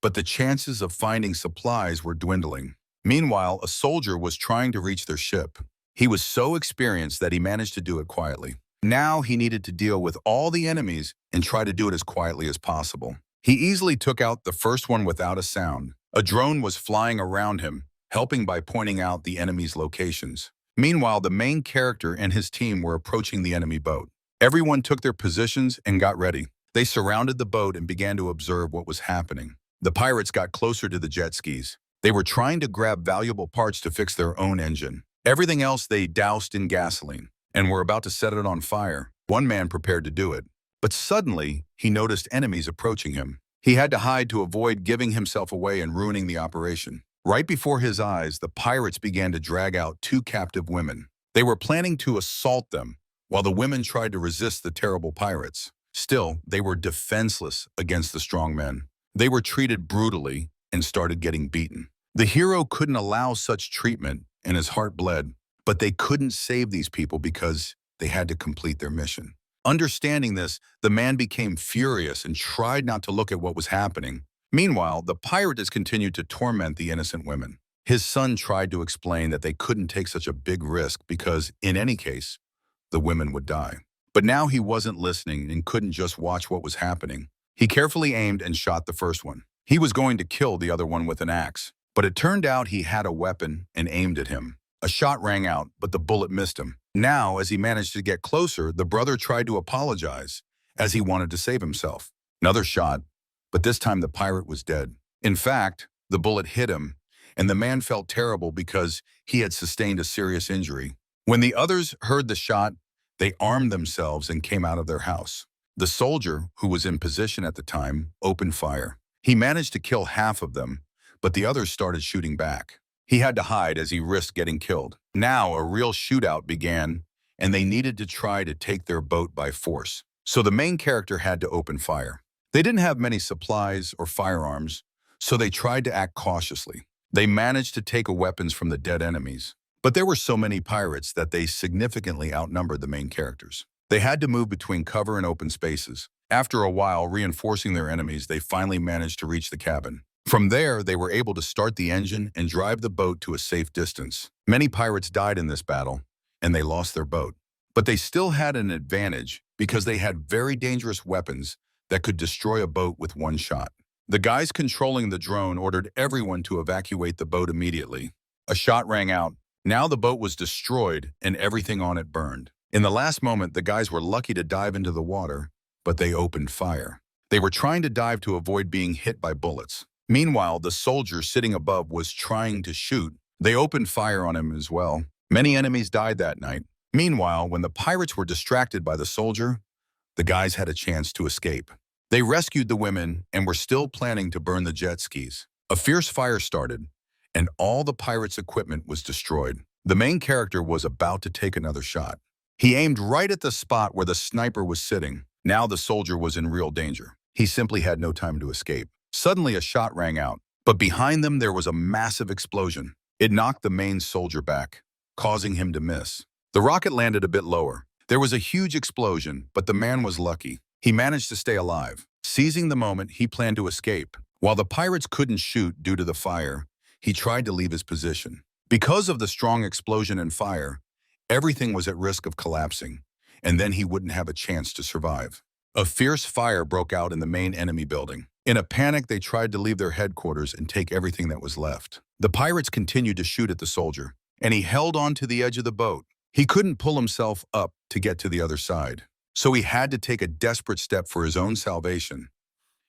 but the chances of finding supplies were dwindling. Meanwhile, a soldier was trying to reach their ship. He was so experienced that he managed to do it quietly. Now he needed to deal with all the enemies and try to do it as quietly as possible. He easily took out the first one without a sound. A drone was flying around him, helping by pointing out the enemy's locations. Meanwhile, the main character and his team were approaching the enemy boat. Everyone took their positions and got ready. They surrounded the boat and began to observe what was happening. The pirates got closer to the jet skis. They were trying to grab valuable parts to fix their own engine. Everything else they doused in gasoline and were about to set it on fire. One man prepared to do it. But suddenly, he noticed enemies approaching him. He had to hide to avoid giving himself away and ruining the operation. Right before his eyes, the pirates began to drag out two captive women. They were planning to assault them, while the women tried to resist the terrible pirates. Still, they were defenseless against the strong men. They were treated brutally and started getting beaten. The hero couldn't allow such treatment, and his heart bled, but they couldn't save these people because they had to complete their mission. Understanding this, the man became furious and tried not to look at what was happening. Meanwhile, the pirates continued to torment the innocent women. His son tried to explain that they couldn't take such a big risk because, in any case, the women would die. But now he wasn't listening and couldn't just watch what was happening. He carefully aimed and shot the first one. He was going to kill the other one with an axe, but it turned out he had a weapon and aimed at him. A shot rang out, but the bullet missed him. Now, as he managed to get closer, the brother tried to apologize, as he wanted to save himself. Another shot, but this time the pirate was dead. In fact, the bullet hit him, and the man felt terrible because he had sustained a serious injury. When the others heard the shot, they armed themselves and came out of their house. The soldier, who was in position at the time, opened fire. He managed to kill half of them, but the others started shooting back. He had to hide as he risked getting killed. Now a real shootout began, and they needed to try to take their boat by force. So the main character had to open fire. They didn't have many supplies or firearms, so they tried to act cautiously. They managed to take weapons from the dead enemies, but there were so many pirates that they significantly outnumbered the main characters. They had to move between cover and open spaces. After a while, reinforcing their enemies, they finally managed to reach the cabin. From there, they were able to start the engine and drive the boat to a safe distance. Many pirates died in this battle, and they lost their boat. But they still had an advantage because they had very dangerous weapons that could destroy a boat with one shot. The guys controlling the drone ordered everyone to evacuate the boat immediately. A shot rang out. Now the boat was destroyed and everything on it burned. In the last moment, the guys were lucky to dive into the water, but they opened fire. They were trying to dive to avoid being hit by bullets. Meanwhile, the soldier sitting above was trying to shoot. They opened fire on him as well. Many enemies died that night. Meanwhile, when the pirates were distracted by the soldier, the guys had a chance to escape. They rescued the women and were still planning to burn the jet skis. A fierce fire started, and all the pirates' equipment was destroyed. The main character was about to take another shot. He aimed right at the spot where the sniper was sitting. Now the soldier was in real danger. He simply had no time to escape. Suddenly, a shot rang out, but behind them there was a massive explosion. It knocked the main soldier back, causing him to miss. The rocket landed a bit lower. There was a huge explosion, but the man was lucky. He managed to stay alive. Seizing the moment, he planned to escape. While the pirates couldn't shoot due to the fire, he tried to leave his position. Because of the strong explosion and fire, everything was at risk of collapsing, and then he wouldn't have a chance to survive. A fierce fire broke out in the main enemy building. In a panic, they tried to leave their headquarters and take everything that was left. The pirates continued to shoot at the soldier, and he held on to the edge of the boat. He couldn't pull himself up to get to the other side, so he had to take a desperate step for his own salvation.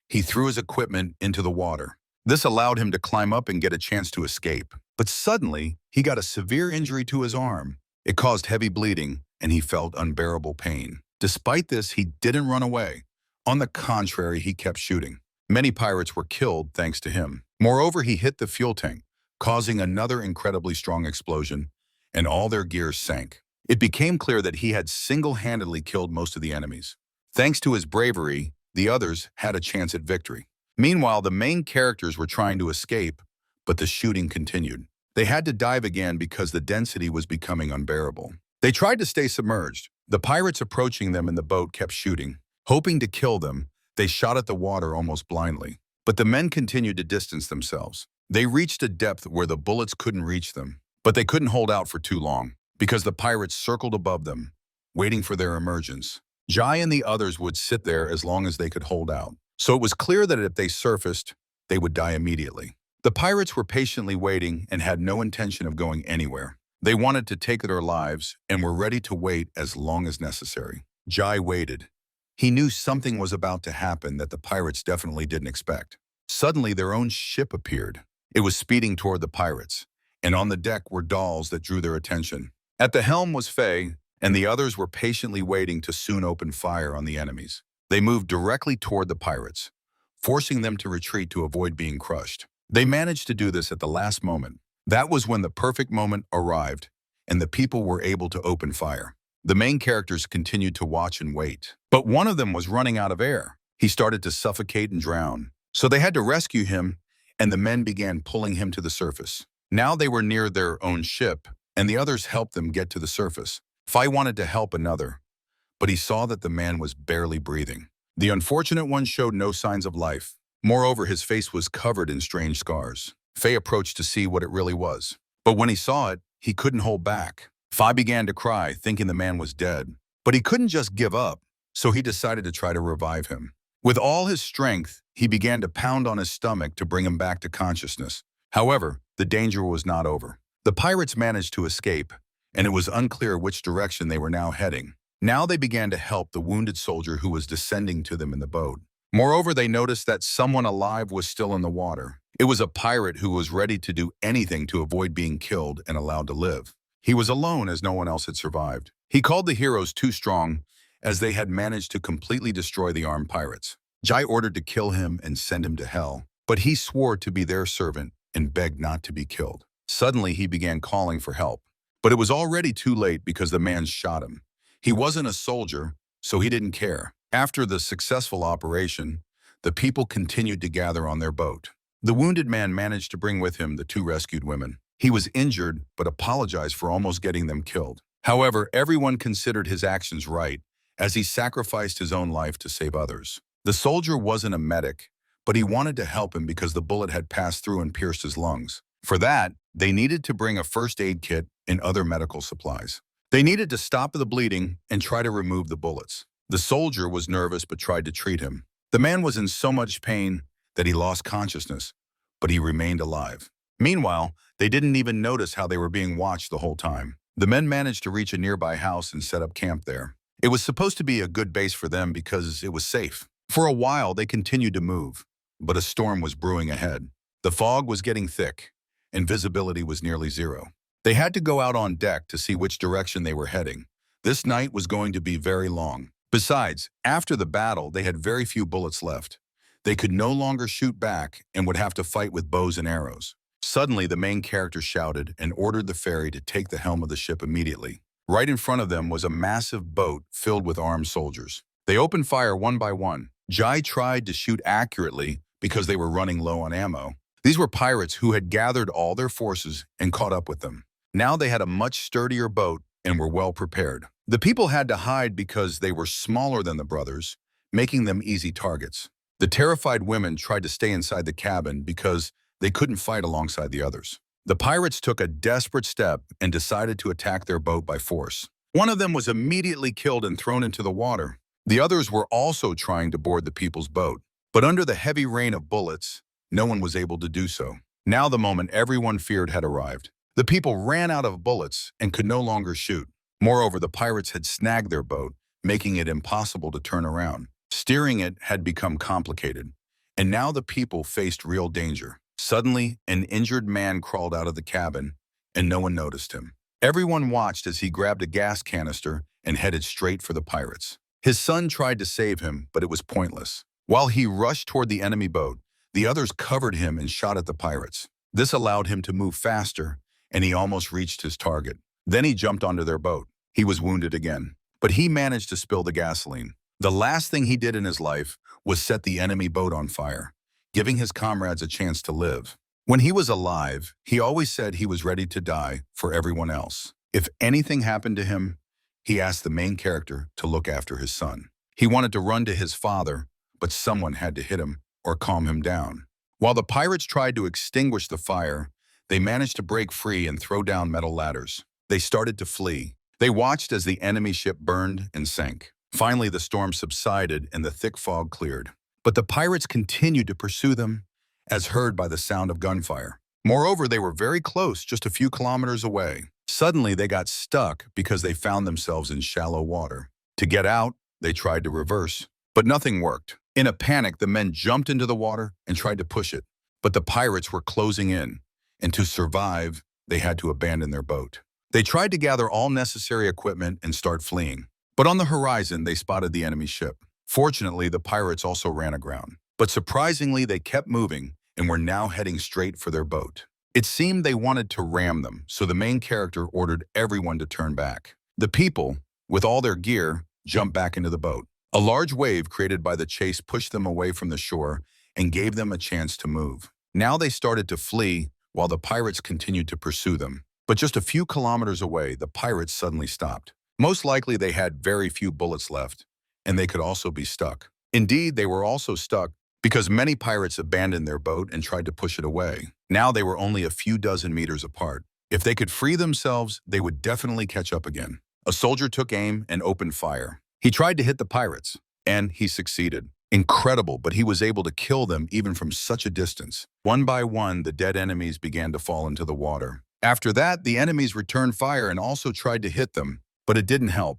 He threw his equipment into the water. This allowed him to climb up and get a chance to escape. But suddenly, he got a severe injury to his arm. It caused heavy bleeding, and he felt unbearable pain. Despite this, he didn't run away. On the contrary, he kept shooting. Many pirates were killed thanks to him. Moreover, he hit the fuel tank, causing another incredibly strong explosion, and all their gears sank. It became clear that he had single-handedly killed most of the enemies. Thanks to his bravery, the others had a chance at victory. Meanwhile, the main characters were trying to escape, but the shooting continued. They had to dive again because the density was becoming unbearable. They tried to stay submerged. The pirates approaching them in the boat kept shooting. Hoping to kill them, they shot at the water almost blindly. But the men continued to distance themselves. They reached a depth where the bullets couldn't reach them. But they couldn't hold out for too long, because the pirates circled above them, waiting for their emergence. Jai and the others would sit there as long as they could hold out. So it was clear that if they surfaced, they would die immediately. The pirates were patiently waiting and had no intention of going anywhere. They wanted to take their lives and were ready to wait as long as necessary. Jai waited. He knew something was about to happen that the pirates definitely didn't expect. Suddenly, their own ship appeared. It was speeding toward the pirates, and on the deck were dolls that drew their attention. At the helm was Faye, and the others were patiently waiting to soon open fire on the enemies. They moved directly toward the pirates, forcing them to retreat to avoid being crushed. They managed to do this at the last moment. That was when the perfect moment arrived, and the people were able to open fire. The main characters continued to watch and wait. But one of them was running out of air. He started to suffocate and drown. So they had to rescue him, and the men began pulling him to the surface. Now they were near their own ship, and the others helped them get to the surface. Fai wanted to help another, but he saw that the man was barely breathing. The unfortunate one showed no signs of life. Moreover, his face was covered in strange scars. Fei approached to see what it really was. But when he saw it, he couldn't hold back. Fai began to cry, thinking the man was dead. But he couldn't just give up, so he decided to try to revive him. With all his strength, he began to pound on his stomach to bring him back to consciousness. However, the danger was not over. The pirates managed to escape, and it was unclear which direction they were now heading. Now they began to help the wounded soldier who was descending to them in the boat. Moreover, they noticed that someone alive was still in the water. It was a pirate who was ready to do anything to avoid being killed and allowed to live. He was alone as no one else had survived. He called the heroes too strong, as they had managed to completely destroy the armed pirates. Jai ordered to kill him and send him to hell, but he swore to be their servant and begged not to be killed. Suddenly, he began calling for help, but it was already too late because the man shot him. He wasn't a soldier, so he didn't care. After the successful operation, the people continued to gather on their boat. The wounded man managed to bring with him the two rescued women. He was injured, but apologized for almost getting them killed. However, everyone considered his actions right, as he sacrificed his own life to save others. The soldier wasn't a medic, but he wanted to help him because the bullet had passed through and pierced his lungs. For that, they needed to bring a first aid kit and other medical supplies. They needed to stop the bleeding and try to remove the bullets. The soldier was nervous but tried to treat him. The man was in so much pain that he lost consciousness, but he remained alive. Meanwhile, they didn't even notice how they were being watched the whole time. The men managed to reach a nearby house and set up camp there. It was supposed to be a good base for them because it was safe. For a while, they continued to move, but a storm was brewing ahead. The fog was getting thick, and visibility was nearly zero. They had to go out on deck to see which direction they were heading. This night was going to be very long. Besides, after the battle, they had very few bullets left. They could no longer shoot back and would have to fight with bows and arrows. Suddenly, the main character shouted and ordered the ferry to take the helm of the ship immediately. Right in front of them was a massive boat filled with armed soldiers. They opened fire one by one, Jai tried to shoot accurately because they were running low on ammo. These were pirates who had gathered all their forces and caught up with them. Now they had a much sturdier boat and were well prepared. The people had to hide because they were smaller than the brothers, making them easy targets. The terrified women tried to stay inside the cabin because they couldn't fight alongside the others. The pirates took a desperate step and decided to attack their boat by force. One of them was immediately killed and thrown into the water. The others were also trying to board the people's boat, but under the heavy rain of bullets, no one was able to do so. Now the moment everyone feared had arrived. The people ran out of bullets and could no longer shoot. Moreover, the pirates had snagged their boat, making it impossible to turn around. Steering it had become complicated, and now the people faced real danger. Suddenly, an injured man crawled out of the cabin, and no one noticed him. Everyone watched as he grabbed a gas canister and headed straight for the pirates. His son tried to save him, but it was pointless. While he rushed toward the enemy boat, the others covered him and shot at the pirates. This allowed him to move faster, and he almost reached his target. Then he jumped onto their boat. He was wounded again, but he managed to spill the gasoline. The last thing he did in his life was set the enemy boat on fire, giving his comrades a chance to live. When he was alive, he always said he was ready to die for everyone else. If anything happened to him, he asked the main character to look after his son. He wanted to run to his father, but someone had to hit him or calm him down. While the pirates tried to extinguish the fire, they managed to break free and throw down metal ladders. They started to flee. They watched as the enemy ship burned and sank. Finally, the storm subsided and the thick fog cleared. But the pirates continued to pursue them, as heard by the sound of gunfire. Moreover, they were very close, just a few kilometers away. Suddenly, they got stuck because they found themselves in shallow water. To get out, they tried to reverse, but nothing worked. In a panic, the men jumped into the water and tried to push it. But the pirates were closing in, and to survive, they had to abandon their boat. They tried to gather all necessary equipment and start fleeing. But on the horizon, they spotted the enemy ship. Fortunately, the pirates also ran aground. But surprisingly, they kept moving and were now heading straight for their boat. It seemed they wanted to ram them, so the main character ordered everyone to turn back. The people, with all their gear, jumped back into the boat. A large wave created by the chase pushed them away from the shore and gave them a chance to move. Now they started to flee while the pirates continued to pursue them. But just a few kilometers away, the pirates suddenly stopped. Most likely they had very few bullets left, and they could also be stuck. Indeed, they were also stuck because many pirates abandoned their boat and tried to push it away. Now they were only a few dozen meters apart. If they could free themselves, they would definitely catch up again. A soldier took aim and opened fire. He tried to hit the pirates, and he succeeded. Incredible, but he was able to kill them even from such a distance. One by one, the dead enemies began to fall into the water. After that, the enemies returned fire and also tried to hit them, but it didn't help.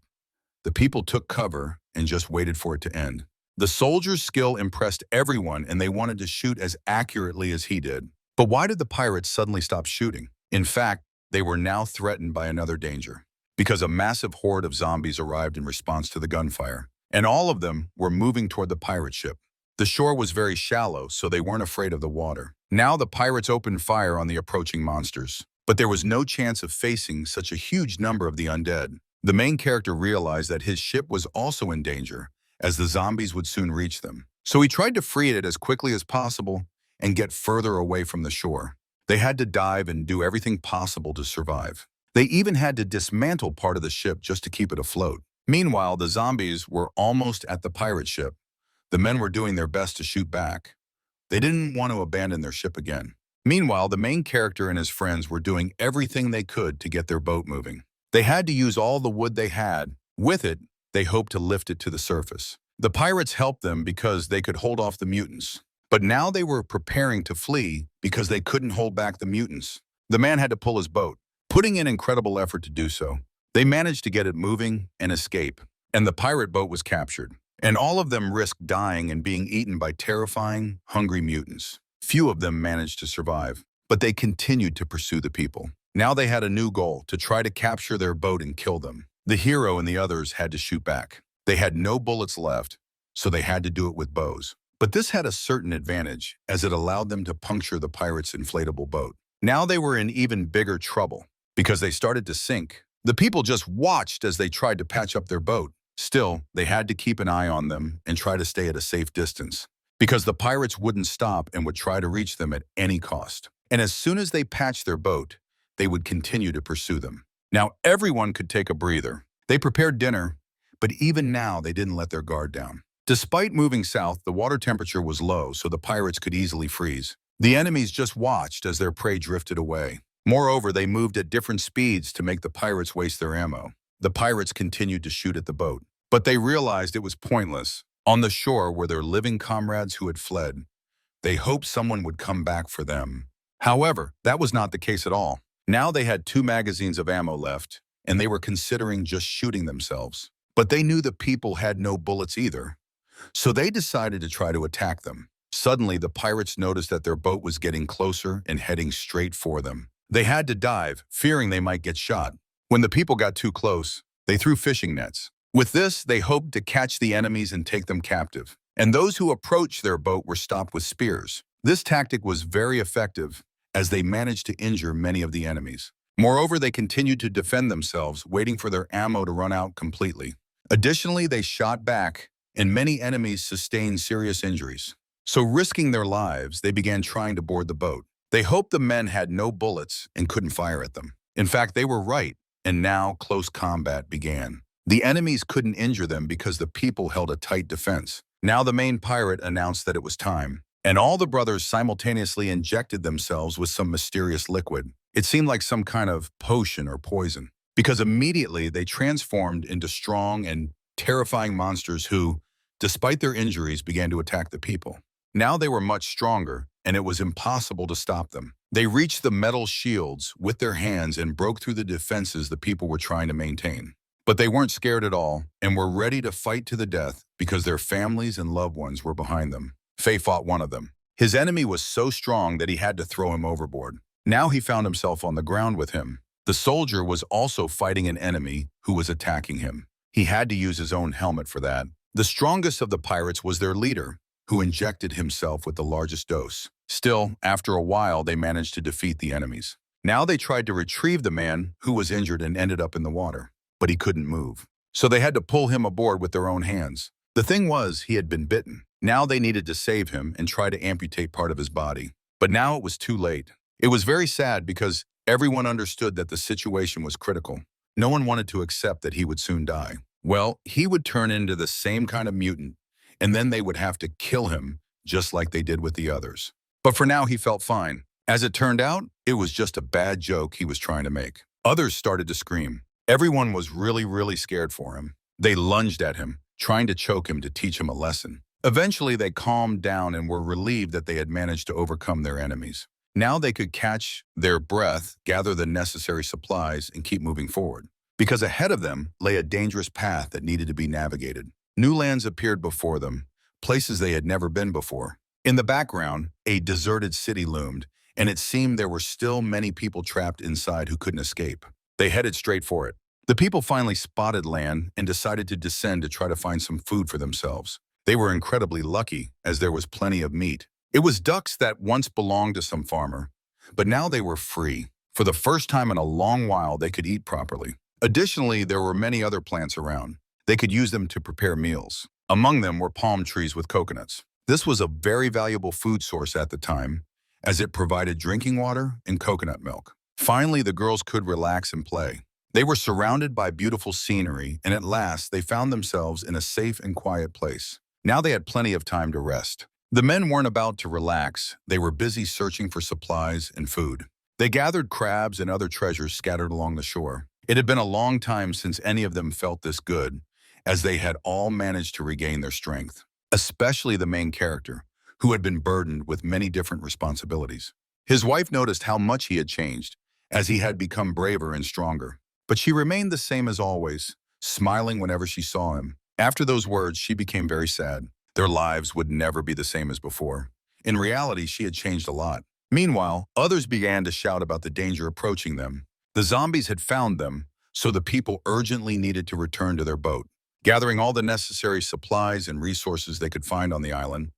The people took cover and just waited for it to end. The soldier's skill impressed everyone, and they wanted to shoot as accurately as he did. But why did the pirates suddenly stop shooting? In fact, they were now threatened by another danger, because a massive horde of zombies arrived in response to the gunfire, and all of them were moving toward the pirate ship. The shore was very shallow, so they weren't afraid of the water. Now the pirates opened fire on the approaching monsters, but there was no chance of facing such a huge number of the undead. The main character realized that his ship was also in danger, as the zombies would soon reach them. So he tried to free it as quickly as possible and get further away from the shore. They had to dive and do everything possible to survive. They even had to dismantle part of the ship just to keep it afloat. Meanwhile, the zombies were almost at the pirate ship. The men were doing their best to shoot back. They didn't want to abandon their ship again. Meanwhile, the main character and his friends were doing everything they could to get their boat moving. They had to use all the wood they had. With it, they hoped to lift it to the surface. The pirates helped them because they could hold off the mutants. But now they were preparing to flee because they couldn't hold back the mutants. The man had to pull his boat, putting in incredible effort to do so. They managed to get it moving and escape, and the pirate boat was captured. And all of them risked dying and being eaten by terrifying, hungry mutants. Few of them managed to survive, but they continued to pursue the people. Now they had a new goal, to try to capture their boat and kill them. The hero and the others had to shoot back. They had no bullets left, so they had to do it with bows. But this had a certain advantage, as it allowed them to puncture the pirates' inflatable boat. Now they were in even bigger trouble, because they started to sink. The people just watched as they tried to patch up their boat. Still, they had to keep an eye on them and try to stay at a safe distance, because the pirates wouldn't stop and would try to reach them at any cost. And as soon as they patched their boat, they would continue to pursue them. Now everyone could take a breather. They prepared dinner, but even now they didn't let their guard down. Despite moving south, the water temperature was low, so the pirates could easily freeze. The enemies just watched as their prey drifted away. Moreover, they moved at different speeds to make the pirates waste their ammo. The pirates continued to shoot at the boat, but they realized it was pointless. On the shore were their living comrades who had fled. They hoped someone would come back for them. However, that was not the case at all. Now they had 2 magazines of ammo left, and they were considering just shooting themselves. But they knew the people had no bullets either, so they decided to try to attack them. Suddenly, the pirates noticed that their boat was getting closer and heading straight for them. They had to dive, fearing they might get shot. When the people got too close, they threw fishing nets. With this, they hoped to catch the enemies and take them captive. And those who approached their boat were stopped with spears. This tactic was very effective, as they managed to injure many of the enemies. Moreover, they continued to defend themselves, waiting for their ammo to run out completely. Additionally, they shot back, and many enemies sustained serious injuries. So risking their lives, they began trying to board the boat. They hoped the men had no bullets and couldn't fire at them. In fact, they were right, and now close combat began. The enemies couldn't injure them because the people held a tight defense. Now the main pirate announced that it was time, and all the brothers simultaneously injected themselves with some mysterious liquid. It seemed like some kind of potion or poison, because immediately they transformed into strong and terrifying monsters who, despite their injuries, began to attack the people. Now they were much stronger, and it was impossible to stop them. They reached the metal shields with their hands and broke through the defenses the people were trying to maintain. But they weren't scared at all and were ready to fight to the death because their families and loved ones were behind them. Faye fought one of them. His enemy was so strong that he had to throw him overboard. Now he found himself on the ground with him. The soldier was also fighting an enemy who was attacking him. He had to use his own helmet for that. The strongest of the pirates was their leader, who injected himself with the largest dose. Still, after a while, they managed to defeat the enemies. Now they tried to retrieve the man who was injured and ended up in the water, but he couldn't move. So they had to pull him aboard with their own hands. The thing was, he had been bitten. Now they needed to save him and try to amputate part of his body. But now it was too late. It was very sad because everyone understood that the situation was critical. No one wanted to accept that he would soon die. Well, he would turn into the same kind of mutant, and then they would have to kill him just like they did with the others. But for now, he felt fine. As it turned out, it was just a bad joke he was trying to make. Others started to scream. Everyone was really scared for him. They lunged at him, trying to choke him to teach him a lesson. Eventually, they calmed down and were relieved that they had managed to overcome their enemies. Now they could catch their breath, gather the necessary supplies, and keep moving forward. Because ahead of them lay a dangerous path that needed to be navigated. New lands appeared before them, places they had never been before. In the background, a deserted city loomed, and it seemed there were still many people trapped inside who couldn't escape. They headed straight for it. The people finally spotted land and decided to descend to try to find some food for themselves. They were incredibly lucky, as there was plenty of meat. It was ducks that once belonged to some farmer, but now they were free. For the first time in a long while, they could eat properly. Additionally, there were many other plants around. They could use them to prepare meals. Among them were palm trees with coconuts. This was a very valuable food source at the time, as it provided drinking water and coconut milk. Finally, the girls could relax and play. They were surrounded by beautiful scenery, and at last, they found themselves in a safe and quiet place. Now they had plenty of time to rest. The men weren't about to relax. They were busy searching for supplies and food. They gathered crabs and other treasures scattered along the shore. It had been a long time since any of them felt this good, as they had all managed to regain their strength, especially the main character, who had been burdened with many different responsibilities. His wife noticed how much he had changed, as he had become braver and stronger. But she remained the same as always, smiling whenever she saw him. After those words, she became very sad. Their lives would never be the same as before. In reality, she had changed a lot. Meanwhile, others began to shout about the danger approaching them. The zombies had found them, so the people urgently needed to return to their boat. Gathering all the necessary supplies and resources they could find on the island,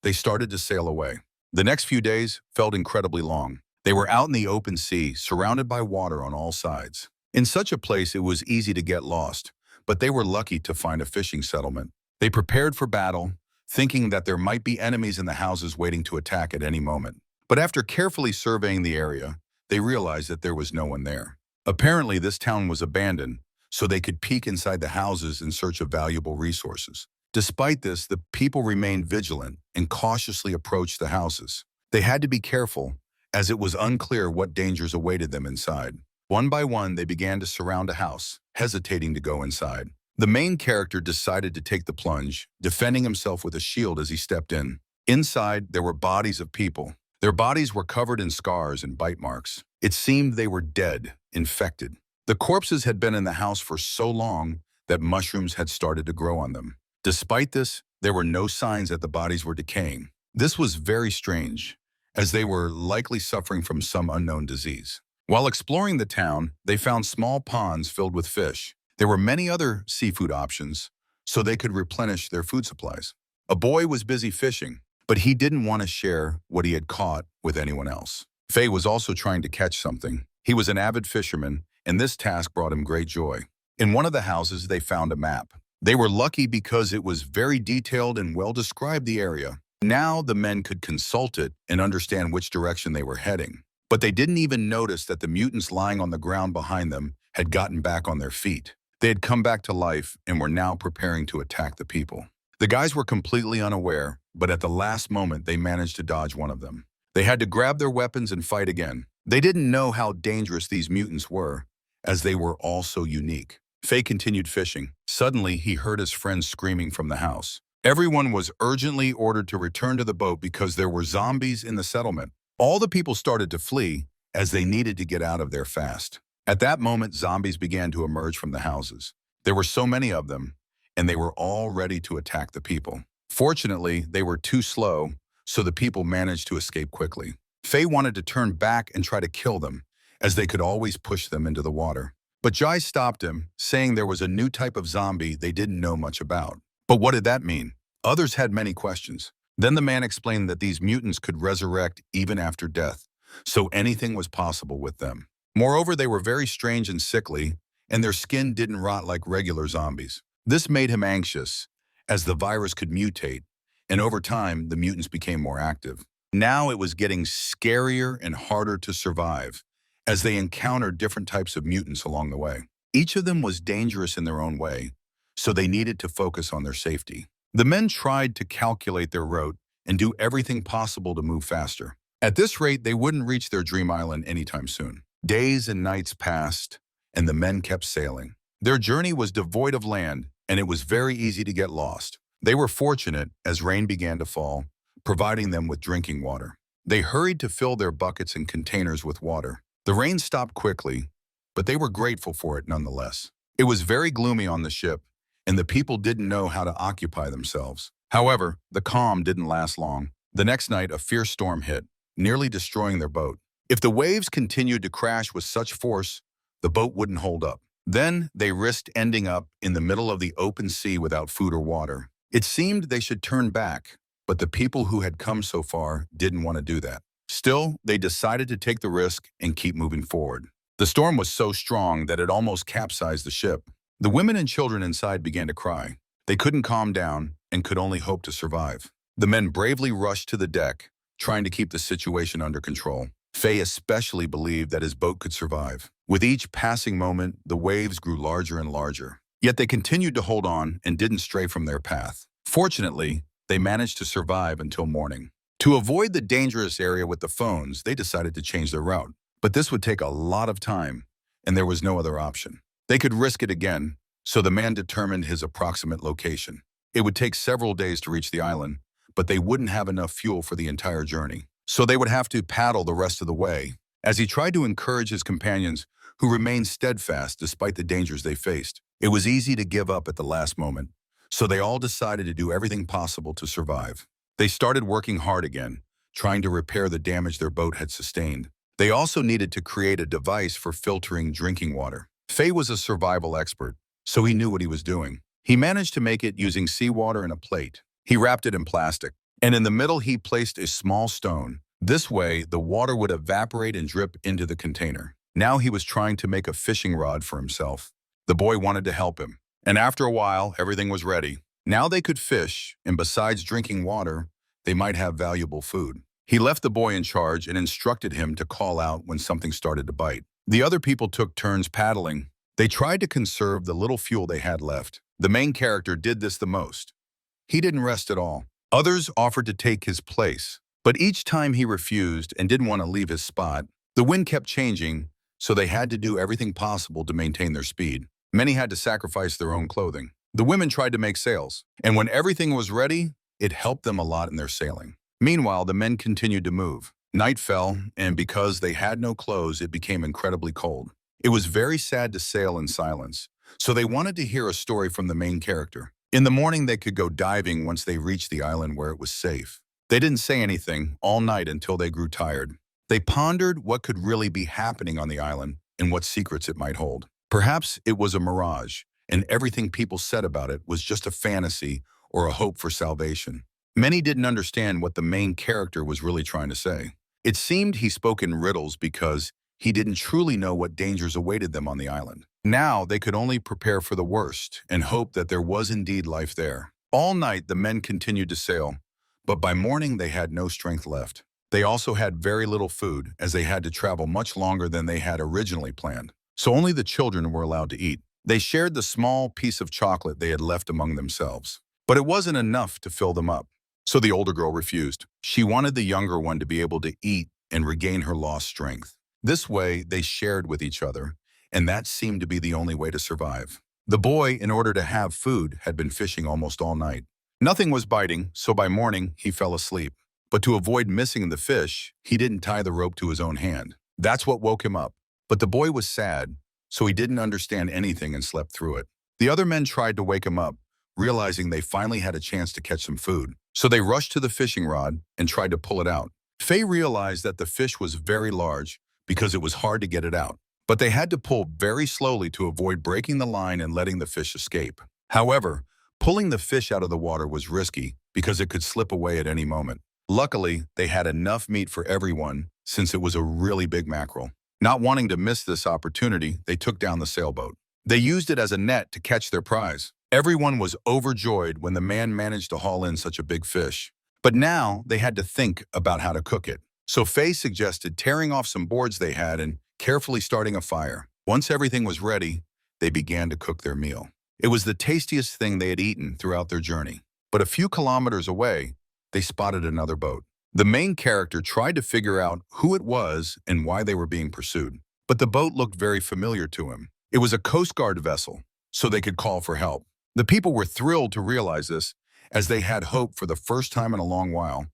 they started to sail away. The next few days felt incredibly long. They were out in the open sea, surrounded by water on all sides. In such a place, it was easy to get lost, but they were lucky to find a fishing settlement. They prepared for battle, thinking that there might be enemies in the houses waiting to attack at any moment. But after carefully surveying the area, they realized that there was no one there. Apparently, this town was abandoned, so they could peek inside the houses in search of valuable resources. Despite this, the people remained vigilant and cautiously approached the houses. They had to be careful, as it was unclear what dangers awaited them inside. One by one, they began to surround a house, hesitating to go inside. The main character decided to take the plunge, defending himself with a shield as he stepped in. Inside, there were bodies of people. Their bodies were covered in scars and bite marks. It seemed they were dead, infected. The corpses had been in the house for so long that mushrooms had started to grow on them. Despite this, there were no signs that the bodies were decaying. This was very strange, as they were likely suffering from some unknown disease. While exploring the town, they found small ponds filled with fish. There were many other seafood options, so they could replenish their food supplies. A boy was busy fishing, but he didn't want to share what he had caught with anyone else. Faye was also trying to catch something. He was an avid fisherman, and this task brought him great joy. In one of the houses, they found a map. They were lucky because it was very detailed and well described the area. Now the men could consult it and understand which direction they were heading. But they didn't even notice that the mutants lying on the ground behind them had gotten back on their feet. They had come back to life and were now preparing to attack the people. The guys were completely unaware, but at the last moment they managed to dodge one of them. They had to grab their weapons and fight again. They didn't know how dangerous these mutants were, as they were all so unique. Faye continued fishing. Suddenly, he heard his friends screaming from the house. Everyone was urgently ordered to return to the boat because there were zombies in the settlement. All the people started to flee, as they needed to get out of there fast. At that moment, zombies began to emerge from the houses. There were so many of them, and they were all ready to attack the people. Fortunately, they were too slow, so the people managed to escape quickly. Faye wanted to turn back and try to kill them, as they could always push them into the water. But Jai stopped him, saying there was a new type of zombie they didn't know much about. But what did that mean? Others had many questions. Then the man explained that these mutants could resurrect even after death, so anything was possible with them. Moreover, they were very strange and sickly, and their skin didn't rot like regular zombies. This made him anxious, as the virus could mutate, and over time, the mutants became more active. Now it was getting scarier and harder to survive, as they encountered different types of mutants along the way. Each of them was dangerous in their own way, so they needed to focus on their safety. The men tried to calculate their route and do everything possible to move faster. At this rate, they wouldn't reach their dream island anytime soon. Days and nights passed, and the men kept sailing. Their journey was devoid of land, and it was very easy to get lost. They were fortunate as rain began to fall, providing them with drinking water. They hurried to fill their buckets and containers with water. The rain stopped quickly, but they were grateful for it nonetheless. It was very gloomy on the ship, and the people didn't know how to occupy themselves. However, the calm didn't last long. The next night, a fierce storm hit, nearly destroying their boat. If the waves continued to crash with such force, the boat wouldn't hold up. Then they risked ending up in the middle of the open sea without food or water. It seemed they should turn back, but the people who had come so far didn't want to do that. Still, they decided to take the risk and keep moving forward. The storm was so strong that it almost capsized the ship. The women and children inside began to cry. They couldn't calm down and could only hope to survive. The men bravely rushed to the deck, trying to keep the situation under control. Faye especially believed that his boat could survive. With each passing moment, the waves grew larger and larger. Yet they continued to hold on and didn't stray from their path. Fortunately, they managed to survive until morning. To avoid the dangerous area with the phones, they decided to change their route. But this would take a lot of time, and there was no other option. They could risk it again, so the man determined his approximate location. It would take several days to reach the island, but they wouldn't have enough fuel for the entire journey. So they would have to paddle the rest of the way. As he tried to encourage his companions, who remained steadfast despite the dangers they faced, it was easy to give up at the last moment, so they all decided to do everything possible to survive. They started working hard again, trying to repair the damage their boat had sustained. They also needed to create a device for filtering drinking water. Faye was a survival expert, so he knew what he was doing. He managed to make it using seawater in a plate. He wrapped it in plastic, and in the middle he placed a small stone. This way, the water would evaporate and drip into the container. Now he was trying to make a fishing rod for himself. The boy wanted to help him. And after a while, everything was ready. Now they could fish, and besides drinking water, they might have valuable food. He left the boy in charge and instructed him to call out when something started to bite. The other people took turns paddling. They tried to conserve the little fuel they had left. The main character did this the most. He didn't rest at all. Others offered to take his place, but each time he refused and didn't want to leave his spot. The wind kept changing, so they had to do everything possible to maintain their speed. Many had to sacrifice their own clothing. The women tried to make sails, and when everything was ready, it helped them a lot in their sailing. Meanwhile, the men continued to move. Night fell, and because they had no clothes, it became incredibly cold. It was very sad to sail in silence, so they wanted to hear a story from the main character. In the morning, they could go diving once they reached the island where it was safe. They didn't say anything all night until they grew tired. They pondered what could really be happening on the island and what secrets it might hold. Perhaps it was a mirage, and everything people said about it was just a fantasy or a hope for salvation. Many didn't understand what the main character was really trying to say. It seemed he spoke in riddles because he didn't truly know what dangers awaited them on the island. Now they could only prepare for the worst and hope that there was indeed life there. All night the men continued to sail, but by morning they had no strength left. They also had very little food as they had to travel much longer than they had originally planned. So only the children were allowed to eat. They shared the small piece of chocolate they had left among themselves. But it wasn't enough to fill them up. So the older girl refused. She wanted the younger one to be able to eat and regain her lost strength. This way, they shared with each other, and that seemed to be the only way to survive. The boy, in order to have food, had been fishing almost all night. Nothing was biting, so by morning, he fell asleep. But to avoid missing the fish, he didn't tie the rope to his own hand. That's what woke him up. But the boy was sad, so he didn't understand anything and slept through it. The other men tried to wake him up, realizing they finally had a chance to catch some food. So they rushed to the fishing rod and tried to pull it out. Faye realized that the fish was very large because it was hard to get it out. But they had to pull very slowly to avoid breaking the line and letting the fish escape. However, pulling the fish out of the water was risky because it could slip away at any moment. Luckily, they had enough meat for everyone since it was a really big mackerel. Not wanting to miss this opportunity, they took down the sailboat. They used it as a net to catch their prize. Everyone was overjoyed when the man managed to haul in such a big fish. But now they had to think about how to cook it. So Faye suggested tearing off some boards they had and carefully starting a fire. Once everything was ready, they began to cook their meal. It was the tastiest thing they had eaten throughout their journey. But a few kilometers away, they spotted another boat. The main character tried to figure out who it was and why they were being pursued. But the boat looked very familiar to him. It was a Coast Guard vessel, so they could call for help. The people were thrilled to realize this, as they had hope for the first time in a long while.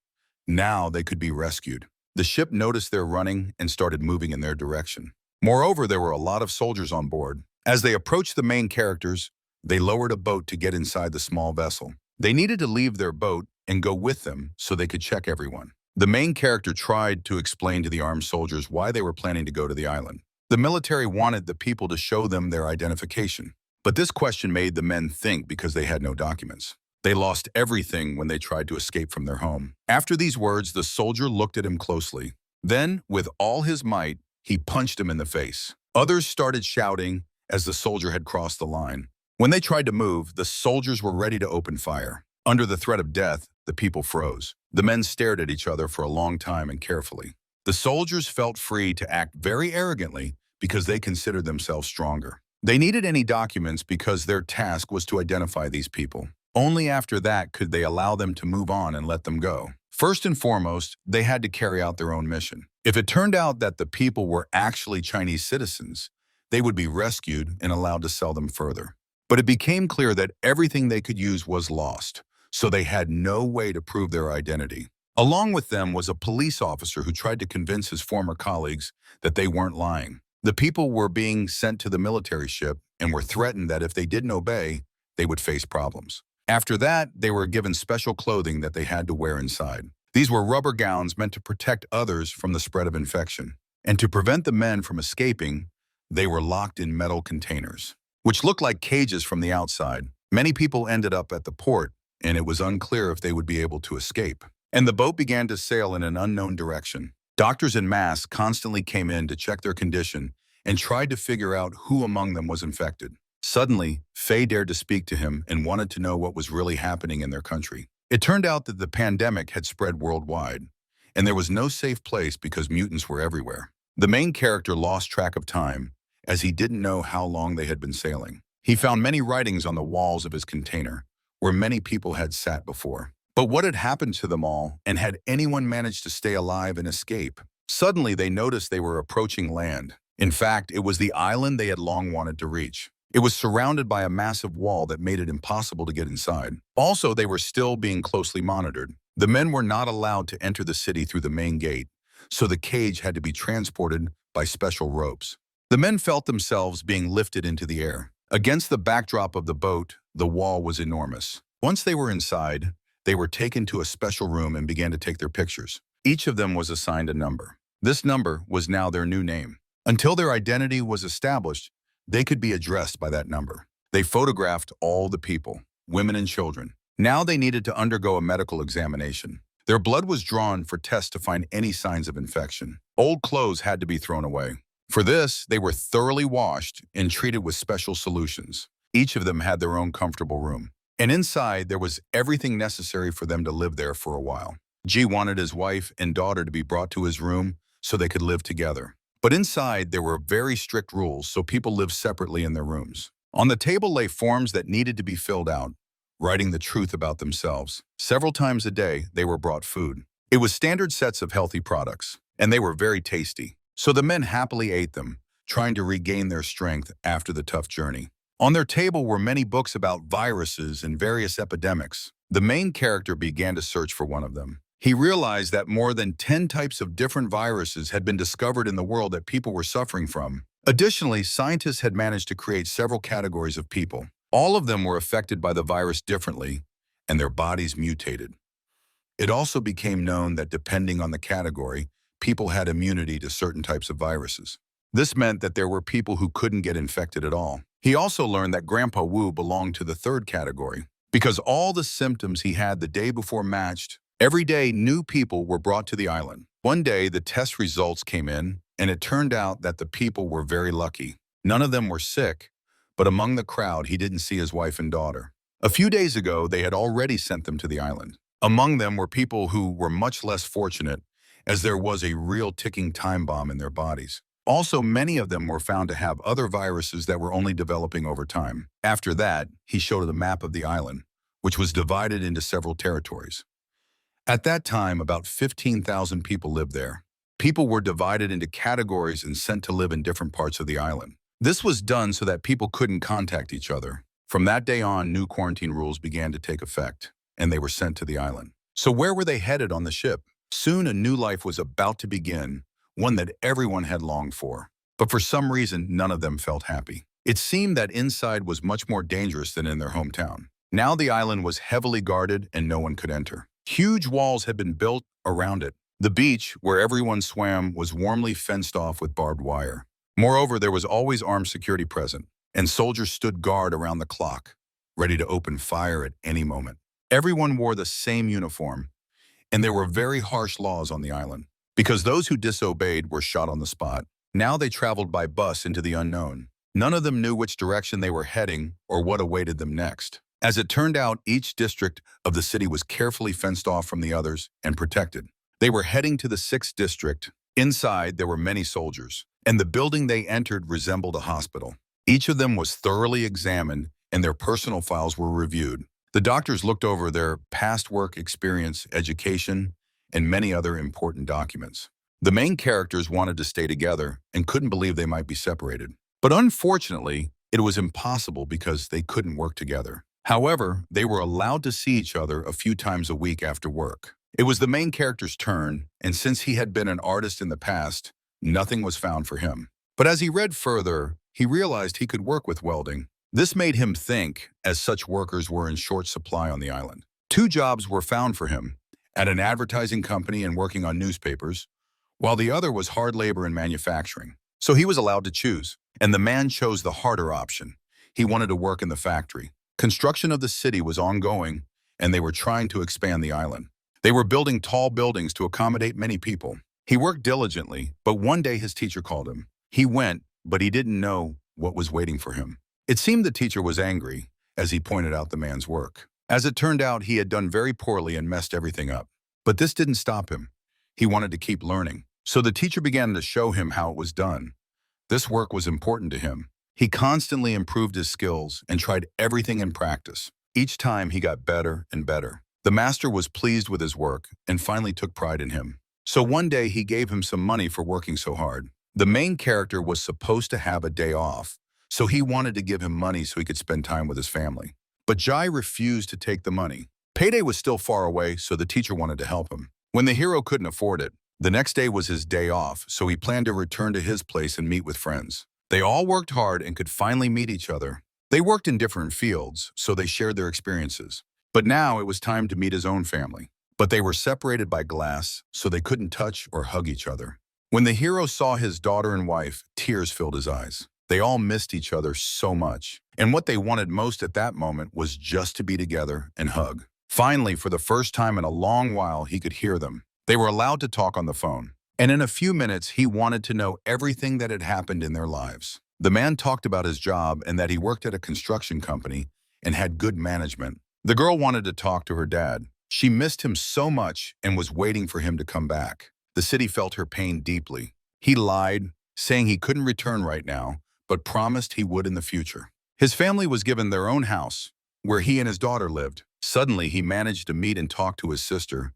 Now they could be rescued. The ship noticed their running and started moving in their direction. Moreover, there were a lot of soldiers on board. As they approached the main characters, they lowered a boat to get inside the small vessel. They needed to leave their boat and go with them so they could check everyone. The main character tried to explain to the armed soldiers why they were planning to go to the island. The military wanted the people to show them their identification. But this question made the men think because they had no documents. They lost everything when they tried to escape from their home. After these words, the soldier looked at him closely. Then, with all his might, he punched him in the face. Others started shouting as the soldier had crossed the line. When they tried to move, the soldiers were ready to open fire. Under the threat of death, the people froze. The men stared at each other for a long time and carefully. The soldiers felt free to act very arrogantly because they considered themselves stronger. They needed any documents because their task was to identify these people. Only after that could they allow them to move on and let them go. First and foremost, they had to carry out their own mission. If it turned out that the people were actually Chinese citizens, they would be rescued and allowed to sell them further. But it became clear that everything they could use was lost, so they had no way to prove their identity. Along with them was a police officer who tried to convince his former colleagues that they weren't lying. The people were being sent to the military ship and were threatened that if they didn't obey, they would face problems. After that, they were given special clothing that they had to wear inside. These were rubber gowns meant to protect others from the spread of infection. And to prevent the men from escaping, they were locked in metal containers, which looked like cages from the outside. Many people ended up at the port, and it was unclear if they would be able to escape. And the boat began to sail in an unknown direction. Doctors in mass constantly came in to check their condition and tried to figure out who among them was infected. Suddenly, Faye dared to speak to him and wanted to know what was really happening in their country. It turned out that the pandemic had spread worldwide, and there was no safe place because mutants were everywhere. The main character lost track of time, as he didn't know how long they had been sailing. He found many writings on the walls of his container, where many people had sat before. But what had happened to them all, and had anyone managed to stay alive and escape? Suddenly, they noticed they were approaching land. In fact, it was the island they had long wanted to reach. It was surrounded by a massive wall that made it impossible to get inside. Also, they were still being closely monitored. The men were not allowed to enter the city through the main gate, so the cage had to be transported by special ropes. The men felt themselves being lifted into the air. Against the backdrop of the boat, the wall was enormous. Once they were inside, they were taken to a special room and began to take their pictures. Each of them was assigned a number. This number was now their new name. Until their identity was established, they could be addressed by that number. They photographed all the people, women and children. Now they needed to undergo a medical examination. Their blood was drawn for tests to find any signs of infection. Old clothes had to be thrown away. For this, they were thoroughly washed and treated with special solutions. Each of them had their own comfortable room. And inside, there was everything necessary for them to live there for a while. G wanted his wife and daughter to be brought to his room so they could live together. But inside, there were very strict rules, so people lived separately in their rooms. On the table lay forms that needed to be filled out, writing the truth about themselves. Several times a day, they were brought food. It was standard sets of healthy products, and they were very tasty. So the men happily ate them, trying to regain their strength after the tough journey. On their table were many books about viruses and various epidemics. The main character began to search for one of them. He realized that more than 10 types of different viruses had been discovered in the world that people were suffering from. Additionally, scientists had managed to create several categories of people. All of them were affected by the virus differently, and their bodies mutated. It also became known that depending on the category, people had immunity to certain types of viruses. This meant that there were people who couldn't get infected at all. He also learned that Grandpa Wu belonged to the third category. Because all the symptoms he had the day before matched, every day new people were brought to the island. One day, the test results came in, and it turned out that the people were very lucky. None of them were sick, but among the crowd, he didn't see his wife and daughter. A few days ago, they had already sent them to the island. Among them were people who were much less fortunate, as there was a real ticking time bomb in their bodies. Also, many of them were found to have other viruses that were only developing over time. After that, he showed a map of the island, which was divided into several territories. At that time, about 15,000 people lived there. People were divided into categories and sent to live in different parts of the island. This was done so that people couldn't contact each other. From that day on, new quarantine rules began to take effect, and they were sent to the island. So where were they headed on the ship? Soon a new life was about to begin, one that everyone had longed for. But for some reason, none of them felt happy. It seemed that inside was much more dangerous than in their hometown. Now the island was heavily guarded and no one could enter. Huge walls had been built around it. The beach, where everyone swam, was warmly fenced off with barbed wire. Moreover, there was always armed security present, and soldiers stood guard around the clock, ready to open fire at any moment. Everyone wore the same uniform, and there were very harsh laws on the island, because those who disobeyed were shot on the spot. Now they traveled by bus into the unknown. None of them knew which direction they were heading or what awaited them next. As it turned out, each district of the city was carefully fenced off from the others and protected. They were heading to the 6th district. Inside, there were many soldiers, and the building they entered resembled a hospital. Each of them was thoroughly examined, and their personal files were reviewed. The doctors looked over their past work experience, education, and many other important documents. The main characters wanted to stay together and couldn't believe they might be separated. But unfortunately, it was impossible because they couldn't work together. However, they were allowed to see each other a few times a week after work. It was the main character's turn, and since he had been an artist in the past, nothing was found for him. But as he read further, he realized he could work with welding. This made him think, as such workers were in short supply on the island. 2 jobs were found for him, at an advertising company and working on newspapers, while the other was hard labor in manufacturing. So he was allowed to choose, and the man chose the harder option. He wanted to work in the factory. Construction of the city was ongoing, and they were trying to expand the island. They were building tall buildings to accommodate many people. He worked diligently, but one day his teacher called him. He went, but he didn't know what was waiting for him. It seemed the teacher was angry as he pointed out the man's work. As it turned out, he had done very poorly and messed everything up. But this didn't stop him. He wanted to keep learning. So the teacher began to show him how it was done. This work was important to him. He constantly improved his skills and tried everything in practice. Each time he got better and better. The master was pleased with his work and finally took pride in him. So one day he gave him some money for working so hard. The main character was supposed to have a day off, so he wanted to give him money so he could spend time with his family. But Jai refused to take the money. Payday was still far away, so the teacher wanted to help him. When the hero couldn't afford it, the next day was his day off, so he planned to return to his place and meet with friends. They all worked hard and could finally meet each other. They worked in different fields, so they shared their experiences. But now it was time to meet his own family. But they were separated by glass, so they couldn't touch or hug each other. When the hero saw his daughter and wife, tears filled his eyes. They all missed each other so much. And what they wanted most at that moment was just to be together and hug. Finally, for the first time in a long while, he could hear them. They were allowed to talk on the phone. And in a few minutes, he wanted to know everything that had happened in their lives. The man talked about his job and that he worked at a construction company and had good management. The girl wanted to talk to her dad. She missed him so much and was waiting for him to come back. The city felt her pain deeply. He lied, saying he couldn't return right now, but promised he would in the future. His family was given their own house, where he and his daughter lived. Suddenly, he managed to meet and talk to his sister,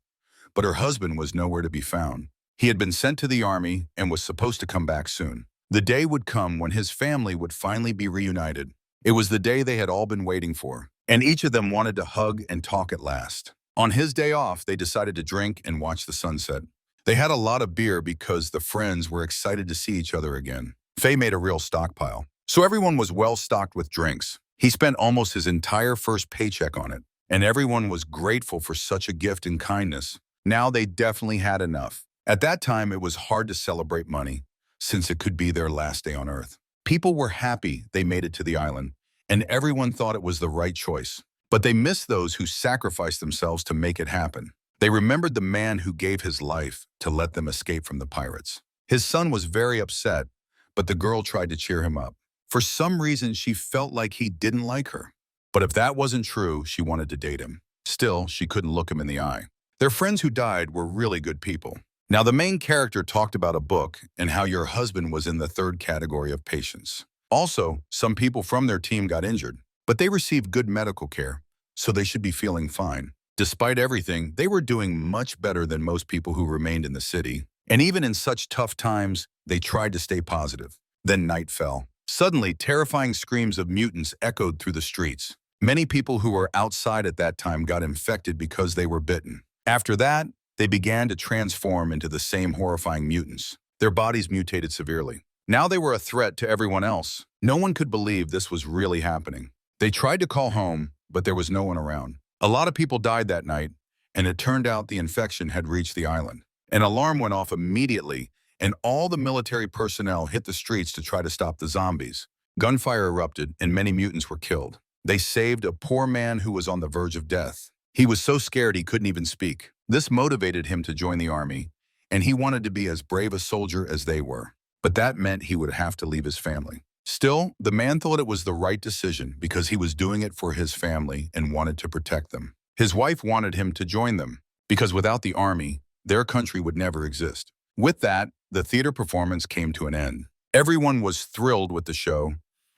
but her husband was nowhere to be found. He had been sent to the army and was supposed to come back soon. The day would come when his family would finally be reunited. It was the day they had all been waiting for, and each of them wanted to hug and talk at last. On his day off, they decided to drink and watch the sunset. They had a lot of beer because the friends were excited to see each other again. Faye made a real stockpile, so everyone was well stocked with drinks. He spent almost his entire first paycheck on it, and everyone was grateful for such a gift and kindness. Now they definitely had enough. At that time, it was hard to celebrate money, since it could be their last day on Earth. People were happy they made it to the island, and everyone thought it was the right choice. But they missed those who sacrificed themselves to make it happen. They remembered the man who gave his life to let them escape from the pirates. His son was very upset, but the girl tried to cheer him up. For some reason, she felt like he didn't like her. But if that wasn't true, she wanted to date him. Still, she couldn't look him in the eye. Their friends who died were really good people. Now, the main character talked about a book and how your husband was in the third category of patients. Also, some people from their team got injured, but they received good medical care, so they should be feeling fine. Despite everything, they were doing much better than most people who remained in the city. And even in such tough times, they tried to stay positive. Then night fell. Suddenly, terrifying screams of mutants echoed through the streets. Many people who were outside at that time got infected because they were bitten. After that, they began to transform into the same horrifying mutants. Their bodies mutated severely. Now they were a threat to everyone else. No one could believe this was really happening. They tried to call home, but there was no one around. A lot of people died that night, and it turned out the infection had reached the island. An alarm went off immediately, and all the military personnel hit the streets to try to stop the zombies. Gunfire erupted, and many mutants were killed. They saved a poor man who was on the verge of death. He was so scared he couldn't even speak. This motivated him to join the army, and he wanted to be as brave a soldier as they were. But that meant he would have to leave his family. Still, the man thought it was the right decision because he was doing it for his family and wanted to protect them. His wife wanted him to join them because without the army, their country would never exist. With that, the theater performance came to an end. Everyone was thrilled with the show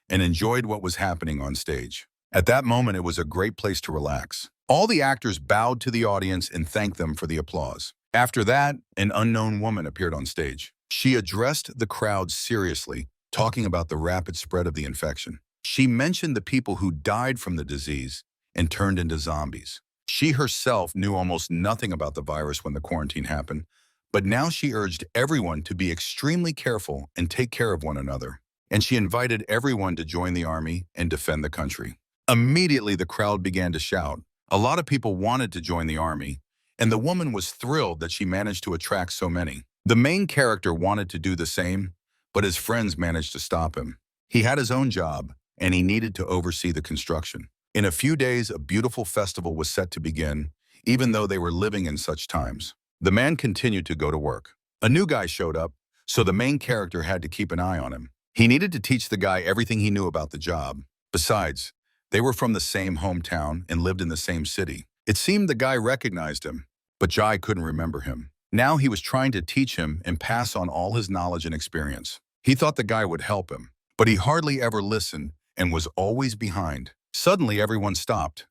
and enjoyed what was happening on stage. At that moment, it was a great place to relax. All the actors bowed to the audience and thanked them for the applause. After that, an unknown woman appeared on stage. She addressed the crowd seriously, talking about the rapid spread of the infection. She mentioned the people who died from the disease and turned into zombies. She herself knew almost nothing about the virus when the quarantine happened, but now she urged everyone to be extremely careful and take care of one another. And she invited everyone to join the army and defend the country. Immediately, the crowd began to shout. A lot of people wanted to join the army, and the woman was thrilled that she managed to attract so many. The main character wanted to do the same, but his friends managed to stop him. He had his own job, and he needed to oversee the construction. In a few days, a beautiful festival was set to begin, even though they were living in such times. The man continued to go to work. A new guy showed up, so the main character had to keep an eye on him. He needed to teach the guy everything he knew about the job. Besides, they were from the same hometown and lived in the same city. It seemed the guy recognized him, but Jai couldn't remember him. Now he was trying to teach him and pass on all his knowledge and experience. He thought the guy would help him, but he hardly ever listened and was always behind. Suddenly, everyone stopped.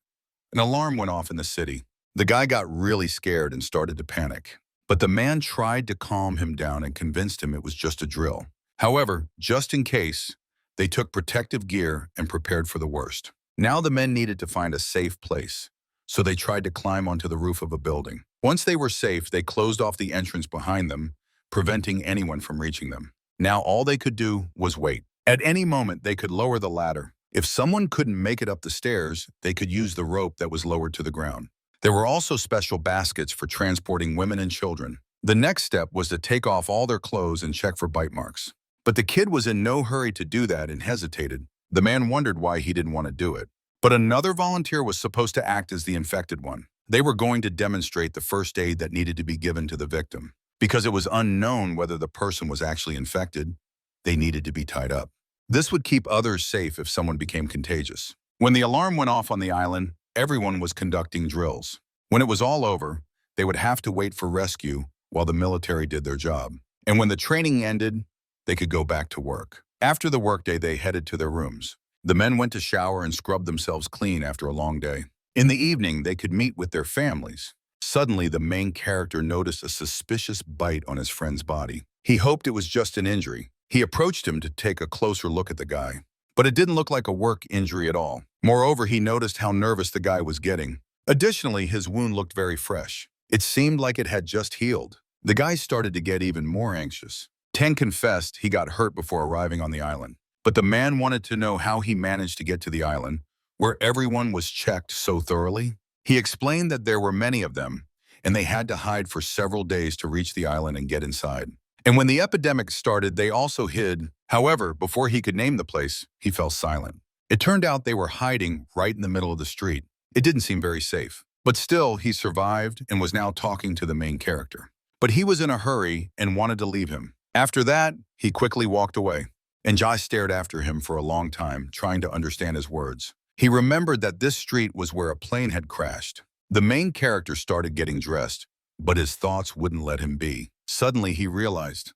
An alarm went off in the city. The guy got really scared and started to panic. But the man tried to calm him down and convinced him it was just a drill. However, just in case, they took protective gear and prepared for the worst. Now the men needed to find a safe place, so they tried to climb onto the roof of a building. Once they were safe, they closed off the entrance behind them, preventing anyone from reaching them. Now all they could do was wait. At any moment, they could lower the ladder. If someone couldn't make it up the stairs, they could use the rope that was lowered to the ground. There were also special baskets for transporting women and children. The next step was to take off all their clothes and check for bite marks. But the kid was in no hurry to do that and hesitated. The man wondered why he didn't want to do it. But another volunteer was supposed to act as the infected one. They were going to demonstrate the first aid that needed to be given to the victim. Because it was unknown whether the person was actually infected, they needed to be tied up. This would keep others safe if someone became contagious. When the alarm went off on the island, everyone was conducting drills. When it was all over, they would have to wait for rescue while the military did their job. And when the training ended, they could go back to work. After the workday, they headed to their rooms. The men went to shower and scrubbed themselves clean after a long day. In the evening, they could meet with their families. Suddenly, the main character noticed a suspicious bite on his friend's body. He hoped it was just an injury. He approached him to take a closer look at the guy. But it didn't look like a work injury at all. Moreover, he noticed how nervous the guy was getting. Additionally, his wound looked very fresh. It seemed like it had just healed. The guy started to get even more anxious. Ten confessed he got hurt before arriving on the island. But the man wanted to know how he managed to get to the island, where everyone was checked so thoroughly. He explained that there were many of them, and they had to hide for several days to reach the island and get inside. And when the epidemic started, they also hid. However, before he could name the place, he fell silent. It turned out they were hiding right in the middle of the street. It didn't seem very safe. But still, he survived and was now talking to the main character. But he was in a hurry and wanted to leave him. After that, he quickly walked away. And Jai stared after him for a long time, trying to understand his words. He remembered that this street was where a plane had crashed. The main character started getting dressed, but his thoughts wouldn't let him be. Suddenly, he realized.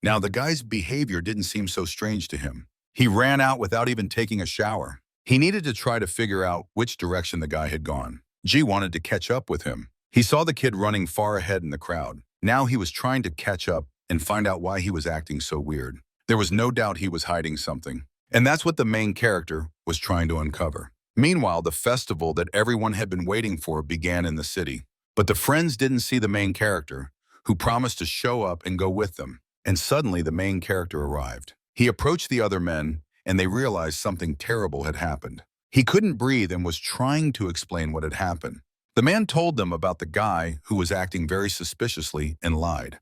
Now, the guy's behavior didn't seem so strange to him. He ran out without even taking a shower. He needed to try to figure out which direction the guy had gone. G wanted to catch up with him. He saw the kid running far ahead in the crowd. Now he was trying to catch up and find out why he was acting so weird. There was no doubt he was hiding something. And that's what the main character was trying to uncover. Meanwhile, the festival that everyone had been waiting for began in the city. But the friends didn't see the main character, who promised to show up and go with them. And suddenly the main character arrived. He approached the other men, and they realized something terrible had happened. He couldn't breathe and was trying to explain what had happened. The man told them about the guy who was acting very suspiciously and lied,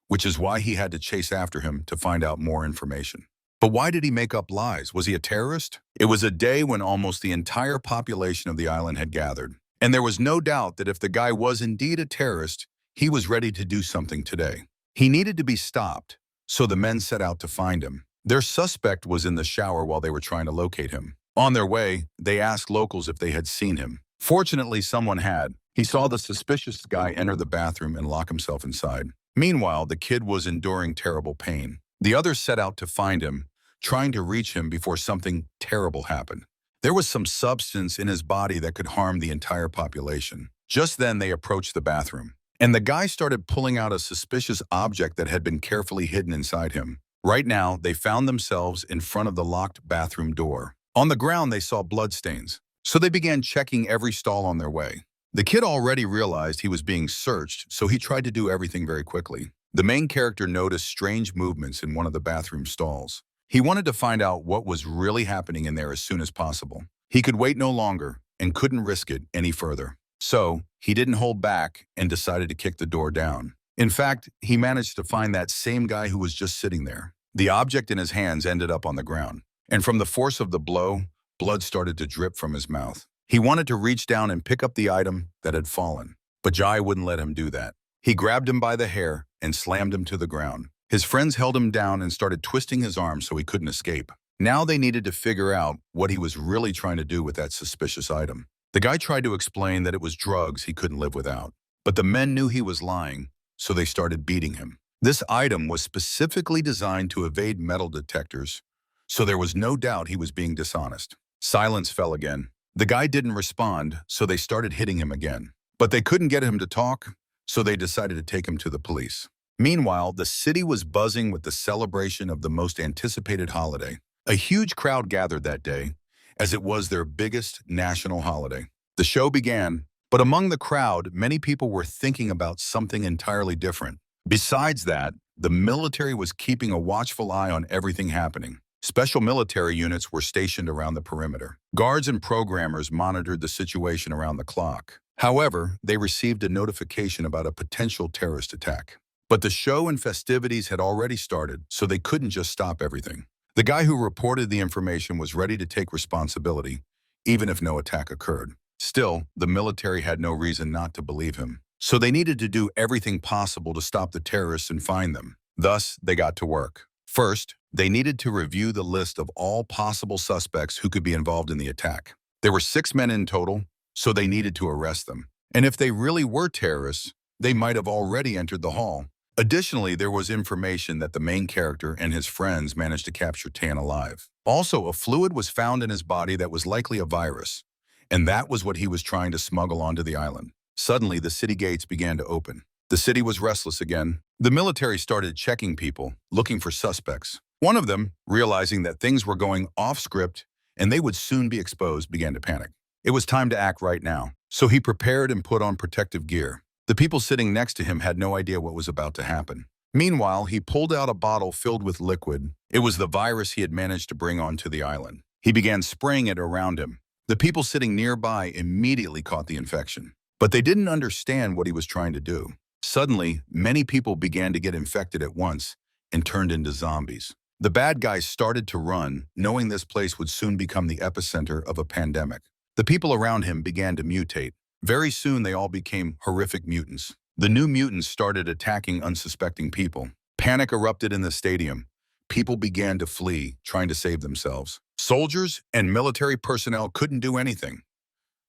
which is why he had to chase after him to find out more information. But why did he make up lies? Was he a terrorist? It was a day when almost the entire population of the island had gathered. And there was no doubt that if the guy was indeed a terrorist, he was ready to do something today. He needed to be stopped, so the men set out to find him. Their suspect was in the shower while they were trying to locate him. On their way, they asked locals if they had seen him. Fortunately, someone had. He saw the suspicious guy enter the bathroom and lock himself inside. Meanwhile, the kid was enduring terrible pain. The others set out to find him, trying to reach him before something terrible happened. There was some substance in his body that could harm the entire population. Just then, they approached the bathroom, and the guy started pulling out a suspicious object that had been carefully hidden inside him. Right now, they found themselves in front of the locked bathroom door. On the ground, they saw bloodstains, so they began checking every stall on their way. The kid already realized he was being searched, so he tried to do everything very quickly. The main character noticed strange movements in one of the bathroom stalls. He wanted to find out what was really happening in there as soon as possible. He could wait no longer and couldn't risk it any further. So, he didn't hold back and decided to kick the door down. In fact, he managed to find that same guy who was just sitting there. The object in his hands ended up on the ground, and from the force of the blow, blood started to drip from his mouth. He wanted to reach down and pick up the item that had fallen, but Jai wouldn't let him do that. He grabbed him by the hair and slammed him to the ground. His friends held him down and started twisting his arm so he couldn't escape. Now they needed to figure out what he was really trying to do with that suspicious item. The guy tried to explain that it was drugs he couldn't live without, but the men knew he was lying, so they started beating him. This item was specifically designed to evade metal detectors, so there was no doubt he was being dishonest. Silence fell again. The guy didn't respond, so they started hitting him again. But they couldn't get him to talk, so they decided to take him to the police. Meanwhile, the city was buzzing with the celebration of the most anticipated holiday. A huge crowd gathered that day, as it was their biggest national holiday. The show began, but among the crowd, many people were thinking about something entirely different. Besides that, the military was keeping a watchful eye on everything happening. Special military units were stationed around the perimeter. Guards and programmers monitored the situation around the clock. However, they received a notification about a potential terrorist attack. But the show and festivities had already started, so they couldn't just stop everything. The guy who reported the information was ready to take responsibility, even if no attack occurred. Still, the military had no reason not to believe him. So they needed to do everything possible to stop the terrorists and find them. Thus, they got to work. First, they needed to review the list of all possible suspects who could be involved in the attack. There were 6 men in total, so they needed to arrest them. And if they really were terrorists, they might have already entered the hall. Additionally, there was information that the main character and his friends managed to capture Tan alive. Also, a fluid was found in his body that was likely a virus, and that was what he was trying to smuggle onto the island. Suddenly, the city gates began to open. The city was restless again. The military started checking people, looking for suspects. One of them, realizing that things were going off script and they would soon be exposed, began to panic. It was time to act right now, so he prepared and put on protective gear. The people sitting next to him had no idea what was about to happen. Meanwhile, he pulled out a bottle filled with liquid. It was the virus he had managed to bring onto the island. He began spraying it around him. The people sitting nearby immediately caught the infection, but they didn't understand what he was trying to do. Suddenly, many people began to get infected at once and turned into zombies. The bad guys started to run, knowing this place would soon become the epicenter of a pandemic. The people around him began to mutate. Very soon, they all became horrific mutants. The new mutants started attacking unsuspecting people. Panic erupted in the stadium. People began to flee, trying to save themselves. Soldiers and military personnel couldn't do anything.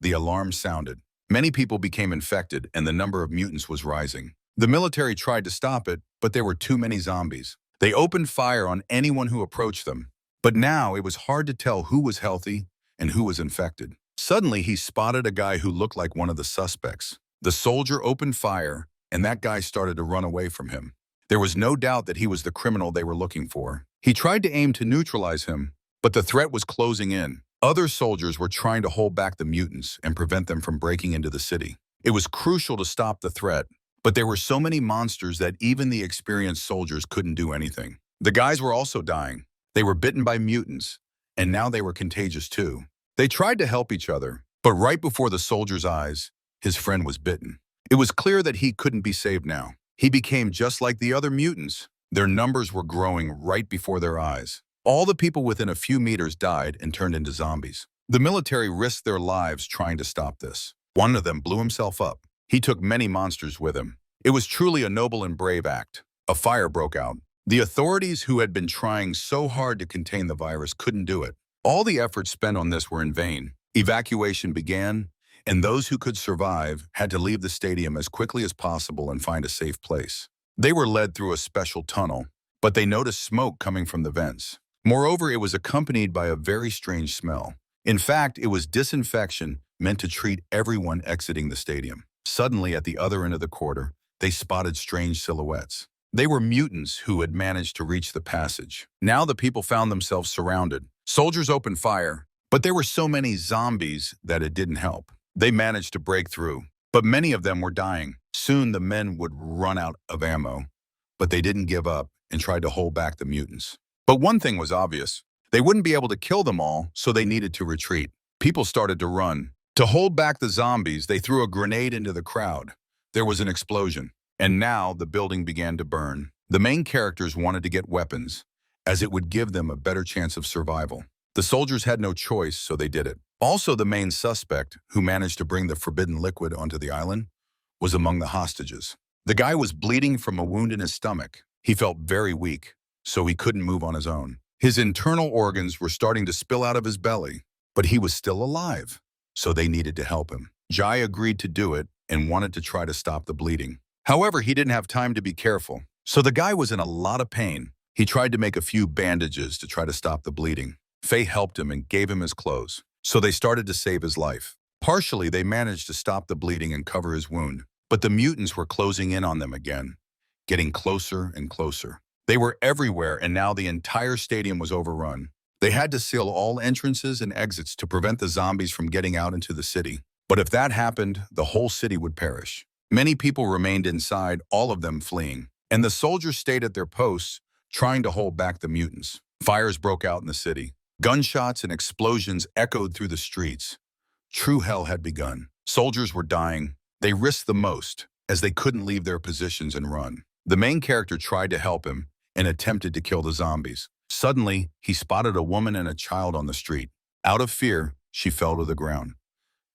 The alarm sounded. Many people became infected, and the number of mutants was rising. The military tried to stop it, but there were too many zombies. They opened fire on anyone who approached them. But now it was hard to tell who was healthy and who was infected. Suddenly, he spotted a guy who looked like one of the suspects. The soldier opened fire, and that guy started to run away from him. There was no doubt that he was the criminal they were looking for. He tried to aim to neutralize him, but the threat was closing in. Other soldiers were trying to hold back the mutants and prevent them from breaking into the city. It was crucial to stop the threat, but there were so many monsters that even the experienced soldiers couldn't do anything. The guys were also dying. They were bitten by mutants, and now they were contagious too. They tried to help each other, but right before the soldier's eyes, his friend was bitten. It was clear that he couldn't be saved now. He became just like the other mutants. Their numbers were growing right before their eyes. All the people within a few meters died and turned into zombies. The military risked their lives trying to stop this. One of them blew himself up. He took many monsters with him. It was truly a noble and brave act. A fire broke out. The authorities who had been trying so hard to contain the virus couldn't do it. All the efforts spent on this were in vain. Evacuation began, and those who could survive had to leave the stadium as quickly as possible and find a safe place. They were led through a special tunnel, but they noticed smoke coming from the vents. Moreover, it was accompanied by a very strange smell. In fact, it was disinfection meant to treat everyone exiting the stadium. Suddenly, at the other end of the corridor, they spotted strange silhouettes. They were mutants who had managed to reach the passage. Now the people found themselves surrounded. Soldiers opened fire, but there were so many zombies that it didn't help. They managed to break through, but many of them were dying. Soon the men would run out of ammo, but they didn't give up and tried to hold back the mutants. But one thing was obvious. They wouldn't be able to kill them all, so they needed to retreat. People started to run. To hold back the zombies, they threw a grenade into the crowd. There was an explosion, and now the building began to burn. The main characters wanted to get weapons, as it would give them a better chance of survival. The soldiers had no choice, so they did it. Also, the main suspect, who managed to bring the forbidden liquid onto the island, was among the hostages. The guy was bleeding from a wound in his stomach. He felt very weak, so he couldn't move on his own. His internal organs were starting to spill out of his belly, but he was still alive, so they needed to help him. Jai agreed to do it and wanted to try to stop the bleeding. However, he didn't have time to be careful, so the guy was in a lot of pain. He tried to make a few bandages to try to stop the bleeding. Faye helped him and gave him his clothes, so they started to save his life. Partially, they managed to stop the bleeding and cover his wound, but the mutants were closing in on them again, getting closer and closer. They were everywhere, and now the entire stadium was overrun. They had to seal all entrances and exits to prevent the zombies from getting out into the city. But if that happened, the whole city would perish. Many people remained inside, all of them fleeing, and the soldiers stayed at their posts, trying to hold back the mutants. Fires broke out in the city. Gunshots and explosions echoed through the streets. True hell had begun. Soldiers were dying. They risked the most, as they couldn't leave their positions and run. The main character tried to help him and attempted to kill the zombies. Suddenly, he spotted a woman and a child on the street. Out of fear, she fell to the ground.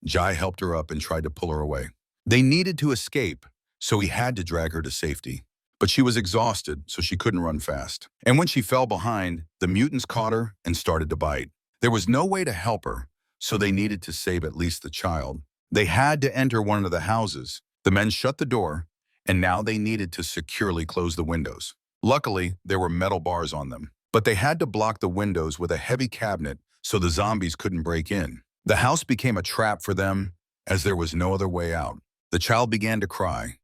Jai helped her up and tried to pull her away. They needed to escape, so he had to drag her to safety. But she was exhausted, so she couldn't run fast. And when she fell behind, the mutants caught her and started to bite. There was no way to help her, so they needed to save at least the child. They had to enter one of the houses. The men shut the door, and now they needed to securely close the windows. Luckily, there were metal bars on them, but they had to block the windows with a heavy cabinet so the zombies couldn't break in. The house became a trap for them, as there was no other way out. The child began to cry.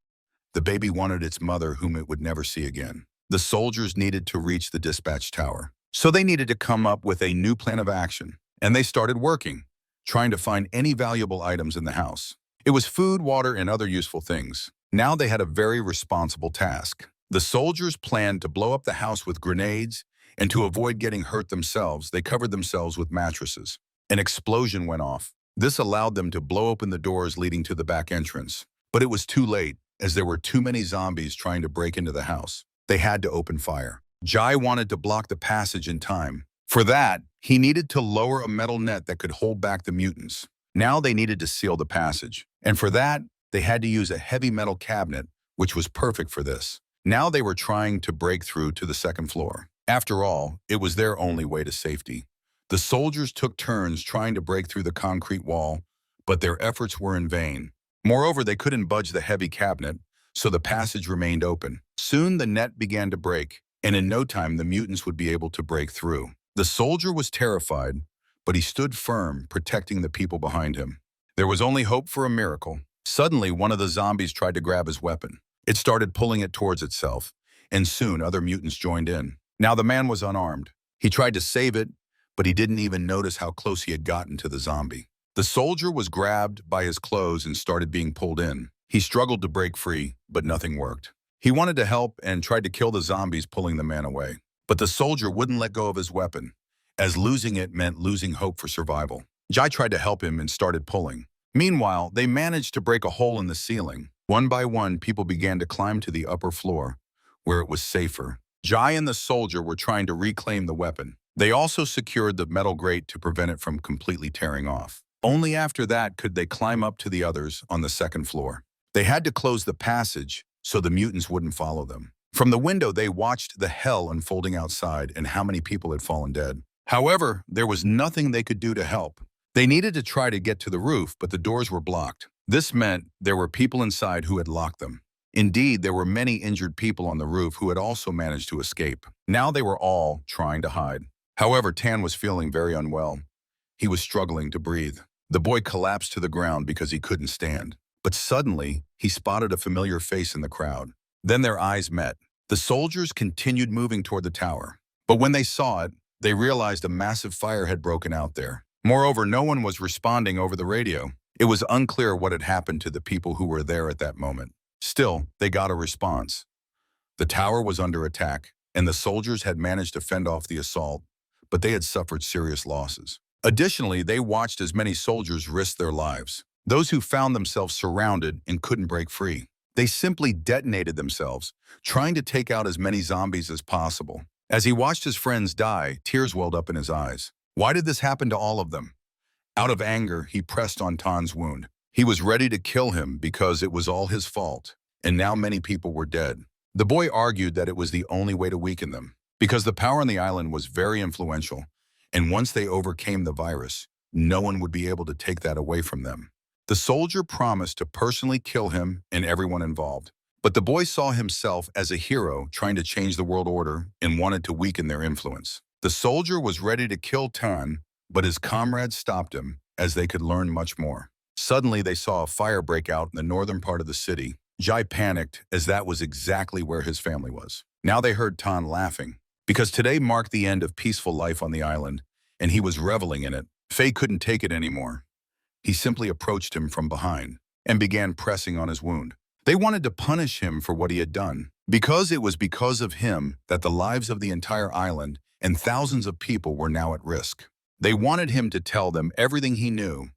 The baby wanted its mother, whom it would never see again. The soldiers needed to reach the dispatch tower, so they needed to come up with a new plan of action. And they started working, trying to find any valuable items in the house. It was food, water, and other useful things. Now they had a very responsible task. The soldiers planned to blow up the house with grenades, and to avoid getting hurt themselves, they covered themselves with mattresses. An explosion went off. This allowed them to blow open the doors leading to the back entrance. But it was too late, as there were too many zombies trying to break into the house. They had to open fire. Jai wanted to block the passage in time. For that, he needed to lower a metal net that could hold back the mutants. Now they needed to seal the passage. And for that, they had to use a heavy metal cabinet, which was perfect for this. Now they were trying to break through to the second floor. After all, it was their only way to safety. The soldiers took turns trying to break through the concrete wall, but their efforts were in vain. Moreover, they couldn't budge the heavy cabinet, so the passage remained open. Soon the net began to break, and in no time the mutants would be able to break through. The soldier was terrified, but he stood firm, protecting the people behind him. There was only hope for a miracle. Suddenly, one of the zombies tried to grab his weapon. It started pulling it towards itself, and soon other mutants joined in. Now the man was unarmed. He tried to save it, but he didn't even notice how close he had gotten to the zombie. The soldier was grabbed by his clothes and started being pulled in. He struggled to break free, but nothing worked. He wanted to help and tried to kill the zombies pulling the man away. But the soldier wouldn't let go of his weapon, as losing it meant losing hope for survival. Jai tried to help him and started pulling. Meanwhile, they managed to break a hole in the ceiling. One by one, people began to climb to the upper floor, where it was safer. Jai and the soldier were trying to reclaim the weapon. They also secured the metal grate to prevent it from completely tearing off. Only after that could they climb up to the others on the second floor. They had to close the passage so the mutants wouldn't follow them. From the window, they watched the hell unfolding outside and how many people had fallen dead. However, there was nothing they could do to help. They needed to try to get to the roof, but the doors were blocked. This meant there were people inside who had locked them. Indeed, there were many injured people on the roof who had also managed to escape. Now they were all trying to hide. However, Tan was feeling very unwell. He was struggling to breathe. The boy collapsed to the ground because he couldn't stand. But suddenly, he spotted a familiar face in the crowd. Then their eyes met. The soldiers continued moving toward the tower. But when they saw it, they realized a massive fire had broken out there. Moreover, no one was responding over the radio. It was unclear what had happened to the people who were there at that moment. Still, they got a response. The tower was under attack, and the soldiers had managed to fend off the assault, but they had suffered serious losses. Additionally, they watched as many soldiers risk their lives. Those who found themselves surrounded and couldn't break free. They simply detonated themselves, trying to take out as many zombies as possible. As he watched his friends die, tears welled up in his eyes. Why did this happen to all of them? Out of anger, he pressed on Tan's wound. He was ready to kill him because it was all his fault, and now many people were dead. The boy argued that it was the only way to weaken them. because the power on the island was very influential, and once they overcame the virus, no one would be able to take that away from them. The soldier promised to personally kill him and everyone involved, but the boy saw himself as a hero trying to change the world order and wanted to weaken their influence. The soldier was ready to kill Tan, but his comrades stopped him as they could learn much more. Suddenly, they saw a fire break out in the northern part of the city. Jai panicked as that was exactly where his family was. Now they heard Tan laughing, because today marked the end of peaceful life on the island, and he was reveling in it. Faye couldn't take it anymore. He simply approached him from behind and began pressing on his wound. They wanted to punish him for what he had done, because it was because of him that the lives of the entire island and thousands of people were now at risk. They wanted him to tell them everything he knew.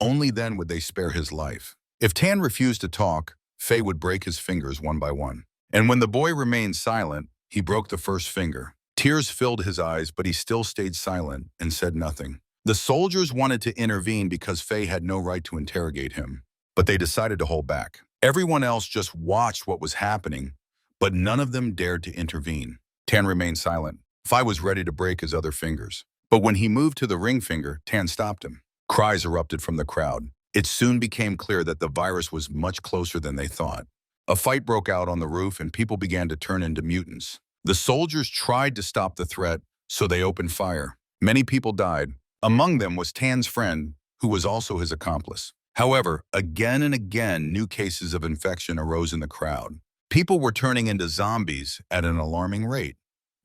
Only then would they spare his life. If Tan refused to talk, Faye would break his fingers one by one. And when the boy remained silent, he broke the first finger. Tears filled his eyes, but he still stayed silent and said nothing. The soldiers wanted to intervene because Faye had no right to interrogate him, but they decided to hold back. Everyone else just watched what was happening, but none of them dared to intervene. Tan remained silent. Faye was ready to break his other fingers, but when he moved to the ring finger, Tan stopped him. Cries erupted from the crowd. It soon became clear that the virus was much closer than they thought. A fight broke out on the roof and people began to turn into mutants. The soldiers tried to stop the threat, so they opened fire. Many people died. Among them was Tan's friend, who was also his accomplice. However, again and again, new cases of infection arose in the crowd. People were turning into zombies at an alarming rate.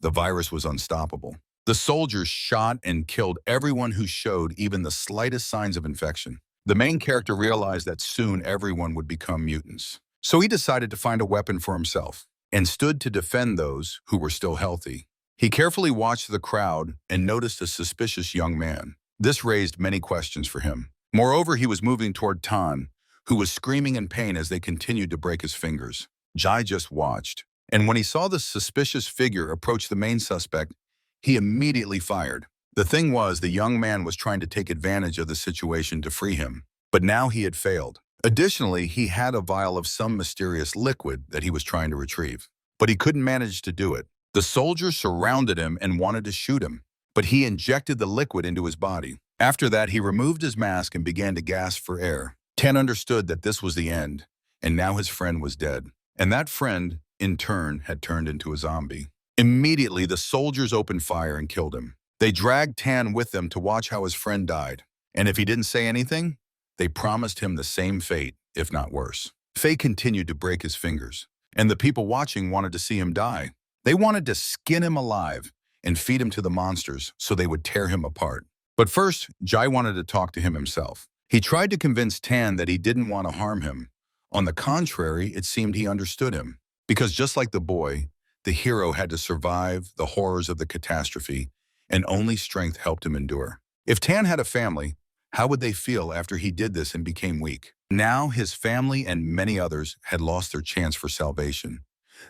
The virus was unstoppable. The soldiers shot and killed everyone who showed even the slightest signs of infection. The main character realized that soon everyone would become mutants. So he decided to find a weapon for himself and stood to defend those who were still healthy. He carefully watched the crowd and noticed a suspicious young man. This raised many questions for him. Moreover, he was moving toward Tan, who was screaming in pain as they continued to break his fingers. Jai just watched, and when he saw the suspicious figure approach the main suspect, he immediately fired. The thing was, the young man was trying to take advantage of the situation to free him, but now he had failed. Additionally, he had a vial of some mysterious liquid that he was trying to retrieve, but he couldn't manage to do it. The soldiers surrounded him and wanted to shoot him, but he injected the liquid into his body. After that, he removed his mask and began to gasp for air. Tan understood that this was the end, and now his friend was dead. And that friend, in turn, had turned into a zombie. Immediately, the soldiers opened fire and killed him. They dragged Tan with them to watch how his friend died. And if he didn't say anything, they promised him the same fate, if not worse. Faye continued to break his fingers, and the people watching wanted to see him die. They wanted to skin him alive and feed him to the monsters so they would tear him apart. But first, Jai wanted to talk to him himself. He tried to convince Tan that he didn't want to harm him. On the contrary, it seemed he understood him, because just like the boy, the hero had to survive the horrors of the catastrophe, and only strength helped him endure. If Tan had a family, how would they feel after he did this and became weak? Now his family and many others had lost their chance for salvation,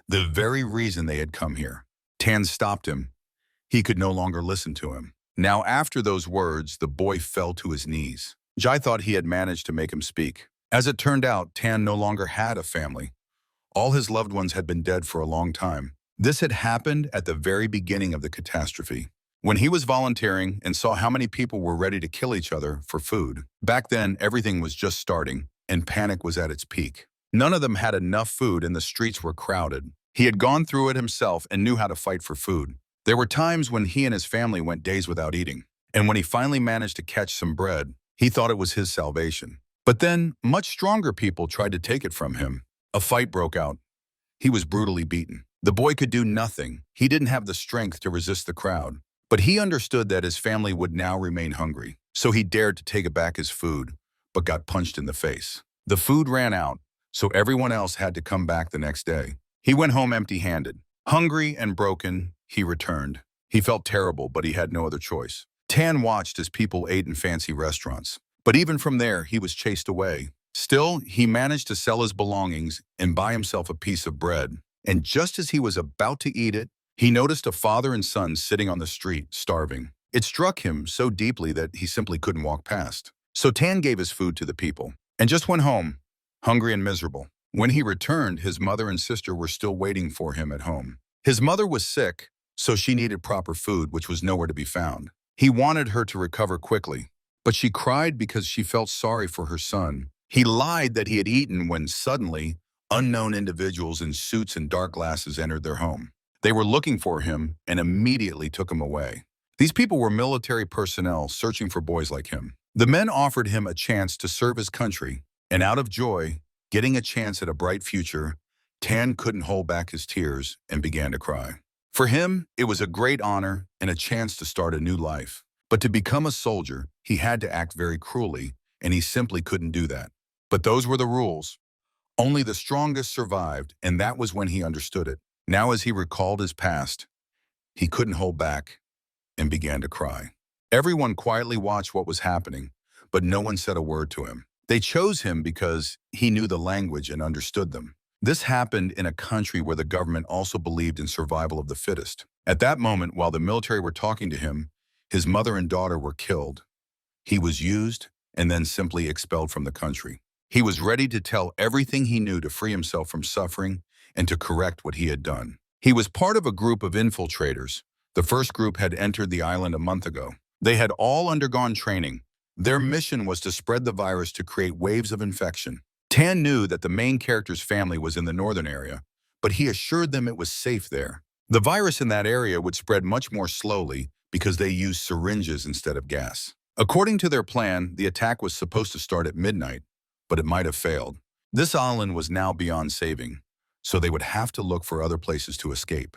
the very reason they had come here. Tan stopped him. He could no longer listen to him. Now after those words, the boy fell to his knees. Jai thought he had managed to make him speak. As it turned out, Tan no longer had a family. All his loved ones had been dead for a long time. This had happened at the very beginning of the catastrophe, when he was volunteering and saw how many people were ready to kill each other for food. Back then, everything was just starting, and panic was at its peak. None of them had enough food and the streets were crowded. He had gone through it himself and knew how to fight for food. There were times when he and his family went days without eating, and when he finally managed to catch some bread, he thought it was his salvation. But then, much stronger people tried to take it from him. A fight broke out. He was brutally beaten. The boy could do nothing. He didn't have the strength to resist the crowd. But he understood that his family would now remain hungry, so he dared to take back his food, but got punched in the face. The food ran out, so everyone else had to come back the next day. He went home empty-handed. Hungry and broken, he returned. He felt terrible, but he had no other choice. Tan watched as people ate in fancy restaurants, but even from there, he was chased away. Still, he managed to sell his belongings and buy himself a piece of bread. And just as he was about to eat it, he noticed a father and son sitting on the street, starving. It struck him so deeply that he simply couldn't walk past. So Tan gave his food to the people and just went home, hungry and miserable. When he returned, his mother and sister were still waiting for him at home. His mother was sick, so she needed proper food, which was nowhere to be found. He wanted her to recover quickly, but she cried because she felt sorry for her son. He lied that he had eaten when suddenly, unknown individuals in suits and dark glasses entered their home. They were looking for him and immediately took him away. These people were military personnel searching for boys like him. The men offered him a chance to serve his country, and out of joy, getting a chance at a bright future, Tan couldn't hold back his tears and began to cry. For him, it was a great honor and a chance to start a new life. But to become a soldier, he had to act very cruelly, and he simply couldn't do that. But those were the rules. Only the strongest survived, and that was when he understood it. Now as he recalled his past, he couldn't hold back and began to cry. Everyone quietly watched what was happening, but no one said a word to him. They chose him because he knew the language and understood them. This happened in a country where the government also believed in survival of the fittest. At that moment, while the military were talking to him, his mother and daughter were killed. He was used and then simply expelled from the country. He was ready to tell everything he knew to free himself from suffering and to correct what he had done. He was part of a group of infiltrators. The first group had entered the island a month ago. They had all undergone training. Their mission was to spread the virus to create waves of infection. Tan knew that the main character's family was in the northern area, but he assured them it was safe there. The virus in that area would spread much more slowly because they used syringes instead of gas. According to their plan, the attack was supposed to start at midnight, but it might have failed. This island was now beyond saving, so they would have to look for other places to escape.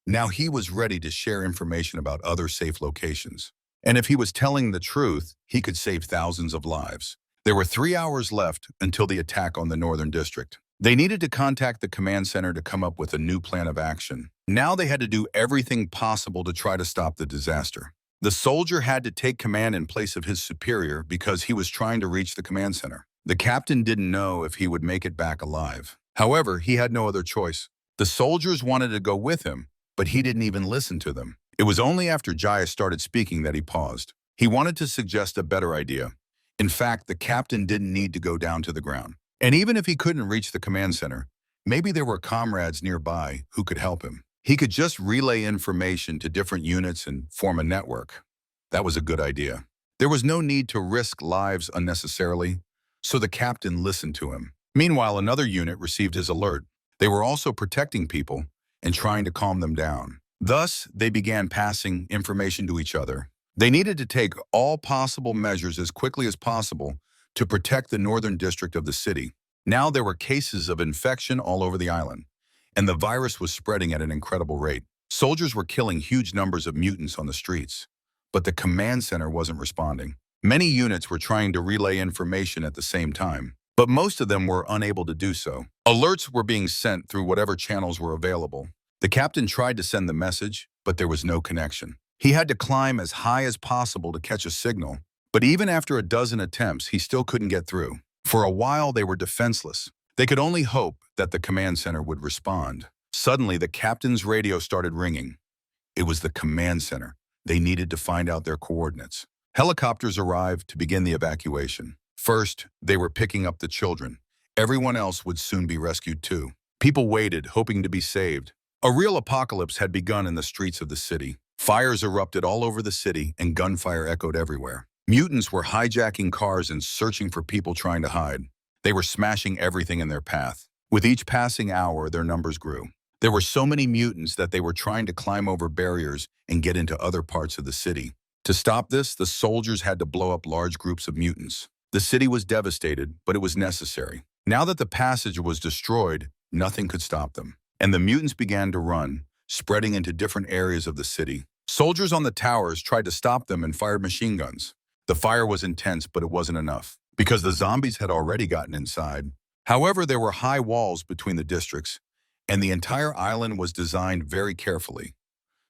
Now he was ready to share information about other safe locations. And if he was telling the truth, he could save thousands of lives. There were 3 hours left until the attack on the Northern District. They needed to contact the command center to come up with a new plan of action. Now they had to do everything possible to try to stop the disaster. The soldier had to take command in place of his superior because he was trying to reach the command center. The captain didn't know if he would make it back alive. However, he had no other choice. The soldiers wanted to go with him, but he didn't even listen to them. It was only after Jaya started speaking that he paused. He wanted to suggest a better idea. In fact, the captain didn't need to go down to the ground. And even if he couldn't reach the command center, maybe there were comrades nearby who could help him. He could just relay information to different units and form a network. That was a good idea. There was no need to risk lives unnecessarily, so the captain listened to him. Meanwhile, another unit received his alert. They were also protecting people and trying to calm them down. Thus, they began passing information to each other. They needed to take all possible measures as quickly as possible to protect the northern district of the city. Now there were cases of infection all over the island, and the virus was spreading at an incredible rate. Soldiers were killing huge numbers of mutants on the streets, but the command center wasn't responding. Many units were trying to relay information at the same time, but most of them were unable to do so. Alerts were being sent through whatever channels were available. The captain tried to send the message, but there was no connection. He had to climb as high as possible to catch a signal, but even after a dozen attempts, he still couldn't get through. For a while, they were defenseless. They could only hope that the command center would respond. Suddenly, the captain's radio started ringing. It was the command center. They needed to find out their coordinates. Helicopters arrived to begin the evacuation. First, they were picking up the children. Everyone else would soon be rescued too. People waited, hoping to be saved. A real apocalypse had begun in the streets of the city. Fires erupted all over the city and gunfire echoed everywhere. Mutants were hijacking cars and searching for people trying to hide. They were smashing everything in their path. With each passing hour, their numbers grew. There were so many mutants that they were trying to climb over barriers and get into other parts of the city. To stop this, the soldiers had to blow up large groups of mutants. The city was devastated, but it was necessary. Now that the passage was destroyed, nothing could stop them. And the mutants began to run, spreading into different areas of the city. Soldiers on the towers tried to stop them and fired machine guns. The fire was intense, but it wasn't enough, because the zombies had already gotten inside. However, there were high walls between the districts, and the entire island was designed very carefully.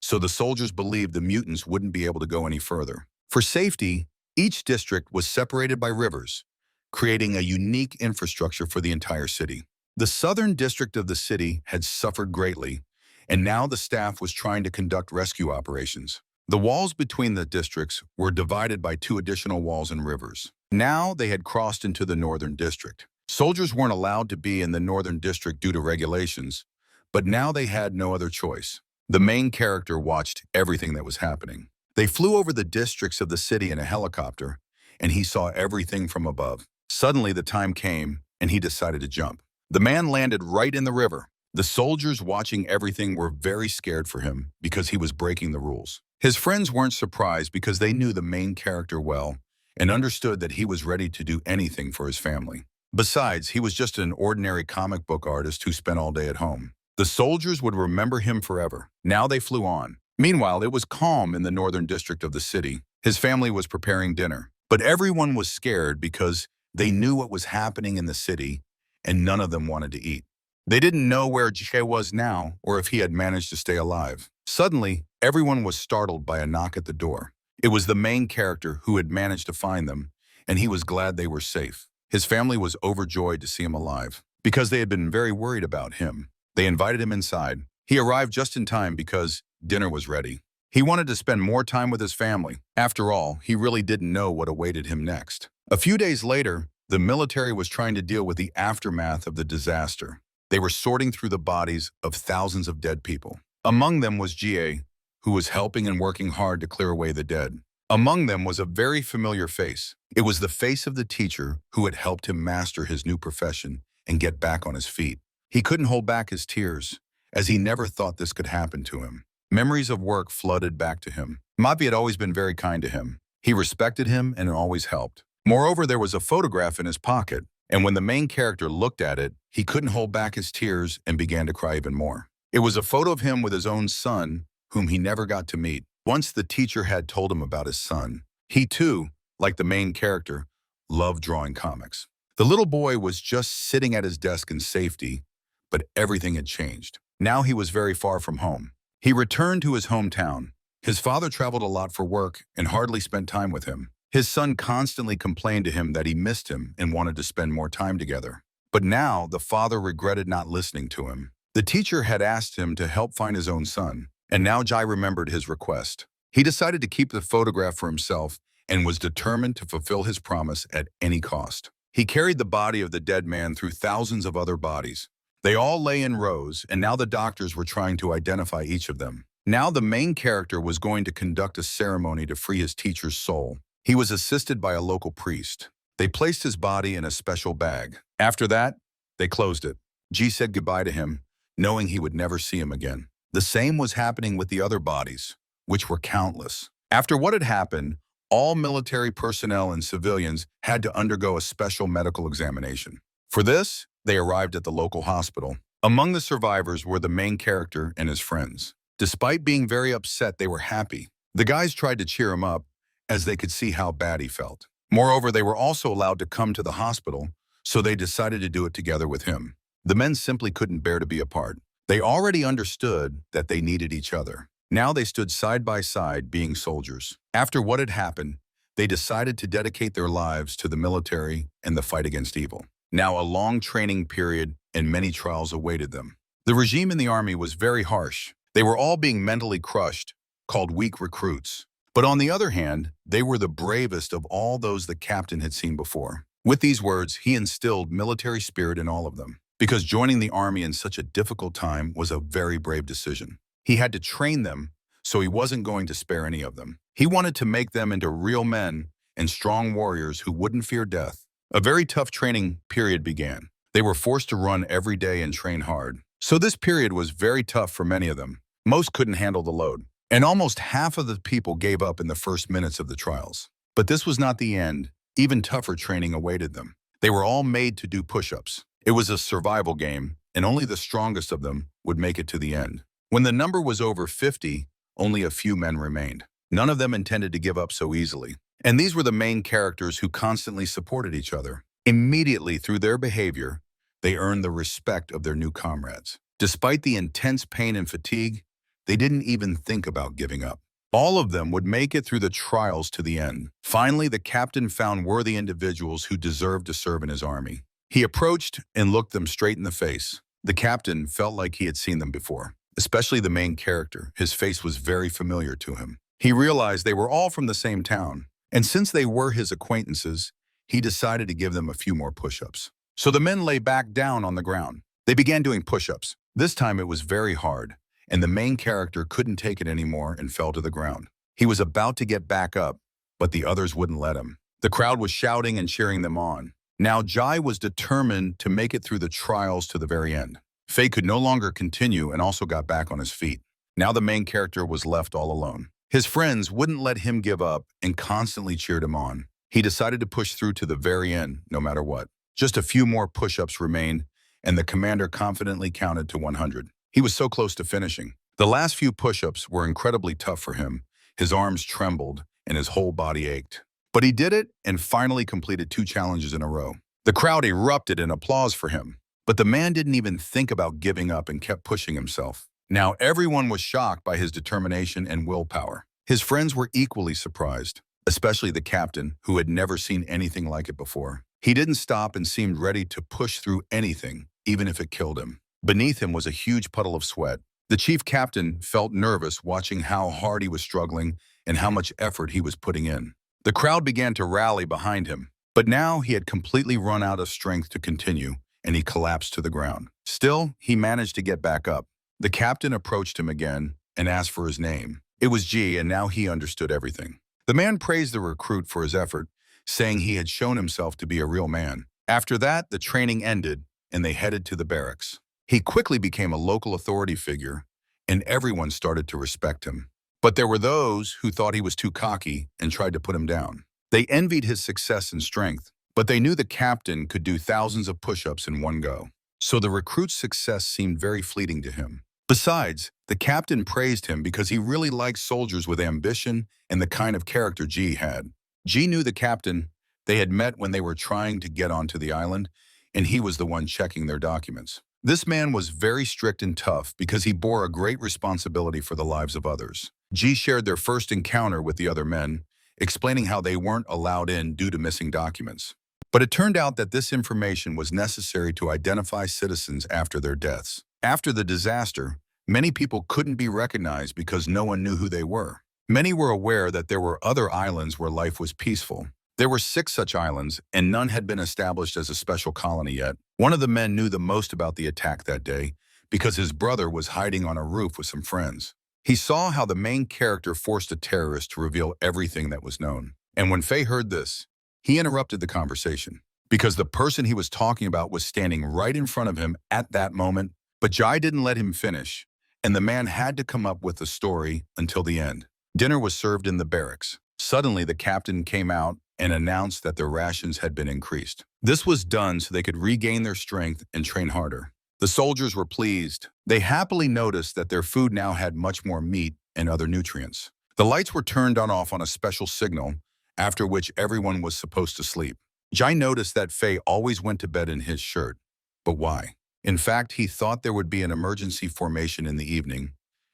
So the soldiers believed the mutants wouldn't be able to go any further. For safety, each district was separated by rivers, creating a unique infrastructure for the entire city. The southern district of the city had suffered greatly, and now the staff was trying to conduct rescue operations. The walls between the districts were divided by 2 additional walls and rivers. Now they had crossed into the northern district. Soldiers weren't allowed to be in the northern district due to regulations, but now they had no other choice. The main character watched everything that was happening. They flew over the districts of the city in a helicopter, and he saw everything from above. Suddenly, the time came, and he decided to jump. The man landed right in the river. The soldiers watching everything were very scared for him because he was breaking the rules. His friends weren't surprised because they knew the main character well and understood that he was ready to do anything for his family. Besides, he was just an ordinary comic book artist who spent all day at home. The soldiers would remember him forever. Now they flew on. Meanwhile, it was calm in the northern district of the city. His family was preparing dinner. But everyone was scared because they knew what was happening in the city, and none of them wanted to eat. They didn't know where Jie was now or if he had managed to stay alive. Suddenly, everyone was startled by a knock at the door. It was the main character who had managed to find them, and he was glad they were safe. His family was overjoyed to see him alive because they had been very worried about him. They invited him inside. He arrived just in time because dinner was ready. He wanted to spend more time with his family. After all, he really didn't know what awaited him next. A few days later, the military was trying to deal with the aftermath of the disaster. They were sorting through the bodies of thousands of dead people. Among them was Jie, who was helping and working hard to clear away the dead. Among them was a very familiar face. It was the face of the teacher who had helped him master his new profession and get back on his feet. He couldn't hold back his tears, as he never thought this could happen to him. Memories of work flooded back to him. Mapi had always been very kind to him. He respected him and always helped. Moreover, there was a photograph in his pocket, and when the main character looked at it, he couldn't hold back his tears and began to cry even more. It was a photo of him with his own son, whom he never got to meet. Once the teacher had told him about his son. He too, like the main character, loved drawing comics. The little boy was just sitting at his desk in safety, but everything had changed. Now he was very far from home. He returned to his hometown. His father traveled a lot for work and hardly spent time with him. His son constantly complained to him that he missed him and wanted to spend more time together. But now the father regretted not listening to him. The teacher had asked him to help find his own son, and now Jai remembered his request. He decided to keep the photograph for himself and was determined to fulfill his promise at any cost. He carried the body of the dead man through thousands of other bodies. They all lay in rows, and now the doctors were trying to identify each of them. Now the main character was going to conduct a ceremony to free his teacher's soul. He was assisted by a local priest. They placed his body in a special bag. After that, they closed it. Ji said goodbye to him, knowing he would never see him again. The same was happening with the other bodies, which were countless. After what had happened, all military personnel and civilians had to undergo a special medical examination. For this, they arrived at the local hospital. Among the survivors were the main character and his friends. Despite being very upset, they were happy. The guys tried to cheer him up, as they could see how bad he felt. Moreover, they were also allowed to come to the hospital, so they decided to do it together with him. The men simply couldn't bear to be apart. They already understood that they needed each other. Now they stood side by side, being soldiers. After what had happened, they decided to dedicate their lives to the military and the fight against evil. Now a long training period and many trials awaited them. The regime in the army was very harsh. They were all being mentally crushed, called weak recruits. But on the other hand, they were the bravest of all those the captain had seen before. With these words, he instilled military spirit in all of them, because joining the army in such a difficult time was a very brave decision. He had to train them, so he wasn't going to spare any of them. He wanted to make them into real men and strong warriors who wouldn't fear death. A very tough training period began. They were forced to run every day and train hard. So this period was very tough for many of them. Most couldn't handle the load. And almost half of the people gave up in the first minutes of the trials. But this was not the end. Even tougher training awaited them. They were all made to do push-ups. It was a survival game, and only the strongest of them would make it to the end. When the number was over 50, only a few men remained. None of them intended to give up so easily. And these were the main characters who constantly supported each other. Immediately, through their behavior, they earned the respect of their new comrades. Despite the intense pain and fatigue, they didn't even think about giving up. All of them would make it through the trials to the end. Finally, the captain found worthy individuals who deserved to serve in his army. He approached and looked them straight in the face. The captain felt like he had seen them before, especially the main character. His face was very familiar to him. He realized they were all from the same town, and since they were his acquaintances, he decided to give them a few more push-ups. So the men lay back down on the ground. They began doing push-ups. This time it was very hard, and the main character couldn't take it anymore and fell to the ground. He was about to get back up, but the others wouldn't let him. The crowd was shouting and cheering them on. Now Jai was determined to make it through the trials to the very end. Faye could no longer continue and also got back on his feet. Now the main character was left all alone. His friends wouldn't let him give up and constantly cheered him on. He decided to push through to the very end, no matter what. Just a few more push-ups remained, and the commander confidently counted to 100. He was so close to finishing. The last few push-ups were incredibly tough for him. His arms trembled, and his whole body ached. But he did it and finally completed 2 challenges in a row. The crowd erupted in applause for him. But the man didn't even think about giving up and kept pushing himself. Now everyone was shocked by his determination and willpower. His friends were equally surprised, especially the captain, who had never seen anything like it before. He didn't stop and seemed ready to push through anything, even if it killed him. Beneath him was a huge puddle of sweat. The chief captain felt nervous watching how hard he was struggling and how much effort he was putting in. The crowd began to rally behind him, but now he had completely run out of strength to continue, and he collapsed to the ground. Still, he managed to get back up. The captain approached him again and asked for his name. It was G, and now he understood everything. The man praised the recruit for his effort, saying he had shown himself to be a real man. After that, the training ended, and they headed to the barracks. He quickly became a local authority figure, and everyone started to respect him. But there were those who thought he was too cocky and tried to put him down. They envied his success and strength, but they knew the captain could do thousands of push-ups in one go. So the recruit's success seemed very fleeting to him. Besides, the captain praised him because he really liked soldiers with ambition and the kind of character G had. G knew the captain. They had met when they were trying to get onto the island, and he was the one checking their documents. This man was very strict and tough because he bore a great responsibility for the lives of others. G shared their first encounter with the other men, explaining how they weren't allowed in due to missing documents. But it turned out that this information was necessary to identify citizens after their deaths. After the disaster, many people couldn't be recognized because no one knew who they were. Many were aware that there were other islands where life was peaceful. There were 6 such islands, and none had been established as a special colony yet. One of the men knew the most about the attack that day because his brother was hiding on a roof with some friends. He saw how the main character forced a terrorist to reveal everything that was known. And when Faye heard this, he interrupted the conversation because the person he was talking about was standing right in front of him at that moment. But Jai didn't let him finish, and the man had to come up with the story until the end. Dinner was served in the barracks. Suddenly, the captain came out and announced that their rations had been increased. This was done so they could regain their strength and train harder. The soldiers were pleased. They happily noticed that their food now had much more meat and other nutrients. The lights were turned off on a special signal, after which everyone was supposed to sleep. Jai noticed that Faye always went to bed in his shirt. But why? In fact, he thought there would be an emergency formation in the evening,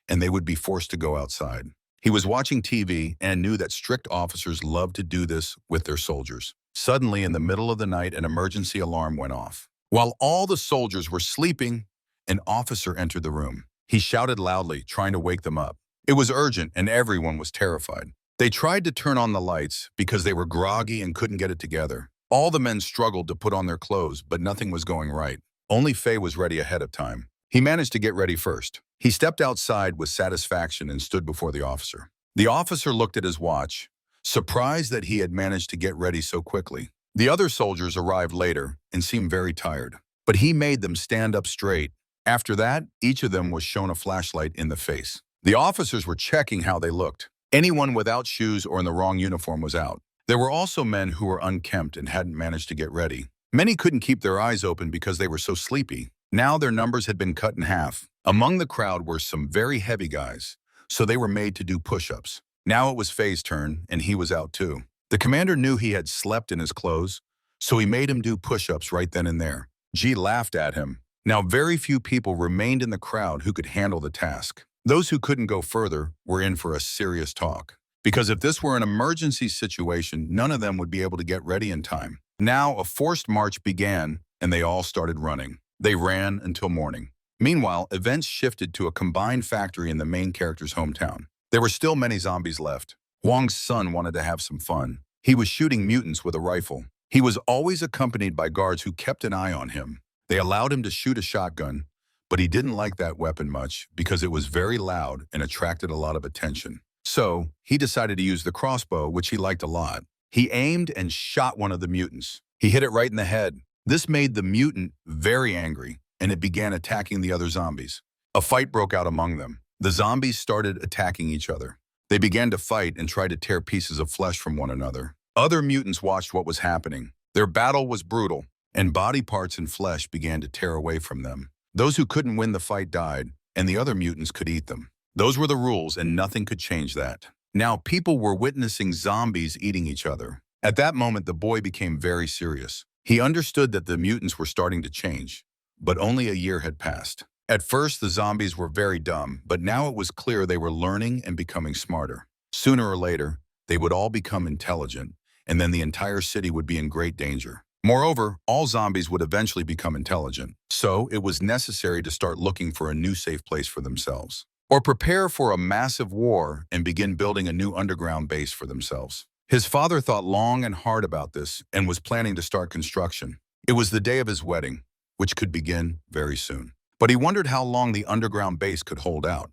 and they would be forced to go outside. He was watching TV and knew that strict officers loved to do this with their soldiers. Suddenly, in the middle of the night, an emergency alarm went off. While all the soldiers were sleeping, an officer entered the room. He shouted loudly, trying to wake them up. It was urgent, and everyone was terrified. They tried to turn on the lights because they were groggy and couldn't get it together. All the men struggled to put on their clothes, but nothing was going right. Only Faye was ready ahead of time. He managed to get ready first. He stepped outside with satisfaction and stood before the officer. The officer looked at his watch, surprised that he had managed to get ready so quickly. The other soldiers arrived later and seemed very tired, but he made them stand up straight. After that, each of them was shown a flashlight in the face. The officers were checking how they looked. Anyone without shoes or in the wrong uniform was out. There were also men who were unkempt and hadn't managed to get ready. Many couldn't keep their eyes open because they were so sleepy. Now their numbers had been cut in half. Among the crowd were some very heavy guys, so they were made to do push-ups. Now it was Faye's turn, and he was out too. The commander knew he had slept in his clothes, so he made him do push-ups right then and there. G laughed at him. Now very few people remained in the crowd who could handle the task. Those who couldn't go further were in for a serious talk, because if this were an emergency situation, none of them would be able to get ready in time. Now a forced march began, and they all started running. They ran until morning. Meanwhile, events shifted to a combined factory in the main character's hometown. There were still many zombies left. Huang's son wanted to have some fun. He was shooting mutants with a rifle. He was always accompanied by guards who kept an eye on him. They allowed him to shoot a shotgun, but he didn't like that weapon much because it was very loud and attracted a lot of attention. So he decided to use the crossbow, which he liked a lot. He aimed and shot one of the mutants. He hit it right in the head. This made the mutant very angry, and it began attacking the other zombies. A fight broke out among them. The zombies started attacking each other. They began to fight and try to tear pieces of flesh from one another. Other mutants watched what was happening. Their battle was brutal, and body parts and flesh began to tear away from them. Those who couldn't win the fight died, and the other mutants could eat them. Those were the rules, and nothing could change that. Now people were witnessing zombies eating each other. At that moment, the boy became very serious. He understood that the mutants were starting to change, but only a year had passed. At first, the zombies were very dumb, but now it was clear they were learning and becoming smarter. Sooner or later, they would all become intelligent, and then the entire city would be in great danger. Moreover, all zombies would eventually become intelligent, so it was necessary to start looking for a new safe place for themselves, or prepare for a massive war and begin building a new underground base for themselves. His father thought long and hard about this and was planning to start construction. It was the day of his wedding, which could begin very soon. But he wondered how long the underground base could hold out.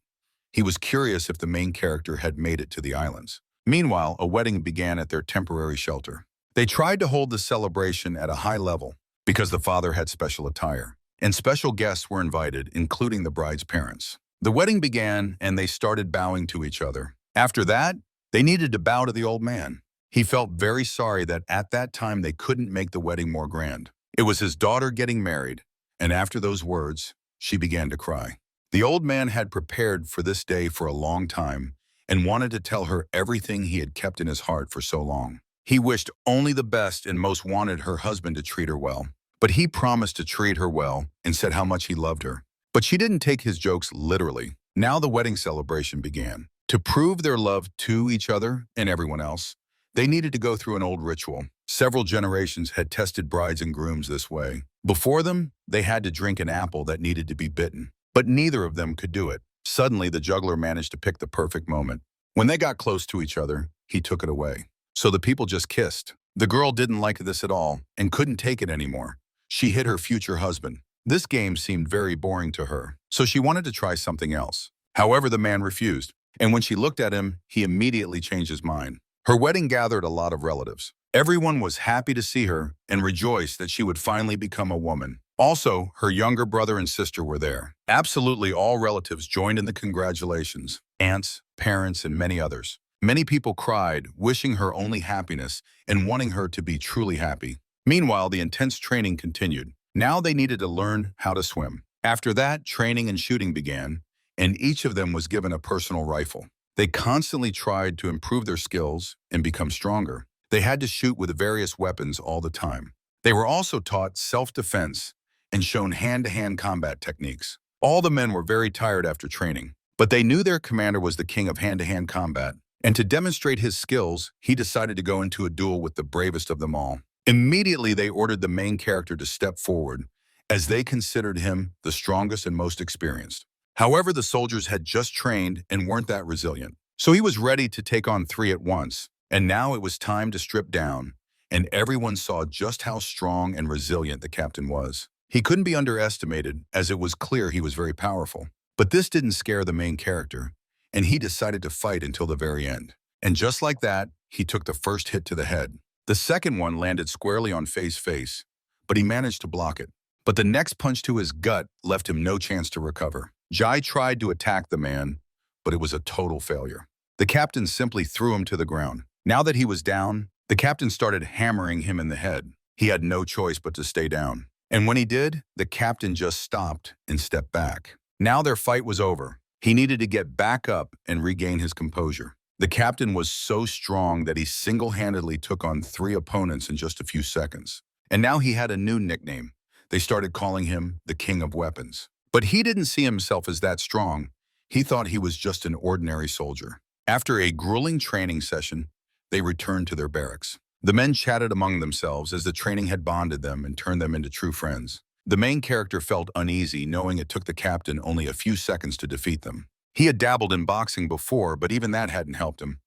He was curious if the main character had made it to the islands. Meanwhile, a wedding began at their temporary shelter. They tried to hold the celebration at a high level because the father had special attire, and special guests were invited, including the bride's parents. The wedding began, and they started bowing to each other. After that, they needed to bow to the old man. He felt very sorry that at that time they couldn't make the wedding more grand. It was his daughter getting married, and after those words, she began to cry. The old man had prepared for this day for a long time and wanted to tell her everything he had kept in his heart for so long. He wished only the best and most wanted her husband to treat her well. But he promised to treat her well and said how much he loved her. But she didn't take his jokes literally. Now the wedding celebration began. To prove their love to each other and everyone else, they needed to go through an old ritual. Several generations had tested brides and grooms this way. Before them, they had to drink an apple that needed to be bitten. But neither of them could do it. Suddenly, the juggler managed to pick the perfect moment. When they got close to each other, he took it away. So the people just kissed. The girl didn't like this at all and couldn't take it anymore. She hit her future husband. This game seemed very boring to her, so she wanted to try something else. However, the man refused, and when she looked at him, he immediately changed his mind. Her wedding gathered a lot of relatives. Everyone was happy to see her and rejoiced that she would finally become a woman. Also, her younger brother and sister were there. Absolutely all relatives joined in the congratulations, aunts, parents, and many others. Many people cried, wishing her only happiness and wanting her to be truly happy. Meanwhile, the intense training continued. Now they needed to learn how to swim. After that, training and shooting began, and each of them was given a personal rifle. They constantly tried to improve their skills and become stronger. They had to shoot with various weapons all the time. They were also taught self-defense and shown hand-to-hand combat techniques. All the men were very tired after training, but they knew their commander was the king of hand-to-hand combat, and to demonstrate his skills, he decided to go into a duel with the bravest of them all. Immediately, they ordered the main character to step forward, as they considered him the strongest and most experienced. However, the soldiers had just trained and weren't that resilient, so he was ready to take on 3 at once. And now it was time to strip down, and everyone saw just how strong and resilient the captain was. He couldn't be underestimated, as it was clear he was very powerful. But this didn't scare the main character, and he decided to fight until the very end. And just like that, he took the first hit to the head. The second one landed squarely on face, but he managed to block it. But the next punch to his gut left him no chance to recover. Jai tried to attack the man, but it was a total failure. The captain simply threw him to the ground. Now that he was down, the captain started hammering him in the head. He had no choice but to stay down. And when he did, the captain just stopped and stepped back. Now their fight was over. He needed to get back up and regain his composure. The captain was so strong that he single-handedly took on 3 opponents in just a few seconds. And now he had a new nickname. They started calling him the King of Weapons. But he didn't see himself as that strong. He thought he was just an ordinary soldier. After a grueling training session, they returned to their barracks. The men chatted among themselves as the training had bonded them and turned them into true friends. The main character felt uneasy, knowing it took the captain only a few seconds to defeat them. He had dabbled in boxing before, but even that hadn't helped him.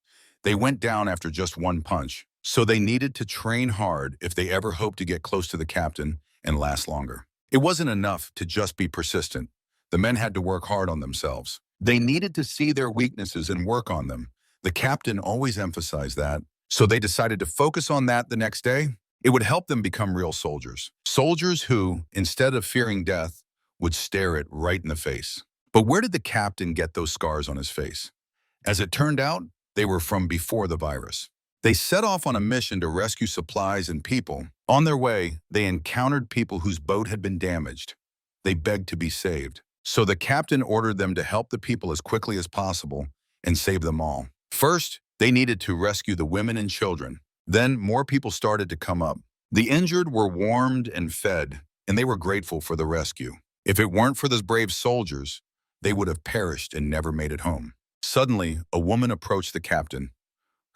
They went down after just 1 punch, so they needed to train hard if they ever hoped to get close to the captain and last longer. It wasn't enough to just be persistent. The men had to work hard on themselves. They needed to see their weaknesses and work on them. The captain always emphasized that, so they decided to focus on that the next day. It would help them become real soldiers. Soldiers who, instead of fearing death, would stare it right in the face. But where did the captain get those scars on his face? As it turned out, they were from before the virus. They set off on a mission to rescue supplies and people. On their way, they encountered people whose boat had been damaged. They begged to be saved. So the captain ordered them to help the people as quickly as possible and save them all. First, they needed to rescue the women and children. Then more people started to come up. The injured were warmed and fed, and they were grateful for the rescue. If it weren't for those brave soldiers, they would have perished and never made it home. Suddenly, a woman approached the captain.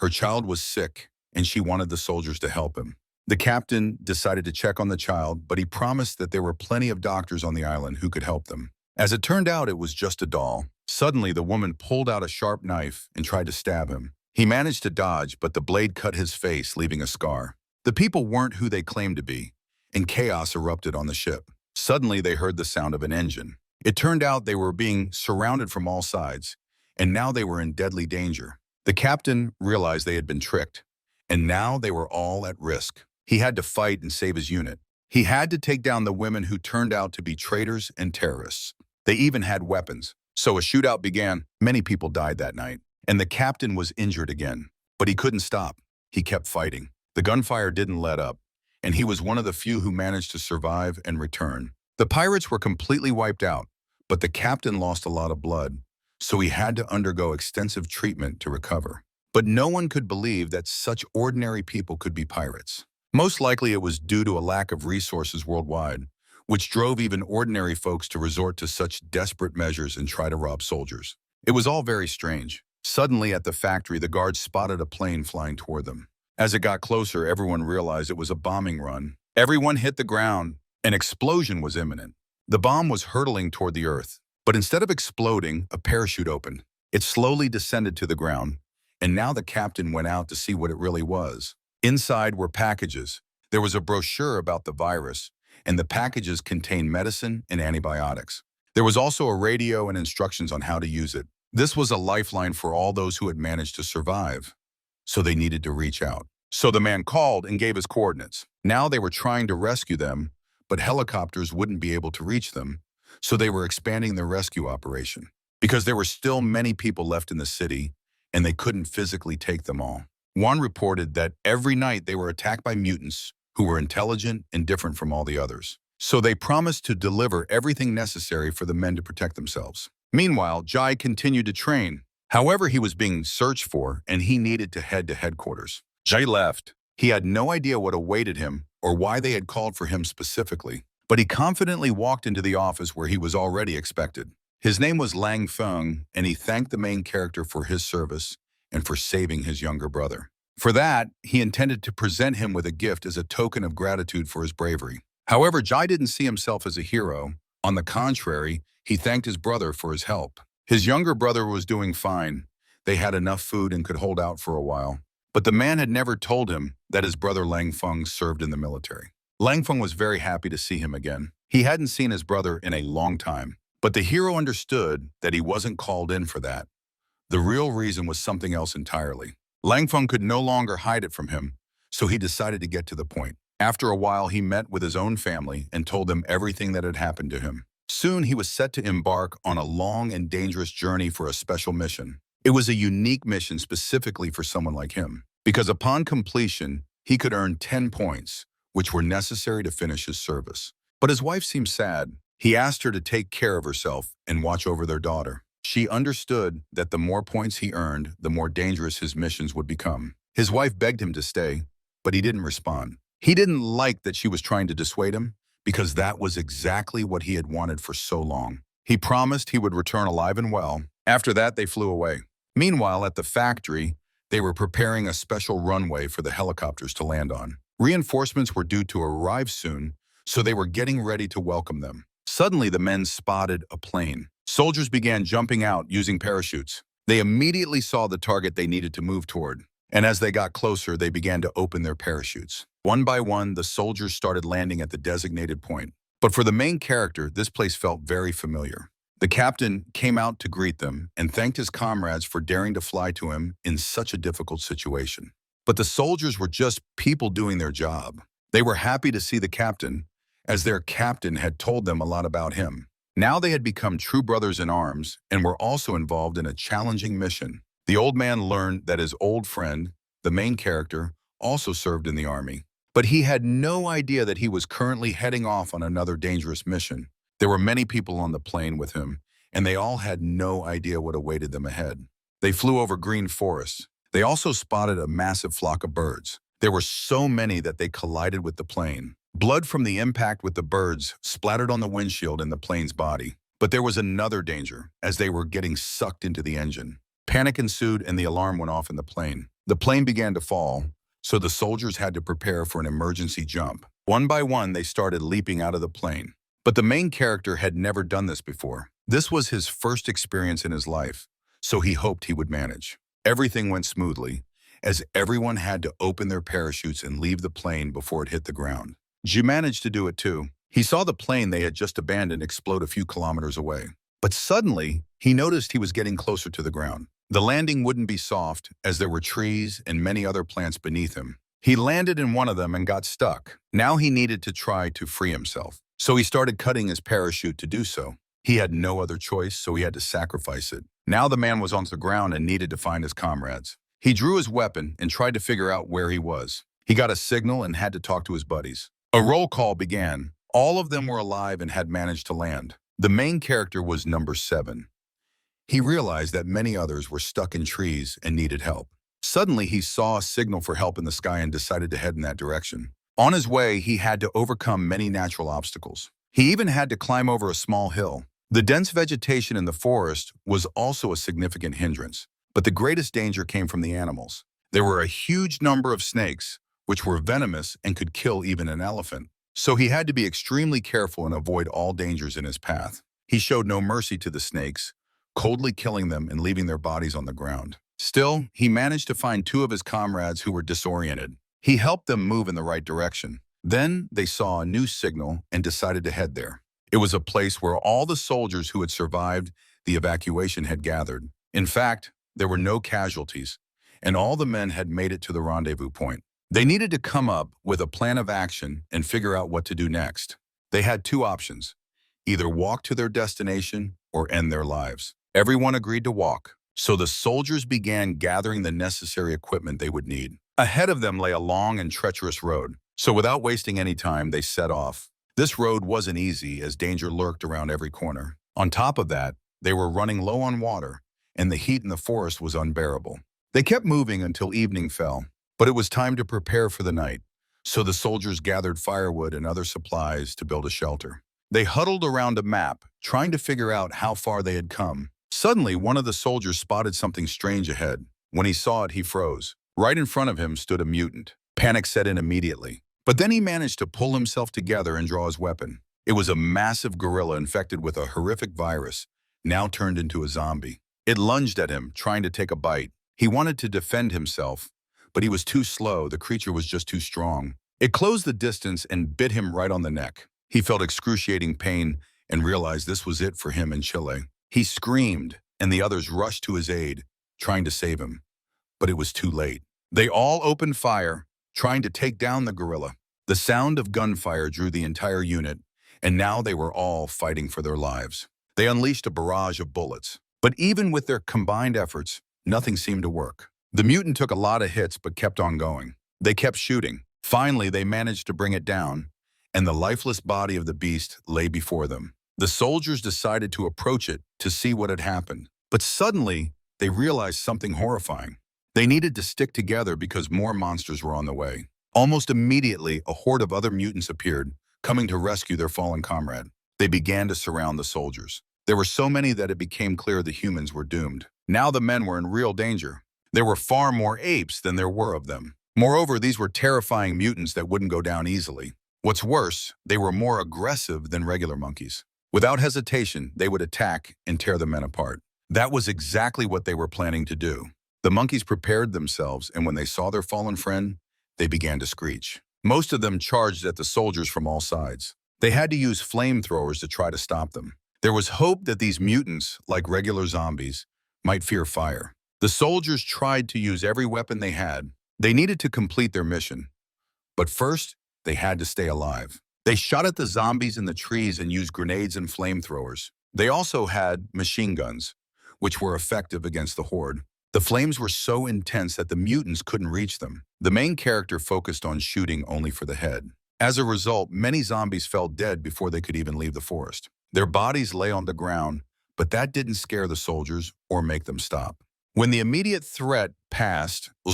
Her child was sick, and she wanted the soldiers to help him. The captain decided to check on the child, but he promised that there were plenty of doctors on the island who could help them. As it turned out, it was just a doll. Suddenly, the woman pulled out a sharp knife and tried to stab him. He managed to dodge, but the blade cut his face, leaving a scar. The people weren't who they claimed to be, and chaos erupted on the ship. Suddenly, they heard the sound of an engine. It turned out they were being surrounded from all sides, and now they were in deadly danger. The captain realized they had been tricked, and now they were all at risk. He had to fight and save his unit. He had to take down the women who turned out to be traitors and terrorists. They even had weapons. So a shootout began. Many people died that night, and the captain was injured again. But he couldn't stop. He kept fighting. The gunfire didn't let up, and he was one of the few who managed to survive and return. The pirates were completely wiped out, but the captain lost a lot of blood, so he had to undergo extensive treatment to recover. But no one could believe that such ordinary people could be pirates. Most likely it was due to a lack of resources worldwide, which drove even ordinary folks to resort to such desperate measures and try to rob soldiers. It was all very strange. Suddenly at the factory, the guards spotted a plane flying toward them. As it got closer, everyone realized it was a bombing run. Everyone hit the ground. An explosion was imminent. The bomb was hurtling toward the earth, but instead of exploding, a parachute opened. It slowly descended to the ground, and now the captain went out to see what it really was. Inside were packages. There was a brochure about the virus, and the packages contained medicine and antibiotics. There was also a radio and instructions on how to use it. This was a lifeline for all those who had managed to survive, so they needed to reach out. So the man called and gave his coordinates. Now they were trying to rescue them, but helicopters wouldn't be able to reach them, so they were expanding their rescue operation. Because there were still many people left in the city, and they couldn't physically take them all. One reported that every night they were attacked by mutants who were intelligent and different from all the others. So they promised to deliver everything necessary for the men to protect themselves. Meanwhile, Jai continued to train. However, he was being searched for, and he needed to head to headquarters. Jai left. He had no idea what awaited him or why they had called for him specifically, but he confidently walked into the office where he was already expected. His name was Lang Feng, and he thanked the main character for his service and for saving his younger brother. For that, he intended to present him with a gift as a token of gratitude for his bravery. However, Jai didn't see himself as a hero. On the contrary, he thanked his brother for his help. His younger brother was doing fine. They had enough food and could hold out for a while. But the man had never told him that his brother Lang Feng served in the military. Lang Feng was very happy to see him again. He hadn't seen his brother in a long time. But the hero understood that he wasn't called in for that. The real reason was something else entirely. Lang Feng could no longer hide it from him, so he decided to get to the point. After a while, he met with his own family and told them everything that had happened to him. Soon, he was set to embark on a long and dangerous journey for a special mission. It was a unique mission specifically for someone like him, because upon completion, he could earn 10 points, which were necessary to finish his service. But his wife seemed sad. He asked her to take care of herself and watch over their daughter. She understood that the more points he earned, the more dangerous his missions would become. His wife begged him to stay, but he didn't respond. He didn't like that she was trying to dissuade him, because that was exactly what he had wanted for so long. He promised he would return alive and well. After that, they flew away. Meanwhile, at the factory, they were preparing a special runway for the helicopters to land on. Reinforcements were due to arrive soon, so they were getting ready to welcome them. Suddenly, the men spotted a plane. Soldiers began jumping out using parachutes. They immediately saw the target they needed to move toward, and as they got closer, they began to open their parachutes. One by one, the soldiers started landing at the designated point. But for the main character, this place felt very familiar. The captain came out to greet them and thanked his comrades for daring to fly to him in such a difficult situation. But the soldiers were just people doing their job. They were happy to see the captain, as their captain had told them a lot about him. Now they had become true brothers in arms and were also involved in a challenging mission. The old man learned that his old friend, the main character, also served in the army. But he had no idea that he was currently heading off on another dangerous mission. There were many people on the plane with him, and they all had no idea what awaited them ahead. They flew over green forests. They also spotted a massive flock of birds. There were so many that they collided with the plane. Blood from the impact with the birds splattered on the windshield and the plane's body. But there was another danger, as they were getting sucked into the engine. Panic ensued and the alarm went off in the plane. The plane began to fall, so the soldiers had to prepare for an emergency jump. One by one, they started leaping out of the plane. But the main character had never done this before. This was his first experience in his life, so he hoped he would manage. Everything went smoothly, as everyone had to open their parachutes and leave the plane before it hit the ground. Ji managed to do it too. He saw the plane they had just abandoned explode a few kilometers away. But suddenly, he noticed he was getting closer to the ground. The landing wouldn't be soft, as there were trees and many other plants beneath him. He landed in one of them and got stuck. Now he needed to try to free himself. So he started cutting his parachute to do so. He had no other choice, so he had to sacrifice it. Now the man was on the ground and needed to find his comrades. He drew his weapon and tried to figure out where he was. He got a signal and had to talk to his buddies. A roll call began. All of them were alive and had managed to land. The main character was number 7. He realized that many others were stuck in trees and needed help. Suddenly, he saw a signal for help in the sky and decided to head in that direction. On his way, he had to overcome many natural obstacles. He even had to climb over a small hill. The dense vegetation in the forest was also a significant hindrance, but the greatest danger came from the animals. There were a huge number of snakes, which were venomous and could kill even an elephant. So he had to be extremely careful and avoid all dangers in his path. He showed no mercy to the snakes, coldly killing them and leaving their bodies on the ground. Still, he managed to find 2 of his comrades who were disoriented. He helped them move in the right direction. Then they saw a new signal and decided to head there. It was a place where all the soldiers who had survived the evacuation had gathered. In fact, there were no casualties, and all the men had made it to the rendezvous point. They needed to come up with a plan of action and figure out what to do next. They had 2 options: either walk to their destination or end their lives. Everyone agreed to walk, so the soldiers began gathering the necessary equipment they would need. Ahead of them lay a long and treacherous road, so without wasting any time, they set off. This road wasn't easy, as danger lurked around every corner. On top of that, they were running low on water, and the heat in the forest was unbearable. They kept moving until evening fell, but it was time to prepare for the night, so the soldiers gathered firewood and other supplies to build a shelter. They huddled around a map, trying to figure out how far they had come. Suddenly, one of the soldiers spotted something strange ahead. When he saw it, he froze. Right in front of him stood a mutant. Panic set in immediately. But then he managed to pull himself together and draw his weapon. It was a massive gorilla infected with a horrific virus, now turned into a zombie. It lunged at him, trying to take a bite. He wanted to defend himself, but he was too slow. The creature was just too strong. It closed the distance and bit him right on the neck. He felt excruciating pain and realized this was it for him in Chile. He screamed, and the others rushed to his aid, trying to save him. But it was too late. They all opened fire, trying to take down the gorilla. The sound of gunfire drew the entire unit, and now they were all fighting for their lives. They unleashed a barrage of bullets. But even with their combined efforts, nothing seemed to work. The mutant took a lot of hits but kept on going. They kept shooting. Finally, they managed to bring it down, and the lifeless body of the beast lay before them. The soldiers decided to approach it to see what had happened. But suddenly, they realized something horrifying. They needed to stick together because more monsters were on the way. Almost immediately, a horde of other mutants appeared, coming to rescue their fallen comrade. They began to surround the soldiers. There were so many that it became clear the humans were doomed. Now the men were in real danger. There were far more apes than there were of them. Moreover, these were terrifying mutants that wouldn't go down easily. What's worse, they were more aggressive than regular monkeys. Without hesitation, they would attack and tear the men apart. That was exactly what they were planning to do. The monkeys prepared themselves, and when they saw their fallen friend, they began to screech. Most of them charged at the soldiers from all sides. They had to use flamethrowers to try to stop them. There was hope that these mutants, like regular zombies, might fear fire. The soldiers tried to use every weapon they had. They needed to complete their mission. But first, they had to stay alive. They shot at the zombies in the trees and used grenades and flamethrowers. They also had machine guns, which were effective against the horde. The flames were so intense that the mutants couldn't reach them. The main character focused on shooting only for the head. As a result, many zombies fell dead before they could even leave the forest. Their bodies lay on the ground, but that didn't scare the soldiers or make them stop. When the immediate threat passed, the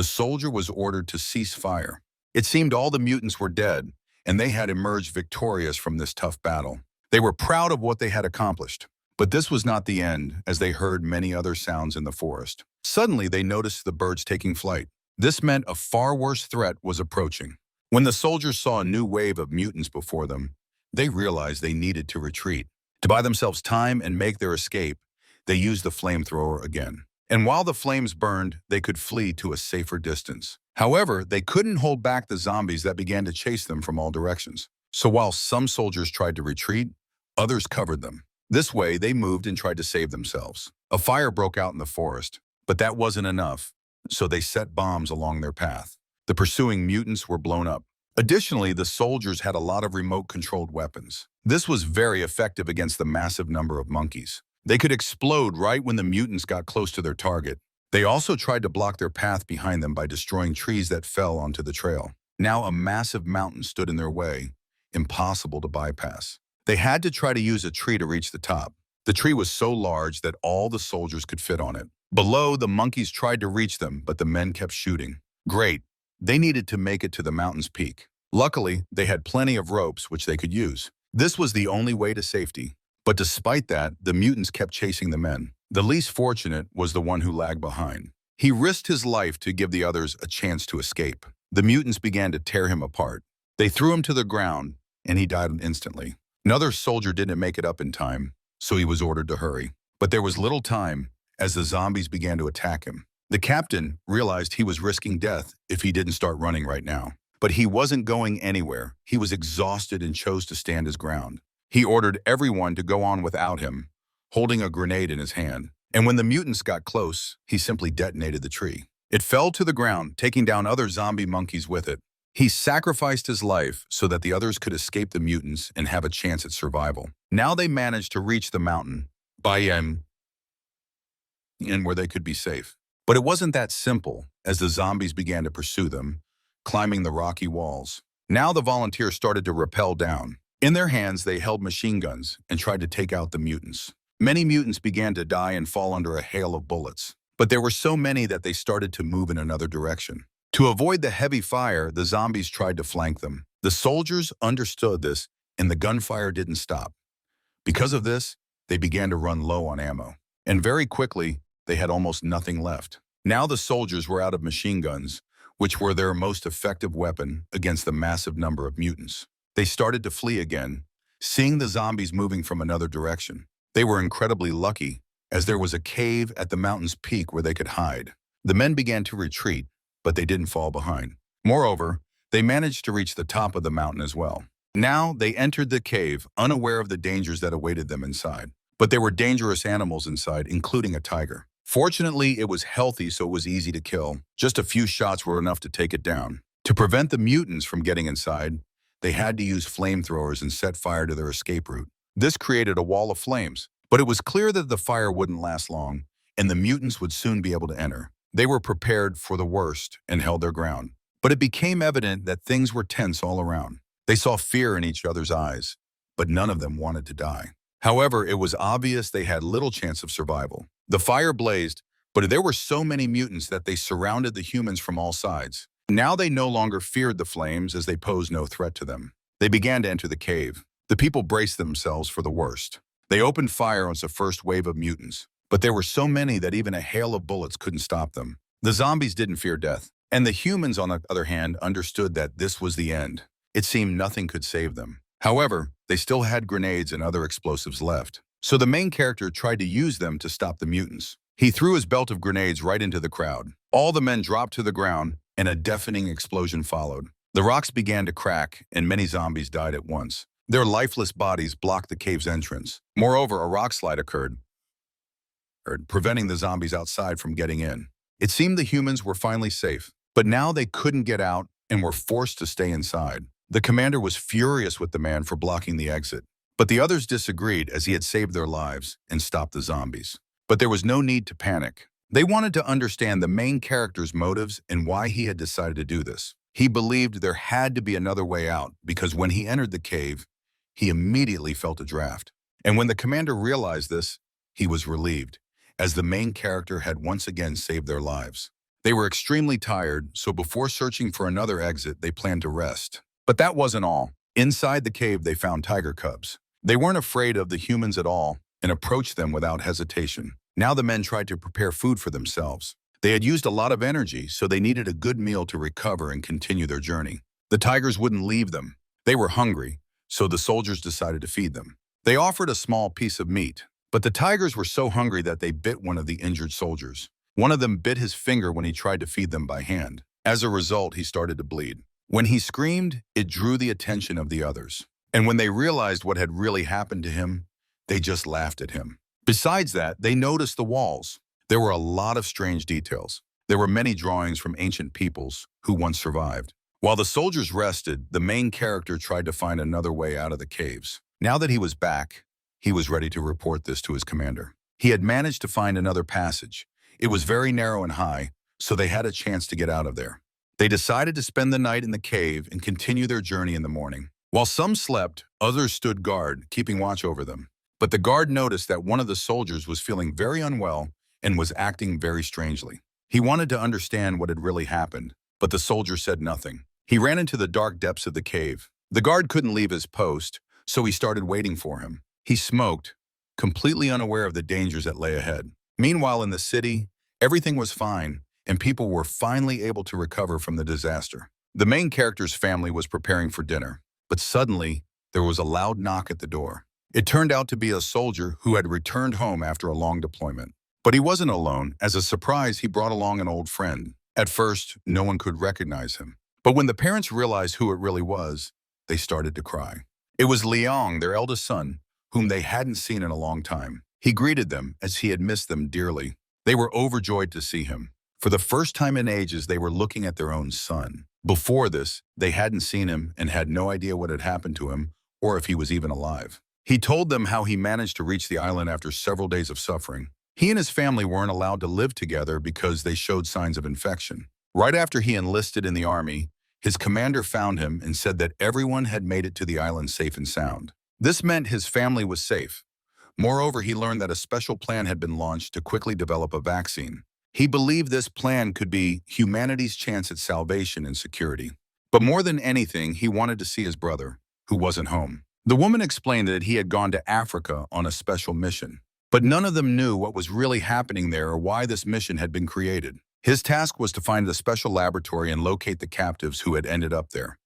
soldier was ordered to cease fire. It seemed all the mutants were dead, and they had emerged victorious from this tough battle. They were proud of what they had accomplished. But this was not the end, as they heard many other sounds in the forest. Suddenly, they noticed the birds taking flight. This meant a far worse threat was approaching. When the soldiers saw a new wave of mutants before them, they realized they needed to retreat. To buy themselves time and make their escape, they used the flamethrower again. And while the flames burned, they could flee to a safer distance. However, they couldn't hold back the zombies that began to chase them from all directions. So while some soldiers tried to retreat, others covered them. This way, they moved and tried to save themselves. A fire broke out in the forest, but that wasn't enough, so they set bombs along their path. The pursuing mutants were blown up. Additionally, the soldiers had a lot of remote-controlled weapons. This was very effective against the massive number of monkeys. They could explode right when the mutants got close to their target. They also tried to block their path behind them by destroying trees that fell onto the trail. Now a massive mountain stood in their way, impossible to bypass. They had to try to use a tree to reach the top. The tree was so large that all the soldiers could fit on it. Below, the monkeys tried to reach them, but the men kept shooting. Great. They needed to make it to the mountain's peak. Luckily, they had plenty of ropes which they could use. This was the only way to safety. But despite that, the mutants kept chasing the men. The least fortunate was the one who lagged behind. He risked his life to give the others a chance to escape. The mutants began to tear him apart. They threw him to the ground, and he died instantly. Another soldier didn't make it up in time, so he was ordered to hurry. But there was little time as the zombies began to attack him. The captain realized he was risking death if he didn't start running right now. But he wasn't going anywhere. He was exhausted and chose to stand his ground. He ordered everyone to go on without him, holding a grenade in his hand. And when the mutants got close, he simply detonated the tree. It fell to the ground, taking down other zombie monkeys with it. He sacrificed his life so that the others could escape the mutants and have a chance at survival. Now they managed to reach the mountain and where they could be safe. But it wasn't that simple as the zombies began to pursue them, climbing the rocky walls. Now the volunteers started to rappel down. In their hands, they held machine guns and tried to take out the mutants. Many mutants began to die and fall under a hail of bullets. But there were so many that they started to move in another direction. To avoid the heavy fire, the zombies tried to flank them. The soldiers understood this, and the gunfire didn't stop. Because of this, they began to run low on ammo. And very quickly, they had almost nothing left. Now the soldiers were out of machine guns, which were their most effective weapon against the massive number of mutants. They started to flee again, seeing the zombies moving from another direction. They were incredibly lucky, as there was a cave at the mountain's peak where they could hide. The men began to retreat, but they didn't fall behind. Moreover, they managed to reach the top of the mountain as well. Now they entered the cave, unaware of the dangers that awaited them inside. But there were dangerous animals inside, including a tiger. Fortunately, it was healthy, so it was easy to kill. Just a few shots were enough to take it down. To prevent the mutants from getting inside, they had to use flamethrowers and set fire to their escape route. This created a wall of flames, but it was clear that the fire wouldn't last long, and the mutants would soon be able to enter. They were prepared for the worst and held their ground. But it became evident that things were tense all around. They saw fear in each other's eyes, but none of them wanted to die. However, it was obvious they had little chance of survival. The fire blazed, but there were so many mutants that they surrounded the humans from all sides. Now they no longer feared the flames as they posed no threat to them. They began to enter the cave. The people braced themselves for the worst. They opened fire on the first wave of mutants, but there were so many that even a hail of bullets couldn't stop them. The zombies didn't fear death, and the humans, on the other hand, understood that this was the end. It seemed nothing could save them. However, they still had grenades and other explosives left. So the main character tried to use them to stop the mutants. He threw his belt of grenades right into the crowd. All the men dropped to the ground, and a deafening explosion followed. The rocks began to crack, and many zombies died at once. Their lifeless bodies blocked the cave's entrance. Moreover, a rock slide occurred, preventing the zombies outside from getting in. It seemed the humans were finally safe, but now they couldn't get out and were forced to stay inside. The commander was furious with the man for blocking the exit, but the others disagreed as he had saved their lives and stopped the zombies. But there was no need to panic. They wanted to understand the main character's motives and why he had decided to do this. He believed there had to be another way out because when he entered the cave, he immediately felt a draft. And when the commander realized this, he was relieved, as the main character had once again saved their lives. They were extremely tired, so before searching for another exit, they planned to rest. But that wasn't all. Inside the cave, they found tiger cubs. They weren't afraid of the humans at all and approached them without hesitation. Now the men tried to prepare food for themselves. They had used a lot of energy, so they needed a good meal to recover and continue their journey. The tigers wouldn't leave them. They were hungry, so the soldiers decided to feed them. They offered a small piece of meat, but the tigers were so hungry that they bit one of the injured soldiers. One of them bit his finger when he tried to feed them by hand. As a result, he started to bleed. When he screamed, it drew the attention of the others. And when they realized what had really happened to him, they just laughed at him. Besides that, they noticed the walls. There were a lot of strange details. There were many drawings from ancient peoples who once survived. While the soldiers rested, the main character tried to find another way out of the caves. Now that he was back, he was ready to report this to his commander. He had managed to find another passage. It was very narrow and high, so they had a chance to get out of there. They decided to spend the night in the cave and continue their journey in the morning. While some slept, others stood guard, keeping watch over them. But the guard noticed that one of the soldiers was feeling very unwell and was acting very strangely. He wanted to understand what had really happened, but the soldier said nothing. He ran into the dark depths of the cave. The guard couldn't leave his post, so he started waiting for him. He smoked, completely unaware of the dangers that lay ahead. Meanwhile, in the city, everything was fine, and people were finally able to recover from the disaster. The main character's family was preparing for dinner, but suddenly, there was a loud knock at the door. It turned out to be a soldier who had returned home after a long deployment. But he wasn't alone. As a surprise, he brought along an old friend. At first, no one could recognize him. But when the parents realized who it really was, they started to cry. It was Liang, their eldest son, whom they hadn't seen in a long time. He greeted them as he had missed them dearly. They were overjoyed to see him. For the first time in ages, they were looking at their own son. Before this, they hadn't seen him and had no idea what had happened to him or if he was even alive. He told them how he managed to reach the island after several days of suffering. He and his family weren't allowed to live together because they showed signs of infection. Right after he enlisted in the army, his commander found him and said that everyone had made it to the island safe and sound. This meant his family was safe. Moreover, he learned that a special plan had been launched to quickly develop a vaccine. He believed this plan could be humanity's chance at salvation and security. But more than anything, he wanted to see his brother, who wasn't home. The woman explained that he had gone to Africa on a special mission. But none of them knew what was really happening there or why this mission had been created. His task was to find the special laboratory and locate the captives who had ended up there.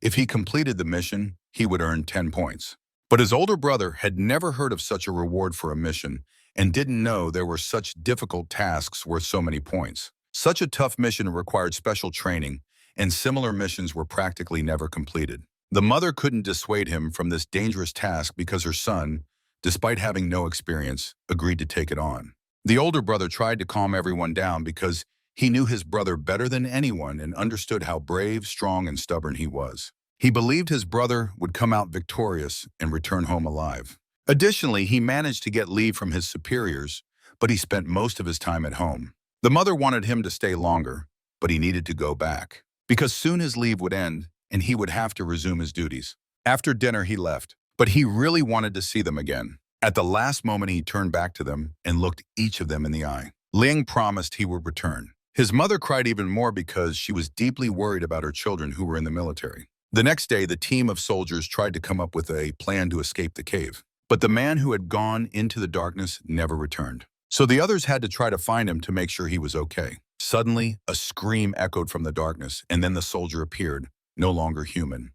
If he completed the mission, he would earn 10 points. But his older brother had never heard of such a reward for a mission and didn't know there were such difficult tasks worth so many points. Such a tough mission required special training, and similar missions were practically never completed. The mother couldn't dissuade him from this dangerous task because her son, despite having no experience, agreed to take it on. The older brother tried to calm everyone down because he knew his brother better than anyone and understood how brave, strong, and stubborn he was. He believed his brother would come out victorious and return home alive. Additionally, he managed to get leave from his superiors, but he spent most of his time at home. The mother wanted him to stay longer, but he needed to go back, because soon his leave would end and he would have to resume his duties. After dinner, he left, but he really wanted to see them again. At the last moment, he turned back to them and looked each of them in the eye. Liang promised he would return. His mother cried even more because she was deeply worried about her children who were in the military. The next day, the team of soldiers tried to come up with a plan to escape the cave. But the man who had gone into the darkness never returned. So the others had to try to find him to make sure he was okay. Suddenly, a scream echoed from the darkness, and then the soldier appeared, no longer human.